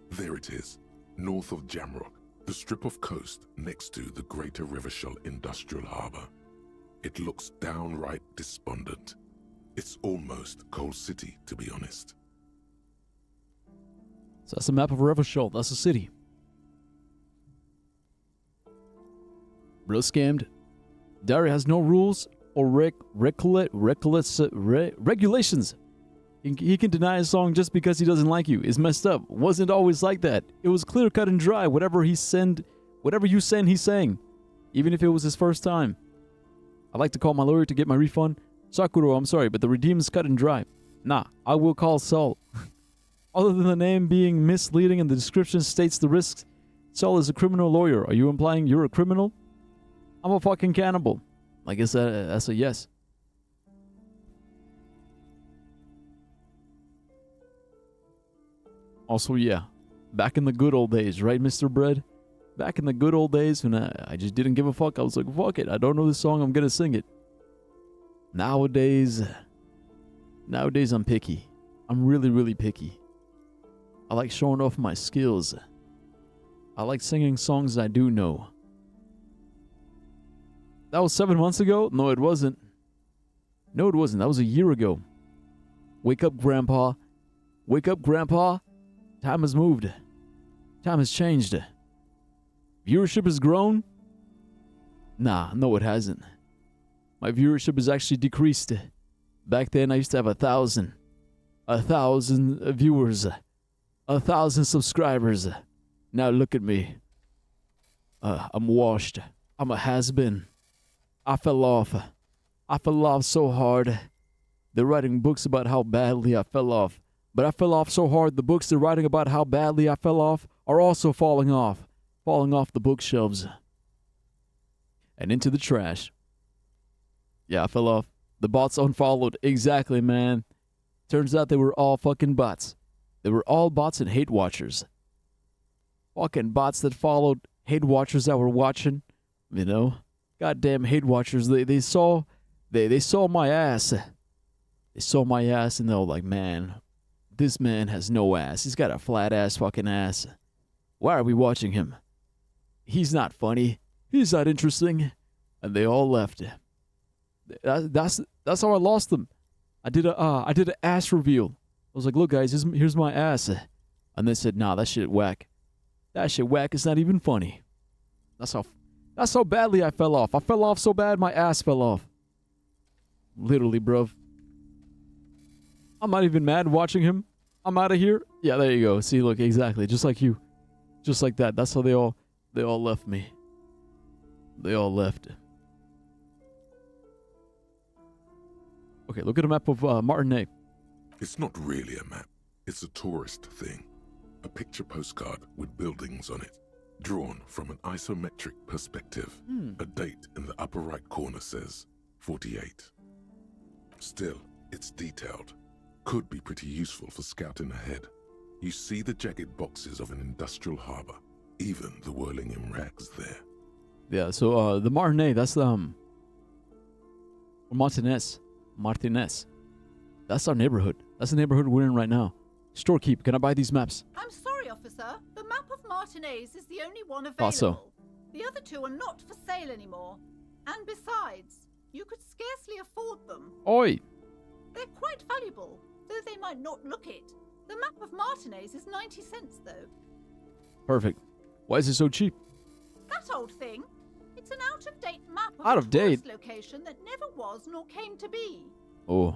There it is, north of Jamrock, the strip of coast next to the Greater Rivershell Industrial Harbour. It looks downright despondent. It's almost Coal City, to be honest. So that's a map of Rivershell. That's a city. Real scammed. Derry has no rules or regulations. He can deny a song just because he doesn't like you. It's messed up. Wasn't always like that. It was clear cut and dry. Whatever you send, he sang. Even if it was his first time. I'd like to call my lawyer to get my refund. Sakuro, I'm sorry, but the redeem is cut and dry. Nah, I will call Saul. Other than the name being misleading and the description states the risks, Saul is a criminal lawyer. Are you implying you're a criminal? I'm a fucking cannibal. I guess that's a yes. Also, yeah, back in the good old days, right, Mr. Bread? Back in the good old days when I just didn't give a fuck. I was like, fuck it, I don't know this song, I'm gonna sing it. Nowadays I'm picky. I'm really, really picky. I like showing off my skills. I like singing songs I do know. That was 7 months ago? No, it wasn't. No, it wasn't. That was a year ago. Wake up, Grandpa. Wake up, Grandpa. Time has moved. Time has changed. Viewership has grown? Nah, no, it hasn't. My viewership has actually decreased. Back then, I used to have 1,000 viewers, 1,000 subscribers. Now look at me. I'm washed. I'm a has-been. I fell off. I fell off so hard. They're writing books about how badly I fell off. But I fell off so hard, the books they're writing about how badly I fell off are also falling off the bookshelves. And into the trash. Yeah, I fell off. The bots unfollowed. Exactly, man. Turns out they were all fucking bots. They were all bots and hate watchers. Fucking bots that followed hate watchers that were watching. You know? Goddamn hate watchers. They saw my ass. They saw my ass and they were like, man, this man has no ass. He's got a flat ass fucking ass. Why are we watching him? He's not funny. He's not interesting. And they all left. That's how I lost them. I did an ass reveal. I was like, look guys, here's my ass. And they said, nah, that shit whack. That shit whack. It's not even funny. That's how badly I fell off. I fell off so bad my ass fell off. Literally, bruv. I'm not even mad watching him. I'm out of here. Yeah, there you go. See, look, exactly. Just like you. Just like that. That's how they all left me. They all left. Okay, look at a map of Martinez. It's not really a map. It's a tourist thing. A picture postcard with buildings on it, drawn from an isometric perspective. A date in the upper right corner says 48. Still, it's detailed. Could be pretty useful for scouting ahead. You see the jagged boxes of an industrial harbor, even the whirling in rags there. Yeah, so the Martinez, that's Martinez. That's our neighborhood. That's the neighborhood we're in right now. Storekeep, can I buy these maps? I'm sorry, officer. The map of Martinez is the only one available. Thought so. The other two are not for sale anymore. And besides, you could scarcely afford them. Oi! They're quite valuable, though they might not look it. The map of Martinez is 90 cents, though. Perfect. Why is it so cheap? That old thing. It's an out-of-date map of Out a of date? tourist location that never was nor came to be. Oh.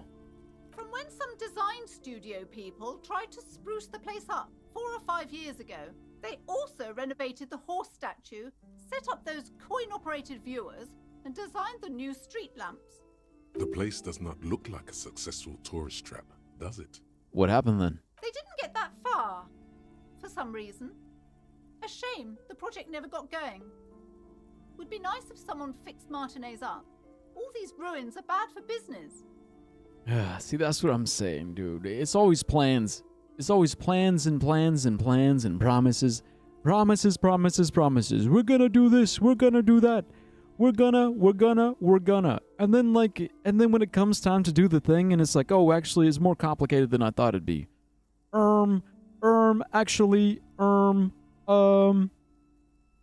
From when some design studio people tried to spruce the place up 4 or 5 years ago, they also renovated the horse statue, set up those coin-operated viewers, and designed the new street lamps. The place does not look like a successful tourist trap, does it? What happened then? They didn't get that far, for some reason. A shame the project never got going. Would be nice if someone fixed Martinez up. All these ruins are bad for business. See, that's what I'm saying, dude. It's always plans. It's always plans and plans and plans and promises. Promises, promises, promises. We're gonna do this. We're gonna do that. We're gonna. And then when it comes time to do the thing and it's like, oh, actually, it's more complicated than I thought it'd be. Actually, I'm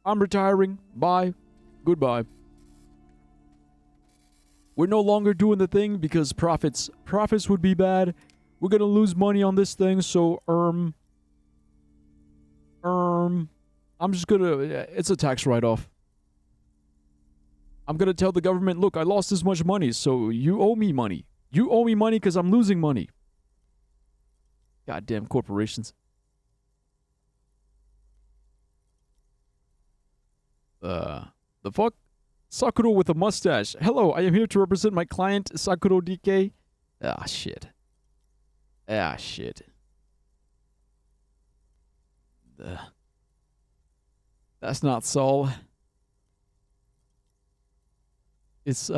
retiring. Bye. Goodbye. We're no longer doing the thing because profits would be bad. We're gonna lose money on this thing, so I'm just gonna, it's a tax write-off. I'm gonna tell the government, look, I lost this much money, so you owe me money. You owe me money because I'm losing money. Goddamn corporations. The fuck? Sakuro with a mustache. Hello, I am here to represent my client, Sakuro DK. Ah, shit. That's not Saul. It's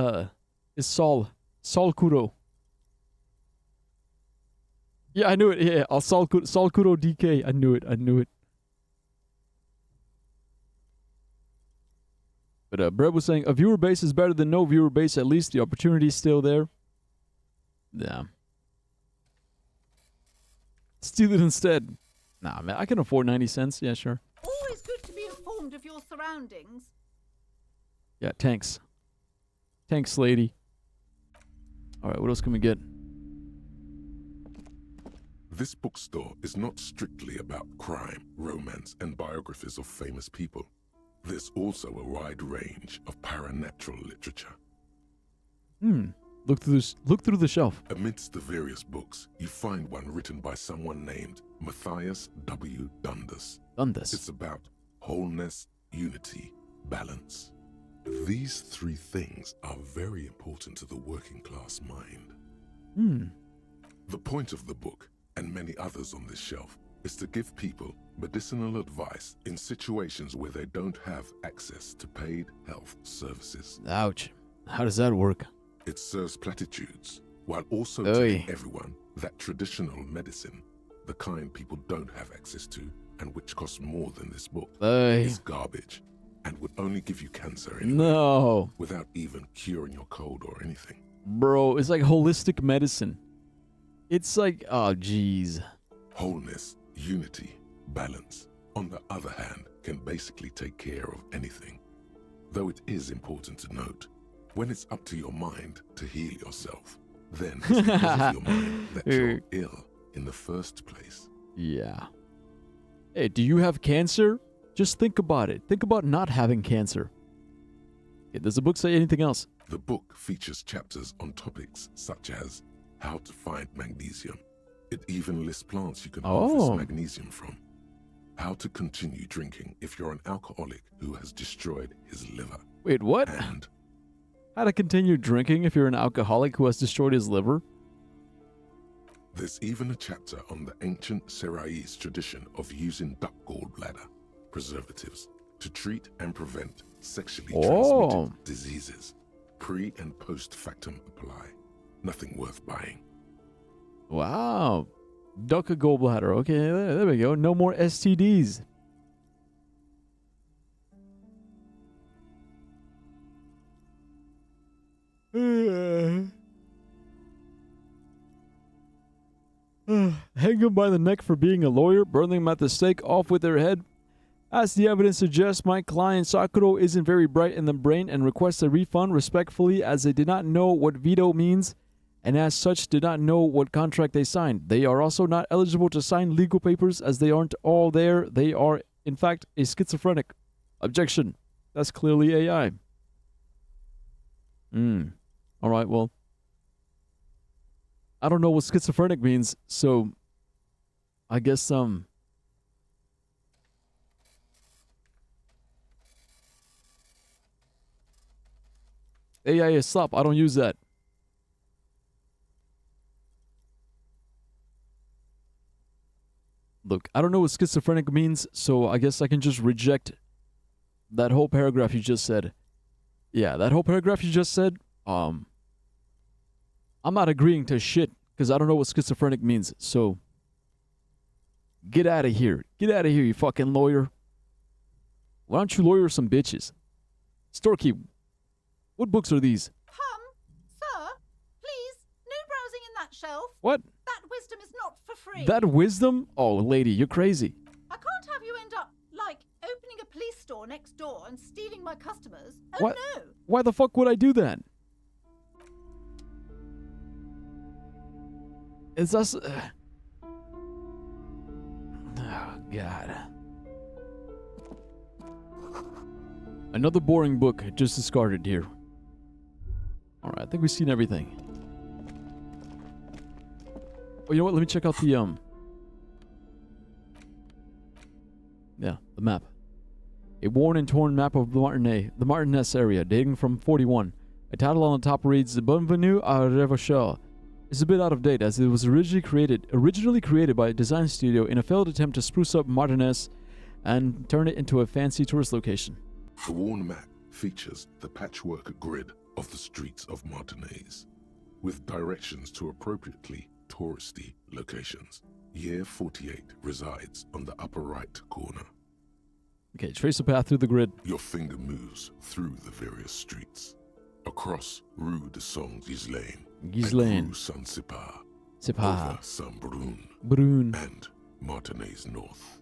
Saul. Saul Kuro. Yeah, I knew it. Yeah, Saul Kuro DK. I knew it. But Brett was saying, a viewer base is better than no viewer base. At least the opportunity is still there. Yeah. Steal it instead. Nah, man, I can afford 90 cents. Yeah, sure. Always good to be informed of your surroundings. Yeah, tanks. Thanks, lady. Alright, what else can we get? This bookstore is not strictly about crime, romance, and biographies of famous people. There's also a wide range of paranatural literature. Look through the shelf. Amidst the various books, you find one written by someone named Matthias W. Dundas. It's about wholeness, unity, balance. These three things are very important to the working class mind. The point of the book, and many others on this shelf, is to give people medicinal advice in situations where they don't have access to paid health services. Ouch. How does that work? It serves platitudes, while also telling everyone that traditional medicine, the kind people don't have access to, and which costs more than this book, is garbage, and would only give you cancer anyway, No. without even curing your cold or anything. Bro, it's like holistic medicine. It's like, oh, jeez. Wholeness, unity, balance, on the other hand, can basically take care of anything. Though it is important to note, when it's up to your mind to heal yourself, then it's because of your mind that you're ill in the first place. Yeah. Hey, do you have cancer? Just think about it. Think about not having cancer. Okay, does the book say anything else? The book features chapters on topics such as how to find magnesium, It even lists plants you can Oh. harvest magnesium from. How to continue drinking if you're an alcoholic who has destroyed his liver. Wait, what? And How to continue drinking if you're an alcoholic who has destroyed his liver? there's even a chapter on the ancient Seraïs tradition of using duck gallbladder preservatives to treat and prevent sexually transmitted diseases. Pre and post factum apply. Nothing worth buying. Wow. Duck a gallbladder. Okay, there we go. No more STDs. Hang him by the neck for being a lawyer, burn them at the stake, off with their head. As the evidence suggests, my client Sakuro isn't very bright in the brain and requests a refund respectfully, as they did not know what veto means and as such did not know what contract they signed. They are also not eligible to sign legal papers as they aren't all there. They are, in fact, a schizophrenic. Objection. That's clearly AI. All right, well, I don't know what schizophrenic means, so I guess AI is slop. I don't use that. Look, I don't know what schizophrenic means, so I guess I can just reject that whole paragraph you just said. Yeah, that whole paragraph you just said, I'm not agreeing to shit because I don't know what schizophrenic means. So get out of here. Get out of here, you fucking lawyer. Why don't you lawyer some bitches? Storekeep, what books are these? Sir, please, no browsing in that shelf. What? That wisdom is not for free. That wisdom? Oh, lady, you're crazy. I can't have you end up, like, opening a police store next door and stealing my customers. Oh, What? no. Why the fuck would I do that? Is us? Oh, God. Another boring book just discarded here. Alright, I think we've seen everything. Oh, you know what? Let me check out the, yeah, the map. A worn and torn map of the Martinez area, dating from 41. A title on the top reads, Bienvenue à Revachol. It's a bit out of date, as it was originally created by a design studio in a failed attempt to spruce up Martinez and turn it into a fancy tourist location. The worn map features the patchwork grid of the streets of Martinez, with directions to appropriately touristy locations. Year 48 resides on the upper right corner. Okay, trace a path through the grid. Your finger moves through the various streets, across Rue de Saint-Ghislain, Rue Saint-Sipar, over Saint-Brun, and Martinez North.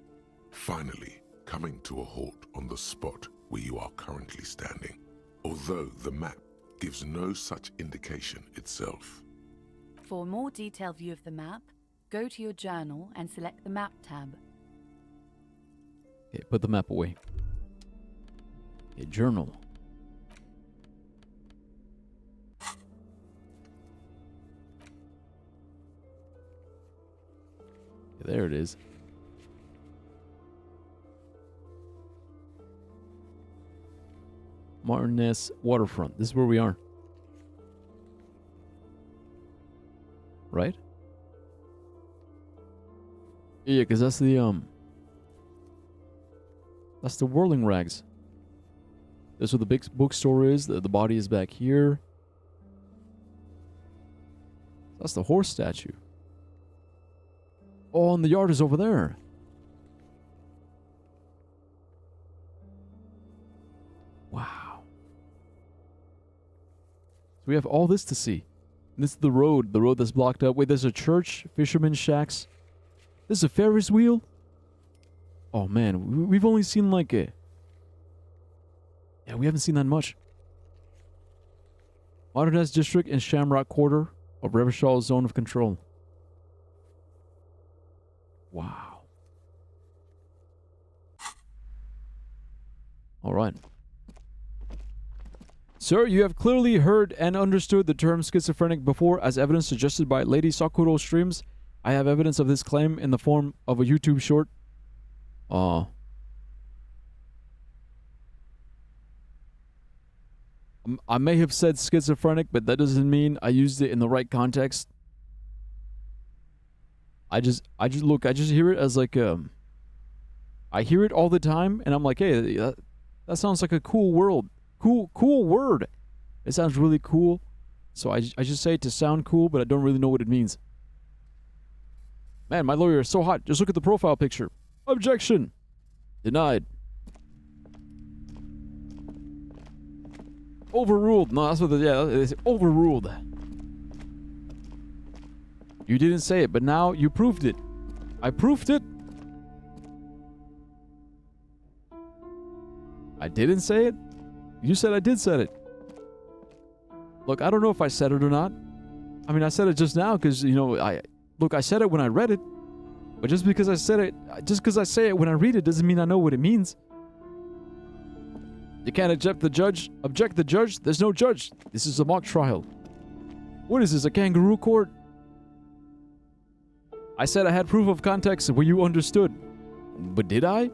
Finally, coming to a halt on the spot where you are currently standing, although the map gives no such indication itself. For a more detailed view of the map, go to your journal and select the Map tab. Okay, put the map away. Okay, journal. Okay, there it is. Martinez Waterfront. This is where we are. Right? Yeah, because that's the that's the Whirling Rags. That's where the big bookstore is. The body is back here. That's the horse statue. Oh, and the yard is over there. Wow. So we have all this to see. And this is the road that's blocked up. Wait, there's a church, fisherman shacks. There's a Ferris wheel. Oh man, we've only seen like a... Yeah, we haven't seen that much. Martinez District and Shamrock Quarter of Revachol Zone of Control. Wow. All right. Sir, you have clearly heard and understood the term schizophrenic before, as evidence suggested by Lady Sakuro's streams I have evidence of this claim in the form of a YouTube short. I may have said schizophrenic, but that doesn't mean I used it in the right context. I just hear it as like I hear it all the time, and I'm like, hey, that sounds like a cool word. It sounds really cool, so I just say it to sound cool, but I don't really know what it means. Man, my lawyer is so hot. Just look at the profile picture. Objection. Denied. Overruled. No, that's what it's overruled. You didn't say it, but now you proved it. I proved it. I didn't say it. You said I did say it. Look, I don't know if I said it or not. I mean, I said it just now because, you know, I said it when I read it. But just because I say it when I read it doesn't mean I know what it means. You can't object the judge. Object the judge. There's no judge. This is a mock trial. What is this, a kangaroo court? I said I had proof of context where you understood. But did I?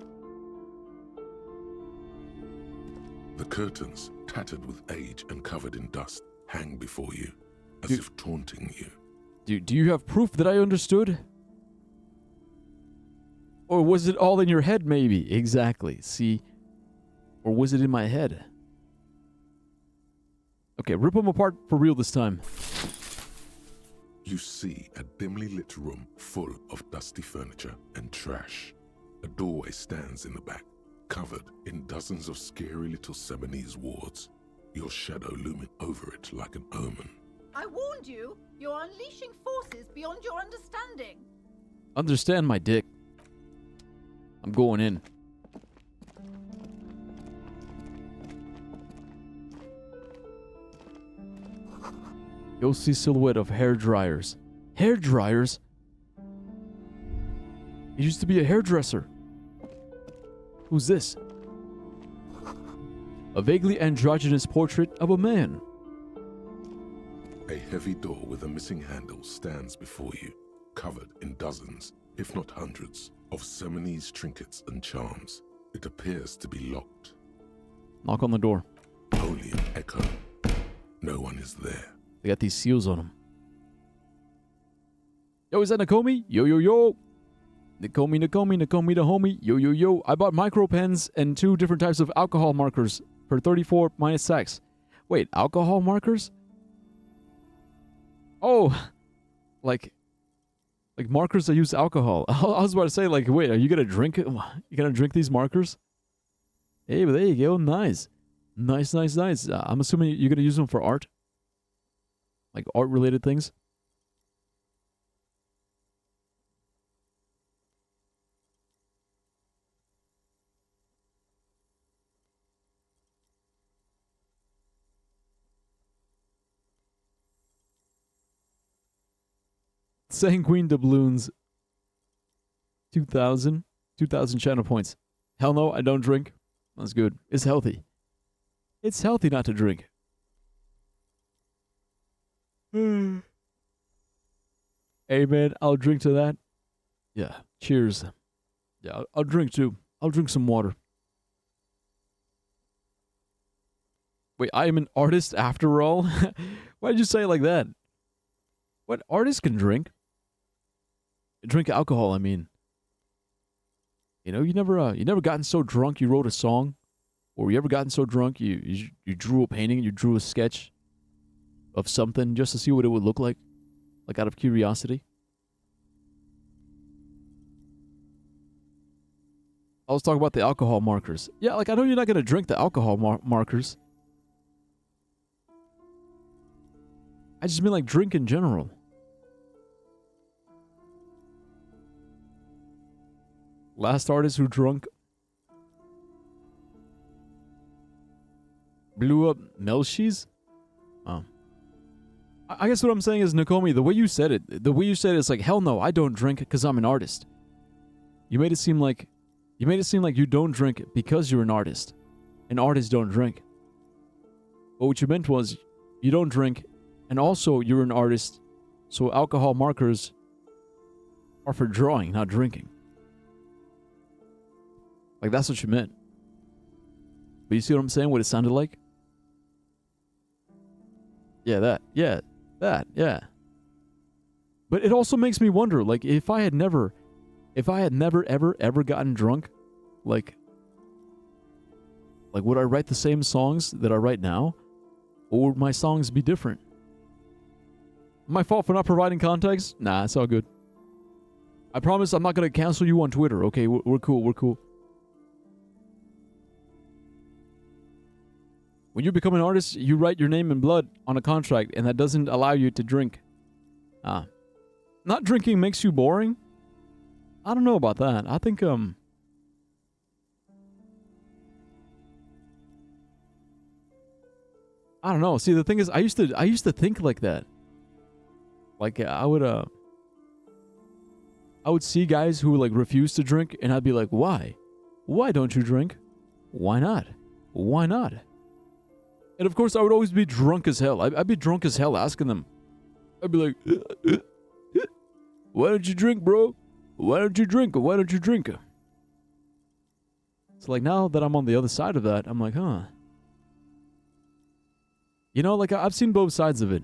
The curtains, tattered with age and covered in dust, hang before you, as if taunting you. Do you have proof that I understood? Or was it all in your head, maybe? Exactly. See? Or was it in my head? Okay, rip them apart for real this time. You see a dimly lit room full of dusty furniture and trash. A doorway stands in the back, covered in dozens of scary little Seminese wards, your shadow looming over it like an omen. I warned you. You're unleashing forces beyond your understanding. Understand my dick. I'm going in. You'll see silhouette of hair dryers. Hair dryers? He used to be a hairdresser. Who's this? A vaguely androgynous portrait of a man. A heavy door with a missing handle stands before you, covered in dozens, if not hundreds, of Seminese trinkets and charms. It appears to be locked. Knock on the door. Only an echo. No one is there. They got these seals on them. Yo, is that Nakomi? Yo, yo, yo. Nakomi the homie. Yo, yo, yo. I bought micro pens and 2 different types of alcohol markers for 34 minus tax. Wait, alcohol markers? Oh, like markers that use alcohol. I was about to say, like, wait, are you gonna drink it? You gonna drink these markers? Hey, but there you go. Nice. Nice. I'm assuming you're gonna use them for art? Like art-related things? Sanguine doubloons. 2,000 channel points. Hell no, I don't drink. That's good. It's healthy. It's healthy not to drink. Hey man, I'll drink to that. Yeah, cheers. Yeah, I'll drink too. I'll drink some water. Wait, I am an artist after all? Why did you say it like that? What, artists can drink? Drink alcohol, I mean. You know, you never gotten so drunk you wrote a song? Or you ever gotten so drunk you drew a painting, you drew a sketch of something just to see what it would look like out of curiosity? I was talking about the alcohol markers. Yeah, like I know you're not going to drink the alcohol markers. I just mean like drink in general. Last artist who drunk blew up Melchi's? Oh. I guess what I'm saying is, Nakomi, the way you said it is like, hell no, I don't drink because I'm an artist. You made it seem like you don't drink because you're an artist. And artists don't drink. But what you meant was, you don't drink, and also you're an artist, so alcohol markers Or for drawing, not drinking. Like, that's what you meant. But you see what I'm saying? What it sounded like? Yeah, that. Yeah, that. Yeah. But it also makes me wonder, like, if I had never, ever gotten drunk, like, would I write the same songs that I write now? Or would my songs be different? My fault for not providing context? Nah, it's all good. I promise I'm not going to cancel you on Twitter, okay? We're cool, we're cool. When you become an artist, you write your name in blood on a contract, and that doesn't allow you to drink. Not drinking makes you boring? I don't know about that. I think, I don't know. See, the thing is, I used to think like that. Like, I would see guys who, like, refuse to drink, and I'd be like, why? Why don't you drink? Why not? Why not? And of course, I would always be drunk as hell. I'd be drunk as hell asking them. I'd be like, why don't you drink, bro? Why don't you drink? Why don't you drink? It's like, now that I'm on the other side of that, I'm like, huh. You know, like, I've seen both sides of it.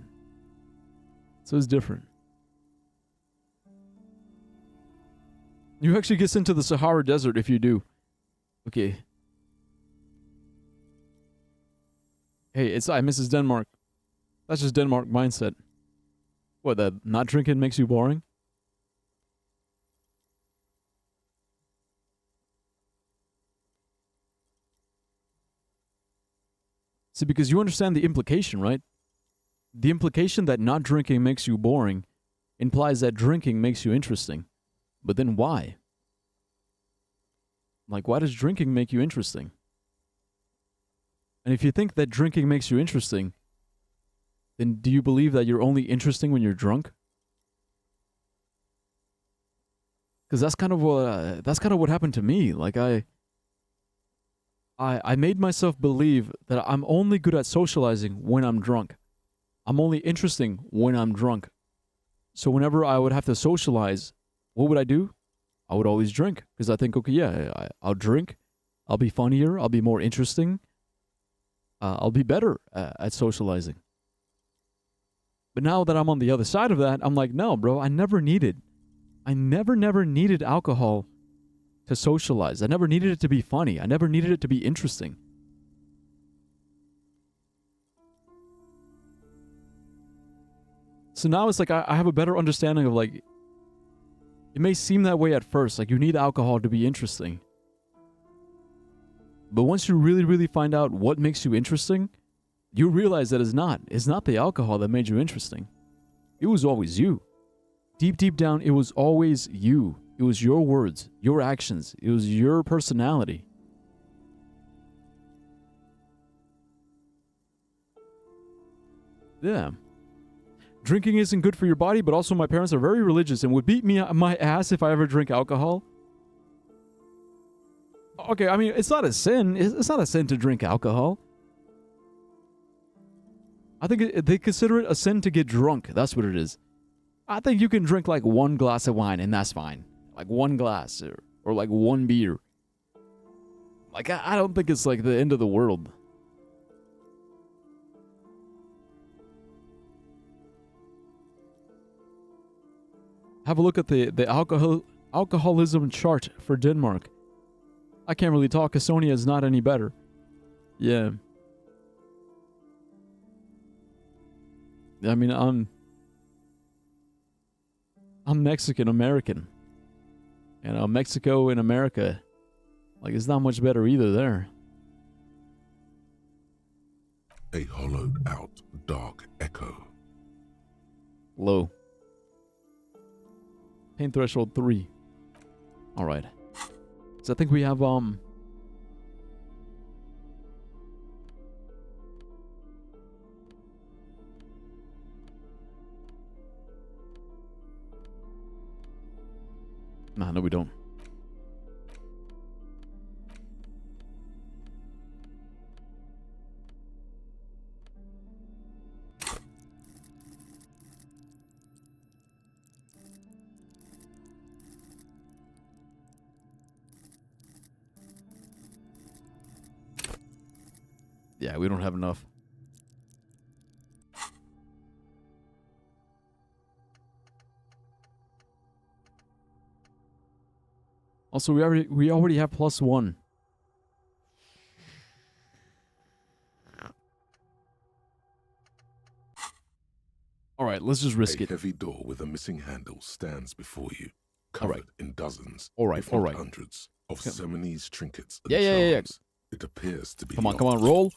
So it's different. You actually get into the Sahara Desert if you do. Okay. Hey, it's Mrs. Denmark. That's just Denmark mindset. What, that not drinking makes you boring? See, because you understand the implication, right? The implication that not drinking makes you boring implies that drinking makes you interesting. But then why? Like, why does drinking make you interesting? And if you think that drinking makes you interesting, then do you believe that you're only interesting when you're drunk? Because that's kind of what happened to me. Like, I made myself believe that I'm only good at socializing when I'm drunk. I'm only interesting when I'm drunk. So whenever I would have to socialize, what would I do? I would always drink. Because I think, okay, yeah, I'll drink. I'll be funnier. I'll be more interesting. I'll be better at socializing. But now that I'm on the other side of that, I'm like, no, bro, I never needed alcohol to socialize. I never needed it to be funny. I never needed it to be interesting. So now it's like I have a better understanding of, like, it may seem that way at first, like you need alcohol to be interesting. But once you really, really find out what makes you interesting, you realize that it's not the alcohol that made you interesting. It was always you. Deep, deep down, it was always you. It was your words, your actions. It was your personality. Yeah. Drinking isn't good for your body, but also my parents are very religious and would beat me my ass if I ever drink alcohol. Okay, I mean, it's not a sin. It's not a sin to drink alcohol. I think they consider it a sin to get drunk. That's what it is. I think you can drink like one glass of wine and that's fine. Like one glass or like one beer. Like, I don't think it's like the end of the world. Have a look at the alcoholism chart for Denmark. I can't really talk. Estonia is not any better. Yeah. I mean, I'm Mexican American. You know, Mexico and America, like, it's not much better either there. A hollowed out dark echo. Low. Pain threshold 3. All right. So I think we have No, we don't. Yeah, we don't have enough. Also, we already have +1. All right, let's just risk a it. A heavy door with a missing handle stands before you, covered in dozens, if all not right. hundreds, of Seminese trinkets and Yeah. charms. It appears to be Come on, locked. roll.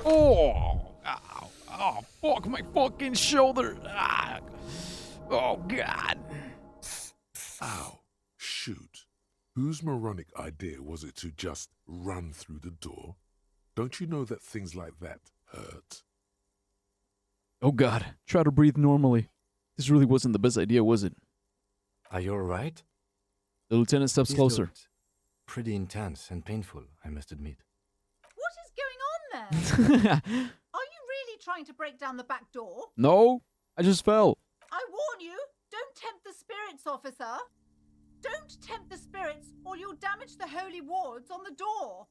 Oh, ow, oh, fuck my fucking shoulder. Ah. Oh, God. Ow, shoot. Whose moronic idea was it to just run through the door? Don't you know that things like that hurt? Oh, God. Try to breathe normally. This really wasn't the best idea, was it? Are you alright? The lieutenant steps This closer. looked pretty intense and painful, I must admit. What is going on there? Are you really trying to break down the back door? No, I just fell. I warn you, don't tempt the spirits, officer. Don't tempt the spirits, or you'll damage the holy wards on the door.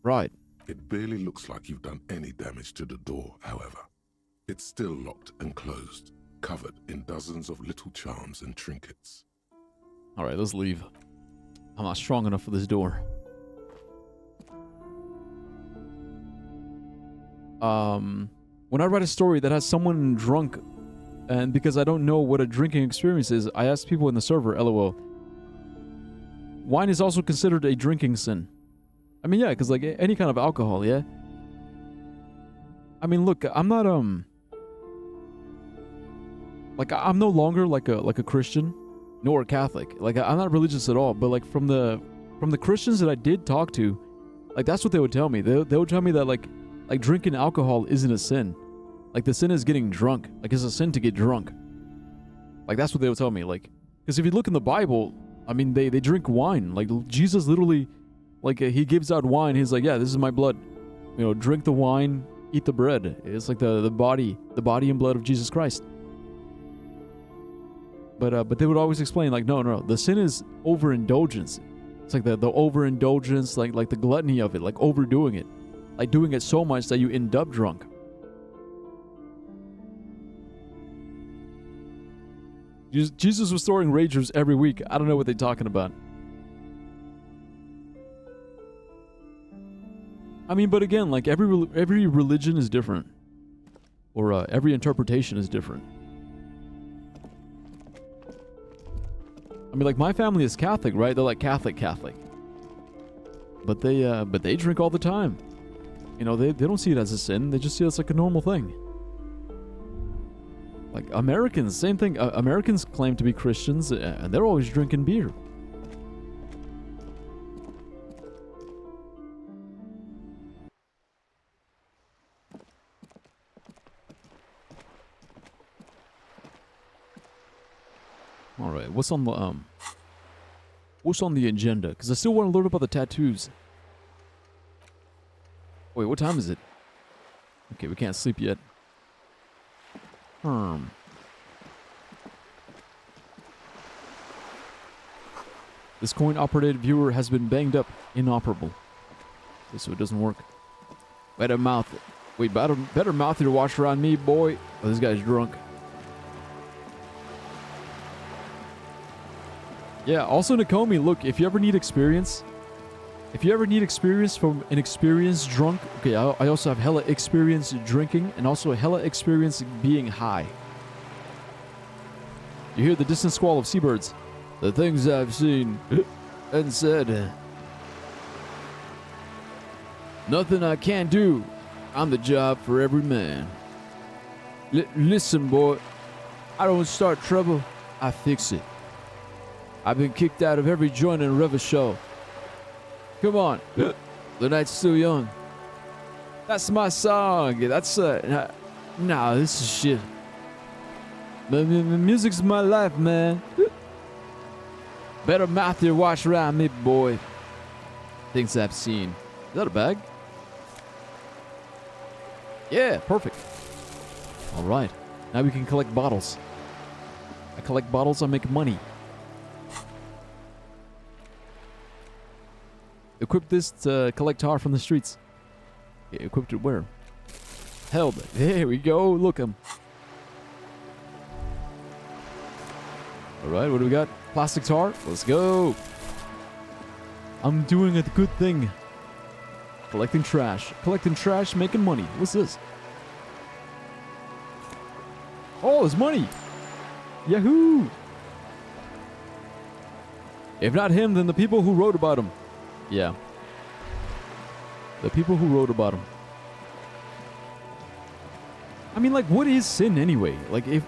Right. It barely looks like you've done any damage to the door, however. It's still locked and closed, covered in dozens of little charms and trinkets. All right, let's leave. I'm not strong enough for this door. When I write a story that has someone drunk, and because I don't know what a drinking experience is, I ask people in the server, LOL. Wine is also considered a drinking sin. I mean, yeah, because like any kind of alcohol, yeah. I mean, look, I'm not like I'm no longer like a Christian, nor a Catholic. Like I'm not religious at all. But like from the Christians that I did talk to, like that's what they would tell me. They would tell me that like drinking alcohol isn't a sin. Like the sin is getting drunk. Like it's a sin to get drunk. Like that's what they would tell me. Like because if you look in the Bible, I mean they drink wine. Like Jesus literally, like he gives out wine. He's like, yeah, this is my blood. You know, drink the wine, eat the bread. It's like the body and blood of Jesus Christ. But they would always explain like, no, the sin is overindulgence. It's like the overindulgence, like the gluttony of it, like overdoing it, like doing it so much that you end up drunk. Jesus was throwing ragers every week. I don't know what they're talking about. I mean, but again, like every religion is different, or every interpretation is different. I mean, like my family is Catholic, right? They're like Catholic, but they drink all the time. You know, they don't see it as a sin. They just see it as like a normal thing. Like Americans, same thing. Americans claim to be Christians, and they're always drinking beer. All right, what's on the agenda? Because I still want to learn about the tattoos. Wait, what time is it? Okay, we can't sleep yet. This coin-operated viewer has been banged up, inoperable. Okay, so it doesn't work. Better mouth your watch around me, boy. Oh, this guy's drunk. Yeah, also Nakomi, look, if you ever need experience from an experienced drunk, okay, I also have hella experience drinking and also hella experience being high. You hear the distant squall of seabirds. The things I've seen and said. Nothing I can't do. I'm the job for every man. Listen, boy, I don't start trouble, I fix it. I've been kicked out of every joint in River Show. Come on. The night's still young. That's my song. That's nah, this is shit. Music's my life, man. Better mouth your watch around me, boy. Things I've seen. Is that a bag? Yeah, perfect. All right. Now we can collect bottles. I collect bottles, I make money. Equip this to collect tar from the streets. Okay, equipped it where? Held. There we go. Look him. Alright, what do we got? Plastic tar. Let's go. I'm doing a good thing. Collecting trash. Collecting trash, making money. What's this? Oh, there's money. Yahoo! If not him, then the people who wrote about him. Yeah. The people who wrote about him. I mean, like, what is sin anyway? Like, if...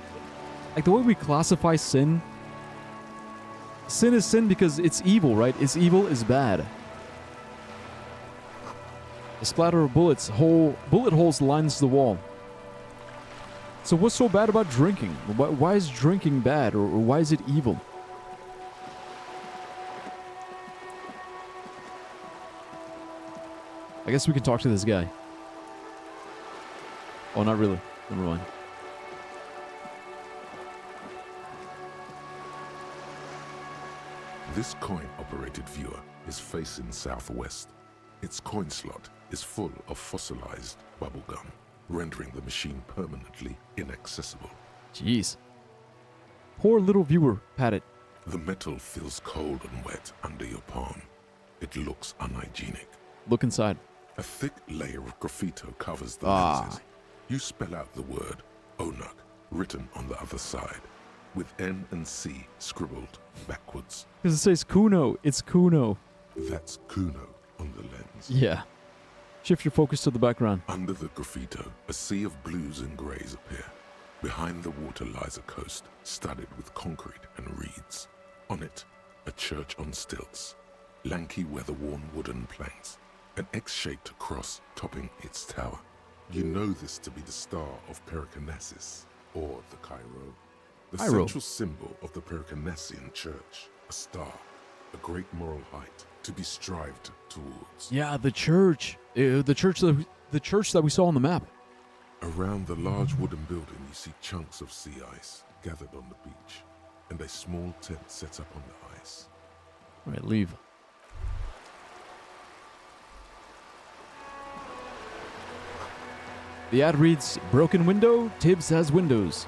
Like, the way we classify sin... Sin is sin because it's evil, right? It's evil is bad. The splatter of bullets, bullet holes lines the wall. So what's so bad about drinking? Why is drinking bad, or why is it evil? I guess we can talk to this guy. Oh, not really. Never mind. This coin-operated viewer is facing southwest. Its coin slot is full of fossilized bubblegum, rendering the machine permanently inaccessible. Jeez. Poor little viewer, pat it. The metal feels cold and wet under your palm. It looks unhygienic. Look inside. A thick layer of graffito covers the lenses. You spell out the word Onuk written on the other side, with N and C scribbled backwards. Because it says Kuno. It's Kuno. That's Kuno on the lens. Yeah. Shift your focus to the background. Under the graffito, a sea of blues and greys appear. Behind the water lies a coast studded with concrete and reeds. On it, a church on stilts. Lanky, weather-worn wooden planks. An X-shaped cross topping its tower. You know this to be the star of Periconesus, or the Cairo. The central symbol of the Periconesian church. A star. A great moral height to be strived towards. Yeah, the church. The church that we saw on the map. Around the large wooden building, you see chunks of sea ice gathered on the beach, and a small tent set up on the ice. All right, leave. The ad reads, broken window, Tibbs has windows.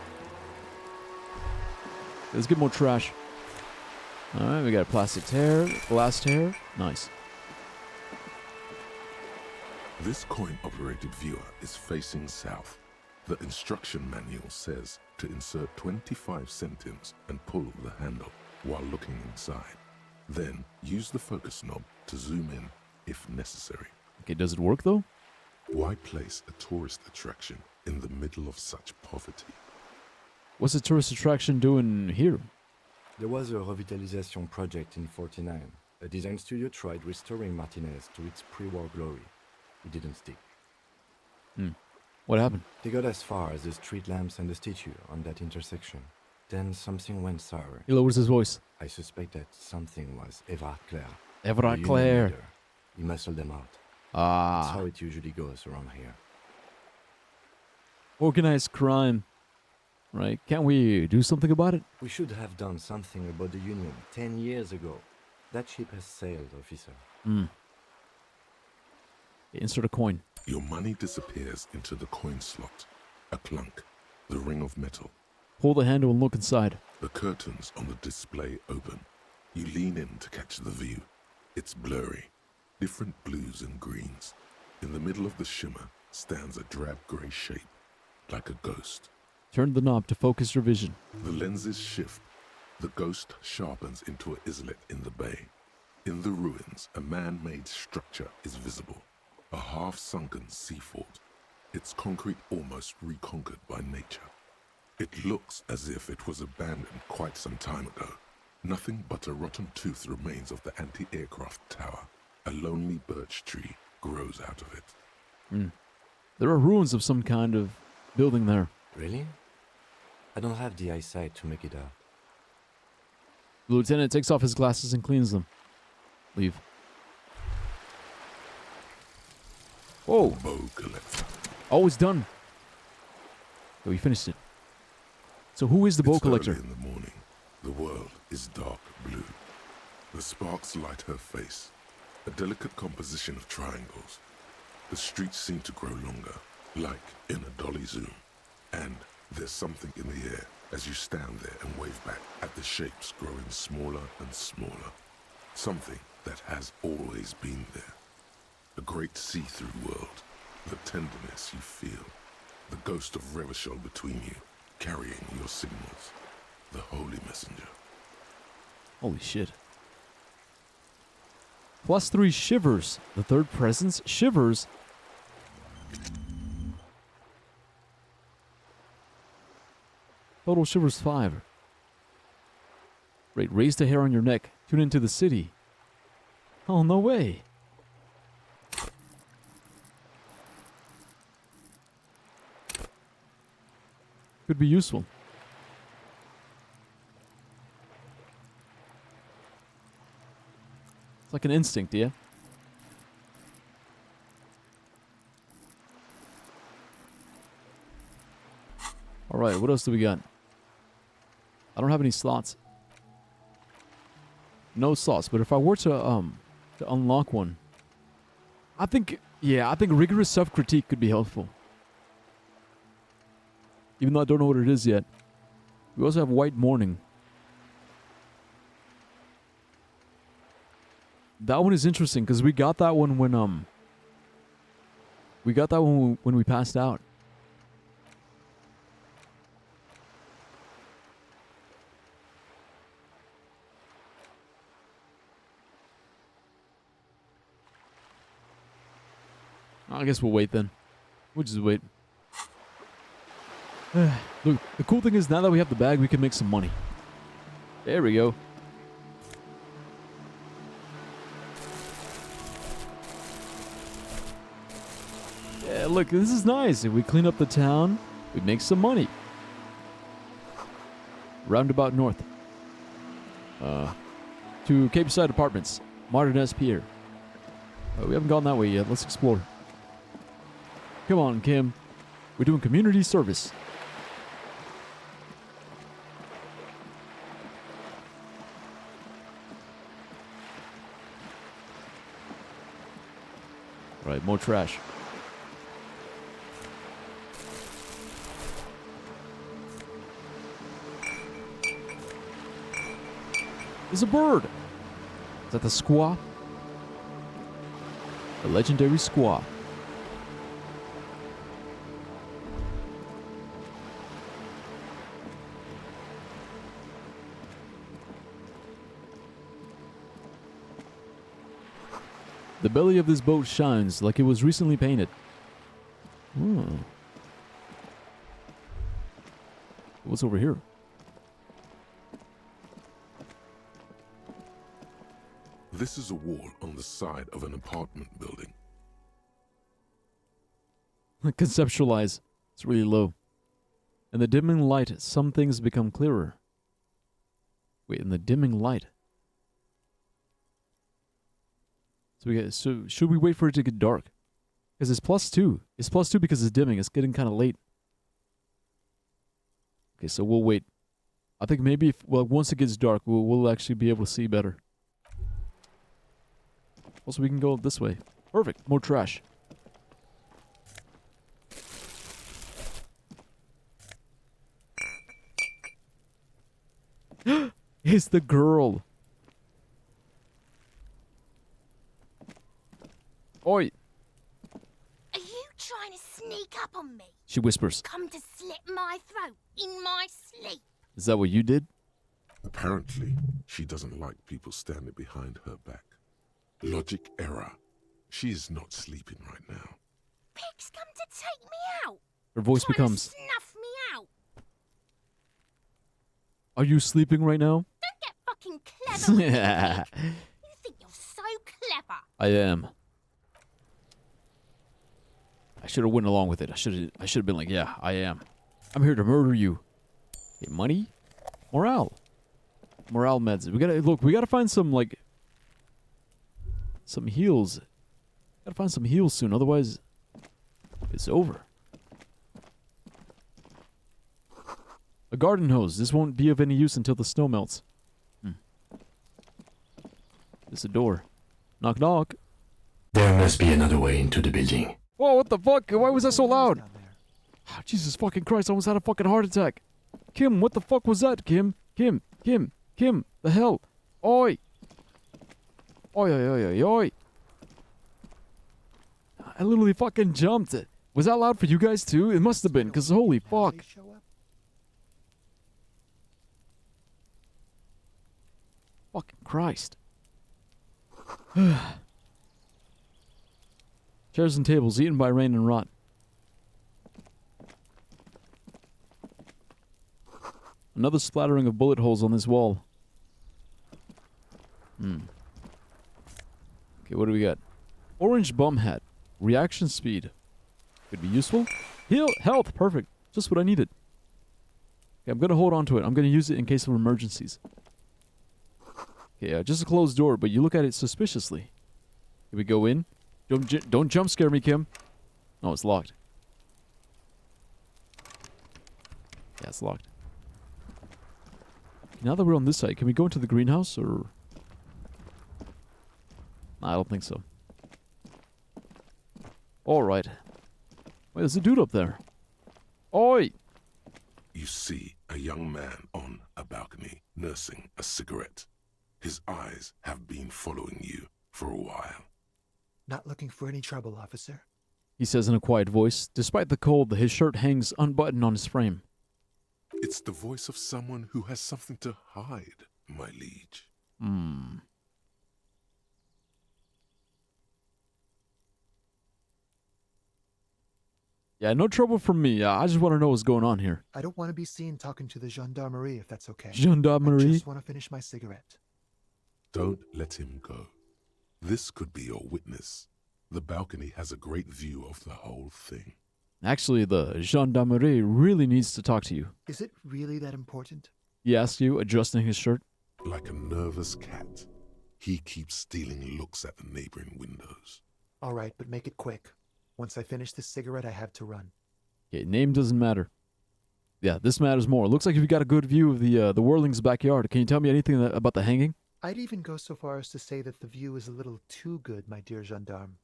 Let's get more trash. Alright, we got plastic tear, glass tear. Nice. This coin-operated viewer is facing south. The instruction manual says to insert 25 centimes and pull the handle while looking inside. Then use the focus knob to zoom in if necessary. Okay, does it work though? Why place a tourist attraction in the middle of such poverty? What's the tourist attraction doing here? There was a revitalization project in 49. A design studio tried restoring Martinez to its pre-war glory. It didn't stick. What happened? They got as far as the street lamps and the statue on that intersection. Then something went sour. He lowers his voice. I suspect that something was Everard Claire. Everard Claire. He muscled them out. Ah. That's how it usually goes around here. Organized crime. Right? Can't we do something about it? We should have done something about the Union 10 years ago. That ship has sailed, officer. Insert a coin. Your money disappears into the coin slot. A clunk. The ring of metal. Pull the handle and look inside. The curtains on the display open. You lean in to catch the view. It's blurry. Different blues and greens. In the middle of the shimmer stands a drab grey shape, like a ghost. Turn the knob to focus your vision. The lenses shift. The ghost sharpens into an islet in the bay. In the ruins, a man-made structure is visible. A half-sunken sea fort. Its concrete almost reconquered by nature. It looks as if it was abandoned quite some time ago. Nothing but a rotten tooth remains of the anti-aircraft tower. A lonely birch tree grows out of it. There are ruins of some kind of building there. Really? I don't have the eyesight to make it out. The lieutenant takes off his glasses and cleans them. Leave. Whoa. Bow collector. Oh, it's done. Oh, we finished it. So who is the bow collector? Early in the morning. The world is dark blue. The sparks light her face. A delicate composition of triangles. The streets seem to grow longer, like in a dolly zoom. And there's something in the air as you stand there and wave back at the shapes growing smaller and smaller. Something that has always been there. A great see-through world. The tenderness you feel. The ghost of Revachol between you, carrying your signals. The holy messenger. Holy shit. +3 shivers. The third presence shivers. Total shivers 5. Right, raise the hair on your neck. Tune into the city. Oh, no way. Could be useful. It's like an instinct, yeah? Alright, what else do we got? I don't have any slots. No slots, but if I were to unlock one, I think rigorous self-critique could be helpful. Even though I don't know what it is yet. We also have White Morning. That one is interesting because we got that one when when we passed out. I guess we'll wait then. We'll just wait. Look, the cool thing is now that we have the bag, we can make some money. There we go. Yeah, look, this is nice. If we clean up the town, we make some money. Roundabout north. To Cape Side Apartments. Modern S. Pier. We haven't gone that way yet. Let's explore. Come on, Kim. We're doing community service. Right, more trash. There's a bird. Is that the squaw? The legendary squaw. The belly of this boat shines like it was recently painted. What's over here? This is a wall on the side of an apartment building. Conceptualize. It's really low. In the dimming light, some things become clearer. Wait, in the dimming light. So should we wait for it to get dark? Because it's +2. It's +2 because it's dimming. It's getting kind of late. Okay, so we'll wait. I think maybe once it gets dark, we'll actually be able to see better. Also, we can go this way. Perfect. More trash. It's the girl. Oi. Are you trying to sneak up on me? She whispers. Come to slit my throat in my sleep. Is that what you did? Apparently, she doesn't like people standing behind her back. Logic error. She is not sleeping right now. Pig's come to take me out. Her voice Trying becomes... to snuff me out. Are you sleeping right now? Don't get fucking clever with Yeah. me, Pig. You think you're so clever. I am. I should have went along with it. I should have been like, yeah, I am. I'm here to murder you. Okay, money? Morale. Morale meds. We gotta find some, like... some heals. Gotta find some heals soon, otherwise... it's over. A garden hose. This won't be of any use until the snow melts. There's a door. Knock knock. There must be another way into the building. Whoa, what the fuck? Why was that so loud? Ah, Jesus fucking Christ, I almost had a fucking heart attack. Kim, what the fuck was that? Kim, the hell? Oi! Oi, oi, oi, oi, oi. I literally fucking jumped it. Was that loud for you guys too? It must have been, because holy fuck. Fucking Christ. Chairs and tables eaten by rain and rot. Another splattering of bullet holes on this wall. Okay, what do we got? Orange bum hat. Reaction speed. Could be useful. Health. Perfect. Just what I needed. Okay, I'm going to hold on to it. I'm going to use it in case of emergencies. Okay, just a closed door, but you look at it suspiciously. Here we go in. Don't jump scare me, Kim. No, it's locked. Yeah, it's locked. Now that we're on this side, can we go into the greenhouse, or... Nah, I don't think so. Alright. Wait, there's a dude up there. Oi! You see a young man on a balcony nursing a cigarette. His eyes have been following you for a while. Not looking for any trouble, officer. He says in a quiet voice. Despite the cold, his shirt hangs unbuttoned on his frame. It's the voice of someone who has something to hide, my liege. Yeah, no trouble from me. I just want to know what's going on here. I don't want to be seen talking to the gendarmerie, if that's okay. Gendarmerie? I just want to finish my cigarette. Don't let him go. This could be your witness. The balcony has a great view of the whole thing. Actually, the gendarmerie really needs to talk to you. Is it really that important? He asks you, adjusting his shirt. Like a nervous cat, he keeps stealing looks at the neighboring windows. All right, but make it quick. Once I finish this cigarette, I have to run. Okay, name doesn't matter. Yeah, this matters more. Looks like you've got a good view of the Whirling's backyard. Can you tell me anything about the hanging? I'd even go so far as to say that the view is a little too good, my dear gendarme.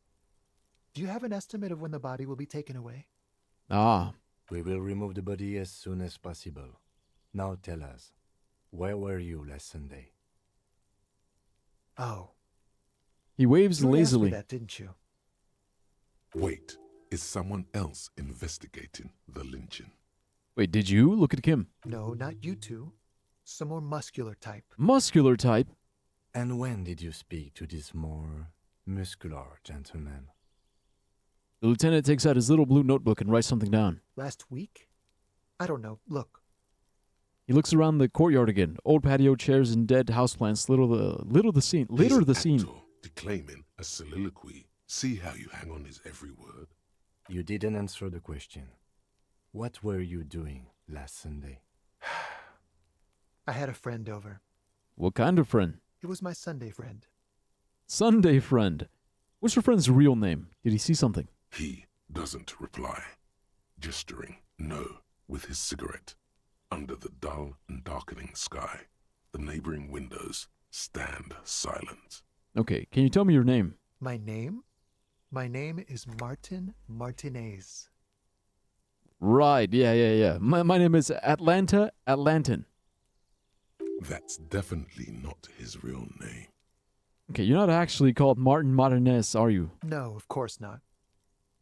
Do you have an estimate of when the body will be taken away? Ah. We will remove the body as soon as possible. Now tell us, where were you last Sunday? Oh. He waves You lazily. asked me that, didn't you? Wait, is someone else investigating the lynching? Wait, did you? Look at Kim. No, not you two. Some more muscular type. Muscular type? And when did you speak to this more muscular gentleman? The lieutenant takes out his little blue notebook and writes something down. Last week? I don't know. Look. He looks around the courtyard again. Old patio chairs and dead houseplants litter the scene. Litter the scene. Declaiming a soliloquy. See how you hang on his every word. You didn't answer the question. What were you doing last Sunday? I had a friend over. What kind of friend? It was my Sunday friend. Sunday friend. What's your friend's real name? Did he see something? He doesn't reply, gesturing no with his cigarette. Under the dull and darkening sky, the neighboring windows stand silent. Okay, can you tell me your name? My name? My name is Martin Martinez. Right, yeah. My name is Atlantin. That's definitely not his real name. Okay, you're not actually called Martin Martinez, are you? No, of course not.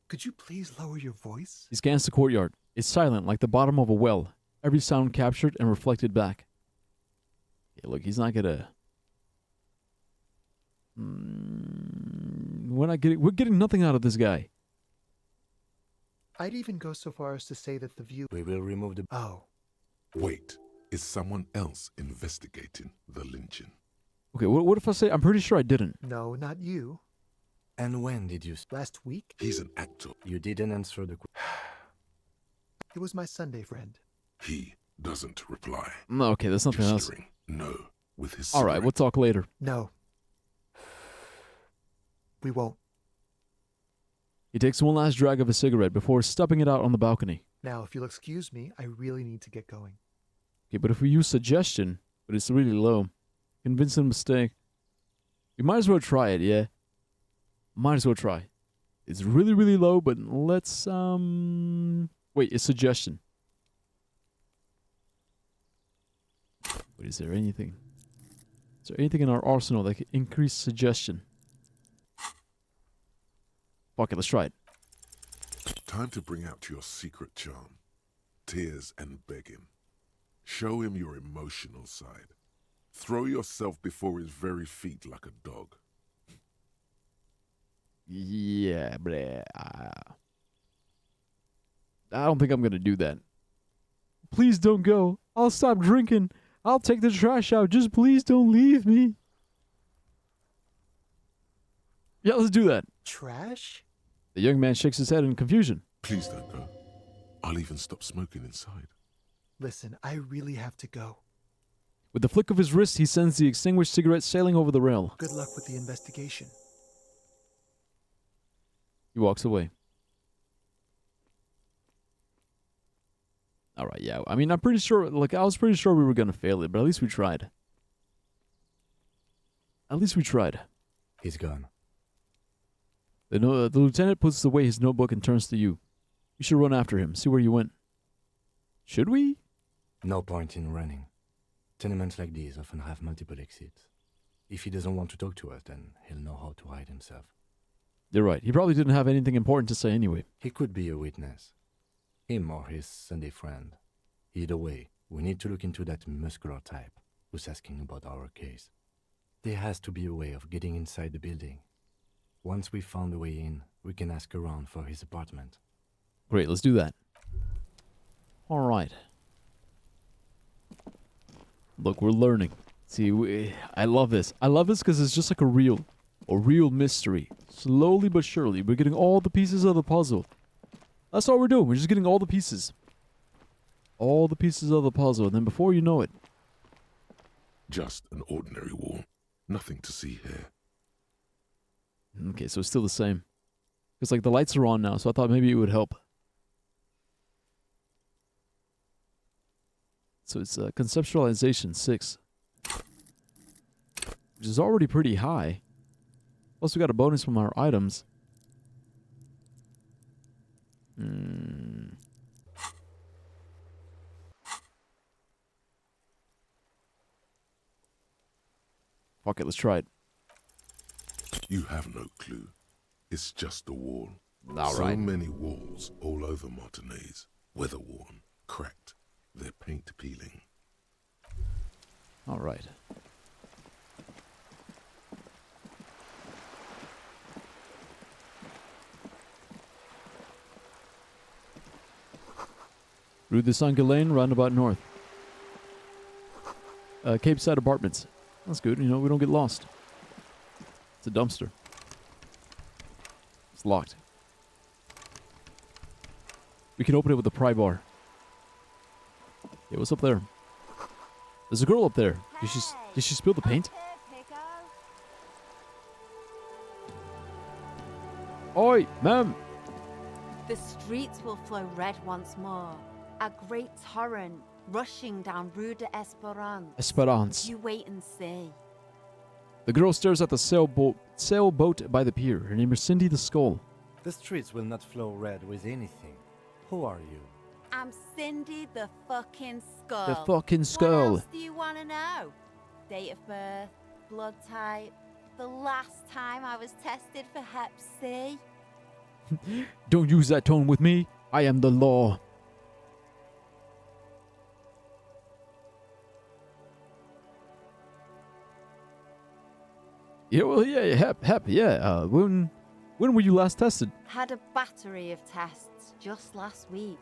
Could you please lower your voice? He scans the courtyard. It's silent, like the bottom of a well. Every sound captured and reflected back. Okay, look, he's not gonna... We're getting nothing out of this guy. I'd even go so far as to say that the view... We will remove the... Oh. Wait, is someone else investigating the lynching? Okay, what if I say I'm pretty sure I didn't? No, not you. And when did you... Last week? He's an actor. You didn't answer the... It was my Sunday friend. He doesn't reply. No, okay, that's something else. No, with his Alright, we'll talk later. No. We won't. He takes one last drag of a cigarette before stubbing it out on the balcony. Now, if you'll excuse me, I really need to get going. Okay, but if we use suggestion, but it's really low, convincing mistake, we might as well try it, yeah? Might as well try. It's really, really low, but let's, wait, a suggestion. Wait, is there anything? Is there anything in our arsenal that can increase suggestion? Fuck it, let's try it. Time to bring out your secret charm. Tears and begging. Show him your emotional side. Throw yourself before his very feet like a dog. Yeah, but I don't think I'm gonna do that. Please don't go. I'll stop drinking. I'll take the trash out. Just please don't leave me. Yeah, let's do that. Trash? The young man shakes his head in confusion. Please don't go. I'll even stop smoking inside. Listen, I really have to go. With the flick of his wrist, he sends the extinguished cigarette sailing over the rail. Good luck with the investigation. He walks away. All right, yeah. I mean, I'm pretty sure, like, I was pretty sure we were going to fail it, but at least we tried. At least we tried. He's gone. The lieutenant puts away his notebook and turns to you. You should run after him, see where you went. Should we? No point in running. Tenements like these often have multiple exits. If he doesn't want to talk to us, then he'll know how to hide himself. You're right. He probably didn't have anything important to say anyway. He could be a witness. Him or his Sunday friend. Either way, we need to look into that muscular type who's asking about our case. There has to be a way of getting inside the building. Once we've found a way in, we can ask around for his apartment. Great, let's do that. All right. Look, we're learning. See, I love this. I love this because it's just like a real mystery. Slowly but surely, we're getting all the pieces of the puzzle. That's all we're doing. We're just getting all the pieces. All the pieces of the puzzle. And then before you know it... Just an ordinary wall. Nothing to see here. Okay, so it's still the same. Because, like, the lights are on now, so I thought maybe it would help. So it's conceptualization 6. Which is already pretty high. Plus we got a bonus from our items. Fuck it, let's try it. You have no clue. It's just a wall. All so right. many walls all over Martinez. Weather-worn, cracked. Their paint peeling. All right. Rue de Saint-Ghislain, roundabout north. Cape Side Apartments. That's good, you know, we don't get lost. It's a dumpster. It's locked. We can open it with a pry bar. Yeah, what's up there? There's a girl up there. Did she spill the paint? Oi, ma'am! The streets will flow red once more. A great torrent rushing down Rue de Esperance. You wait and see. The girl stares at the sailboat by the pier. Her name is Cindy the Skull. The streets will not flow red with anything. Who are you? I'm Cindy the fucking Skull. The fucking Skull. What else do you want to know? Date of birth, blood type, the last time I was tested for Hep C. Don't use that tone with me. I am the law. Yeah, well, yeah, Hep, yeah. When were you last tested? Had a battery of tests just last week.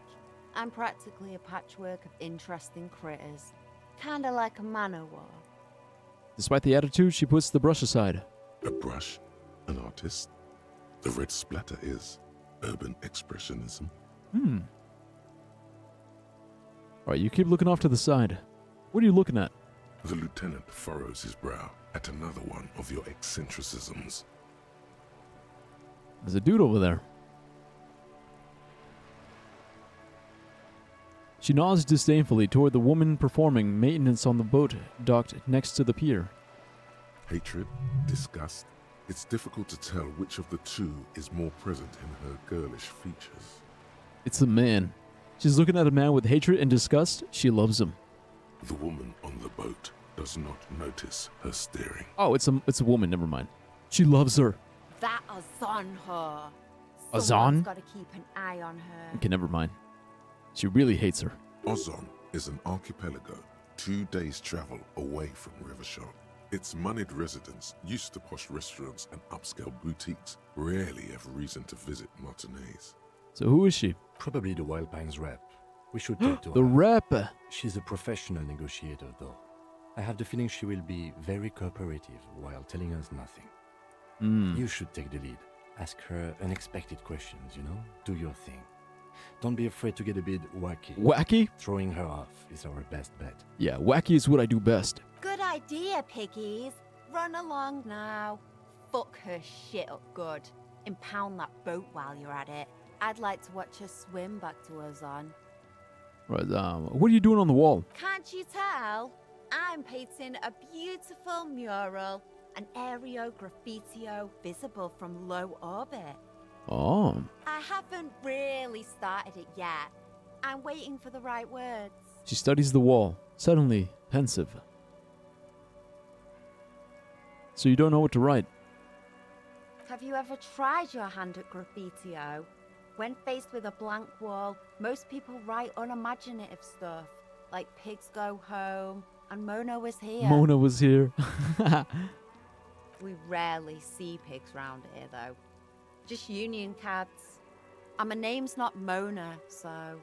I'm practically a patchwork of interesting critters. Kinda like a man-o'-war. Despite the attitude, she puts the brush aside. A brush? An artist? The red splatter is urban expressionism. Alright, you keep looking off to the side. What are you looking at? The lieutenant furrows his brow at another one of your eccentricisms. There's a dude over there. She nods disdainfully toward the woman performing maintenance on the boat docked next to the pier. Hatred, disgust, It's difficult to tell which of the two is more present in her girlish features. It's a man. She's looking at a man with hatred and disgust. She loves him. The woman on the boat does not notice her staring. Oh, it's a woman. Never mind. She loves her. That is on her. Ozon? Someone's got to keep an eye on her. Okay, never mind. She really hates her. Ozon is an archipelago 2 days' travel away from Rivershaw. Its moneyed residents, used to posh restaurants and upscale boutiques, rarely have reason to visit Martinez. So who is she? Probably the Wild Pines rep. We should talk to her. The rep! She's a professional negotiator, though. I have the feeling she will be very cooperative while telling us nothing. You should take the lead. Ask her unexpected questions, you know? Do your thing. Don't be afraid to get a bit wacky. Wacky? Throwing her off is our best bet. Yeah, wacky is what I do best. Good idea, piggies. Run along now. Fuck her shit up good. Impound that boat while you're at it. I'd like to watch her swim back to Ozon. Right, what are you doing on the wall? Can't you tell? I'm painting a beautiful mural, an aereo graffitio visible from low orbit. Oh. I haven't really started it yet. I'm waiting for the right words. She studies the wall, suddenly pensive. So you don't know what to write? Have you ever tried your hand at graffitio? When faced with a blank wall, most people write unimaginative stuff, like pigs go home and Mona was here. Mona was here. We rarely see pigs round here, though. Just union cabs. And my name's not Mona, so...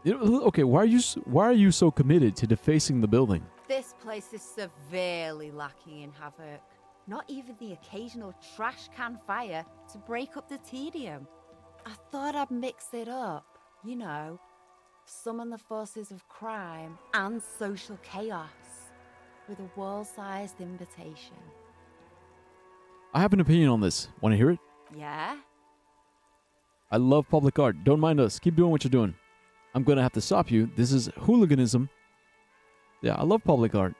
Okay, why are you so committed to defacing the building? This place is severely lacking in havoc. Not even the occasional trash can fire to break up the tedium. I thought I'd mix it up, you know, summon the forces of crime and social chaos with a wall-sized invitation. I have an opinion on this. Want to hear it? Yeah? I love public art. Don't mind us. Keep doing what you're doing. I'm going to have to stop you. This is hooliganism. Yeah, I love public art.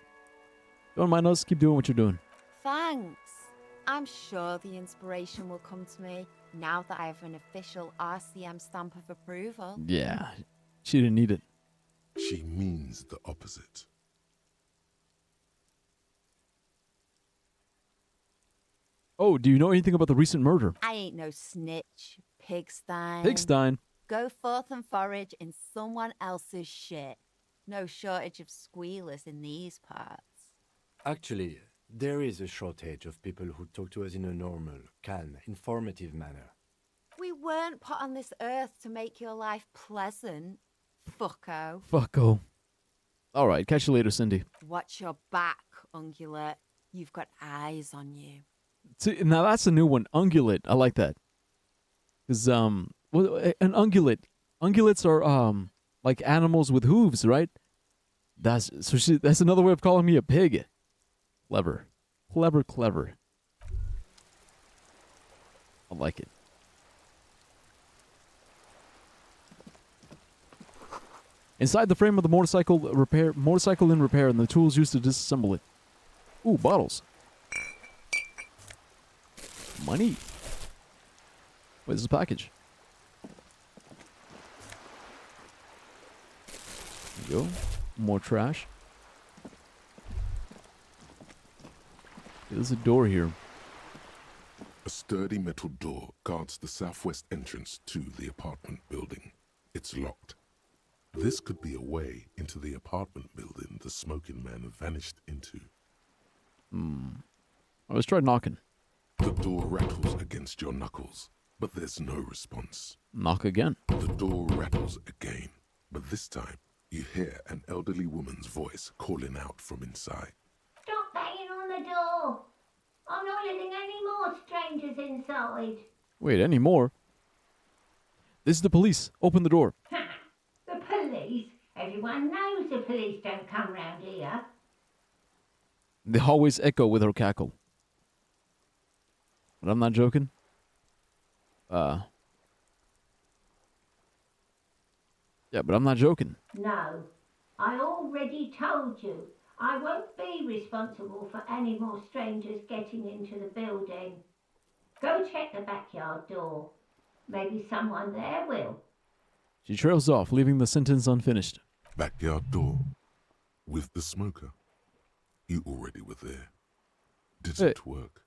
Don't mind us. Keep doing what you're doing. Thanks. I'm sure the inspiration will come to me now that I have an official RCM stamp of approval. Yeah, she didn't need it. She means the opposite. Oh, do you know anything about the recent murder? I ain't no snitch, pigstein. Pigstein. Go forth and forage in someone else's shit. No shortage of squealers in these parts. Actually, there is a shortage of people who talk to us in a normal, calm, informative manner. We weren't put on this earth to make your life pleasant, fucko. Fucko. All right, catch you later, Cindy. Watch your back, ungulate. You've got eyes on you. See, now that's a new one. Ungulate. I like that. Because, an ungulate. Ungulates are, like animals with hooves, right? That's another way of calling me a pig. Clever. Clever, clever. I like it. Inside the frame of the motorcycle in repair, and the tools used to disassemble it. Ooh, bottles. Money. Where's the package? There you go. More trash. There's a door here. A sturdy metal door guards the southwest entrance to the apartment building. It's locked. This could be a way into the apartment building the smoking man vanished into. Let's try knocking. The door rattles against your knuckles, but there's no response. Knock again. The door rattles again, but this time you hear an elderly woman's voice calling out from inside. Stop banging on the door. I'm not letting any more strangers inside. Wait, any more? This is the police. Open the door. The police? Everyone knows the police don't come round here. They always echo with her cackle. But I'm not joking. Yeah, but I'm not joking. No, I already told you. I won't be responsible for any more strangers getting into the building. Go check the backyard door. Maybe someone there will. She trails off, leaving the sentence unfinished. Backyard door. With the smoker. You already were there. Didn't work.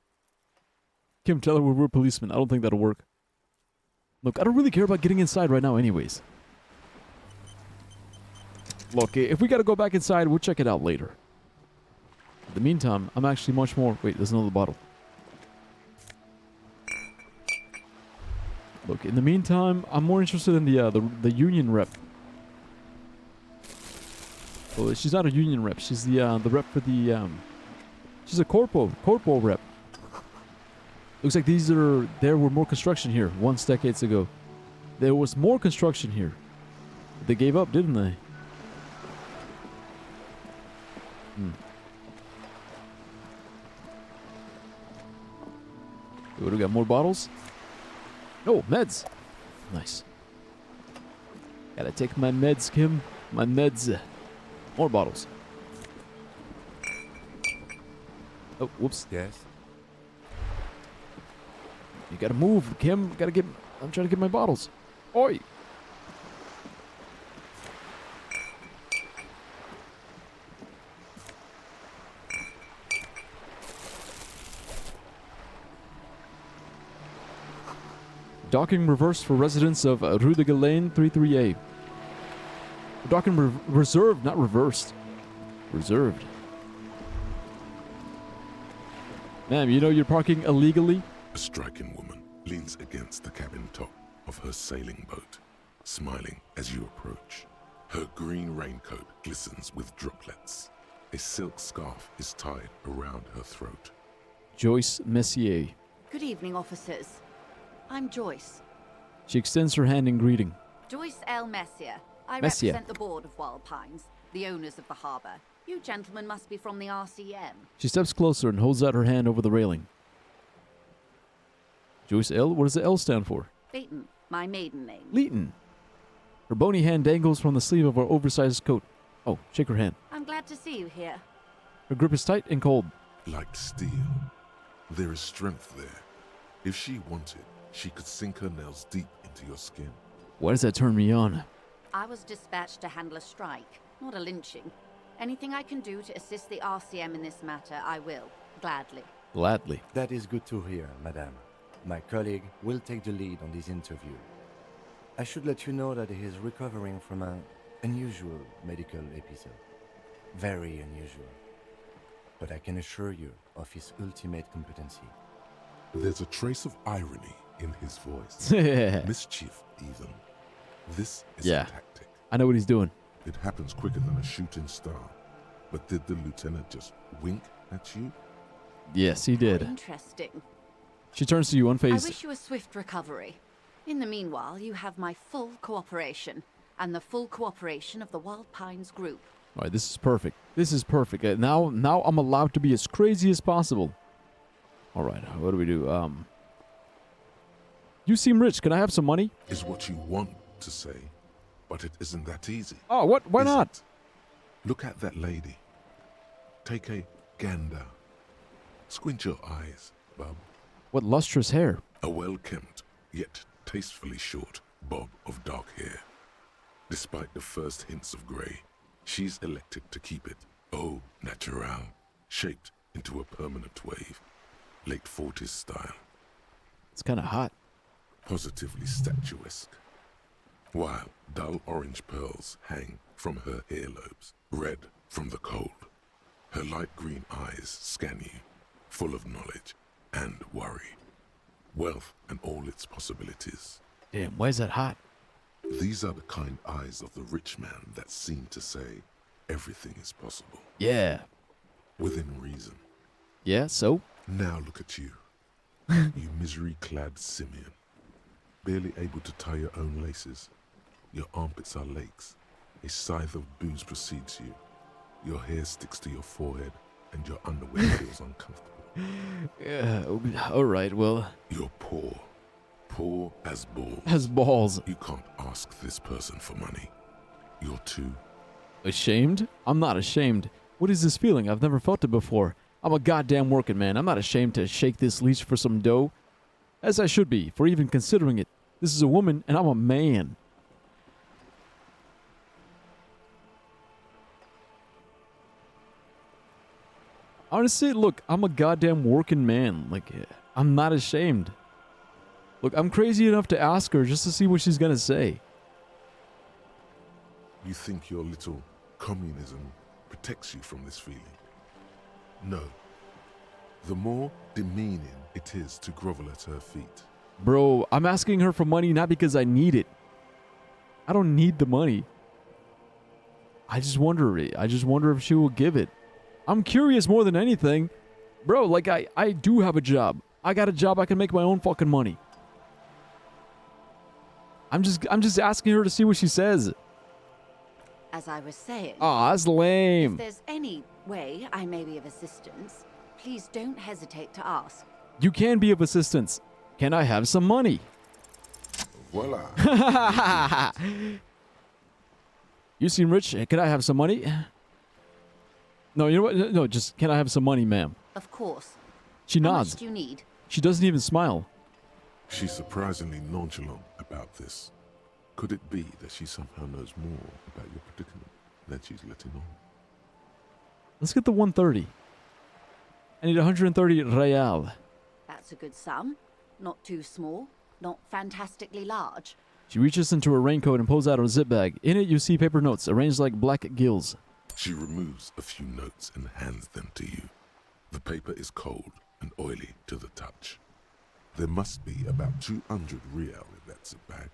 Kim, tell her we're policemen. I don't think that'll work. Look, I don't really care about getting inside right now anyways. Look, if we gotta go back inside, we'll check it out later. In the meantime, I'm actually much more... Wait, there's another bottle. Look, in the meantime, I'm more interested in the union rep. Well, she's not a union rep. She's the rep for the... she's a corporal rep. Looks like there were more construction here once decades ago. There was more construction here. They gave up, didn't they? What, we got more bottles? Oh, meds. Nice. Gotta take my meds, Kim. My meds. More bottles. Oh, whoops. Yes? You gotta move, Kim. I'm trying to get my bottles. Oi! Docking reversed for residents of Rue de Galane 33A. Docking reserved, not reversed. Reserved. Ma'am, you know you're parking illegally? A striking woman leans against the cabin top of her sailing boat, smiling as you approach. Her green raincoat glistens with droplets. A silk scarf is tied around her throat. Joyce Messier. Good evening, officers. I'm Joyce. She extends her hand in greeting. Joyce L. Messier. I Messier. represent the board of Wild Pines, the owners of the harbour. You gentlemen must be from the RCM. She steps closer and holds out her hand over the railing. Joyce L. What does the L stand for? Leighton, my maiden name. Leighton. Her bony hand dangles from the sleeve of her oversized coat. Oh, shake her hand. I'm glad to see you here. Her grip is tight and cold. Like steel, there is strength there. If she wanted, she could sink her nails deep into your skin. Why does that turn me on? I was dispatched to handle a strike, not a lynching. Anything I can do to assist the RCM in this matter, I will. Gladly. Gladly. That is good to hear, madame. My colleague will take the lead on this interview. I should let you know that he is recovering from an unusual medical episode. Very unusual. But I can assure you of his ultimate competency. There's a trace of irony in his voice. Mischief, even. This is a tactic. I know what he's doing. It happens quicker than a shooting star. But did the lieutenant just wink at you? Yes, he did. Interesting. She turns to you, unfazed. I wish you a swift recovery. In the meanwhile, you have my full cooperation, and the full cooperation of the Wild Pines group. All right, this is perfect. This is perfect. Now I'm allowed to be as crazy as possible. All right, what do we do? You seem rich. Can I have some money? Is what you want to say, but it isn't that easy. Oh, what? Why not? Look at that lady. Take a gander. Squint your eyes, bub. What lustrous hair. A well-kempt, yet tastefully short bob of dark hair. Despite the first hints of grey, she's elected to keep it au naturel, shaped into a permanent wave. Late 40s style. It's kind of hot. Positively statuesque. While dull orange pearls hang from her earlobes, red from the cold. Her light green eyes scan you, full of knowledge and worry. Wealth and all its possibilities. Damn, why is that hot? These are the kind eyes of the rich man that seem to say everything is possible. Yeah. Within reason. Yeah, so? Now look at you. You misery-clad simian. Barely able to tie your own laces. Your armpits are lakes. A scythe of booze precedes you. Your hair sticks to your forehead, and your underwear feels uncomfortable. Yeah, all right, well... You're poor. Poor as balls. As balls. You can't ask this person for money. You're too... Ashamed? I'm not ashamed. What is this feeling? I've never felt it before. I'm a goddamn working man. I'm not ashamed to shake this leash for some dough. As I should be, for even considering it. This is a woman, and I'm a man. Honestly, look, I'm a goddamn working man. Like, I'm not ashamed. Look, I'm crazy enough to ask her just to see what she's gonna say. You think your little communism protects you from this feeling? No. The more demeaning it is to grovel at her feet. Bro, I'm asking her for money not because I need it. I don't need the money. I just wonder if she will give it. I'm curious more than anything. Bro, like I do have a job. I got a job, I can make my own fucking money. I'm just asking her to see what she says. As I was saying... Aw, that's lame. If there's any way I may be of assistance, please don't hesitate to ask. You can be of assistance. Can I have some money? Voila. You seem rich. Can I have some money? No, you know what? No, just can I have some money, ma'am? Of course. She How nods. much do you need? She doesn't even smile. She's surprisingly nonchalant about this. Could it be that she somehow knows more about your predicament than she's letting on? Let's get the 130. I need 130 real. That's a good sum. Not too small, not fantastically large. She reaches into her raincoat and pulls out a zip bag. In it, you see paper notes arranged like black gills. She removes a few notes and hands them to you. The paper is cold and oily to the touch. There must be about 200 real in that zip bag,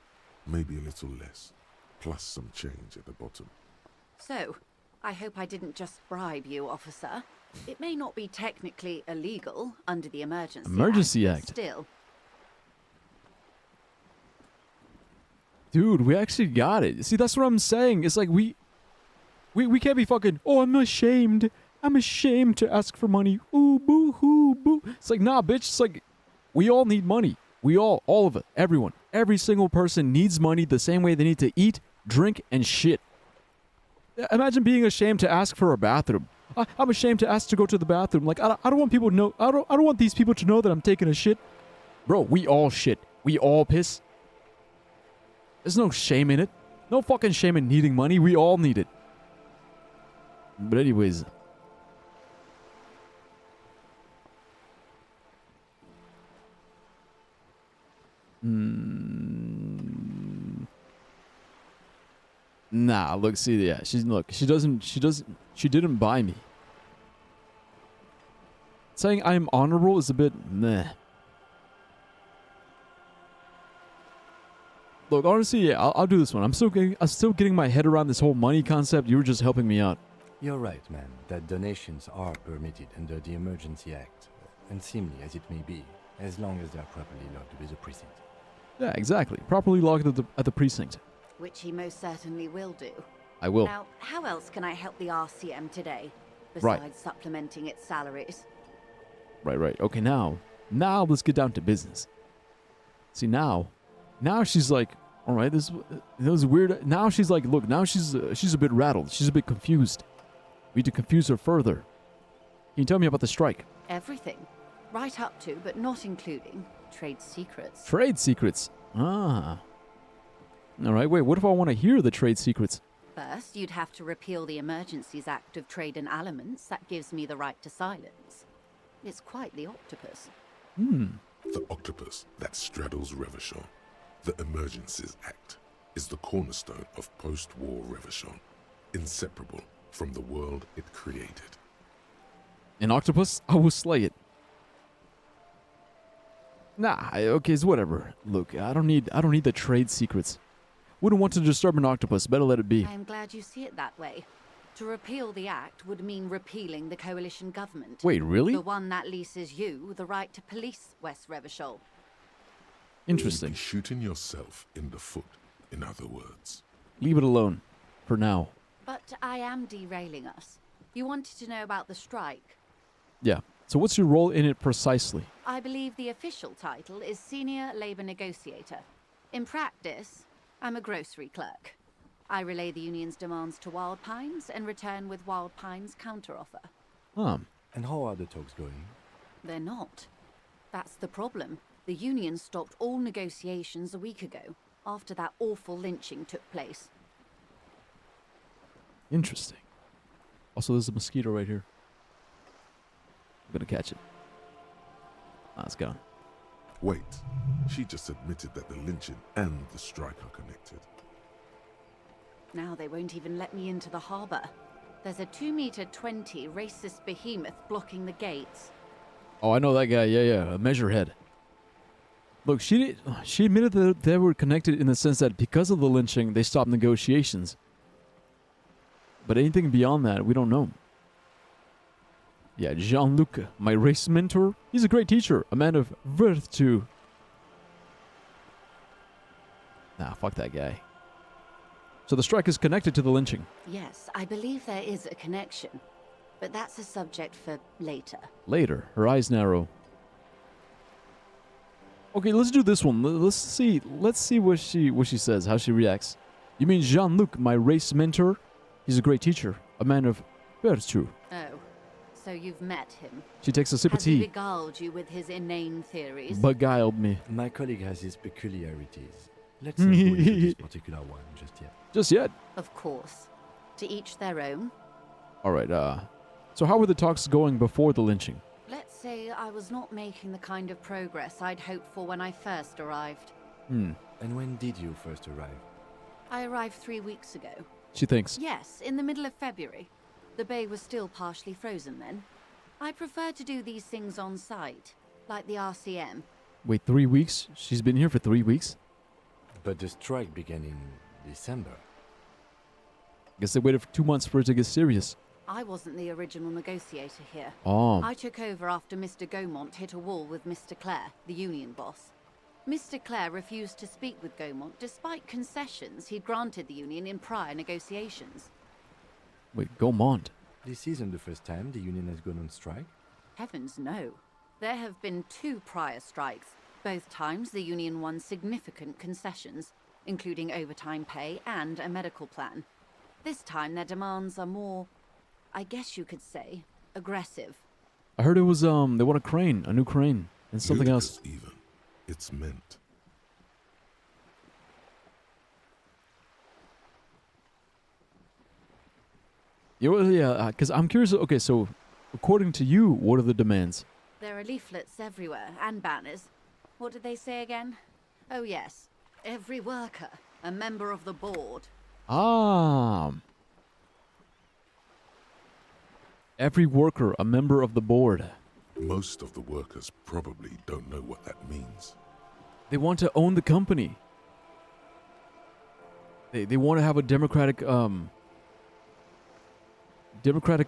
maybe a little less, plus some change at the bottom. So, I hope I didn't just bribe you, officer. It may not be technically illegal under the Emergency Act. Still. Dude, we actually got it. See, that's what I'm saying. It's like we can't be fucking, oh, I'm ashamed. I'm ashamed to ask for money. Ooh, boo, hoo, boo. It's like, nah, bitch. It's like, we all need money. We all of it. Everyone. Every single person needs money the same way they need to eat, drink, and shit. Imagine being ashamed to ask for a bathroom. I'm ashamed to ask to go to the bathroom. Like, I don't want people to know. I don't want these people to know that I'm taking a shit. Bro, we all shit. We all piss. There's no shame in it. No fucking shame in needing money. We all need it. But anyways. Nah, look, see, yeah, she didn't buy me. Saying I am honorable is a bit meh. Look, honestly, yeah, I'll do this one. I'm still getting my head around this whole money concept. You were just helping me out. You're right, man, that donations are permitted under the Emergency Act, unseemly as it may be, as long as they are properly logged with the precinct. Yeah, exactly. Properly logged at the precinct. Which he most certainly will do. I will. Now, how else can I help the RCM today, besides supplementing its salaries? Right. Okay, now let's get down to business. See, now she's like, all right, this was weird. Now she's like, look, now she's a bit rattled. She's a bit confused. We need to confuse her further. Can you tell me about the strike? Everything. Right up to, but not including, trade secrets. Trade secrets. Ah. All right, wait, what if I want to hear the trade secrets? First, you'd have to repeal the Emergencies Act of Trade in Elements. That gives me the right to silence. It's quite the octopus. The octopus that straddles Revachon, the Emergencies Act, is the cornerstone of post-war Revachon, inseparable from the world it created. An octopus? I will slay it. Nah, okay, it's whatever. Look, I don't need the trade secrets. Wouldn't want to disturb an octopus. Better let it be. I'm glad you see it that way. To repeal the act would mean repealing the coalition government. Wait, really? The one that leases you the right to police West Revachol. Interesting. You'd be shooting yourself in the foot, in other words. Leave it alone. For now. But I am derailing us. You wanted to know about the strike. Yeah. So what's your role in it precisely? I believe the official title is Senior Labor Negotiator. In practice, I'm a grocery clerk. I relay the union's demands to Wild Pines and return with Wild Pines' counteroffer. And how are the talks going? They're not. That's the problem. The union stopped all negotiations a week ago, after that awful lynching took place. Interesting. Also, there's a mosquito right here. I'm gonna catch it. Ah, it's gone. Wait, she just admitted that the lynching and the strike are connected. Now they won't even let me into the harbour. There's a 2-meter-20 racist behemoth blocking the gates. Oh, I know that guy. Yeah, a measurehead. Look, she admitted that they were connected in the sense that because of the lynching, they stopped negotiations. But anything beyond that, we don't know. Yeah, Jean-Luc, my race mentor, he's a great teacher, a man of virtue. Nah, fuck that guy. So the strike is connected to the lynching. Yes, I believe there is a connection. But that's a subject for later. Later, her eyes narrow. Okay, let's do this one. Let's see what she says, how she reacts. You mean Jean-Luc, my race mentor? He's a great teacher, a man of virtue. Oh, so you've met him. She takes a sip of Has he tea. beguiled you with his inane theories? Beguiled me. My colleague has his peculiarities. Let's not go into this particular one just yet. Just yet? Of course. To each their own. Alright, so how were the talks going before the lynching? Let's say I was not making the kind of progress I'd hoped for when I first arrived. And when did you first arrive? I arrived 3 weeks ago. She thinks. Yes, in the middle of February. The bay was still partially frozen then. I prefer to do these things on site, like the RCM. Wait, 3 weeks? She's been here for 3 weeks? But the strike began in December. Guess they waited for 2 months for it to get serious. I wasn't the original negotiator here. Oh. I took over after Mr. Gaumont hit a wall with Mr. Clare, the union boss. Mr. Clare refused to speak with Gaumont despite concessions he'd granted the union in prior negotiations. Wait, Gaumont? This isn't the first time the union has gone on strike? Heavens no. There have been 2 prior strikes. Both times the union won significant concessions, including overtime pay and a medical plan. This time their demands are more, I guess you could say, aggressive. I heard it was, they want a crane, a new crane, and something else. Even. It's meant. Yeah, because I'm curious. Okay, so according to you, what are the demands? There are leaflets everywhere, and banners. What did they say again? Oh yes, every worker, a member of the board. Every worker, a member of the board. Most of the workers probably don't know what that means. They want to own the company. They want to have a democratic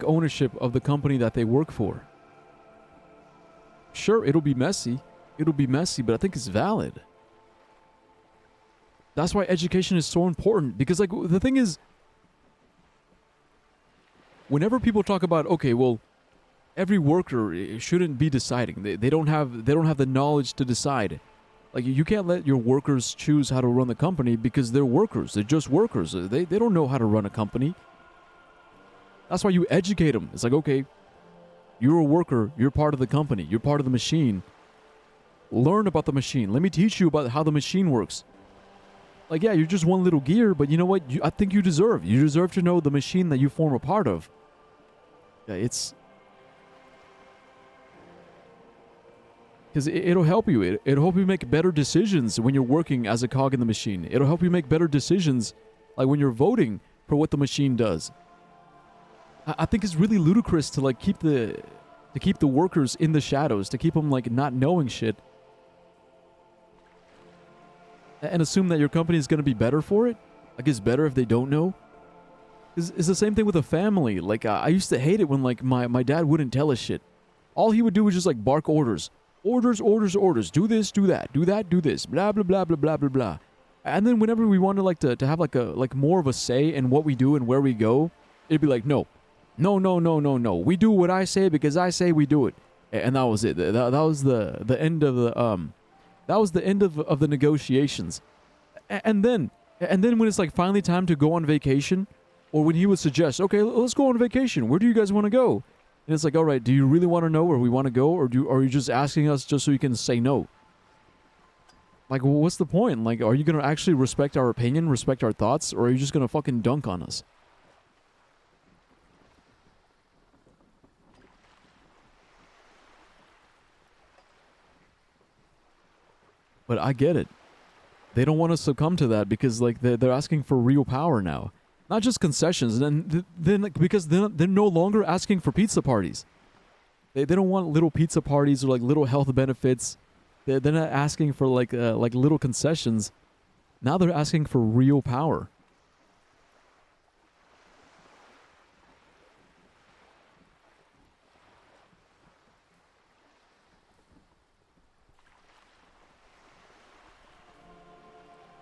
ownership of the company that they work for. Sure, it'll be messy, but I think it's valid. That's why education is so important, because like the thing is, whenever people talk about, okay, well, every worker shouldn't be deciding. They don't have the knowledge to decide. Like, you can't let your workers choose how to run the company because they're workers. They're just workers. They don't know how to run a company. That's why you educate them. It's like, okay, you're a worker. You're part of the company. You're part of the machine. Learn about the machine. Let me teach you about how the machine works. Like, yeah, you're just one little gear, but you know what? I think you deserve. You deserve to know the machine that you form a part of. Yeah, it's... Because it'll help you. It'll help you make better decisions when you're working as a cog in the machine. It'll help you make better decisions, like when you're voting for what the machine does. I think it's really ludicrous to like keep the workers in the shadows, to keep them like not knowing shit, and assume that your company is going to be better for it. Like, it's better if they don't know. It's the same thing with a family. Like, I used to hate it when like my dad wouldn't tell us shit. All he would do was just like bark orders. Orders. Do this, do that, do that, do this. Blah blah blah blah blah blah blah. And then whenever we wanted like to have like more of a say in what we do and where we go, it'd be like, no. We do what I say because I say we do it. And that was it. That was the end of the the negotiations. And then And then when it's like finally time to go on vacation, or when he would suggest, okay, let's go on vacation. Where do you guys want to go? And it's like, all right, do you really want to know where we want to go, or are you just asking us just so you can say no? Like, well, what's the point? Like, are you gonna actually respect our opinion, respect our thoughts, or are you just gonna fucking dunk on us? But I get it. They don't want to succumb to that because like they're asking for real power now, not just concessions. And then like, because they're no longer asking for pizza parties. They don't want little pizza parties or like little health benefits. They're not asking for like little concessions. Now they're asking for real power.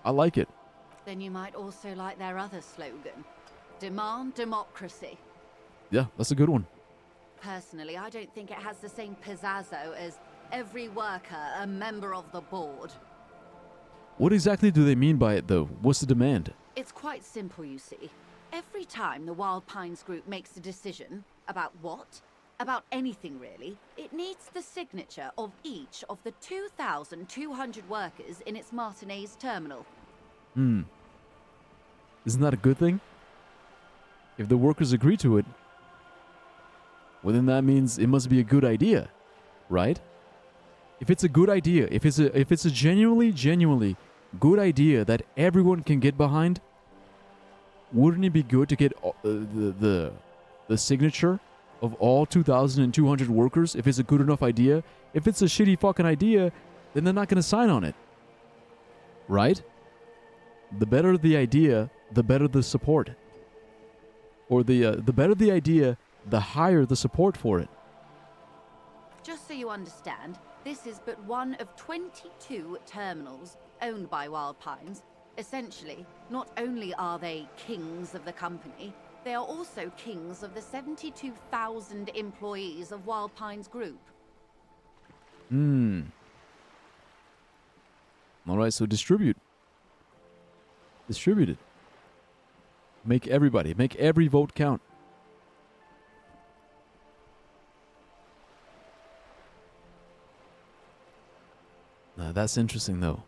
I like it. Then you might also like their other slogan, Demand Democracy. Yeah, that's a good one. Personally, I don't think it has the same pizzazzo as every worker a member of the board. What exactly do they mean by it, though? What's the demand? It's quite simple, you see. Every time the Wild Pines group makes a decision about what? About anything, really, it needs the signature of each of the 2,200 workers in its Martinez terminal. Isn't that a good thing? If the workers agree to it, well, then that means it must be a good idea, right? If it's a good idea, if it's a genuinely good idea that everyone can get behind, wouldn't it be good to get the signature of all 2,200 workers if it's a good enough idea? If it's a shitty fucking idea, then they're not going to sign on it, right? The better the idea, the better the support. Or the better the idea, the higher the support for it. Just so you understand, this is but one of 22 terminals owned by Wild Pines. Essentially, not only are they kings of the company, they are also kings of the 72,000 employees of Wild Pines Group. Alright, so distribute. Distribute it. Make every vote count. Now that's interesting though.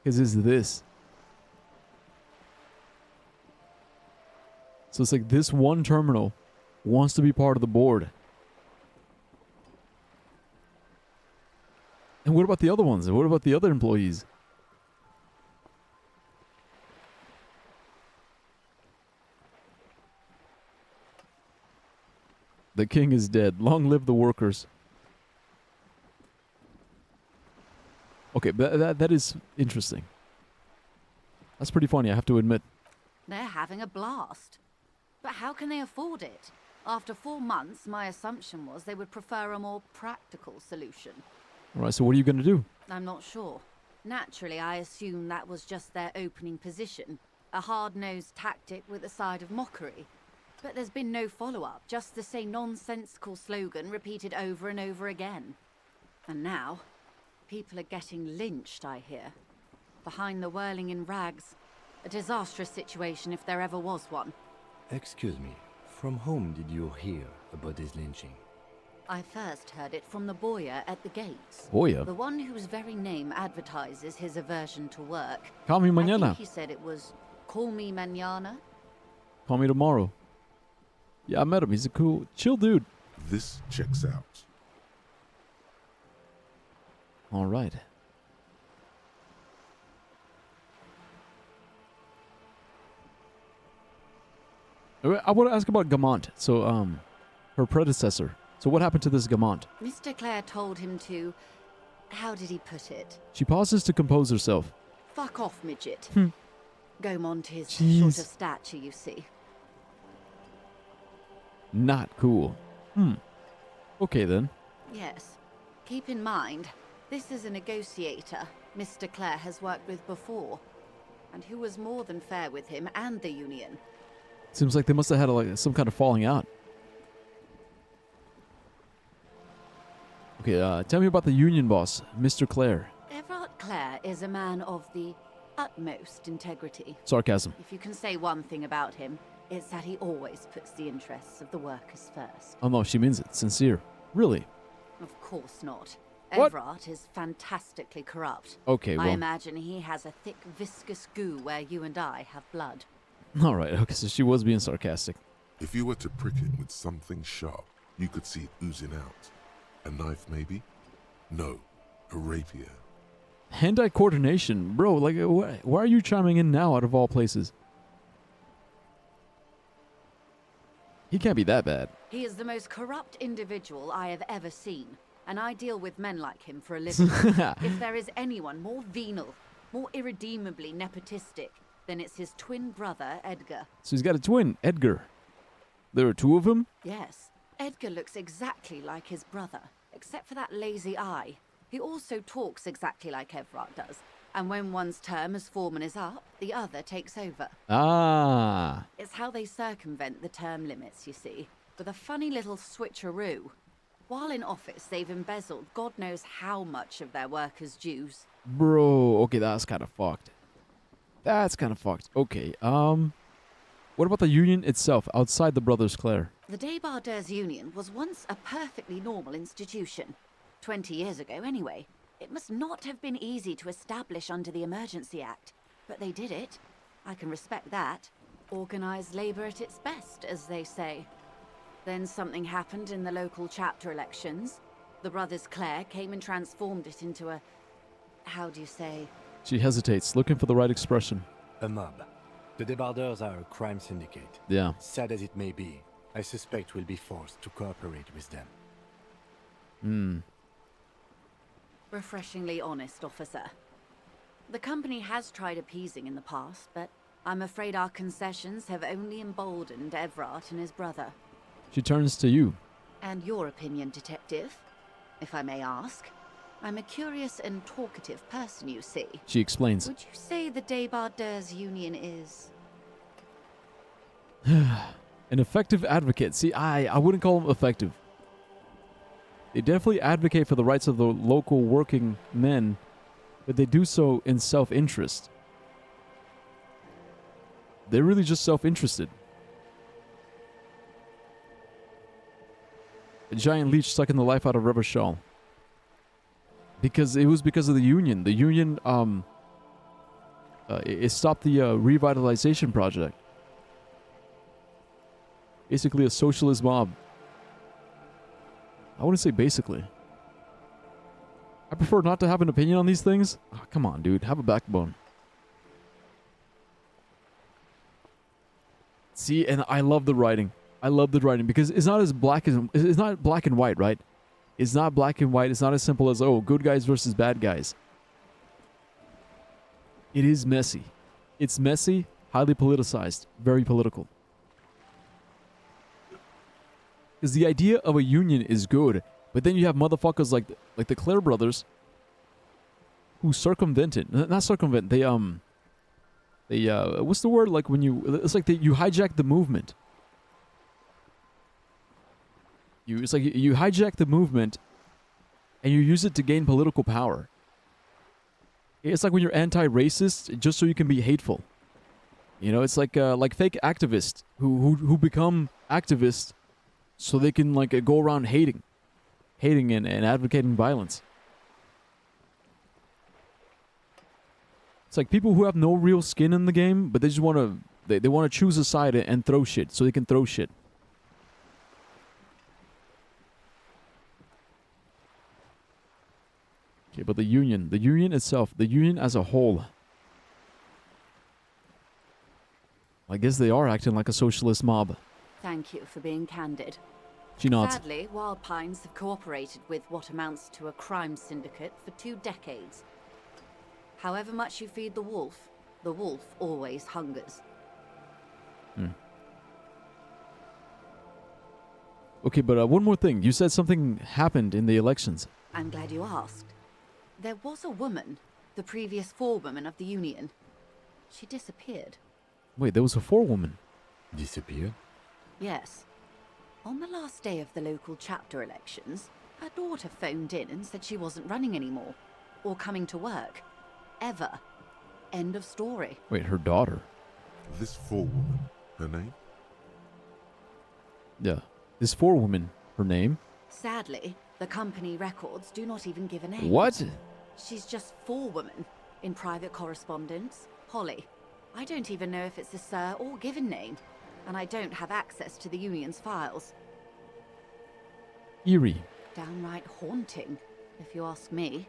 Because it's this. So it's like this one terminal wants to be part of the board. And what about the other ones? What about the other employees? The king is dead. Long live the workers. Okay, that is interesting. That's pretty funny, I have to admit. They're having a blast. But how can they afford it? After 4 months, my assumption was they would prefer a more practical solution. Alright, so what are you going to do? I'm not sure. Naturally, I assume that was just their opening position. A hard-nosed tactic with a side of mockery. But there's been no follow-up, just the same nonsensical slogan repeated over and over again. And now, people are getting lynched, I hear. Behind the whirling in rags. A disastrous situation if there ever was one. Excuse me, from whom did you hear about this lynching? I first heard it from the boyar at the gates. Boyar? The one whose very name advertises his aversion to work. Call me I mañana. think he said it was, call me mañana. Call me tomorrow. Yeah, I met him. He's a cool, chill dude. This checks out. All right. I want to ask about Gamont. So, her predecessor. So what happened to this Gamont? Mr. Clare told him to... How did he put it? She pauses to compose herself. Fuck off, midget. Hmm. Gaumont is Jeez. short of stature, you see. Not cool. Okay then. Yes. Keep in mind, this is a negotiator Mr. Clare has worked with before, and who was more than fair with him and the Union. Seems like they must have had like some kind of falling out. Okay, tell me about the Union boss, Mr. Clare. Everard Clare is a man of the utmost integrity. Sarcasm. If you can say one thing about him, it's that he always puts the interests of the workers first. Oh no, she means it. Sincere. Really? Of course not. What? Evrart is fantastically corrupt. Okay, I well. imagine he has a thick, viscous goo where you and I have blood. Alright, okay, so she was being sarcastic. If you were to prick it with something sharp, you could see it oozing out. A knife, maybe? No, a rapier. Hand-eye coordination. Bro, like, why are you chiming in now out of all places? He can't be that bad. He is the most corrupt individual I have ever seen, and I deal with men like him for a living. If there is anyone more venal, more irredeemably nepotistic, then it's his twin brother, Edgar. So he's got a twin, Edgar. There are two of them? Yes, Edgar looks exactly like his brother, except for that lazy eye. He also talks exactly like Evrart does, and when one's term as foreman is up, the other takes over. Ah. It's how they circumvent the term limits, you see, with a funny little switcheroo. While in office, they've embezzled God knows how much of their workers' dues. Bro, okay, that's kind of fucked. That's kind of fucked. Okay, what about the union itself, outside the Brothers Clare? The Débardeurs Union was once a perfectly normal institution. 20 years ago, anyway. It must not have been easy to establish under the Emergency Act, but they did it. I can respect that. Organized labor at its best, as they say. Then something happened in the local chapter elections. The Brothers Clare came and transformed it into a... how do you say? She hesitates, looking for the right expression. A mob. The Débardeurs are a crime syndicate. Yeah. Sad as it may be, I suspect we'll be forced to cooperate with them. Hmm. Refreshingly honest, officer. The company has tried appeasing in the past, but I'm afraid our concessions have only emboldened Evrart and his brother. She turns to you. And your opinion, detective, if I may ask? I'm a curious and talkative person, you see. She explains. Would you say the Débardeurs Union is... An effective advocate. See, I wouldn't call them effective. They definitely advocate for the rights of the local working men, but they do so in self-interest. They're really just self-interested. A giant leech sucking the life out of Revachol. Because it was because of the union. The union, it stopped the revitalization project. Basically a socialist mob. I wouldn't say basically. I prefer not to have an opinion on these things. Oh, come on, dude. Have a backbone. See, and I love the writing. I love the writing because it's not as black as it's not black and white, right? It's not black and white. It's not as simple as, oh, good guys versus bad guys. It is messy. It's messy, highly politicized, very political. Because the idea of a union is good, but then you have motherfuckers like the Clare brothers who circumvent it. Not circumvent. They what's the word? Like when you, it's like you hijack the movement. It's like you hijack the movement and you use it to gain political power. It's like when you're anti-racist just so you can be hateful. You know, it's like fake activists who become activists so they can go around hating and advocating violence. It's like people who have no real skin in the game, but they just want to they want to choose a side and throw shit so they can throw shit. Okay, but the union itself, the union as a whole, I guess they are acting like a socialist mob. Thank you for being candid. She nods. Sadly, Wild Pines have cooperated with what amounts to a crime syndicate for 2 decades. However much you feed the wolf always hungers. Okay, but one more thing. You said something happened in the elections. I'm glad you asked. There was a woman, the previous forewoman of the union. She disappeared. Wait, there was a forewoman. Disappeared? Yes. On the last day of the local chapter elections, her daughter phoned in and said she wasn't running anymore, or coming to work. Ever. End of story. Wait, her daughter? This forewoman, her name? Yeah. This forewoman, her name? Sadly, the company records do not even give a name. What? She's just forewoman in private correspondence. Holly. I don't even know if it's a sir or given name, and I don't have access to the Union's files. Eerie. Downright haunting, if you ask me.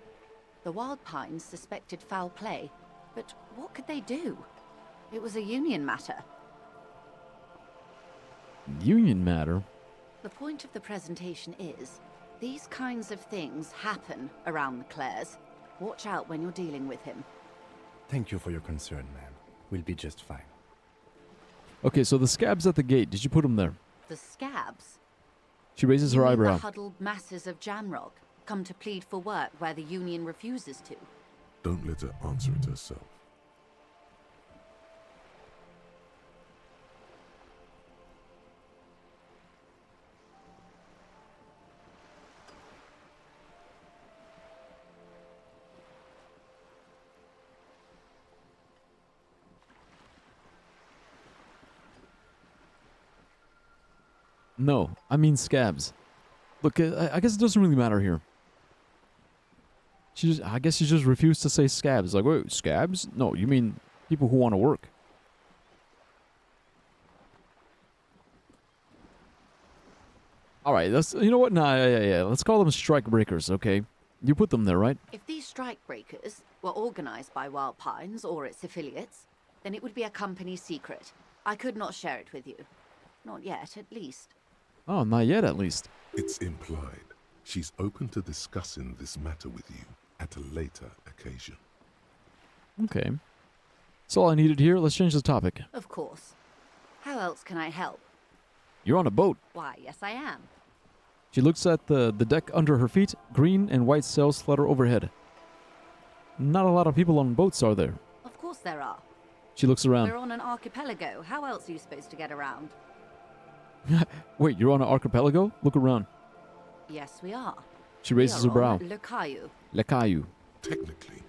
The Wild Pines suspected foul play, but what could they do? It was a Union matter. Union matter? The point of the presentation is, these kinds of things happen around the Clares. Watch out when you're dealing with him. Thank you for your concern, ma'am. We'll be just fine. Okay, so the scabs at the gate, did you put them there? The scabs? She raises her You mean eyebrow. the huddled masses of Jamrock come to plead for work where the Union refuses to? Don't let her answer it herself. No, I mean scabs. Look, I guess it doesn't really matter here. I guess she just refused to say scabs. Like, wait, scabs? No, you mean people who want to work. All right, you know what? Nah, yeah. Let's call them strike breakers, okay? You put them there, right? If these strike breakers were organized by Wild Pines or its affiliates, then it would be a company secret. I could not share it with you. Not yet, at least. Oh, not yet, at least. It's implied. She's open to discussing this matter with you at a later occasion. Okay. That's all I needed here. Let's change the topic. Of course. How else can I help? You're on a boat. Why, yes I am. She looks at the deck under her feet. Green and white sails flutter overhead. Not a lot of people on boats, are there? Of course there are. She looks around. We're on an archipelago. How else are you supposed to get around? Wait, you're on an archipelago? Look around. Yes, we are. She raises her brow. Le Caillou. Le Caillou. Technically,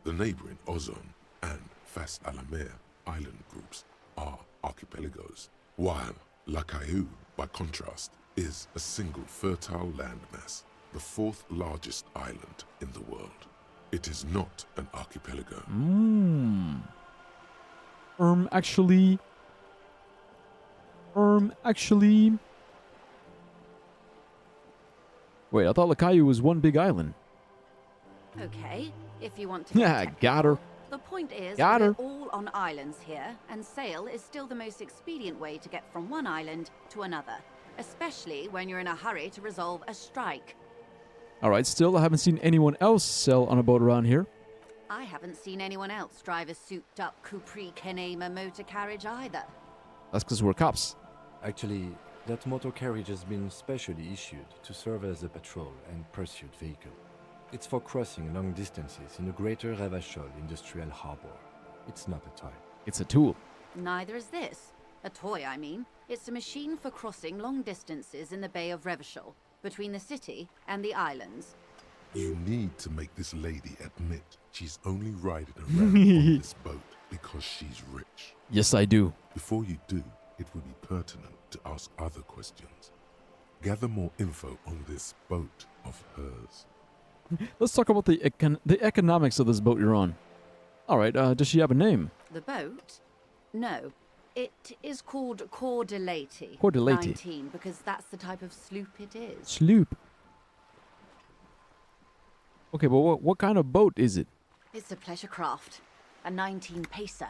the neighboring Ozone and Fas Alamer island groups are archipelagos, while La Caillou, by contrast, is a single fertile landmass, the fourth largest island in the world. It is not an archipelago. Actually... Wait, I thought La Caillou was one big island. Okay, if you want to. Yeah, got her. The point is, Got we're her. all on islands here, and sail is still the most expedient way to get from one island to another, especially when you're in a hurry to resolve a strike. Alright, still, I haven't seen anyone else sail on a boat around here. I haven't seen anyone else drive a souped-up Capri Kenema motor carriage either. That's because we're cops. Actually, that motor carriage has been specially issued to serve as a patrol and pursuit vehicle. It's for crossing long distances in the greater Revachol industrial harbor. It's not a toy. It's a tool. Neither is this. A toy, I mean. It's a machine for crossing long distances in the Bay of Revachol, between the city and the islands. You need to make this lady admit she's only riding around on this boat because she's rich. Yes, I do. Before you do, it would be pertinent to ask other questions. Gather more info on this boat of hers. Let's talk about the economics of this boat you're on. Alright, does she have a name? The boat? No. It is called Cor de Leyte. Cor de Leyte. 19, because that's the type of sloop it is. Sloop. Okay, but what kind of boat is it? It's a pleasure craft. A 19 pacer.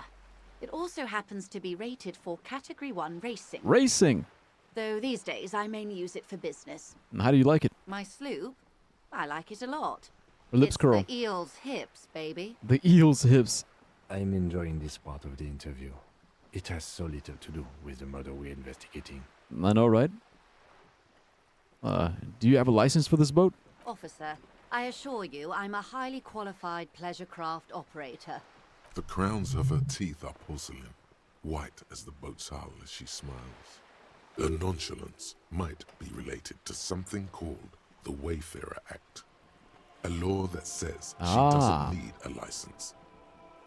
It also happens to be rated for Category 1 racing. Racing! Though these days I mainly use it for business. And how do you like it? My sloop? I like it a lot. Her lips curl. The eel's hips, baby. The eel's hips. I'm enjoying this part of the interview. It has so little to do with the murder we're investigating. I know, right? Do you have a license for this boat? Officer, I assure you I'm a highly qualified pleasure craft operator. The crowns of her teeth are porcelain, white as the boat's hull as she smiles. Her nonchalance might be related to something called the Wayfarer Act, a law that says she doesn't need a license.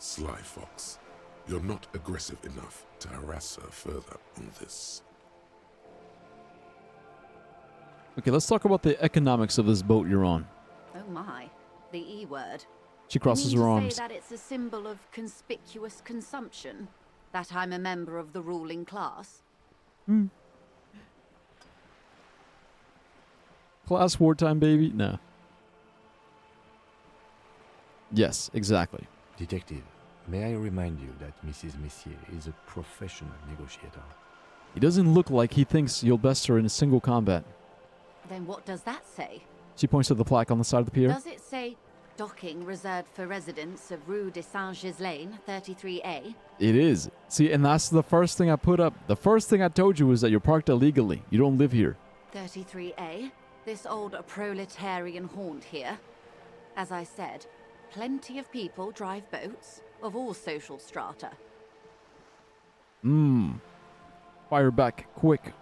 Sly Fox, you're not aggressive enough to harass her further on this. Okay, let's talk about the economics of this boat you're on. Oh my, the E word. She crosses You her mean to arms. say that it's a symbol of conspicuous consumption? That I'm a member of the ruling class? Class wartime, baby? No. Yes, exactly. Detective, may I remind you that Mrs. Messier is a professional negotiator. He doesn't look like he thinks you'll best her in a single combat. Then what does that say? She points to the plaque on the side of the pier. Does it say docking reserved for residents of Rue de Saint-Gislain, 33A? It is. See, and that's the first thing I put up. The first thing I told you was that you're parked illegally. You don't live here. 33A? This old proletarian haunt here? As I said, plenty of people drive boats, of all social strata. Fire back, quick.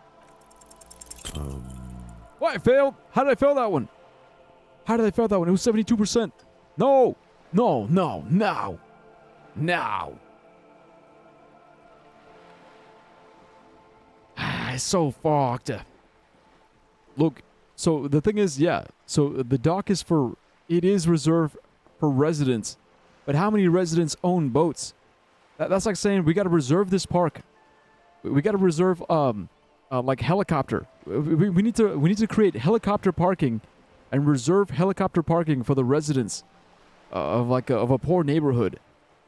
What? I failed? How did I fail that one? How did I fail that one? It was 72%. No! No, no, no! No! It's so fucked. Look, so the thing is, yeah, so the dock is for, it is reserved for residents. But how many residents own boats? That's like saying we got to reserve this park. We got to reserve, like helicopter. We need to create helicopter parking and reserve helicopter parking for the residents of a poor neighborhood.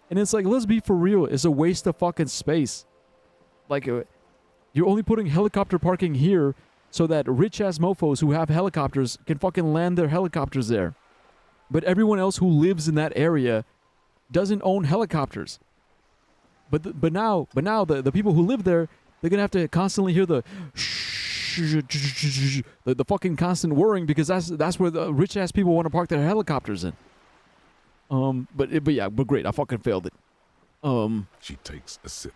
And it's like, let's be for real, it's a waste of fucking space. Like, you're only putting helicopter parking here so that rich-ass mofos who have helicopters can fucking land their helicopters there. But everyone else who lives in that area doesn't own helicopters. But now the people who live there, they're gonna have to constantly hear the fucking constant whirring because that's where the rich ass people want to park their helicopters in. But great, I fucking failed it. She takes a sip.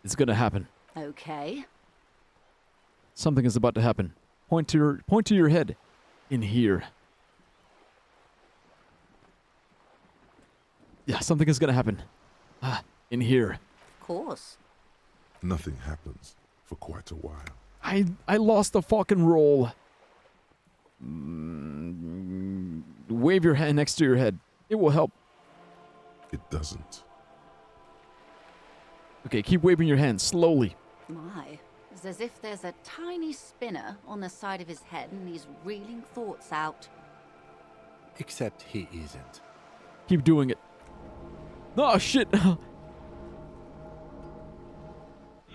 It's gonna happen. Okay. Something is about to happen. Point to your head. In here. Yeah, something is gonna happen. In here. Of course. Nothing happens for quite a while. I lost the fucking roll. Wave your hand next to your head. It will help. It doesn't. Okay, keep waving your hand slowly. My, it's as if there's a tiny spinner on the side of his head and he's reeling thoughts out. Except he isn't. Keep doing it. Oh, shit.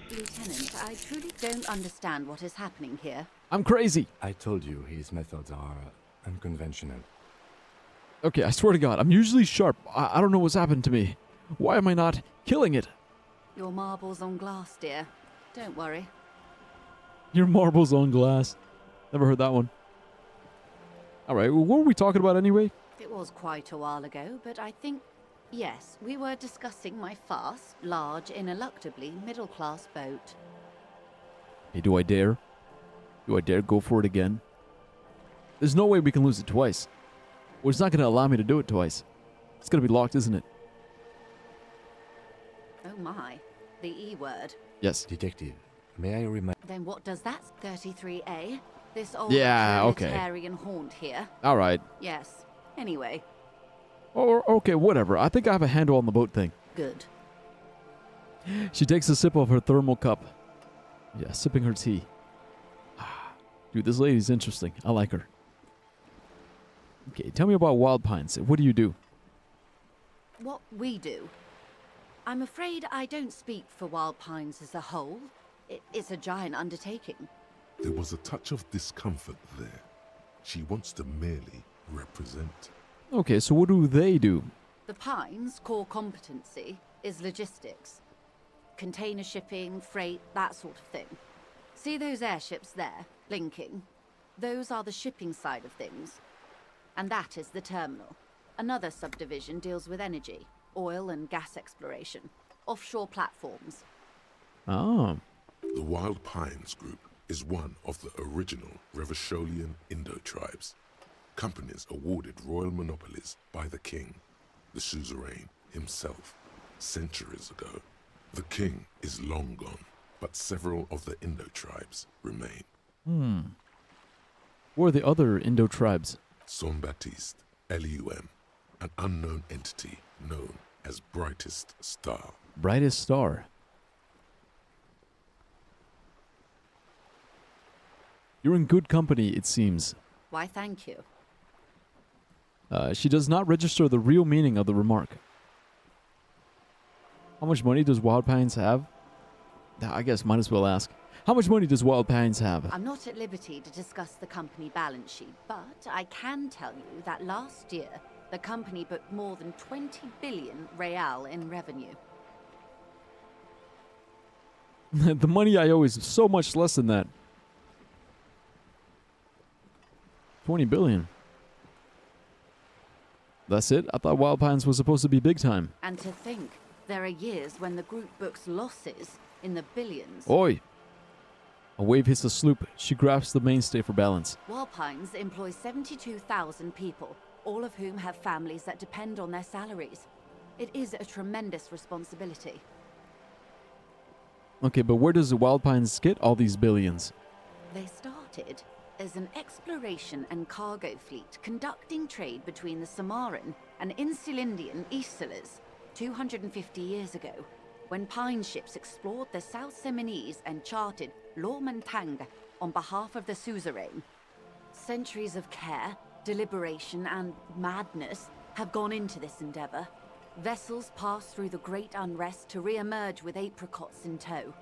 Lieutenant, I truly don't understand what is happening here. I'm crazy. I told you his methods are unconventional. Okay, I swear to God, I'm usually sharp. I don't know what's happened to me. Why am I not killing it? Your marbles on glass, dear. Don't worry. Your marbles on glass. Never heard that one. All right, well, what were we talking about anyway? It was quite a while ago, but I think... Yes, we were discussing my fast, large, ineluctably middle-class boat. Hey, do I dare? Do I dare go for it again? There's no way we can lose it twice. Well, it's not going to allow me to do it twice. It's going to be locked, isn't it? Oh my, the E word. Yes. Detective, may I remind... Then what does that 33A? This old proletarian haunt here? All right. Yes. Anyway. Or, okay, whatever. I think I have a handle on the boat thing. Good. She takes a sip of her thermal cup. Yeah, sipping her tea. Dude, this lady's interesting. I like her. Okay, tell me about Wild Pines. What do you do? What we do? I'm afraid I don't speak for Wild Pines as a whole. It's a giant undertaking. There was a touch of discomfort there. She wants to merely represent. Okay, so what do they do? The Pines' core competency is logistics. Container shipping, freight, that sort of thing. See those airships there, blinking? Those are the shipping side of things. And that is the terminal. Another subdivision deals with energy, oil and gas exploration, offshore platforms. Oh. The Wild Pines Group is one of the original Revacholian Indo tribes. Companies awarded royal monopolies by the king, the suzerain, himself, centuries ago. The king is long gone, but several of the Indo tribes remain. Who are the other Indo tribes? Son Baptiste, Elysium, an unknown entity known as Brightest Star. Brightest Star. You're in good company, it seems. Why, thank you. She does not register the real meaning of the remark. How much money does Wild Pines have? I guess might as well ask. How much money does Wild Pines have? I'm not at liberty to discuss the company balance sheet, but I can tell you that last year, the company booked more than 20 billion real in revenue. The money I owe is so much less than that. 20 billion. That's it? I thought Wild Pines was supposed to be big time. And to think, there are years when the group books losses in the billions. Oi! A wave hits the sloop. She grasps the mainstay for balance. Wild Pines employs 72,000 people, all of whom have families that depend on their salaries. It is a tremendous responsibility. Okay, but where does the Wild Pines get all these billions? They started as an exploration and cargo fleet conducting trade between the Samaran and Insulindian Isolas 250 years ago, when Pine ships explored the South Seminese and charted Lomantang on behalf of the suzerain. Centuries of care, deliberation, and madness have gone into this endeavor. Vessels pass through the great unrest to re-emerge with apricots in tow.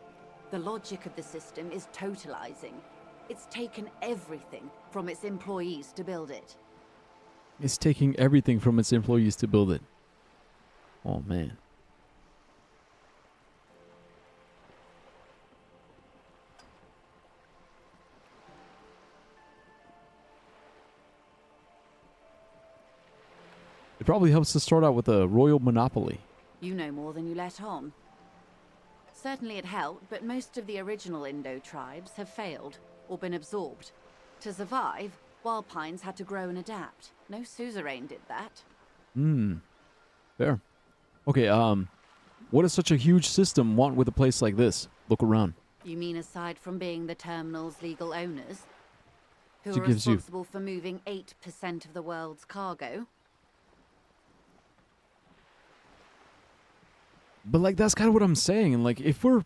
The logic of the system is totalizing. It's taken everything from its employees to build it. It's taking everything from its employees to build it. Oh, man. It probably helps to start out with a royal monopoly. You know more than you let on. Certainly it helped, but most of the original Indo tribes have failed or been absorbed. To survive, Wild Pines had to grow and adapt. No suzerain did that. Fair. Okay, what does such a huge system want with a place like this? Look around. You mean aside from being the terminal's legal owners? Who She are gives you- responsible for moving 8% of the world's cargo? But, like, that's kind of what I'm saying. And, like, if we're...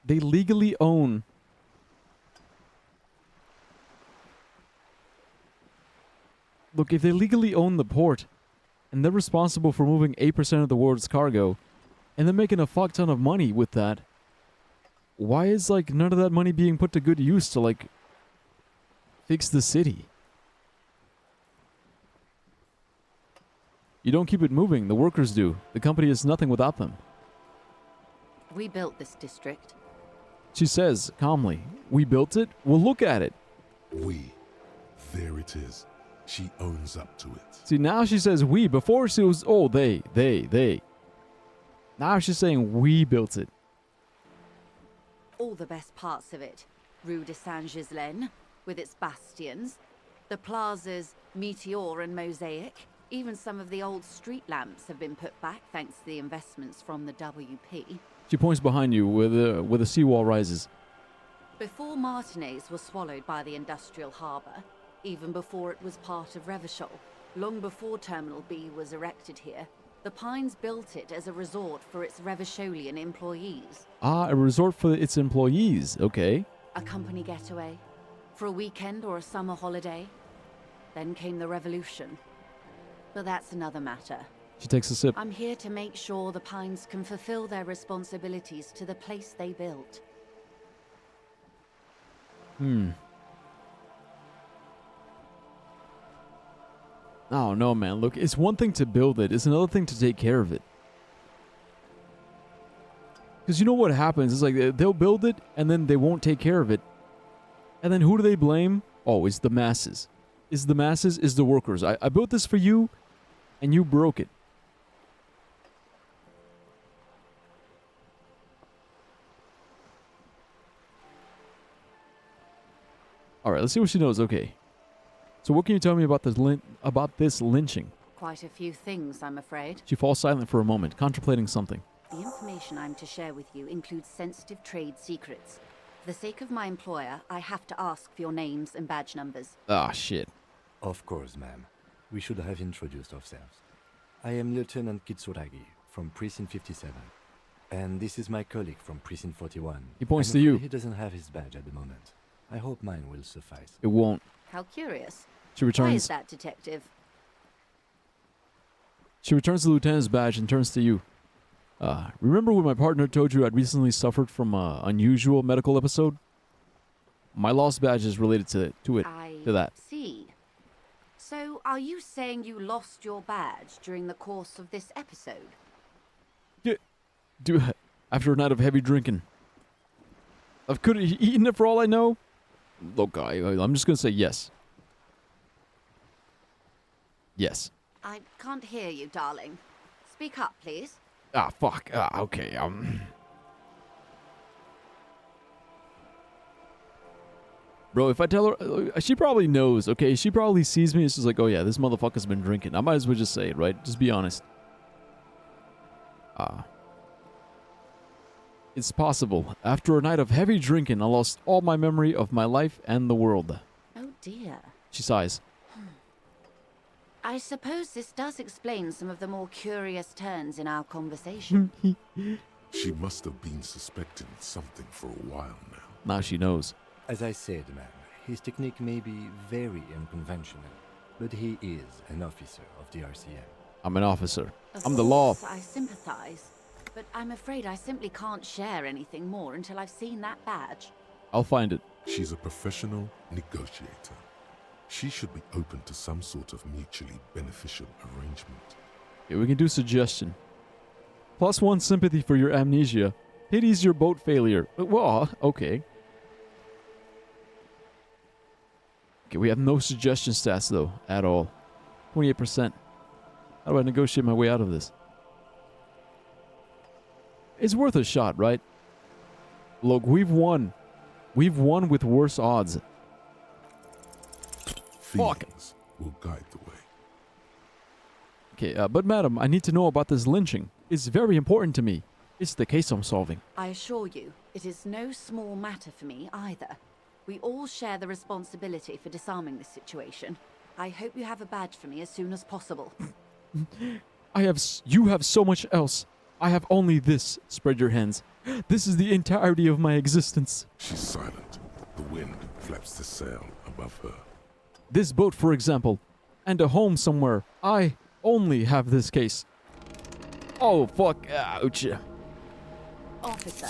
They legally own... Look, if they legally own the port, and they're responsible for moving 8% of the world's cargo, and they're making a fuck ton of money with that, why is, like, none of that money being put to good use to, like, fix the city? You don't keep it moving, the workers do. The company is nothing without them. We built this district. She says, calmly, we built it? Well, look at it. We. There it is. She owns up to it. See, now she says we. Before she was, oh, they. Now she's saying we built it. All the best parts of it. Rue de Saint-Ghislain, with its bastions. The plazas Meteor and Mosaic. Even some of the old street lamps have been put back thanks to the investments from the WP. She points behind you where the seawall rises. Before Martinez was swallowed by the industrial harbour, even before it was part of Revachol, long before Terminal B was erected here, the Pines built it as a resort for its Revacholian employees. Ah, a resort for its employees. Okay. A company getaway, for a weekend or a summer holiday. Then came the revolution. But that's another matter. She takes a sip. I'm here to make sure the Pines can fulfill their responsibilities to the place they built. Oh, no, man. Look, it's one thing to build it. It's another thing to take care of it. Because you know what happens? It's like they'll build it, and then they won't take care of it. And then who do they blame? Oh, it's the masses. It's the masses, it's the workers. I built this for you, and you broke it. Alright, let's see what she knows. Okay. So what can you tell me about this lynching? Quite a few things, I'm afraid. She falls silent for a moment, contemplating something. The information I'm to share with you includes sensitive trade secrets. For the sake of my employer, I have to ask for your names and badge numbers. Ah, shit. Of course, ma'am. We should have introduced ourselves. I am Lieutenant Kitsuragi from Precinct 57. And this is my colleague from Precinct 41. He points I'm to you. afraid He doesn't have his badge at the moment. I hope mine will suffice. It won't. How curious. She returns. Why is that, Detective? She returns the lieutenant's badge and turns to you. Remember when my partner told you I'd recently suffered from an unusual medical episode? My lost badge is related to that. See. So, are you saying you lost your badge during the course of this episode? After a night of heavy drinking. I could have eaten it for all I know. Look, I'm just gonna say yes. Yes. I can't hear you, darling. Speak up, please. Ah, fuck. Okay, Bro, if I tell her, she probably knows, okay? She probably sees me and she's like, oh yeah, this motherfucker's been drinking. I might as well just say it, right? Just be honest. It's possible. After a night of heavy drinking, I lost all my memory of my life and the world. Oh dear. She sighs. I suppose this does explain some of the more curious turns in our conversation. She must have been suspecting something for a while now. Now she knows. As I said, ma'am, his technique may be very unconventional, but he is an officer of the RCM. I'm an officer. Of I'm the law. course, I sympathize, but I'm afraid I simply can't share anything more until I've seen that badge. I'll find it. She's a professional negotiator. She should be open to some sort of mutually beneficial arrangement. Okay, we can do suggestion. +1 sympathy for your amnesia. Pities your boat failure. Well, okay. Okay, we have no suggestion stats, though, at all. 28%. How do I negotiate my way out of this? It's worth a shot, right? Look, we've won. We've won with worse odds. Feelings will guide the way. Okay, but madam, I need to know about this lynching. It's very important to me. It's the case I'm solving. I assure you, it is no small matter for me either. We all share the responsibility for disarming this situation. I hope you have a badge for me as soon as possible. You have so much else. I have only this. Spread your hands. This is the entirety of my existence. She's silent. The wind flaps the sail above her. This boat, for example, and a home somewhere. I only have this case. Oh, fuck. Ouch. Officer.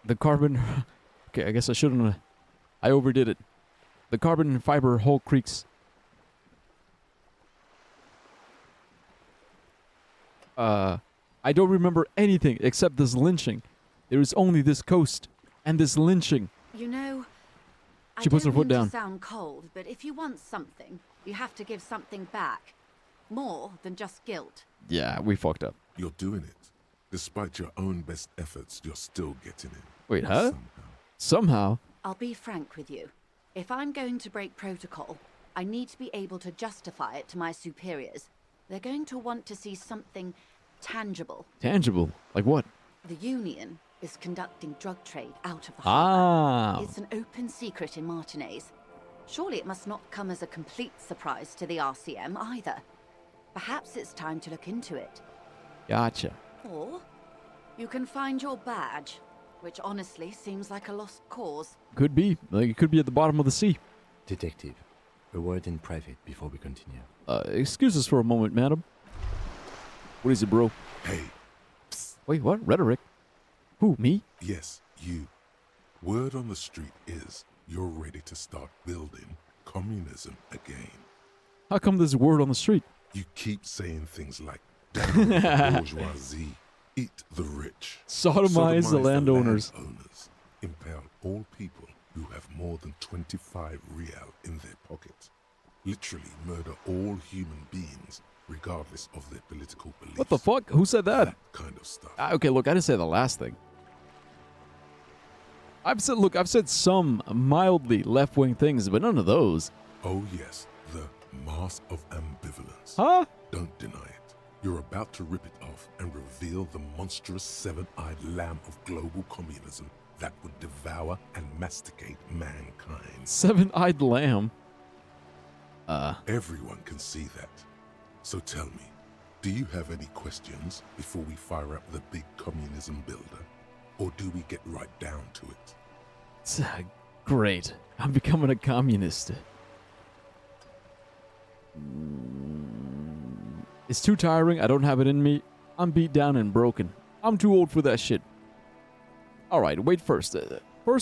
The carbon... Okay, I guess I shouldn't... I overdid it. The carbon fiber hull creaks. I don't remember anything except this lynching. There is only this coast and this lynching. You know, She puts her foot I don't down. mean to sound cold, but if you want something, you have to give something back. More than just guilt. Yeah, we fucked up. You're doing it. Despite your own best efforts, you're still getting it. Wait, huh? Somehow? I'll be frank with you. If I'm going to break protocol, I need to be able to justify it to my superiors. They're going to want to see something tangible. Tangible? Like what? The Union is conducting drug trade out of the Ah. harbour. It's an open secret in Martinez. Surely it must not come as a complete surprise to the RCM either. Perhaps it's time to look into it. Gotcha. Or you can find your badge, which honestly seems like a lost cause. Could be. Like, it could be at the bottom of the sea. Detective, a word in private before we continue. Excuse us for a moment, madam. What is it, bro? Hey. Wait, what? Rhetoric? Who, me? Yes, you. Word on the street is you're ready to start building communism again. How come there's word on the street? You keep saying things like, down the bourgeoisie, eat the rich. Sodomize the landowners. Impale all people who have more than 25 real in their pockets. Literally murder all human beings, regardless of their political beliefs. What the fuck? Who said that? Kind of stuff. Okay, look, I didn't say the last thing. I've said some mildly left-wing things, but none of those. Oh yes, the mask of ambivalence. Huh? Don't deny it. You're about to rip it off and reveal the monstrous seven-eyed lamb of global communism that would devour and masticate mankind. Seven-eyed lamb? Everyone can see that. So tell me, do you have any questions before we fire up the big communism builder? Or do we get right down to it? Great. I'm becoming a communist. It's too tiring. I don't have it in me. I'm beat down and broken. I'm too old for that shit. Alright, wait first.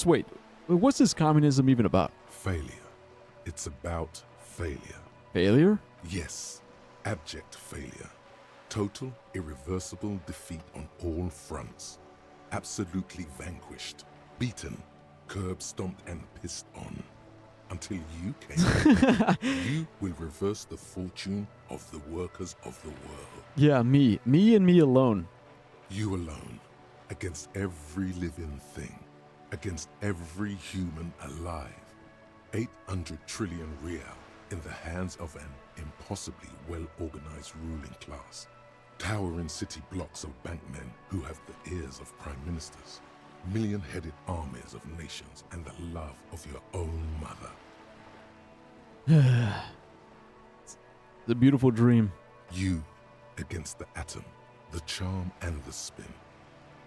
Wait. What's this communism even about? Failure. It's about failure. Failure? Yes. Abject failure. Total, irreversible defeat on all fronts. Absolutely vanquished. Beaten. Curb stomped and pissed on. Until you came. You will reverse the fortune of the workers of the world. Yeah, me. Me and me alone. You alone. Against every living thing. Against every human alive. 800 trillion real in the hands of an impossibly well-organized ruling class. Towering city blocks of bankmen who have the ears of prime ministers. Million-headed armies of nations and the love of your own mother. It's a beautiful dream. You against the atom, the charm and the spin.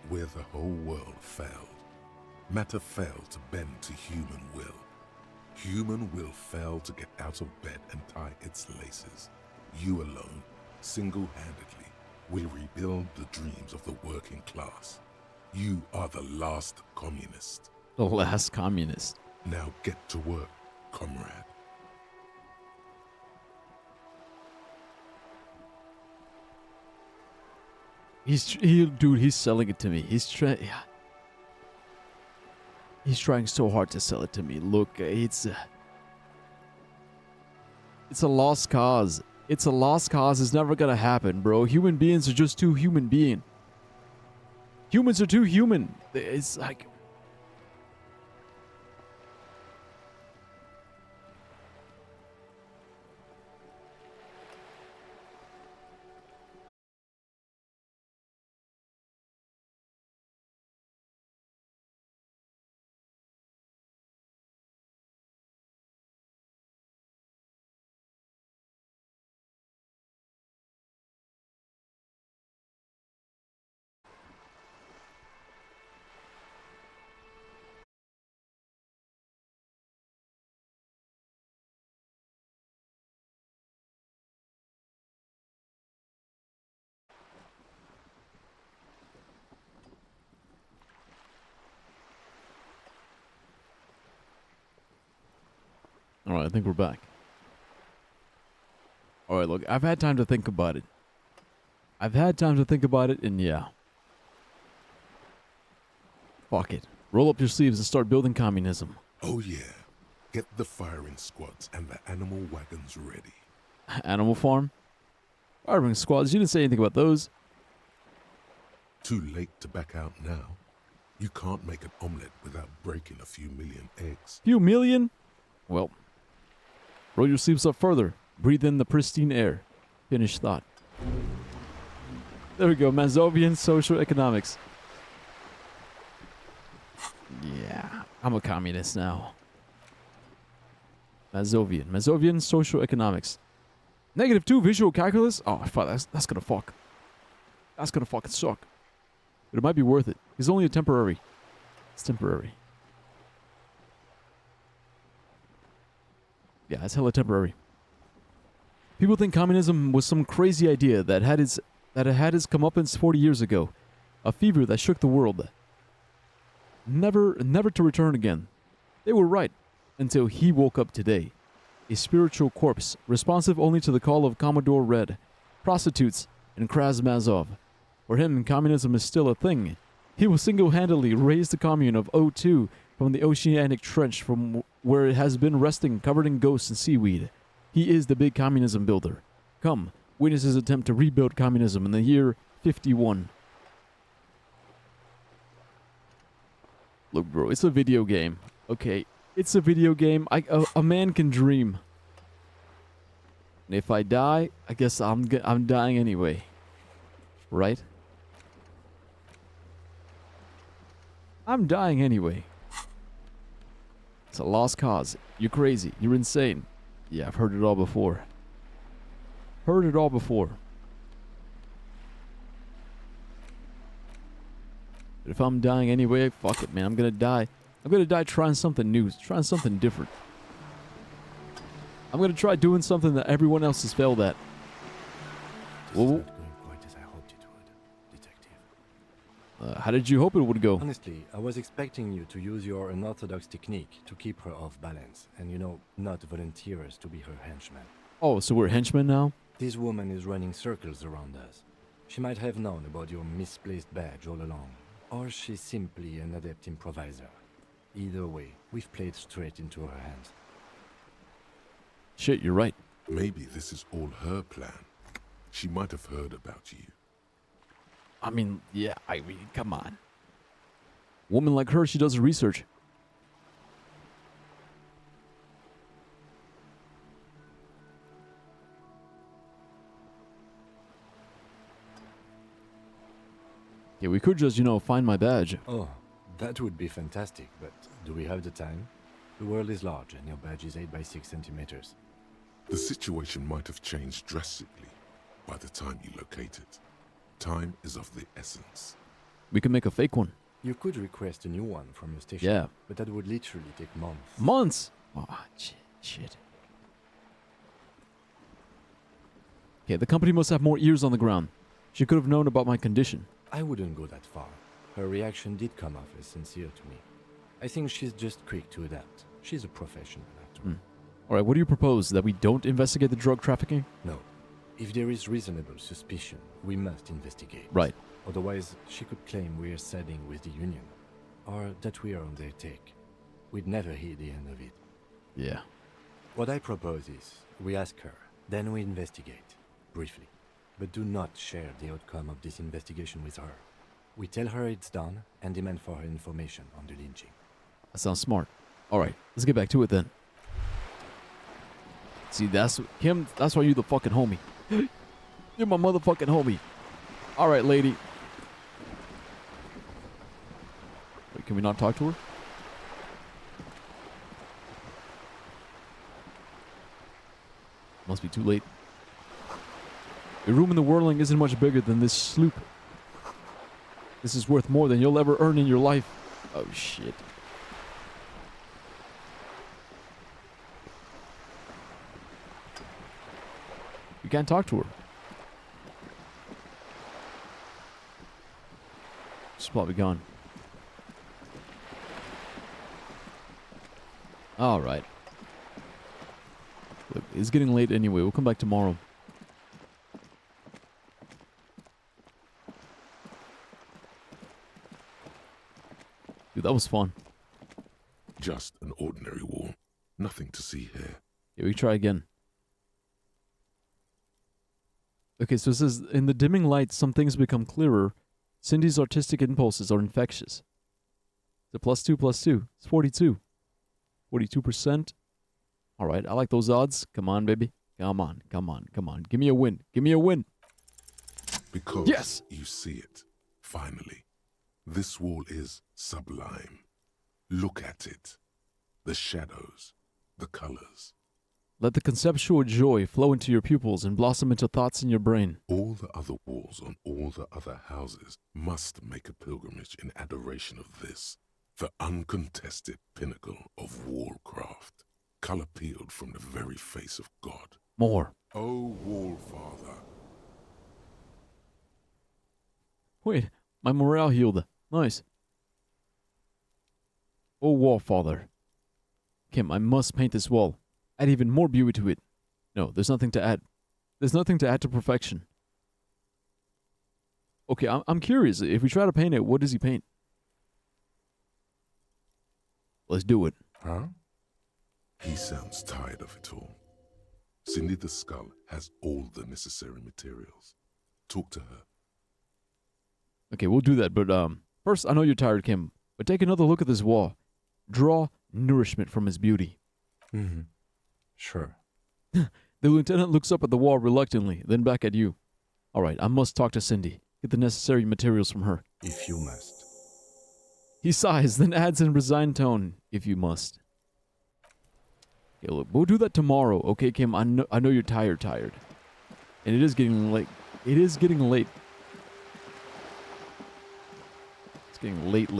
Where the whole world failed. Matter failed to bend to human will. Human will fail to get out of bed and tie its laces. You alone, single-handedly, will rebuild the dreams of the working class. You are the last communist. The last communist. Now get to work, comrade. Dude, he's selling it to me. He's trying so hard to sell it to me. Look, it's a lost cause. It's a lost cause. It's never gonna happen, bro. Human beings are just too human being. Humans are too human. It's like... Alright, I think we're back. Alright, look, I've had time to think about it. And yeah. Fuck it. Roll up your sleeves and start building communism. Oh yeah. Get the firing squads and the animal wagons ready. Animal farm? Firing squads? You didn't say anything about those. Too late to back out now. You can't make an omelette without breaking a few million eggs. Few million? Well, roll your sleeves up further. Breathe in the pristine air. Finish thought. There we go. Mazovian social economics. Yeah, I'm a communist now. Mazovian social economics. -2 visual calculus? Oh, fuck, that's gonna fuck. That's gonna fucking suck. But it might be worth it. It's only a temporary. It's temporary. Yeah, it's hella temporary. People think communism was some crazy idea that had its comeuppance 40 years ago. A fever that shook the world. Never to return again. They were right. Until he woke up today. A spiritual corpse, responsive only to the call of Commodore Red, prostitutes, and Krasmazov. For him, communism is still a thing. He will single-handedly raise the commune of O2 from the oceanic trench from where it has been resting covered in ghosts and seaweed. He is the big communism builder. Come, witness his attempt to rebuild communism in the year 51. Look, bro, it's a video game. Okay, it's a video game. A man can dream. And if I die, I guess I'm dying anyway. Right? I'm dying anyway. It's a lost cause. You're crazy. You're insane. Yeah, I've heard it all before. Heard it all before. But if I'm dying anyway, fuck it, man. I'm gonna die. I'm gonna die trying something new, trying something different. I'm gonna try doing something that everyone else has failed at. Well, how did you hope it would go? Honestly, I was expecting you to use your unorthodox technique to keep her off balance, and not volunteer us to be her henchmen. Oh, so we're henchmen now? This woman is running circles around us. She might have known about your misplaced badge all along, or she's simply an adept improviser. Either way, we've played straight into her hands. Shit, you're right. Maybe this is all her plan. She might have heard about you. I mean, yeah, come on. Woman like her, she does her research. Yeah, we could just, find my badge. Oh, that would be fantastic, but do we have the time? The world is large and your badge is 8 by 6 centimeters. The situation might have changed drastically by the time you locate it. Time is of the essence. We can make a fake one. You could request a new one from your station. Yeah. But that would literally take months. Months? Oh, shit. Okay, the company must have more ears on the ground. She could have known about my condition. I wouldn't go that far. Her reaction did come off as sincere to me. I think she's just quick to adapt. She's a professional actor. Alright, what do you propose? That we don't investigate the drug trafficking? No. If there is reasonable suspicion, we must investigate. Right. Otherwise, she could claim we're siding with the Union, or that we are on their take. We'd never hear the end of it. Yeah. What I propose is, we ask her, then we investigate, briefly. But do not share the outcome of this investigation with her. We tell her it's done, and demand for her information on the lynching. That sounds smart. Alright, let's get back to it then. See, Kim, that's why you're the fucking homie. You're my motherfucking homie. Alright, lady. Wait, can we not talk to her? Must be too late. Your room in the Whirling isn't much bigger than this sloop. This is worth more than you'll ever earn in your life. Oh, shit. You can't talk to her. She's probably gone. Alright. Look, it's getting late anyway. We'll come back tomorrow. Dude, that was fun. Just an ordinary wall. Nothing to see here. Yeah, we try again. Okay, so it says, in the dimming light, some things become clearer. Cindy's artistic impulses are infectious. The +2 +2. It's 42. 42%. All right, I like those odds. Come on, baby. Come on. Give me a win. Give me a win. Because yes! You see it. Finally. This wall is sublime. Look at it. The shadows. The colors. Let the conceptual joy flow into your pupils and blossom into thoughts in your brain. All the other walls on all the other houses must make a pilgrimage in adoration of this, the uncontested pinnacle of wallcraft, color peeled from the very face of God. More. Oh, wall father. Wait, my morale healed. Nice. Oh, wall father. Kim, I must paint this wall. Add even more beauty to it. No, there's nothing to add. There's nothing to add to perfection. Okay, I'm curious. If we try to paint it, what does he paint? Let's do it. Huh? He sounds tired of it all. Cindy the Skull has all the necessary materials. Talk to her. Okay, we'll do that, but first, I know you're tired, Kim, but take another look at this wall. Draw nourishment from its beauty. Mm-hmm. Sure. The lieutenant looks up at the wall reluctantly, then back at you. All right, I must talk to Cindy. Get the necessary materials from her. If you must. He sighs, then adds in a resigned tone, if you must. Okay, look, we'll do that tomorrow, okay, Kim? I know you're tired. And it is getting late. It is getting late. It's getting late.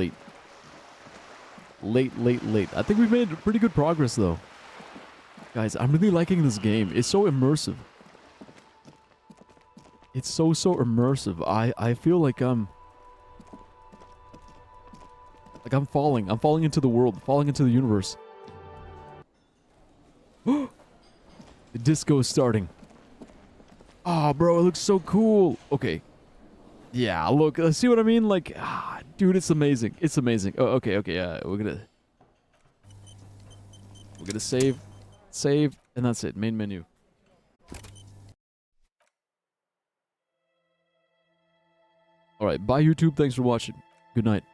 Late. I think we've made pretty good progress, though. Guys, I'm really liking this game. It's so immersive. It's so immersive. I feel like I'm falling. I'm falling into the world, falling into the universe. The disco is starting. Oh, bro, it looks so cool. Okay. Yeah, look, see what I mean? Like, dude, it's amazing. It's amazing. Oh, okay, yeah, we're gonna save, and that's it. Main menu. All right, bye YouTube. Thanks for watching. Good night.